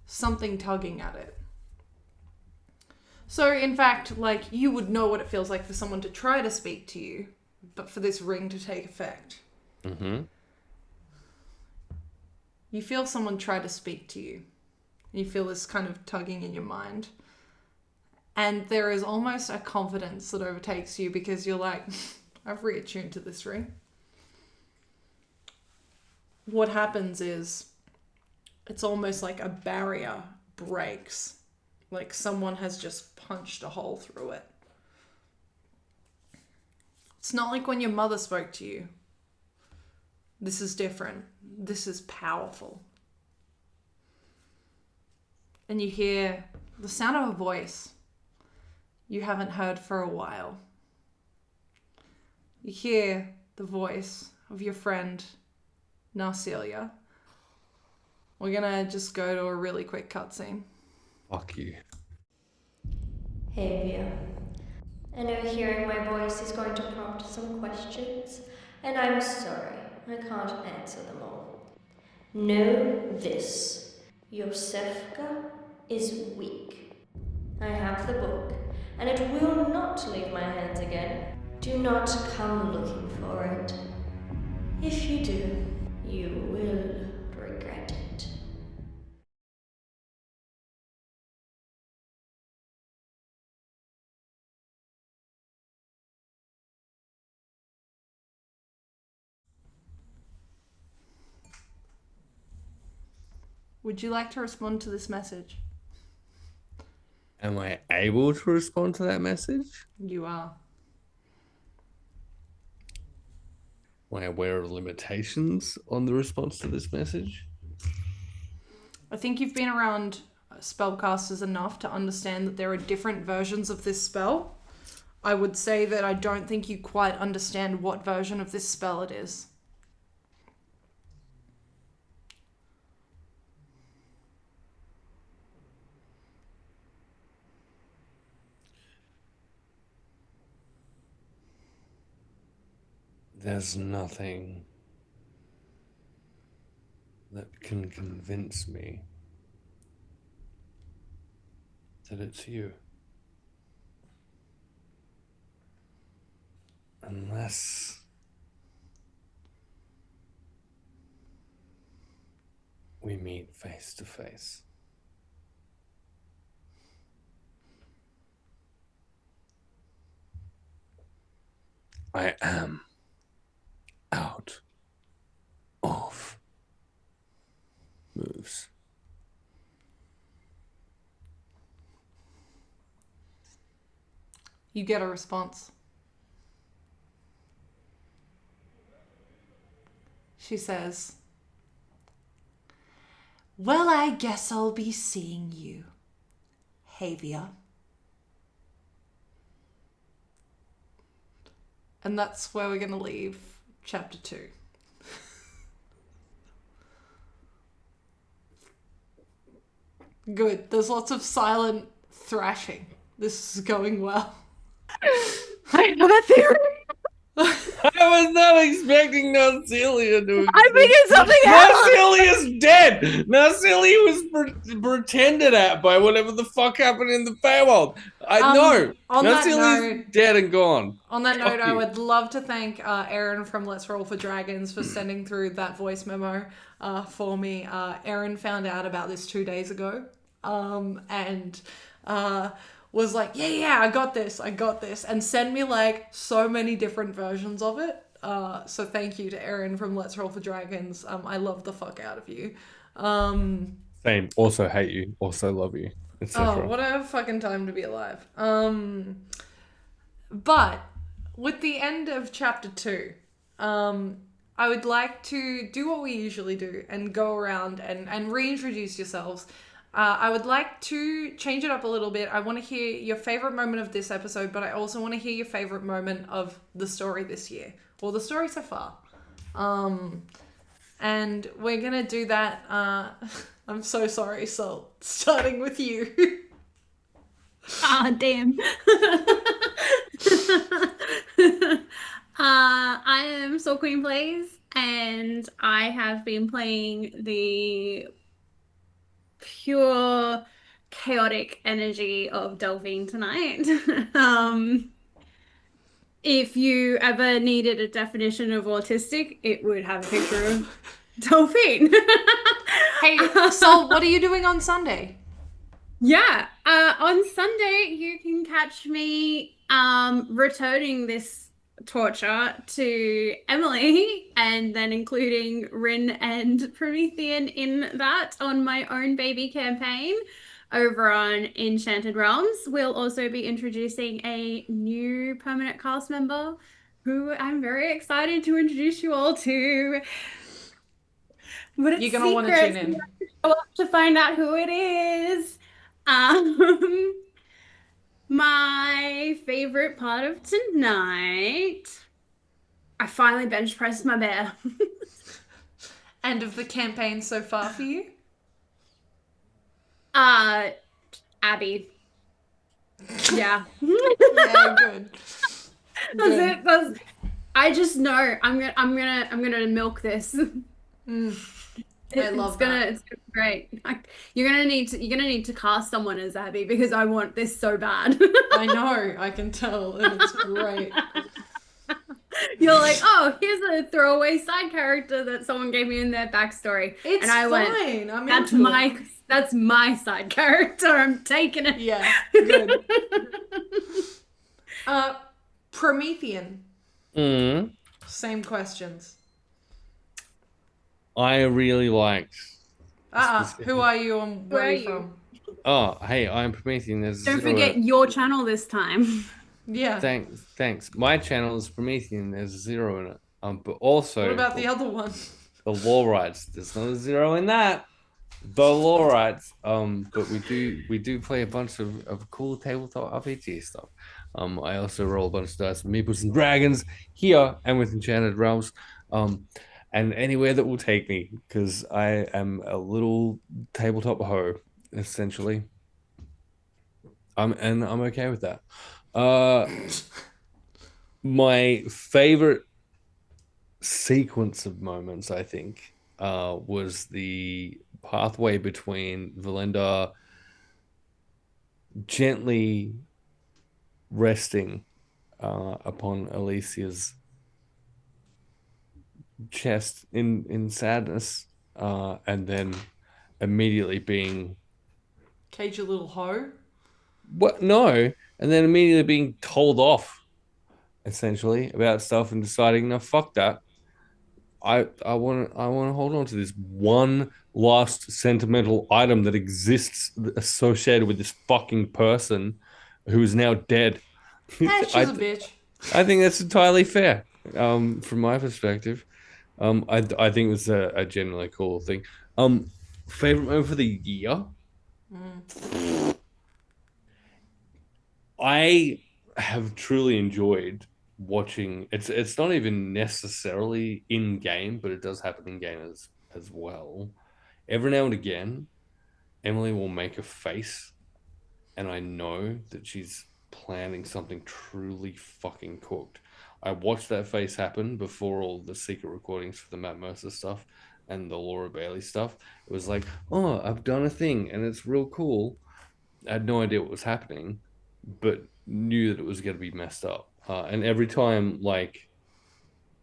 something tugging at it. So, in fact, like, you would know what it feels like for someone to try to speak to you, but for this ring to take effect. Mm-hmm. You feel someone try to speak to you. You feel this kind of tugging in your mind. And there is almost a confidence that overtakes you because you're like, I've reattuned to this ring. What happens is it's almost like a barrier breaks. Like someone has just punched a hole through it. It's not like when your mother spoke to you. This is different. This is powerful. And you hear the sound of a voice you haven't heard for a while. You hear the voice of your friend, Narcelia. We're gonna just go to a really quick cutscene. Fuck you. Hey, Via. I know hearing my voice is going to prompt some questions, and I'm sorry, I can't answer them all. Know this. Yosefka is weak. I have the book, and it will not leave my hands again. Do not come looking for it. If you do, you will regret it. Would you like to respond to this message? Am I able to respond to that message? You are. Am I aware of limitations on the response to this message? I think you've been around spellcasters enough to understand that there are different versions of this spell. I would say that I don't think you quite understand what version of this spell it is. There's nothing that can convince me that it's you. Unless we meet face to face. I am out of moves. you get a response. She says, "Well, I guess I'll be seeing you, Havia." And that's where we're going to leave chapter 2. Good. There's lots of silent thrashing. This is going well. I have a theory. I was not expecting Narcelia to. I figured something out. Narcelia's dead. Narcelia was pretended at by whatever the fuck happened in the Feywild. I know. On that Narcelia's note- dead and gone. On that note, Fuck I you. would love to thank Erin from Let's Roll for Dragons for sending through that voice memo for me. Erin found out about this 2 days ago and was like, yeah, I got this, and send me like so many different versions of it. So thank you to Erin from Let's Roll for Dragons. I love the fuck out of you. Same. Also hate you. Also love you. Etc. Oh, what a fucking time to be alive. But with the end of chapter 2, I would like to do what we usually do and go around and reintroduce yourselves. I would like to change it up a little bit. I want to hear your favorite moment of this episode, but I also want to hear your favorite moment of the story this year, or the story so far. And we're going to do that. I'm so sorry, Salt. Starting with you. Ah, damn. I am SaltQueenPlays, and I have been playing the pure chaotic energy of Delphine tonight. If you ever needed a definition of autistic, it would have a picture of Delphine. Hey, Sol, what are you doing on Sunday? Yeah, on Sunday you can catch me returning this torture to Emily, and then including Rin and Promethean in that on my own baby campaign over on Enchanted Realms. We'll also be introducing a new permanent cast member who I'm very excited to introduce you all to. But it's You're gonna want to secret, tune in. so you have to show up to find out who it is. My favorite part of tonight, I finally bench pressed my bear. And of the campaign so far for you? Abby. Yeah. Yeah, good. That's it. I just know I'm gonna milk this. I love that. It's gonna be great. You're gonna need to cast someone as Abby, because I want this so bad. I know, I can tell, and it's great. You're like, oh, here's a throwaway side character that someone gave me in their backstory. It's and I fine. went, that's my side character. I'm taking it. Yeah, good. Promethean. Same questions. I really liked. Who are you and where are you from? Oh, hey, I'm Promethean. There's Don't zero- forget your channel this time. Yeah. Thanks. My channel is Promethean. There's a 0 in it. But also. What about the other one? The law rights. There's not a 0 in that. The law rights. But we do play a bunch of cool tabletop RPG stuff. I also roll a bunch of dice with Meeples and Dragons here and with Enchanted Realms. And anywhere that will take me, because I am a little tabletop hoe, essentially. And I'm okay with that. My favorite sequence of moments, I think, was the pathway between Velendar gently resting upon Alicia's chest in sadness, and then immediately being Cage, your little hoe. what? No, and then immediately being told off, essentially, about stuff and deciding, no, fuck that. I want to hold on to this one last sentimental item that exists associated with this fucking person who is now dead, She's a bitch. I think that's entirely fair. From my perspective, I think it was a genuinely cool thing. Favorite moment for the year. I have truly enjoyed watching. It's not even necessarily in game, but it does happen in game as well. Every now and again, Emily will make a face, and I know that she's planning something truly fucking cooked. I watched that face happen before all the secret recordings for the Matt Mercer stuff and the Laura Bailey stuff. It was like, oh, I've done a thing and it's real cool. I had no idea what was happening, but knew that it was going to be messed up. And every time, like,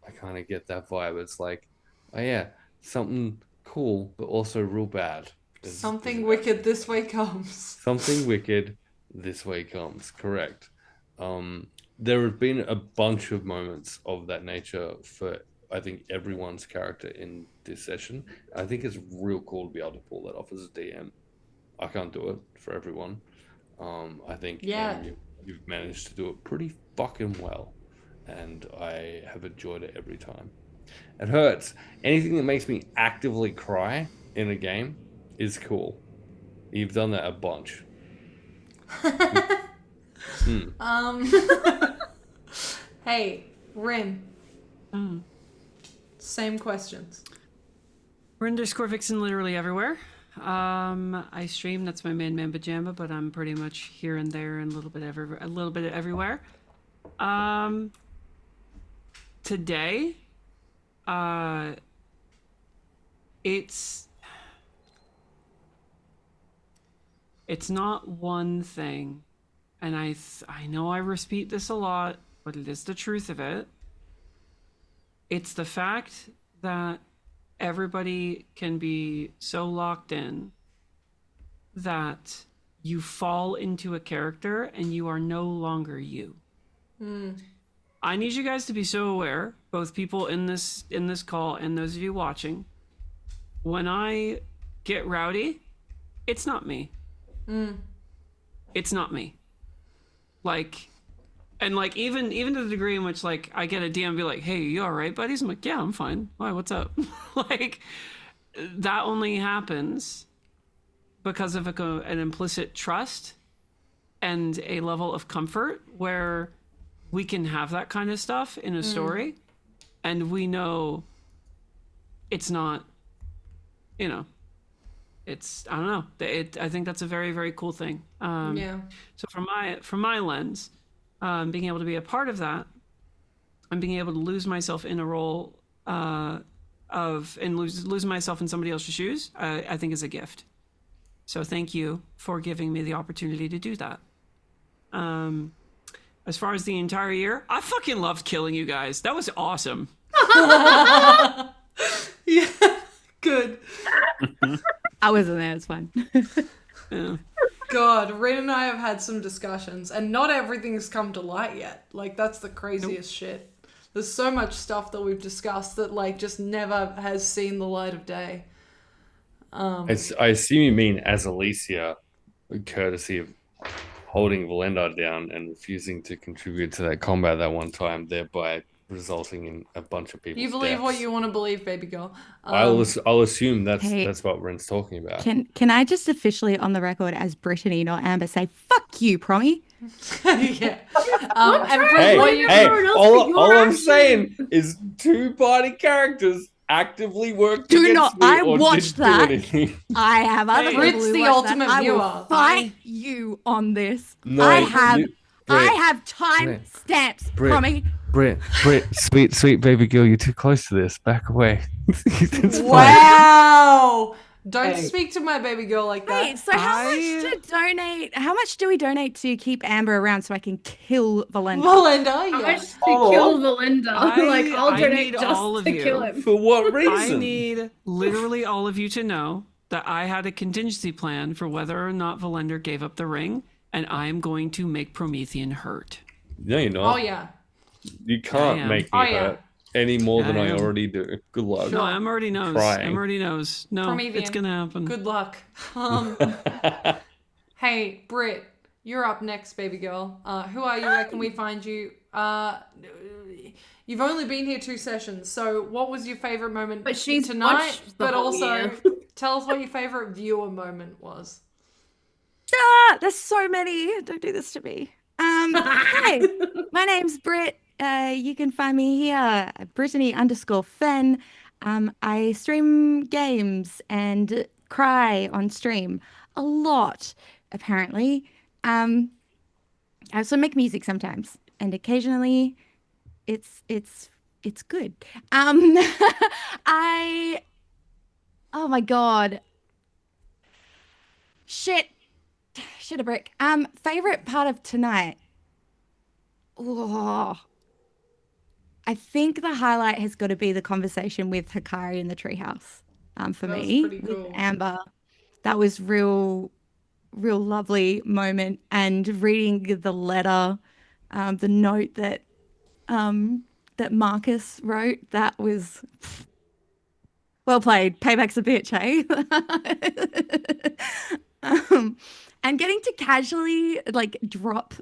I kind of get that vibe. It's like, oh yeah, something cool, but also real bad. Something wicked this way comes. Something wicked this way comes. Correct. There have been a bunch of moments of that nature for, I think, everyone's character in this session. I think it's real cool to be able to pull that off as a DM. I can't do it for everyone. I think you've managed to do it pretty fucking well, and I have enjoyed it every time. It hurts. Anything that makes me actively cry in a game is cool. You've done that a bunch. Hey, Rin. Same questions. _Vixen literally everywhere. I stream. That's my main man pajama, but I'm pretty much here and there and a little bit everywhere. Today, it's not one thing, and I know I repeat this a lot, but it is the truth of it. It's the fact that everybody can be so locked in that you fall into a character and you are no longer you. I need you guys to be so aware, both people in this call and those of you watching, when I get rowdy, it's not me. It's not me. Like, and like even to the degree in which like I get a DM and be like, hey, you all right, buddies? I'm like, yeah, I'm fine. Why, what's up? Like, that only happens because of an implicit trust and a level of comfort where we can have that kind of stuff in a story, and we know it's not, it's, I don't know. I think that's a very, very cool thing. So from my lens, being able to be a part of that and being able to lose myself in a role lose myself in somebody else's shoes, I think is a gift. So thank you for giving me the opportunity to do that. As far as the entire year, I fucking loved killing you guys. That was awesome. Yeah, good. I wasn't there. It's fine. Yeah. God, Rin and I have had some discussions, and not everything's come to light yet. Like, that's the craziest shit. There's so much stuff that we've discussed that, like, just never has seen the light of day. I assume you mean as Alicia, courtesy of holding Velendar down and refusing to contribute to that combat that one time, thereby resulting in a bunch of people. You believe what you want to believe, baby girl. I'll assume that's Hey, that's what Ren's talking about. Can I just officially on the record as Brittany, not Amber, say fuck you, Promi? Yeah. And Britt, Hey, what you all I'm saying is two-party characters actively work Do against not. me I or watched didn't do that. anything. I have other people Britt's who the watch that. ultimate I will viewer. fight you on this. No, I have Britt, I have time stamps, Britt, Promi. Britt, sweet baby girl, you're too close to this. Back away. It's fine. Wow! Don't speak to my baby girl like that. Wait, so how much do we donate to keep Amber around so I can kill Velendar? Velendar, How yeah. much to kill Velendar? I'll I donate need just all of to you. kill him. For what I reason? need literally all of you to know that I had a contingency plan for whether or not Velendar gave up the ring, and I am going to make Promethean hurt. No, you're not. Oh, yeah. You can't make me hurt any more than I am. already do. Good luck. No, Em already knows. Trying. Em already knows. No, Promethean, it's gonna happen. Good luck. Hey, Britt, you're up next, baby girl. Who are you? Where can we find you? You've only been here 2 sessions, so what was your favorite moment But she's tonight? watched the But whole also, year. tell us what your favorite viewer moment was. There's so many. Don't do this to me. Hi, my name's Britt. You can find me here at Brittany_Fen. I stream games and cry on stream a lot, apparently. I also make music sometimes, and occasionally it's good. Oh my God. Shit a brick. Favorite part of tonight. Oh, I think the highlight has got to be the conversation with Hakari in the treehouse. For That was me, pretty with cool. Amber, that was real lovely moment. And reading the letter, the note that Marcus wrote, that was well played. Payback's a bitch, hey? And getting to casually like drop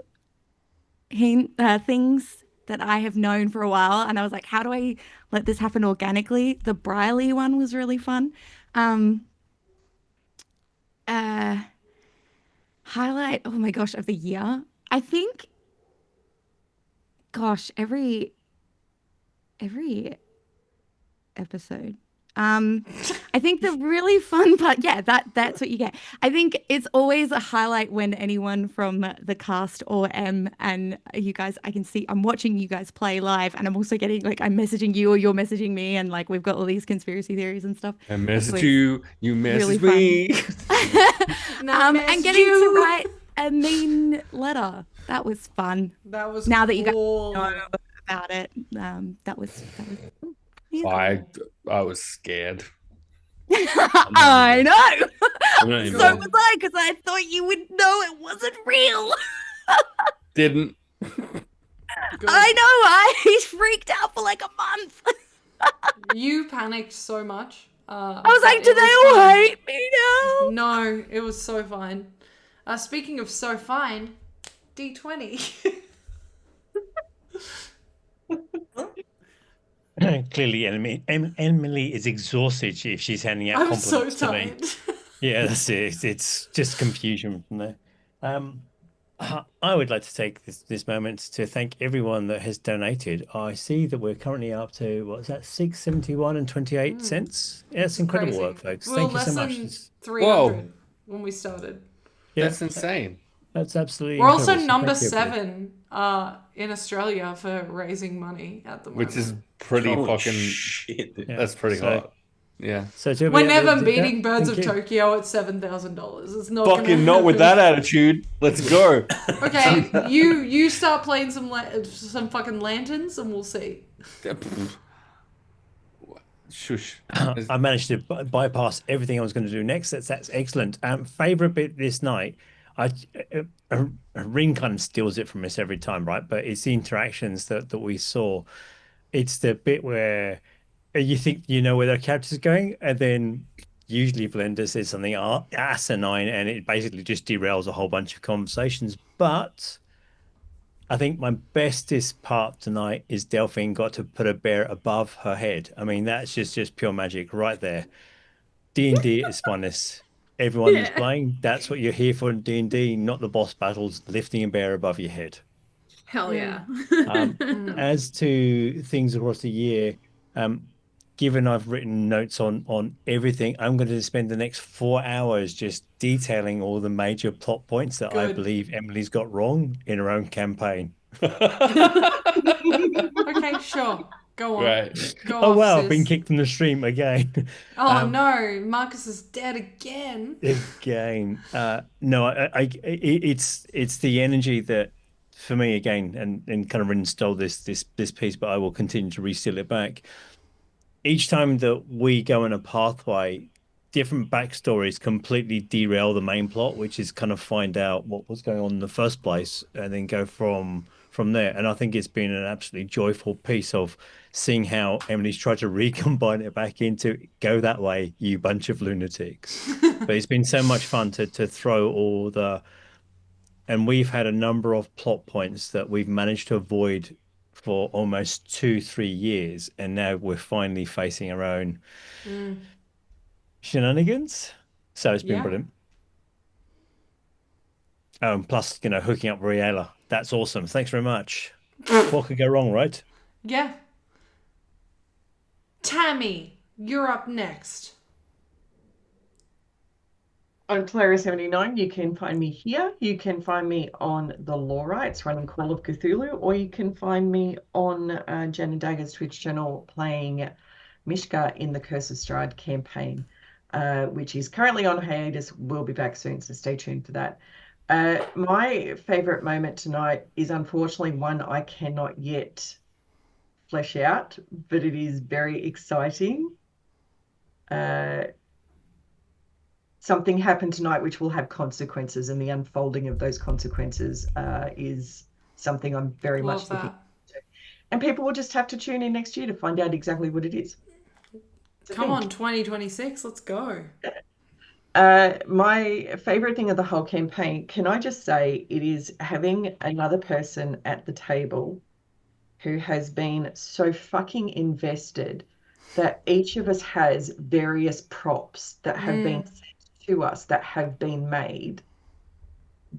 things that I have known for a while, and I was like, how do I let this happen organically? The Briley one was really fun. Highlight, oh my gosh, of the year. I think, gosh, every episode. I think the really fun part, yeah, that's what you get. I think it's always a highlight when anyone from the cast or and you guys, I can see, I'm watching you guys play live, and I'm also getting like, I'm messaging you or you're messaging me, and like we've got all these conspiracy theories and stuff. I message So you, you really message me. and getting to write a mean letter, that was fun. That was now that you guys cool. know about it. That was cool. Yeah. I was scared. I know. I'm not even So lying. was I, because I thought you would know it wasn't real. Didn't. I know. I freaked out for like a month. You panicked so much. I was like, do they all hate me now? No, it was so fine. Speaking of so fine, D20. Clearly, Emily is exhausted if she's handing out I'm so compliments to me. tired. Yeah, that's it. It's just confusion from there. I would like to take this moment to thank everyone that has donated. I see that we're currently up to, what is that, $6.71 Yeah, it's incredible Crazy. work, folks. We were Thank you less so much. than It's- 300 when we started. Yeah, That's insane. That's absolutely We're also incredible. So number thank you, everybody. 7 in Australia for raising money at the moment. Which is pretty Holy fucking. shit. Yeah, That's pretty so- hot. Yeah. So to We're everybody out never there, beating Birds of thank you. Tokyo at $7,000. It's not Fucking gonna not with happen. that attitude. Let's go. Okay, you start playing some fucking lanterns and we'll see. Shush. I managed to bypass everything I was going to do next. That's excellent. Favorite bit this night, Ring kind of steals it from us every time, right? But it's the interactions that we saw. It's the bit where you think you know where the character's going, and then usually Velendar says something asinine, and it basically just derails a whole bunch of conversations. But I think my bestest part tonight is Delphine got to put a bear above her head. I mean, that's just pure magic right there. D&D at its finest. Everyone who's playing, that's what you're here for in D&D, not the boss battles, lifting a bear above your head. Hell yeah. As to things across the year, given I've written notes on everything, I'm going to spend the next 4 hours just detailing all the major plot points that I Good. believe Emily's got wrong in her own campaign. Okay, sure. Go on. Right. Go Oh off, wow, sis. I've been kicked from the stream again. Oh no, Marcus is dead again. Again. No, it's the energy that for me again, and kind of install this piece, but I will continue to reseal it back. Each time that we go on a pathway, different backstories completely derail the main plot, which is kind of find out what was going on in the first place and then go from there. And I think it's been an absolutely joyful piece of seeing how Emily's tried to recombine it back into go that way, you bunch of lunatics. But it's been so much fun to throw all the and we've had a number of plot points that we've managed to avoid for almost 2-3 years, and now we're finally facing our own shenanigans. So it's been Yeah. brilliant. Plus, hooking up Riella. That's awesome. Thanks very much. What could go wrong, right? Yeah. Tammy, you're up next. I'm Clara79. You can find me here. You can find me on the Law Rights running Call of Cthulhu, or you can find me on Jen and Dagger's Twitch channel playing Mishka in the Curse of Strahd campaign, which is currently on hiatus. We'll be back soon, so stay tuned for that. My favorite moment tonight is unfortunately one I cannot yet flesh out, but it is very exciting. Something happened tonight which will have consequences, and the unfolding of those consequences is something I'm very much looking forward to. And people will just have to tune in next year to find out exactly what it is. Come on, 2026, let's go. My favorite thing of the whole campaign, can I just say, it is having another person at the table who has been so fucking invested that each of us has various props that have been sent to us, that have been made,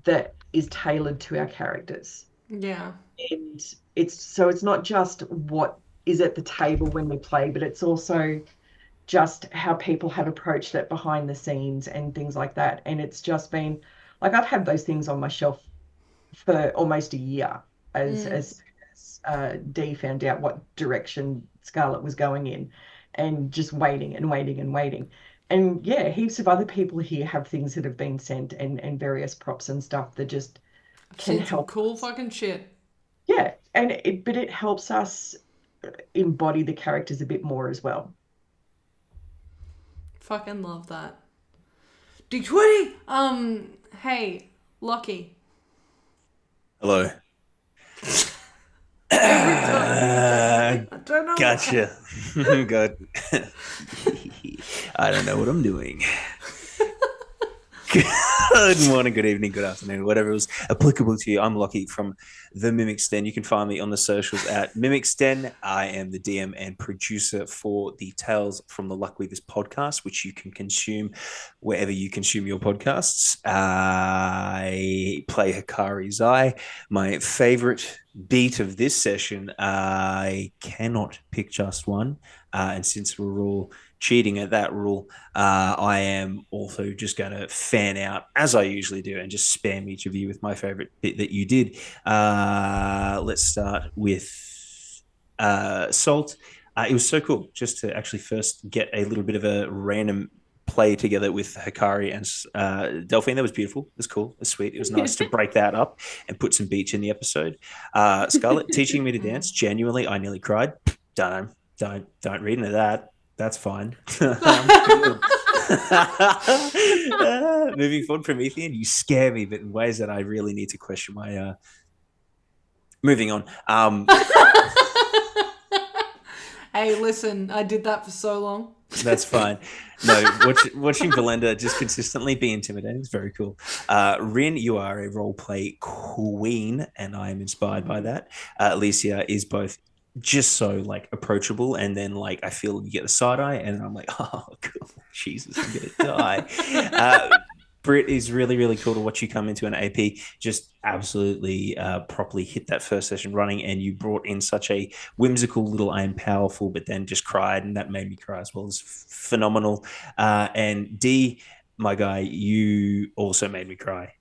that is tailored to our characters. Yeah. And it's not just what is at the table when we play, but it's also just how people have approached it behind the scenes and things like that. And it's just been like, I've had those things on my shelf for almost a year as Dee found out what direction Scarlet was going in, and just waiting and waiting and waiting. And yeah, heaps of other people here have things that have been sent, and various props and stuff that just can help. Cool fucking shit. Yeah, but it helps us embody the characters a bit more as well. Fucking love that. Deetwenty! Hey, Lockie. Hello. I don't know. Gotcha. Good. I don't know what I'm doing. Good morning, good evening, good afternoon, whatever was applicable to you. I'm Lockie from the MimicsDen. You can find me on the socials at MimicsDen. I am the DM and producer for the Tales from the Luckweavers podcast, which you can consume wherever you consume your podcasts. I play Hakari Zai. My favorite beat of this session, I cannot pick just one. And since we're all cheating at that rule, I am also just going to fan out, as I usually do, and just spam each of you with my favorite bit that you did. Let's start with Salt. It was so cool just to actually first get a little bit of a random play together with Hakari and Delphine. That was beautiful. It was cool. It was sweet. It was nice to break that up and put some beach in the episode. Scarlet teaching me to dance. Genuinely, I nearly cried. Don't read into that. That's fine. Moving forward, Promethean, you scare me, but in ways that I really need to question my. Moving on. Hey, listen, I did that for so long. That's fine. No, watching Velendar just consistently be intimidating is very cool. Rin, you are a roleplay queen, and I am inspired by that. Alicia is both just so like approachable, and then like I feel you get the side eye, and I'm like, oh, cool. Jesus, I'm gonna die. Britt is really, really cool to watch you come into an AP, just absolutely properly hit that first session running, and you brought in such a whimsical little I am powerful, but then just cried, and that made me cry as well. It's phenomenal. And D, my guy, you also made me cry.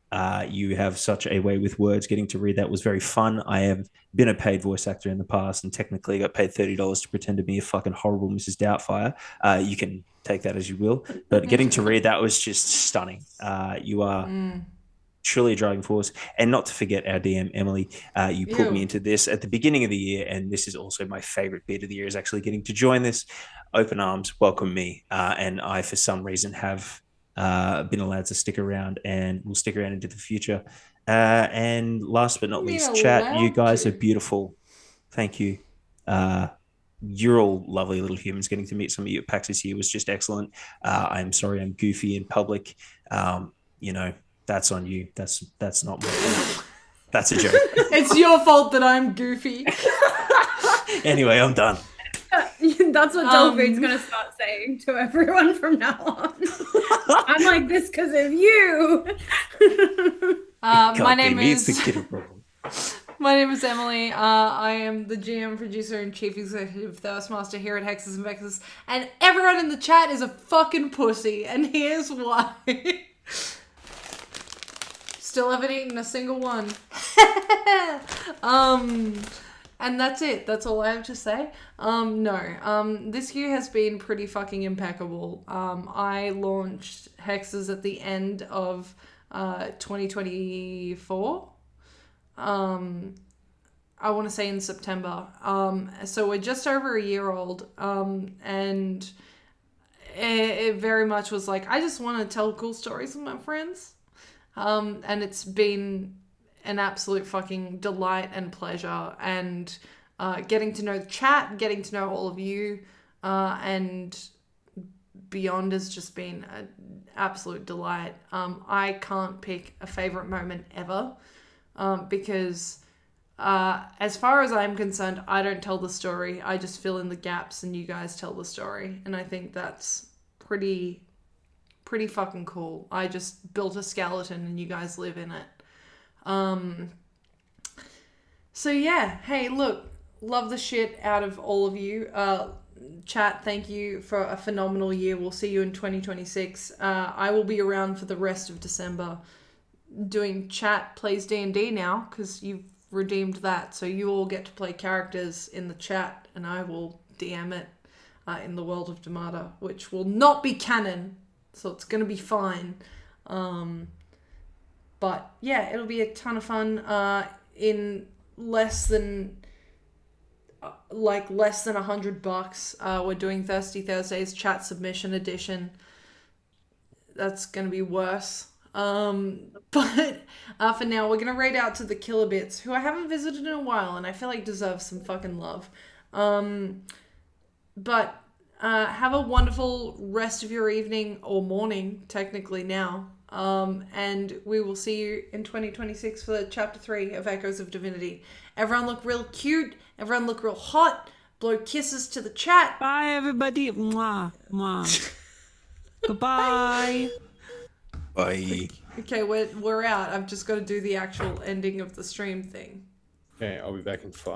You have such a way with words. Getting to read that was very fun. I have been a paid voice actor in the past, and technically got paid $30 to pretend to be a fucking horrible Mrs. Doubtfire. You can take that as you will, but getting to read that was just stunning. You are truly a driving force. And not to forget our DM, Emily, you pulled me into this at the beginning of the year, and this is also my favorite bit of the year, is actually getting to join this. Open arms, welcome me. And I, for some reason, have been allowed to stick around, and will stick around into the future. And last but not least, chat, you guys are beautiful. Thank you. You're all lovely little humans. Getting to meet some of you at PAX this year was just excellent. I'm sorry I'm goofy in public. You know, That's on you. That's not my fault. That's a joke. It's your fault that I'm goofy. Anyway, I'm done. That's what Delphine's gonna start saying to everyone from now on. I'm like this because of you. My name It's the is kid problem. my name is Emily. I am the GM, producer, and chief executive Thirstmaster here at Hexes and Vexes, and everyone in the chat is a fucking pussy, and here's why. Still haven't eaten a single one. And that's it. That's all I have to say. This year has been pretty fucking impeccable. I launched Hexes at the end of 2024. I want to say in September. So we're just over a year old. And it very much was like, I just want to tell cool stories with my friends. And it's been an absolute fucking delight and pleasure, and getting to know the chat, getting to know all of you, and beyond has just been an absolute delight. I can't pick a favorite moment ever, because as far as I'm concerned, I don't tell the story. I just fill in the gaps and you guys tell the story. And I think that's pretty fucking cool. I just built a skeleton and you guys live in it. So yeah, hey, look, love the shit out of all of you. Chat, thank you for a phenomenal year. We'll see you in 2026. I will be around for the rest of December doing Chat Plays D&D now, because you've redeemed that. So you all get to play characters in the chat, and I will DM it in the world of Damata, which will not be canon, so it's going to be fine. But yeah, it'll be a ton of fun. In less than $100, we're doing Thirsty Thursdays Chat Submission Edition. That's gonna be worse. But for now, we're gonna raid out to the Killer Bits, who I haven't visited in a while, and I feel like deserve some fucking love. But have a wonderful rest of your evening or morning, technically now. And we will see you in 2026 for chapter 3 of Echoes of Divinity. Everyone look real cute. Everyone look real hot. Blow kisses to the chat. Bye, everybody. Mwah, mwah. Goodbye. Bye. Okay, we're out. I've just got to do the actual ending of the stream thing. Okay, I'll be back in 5.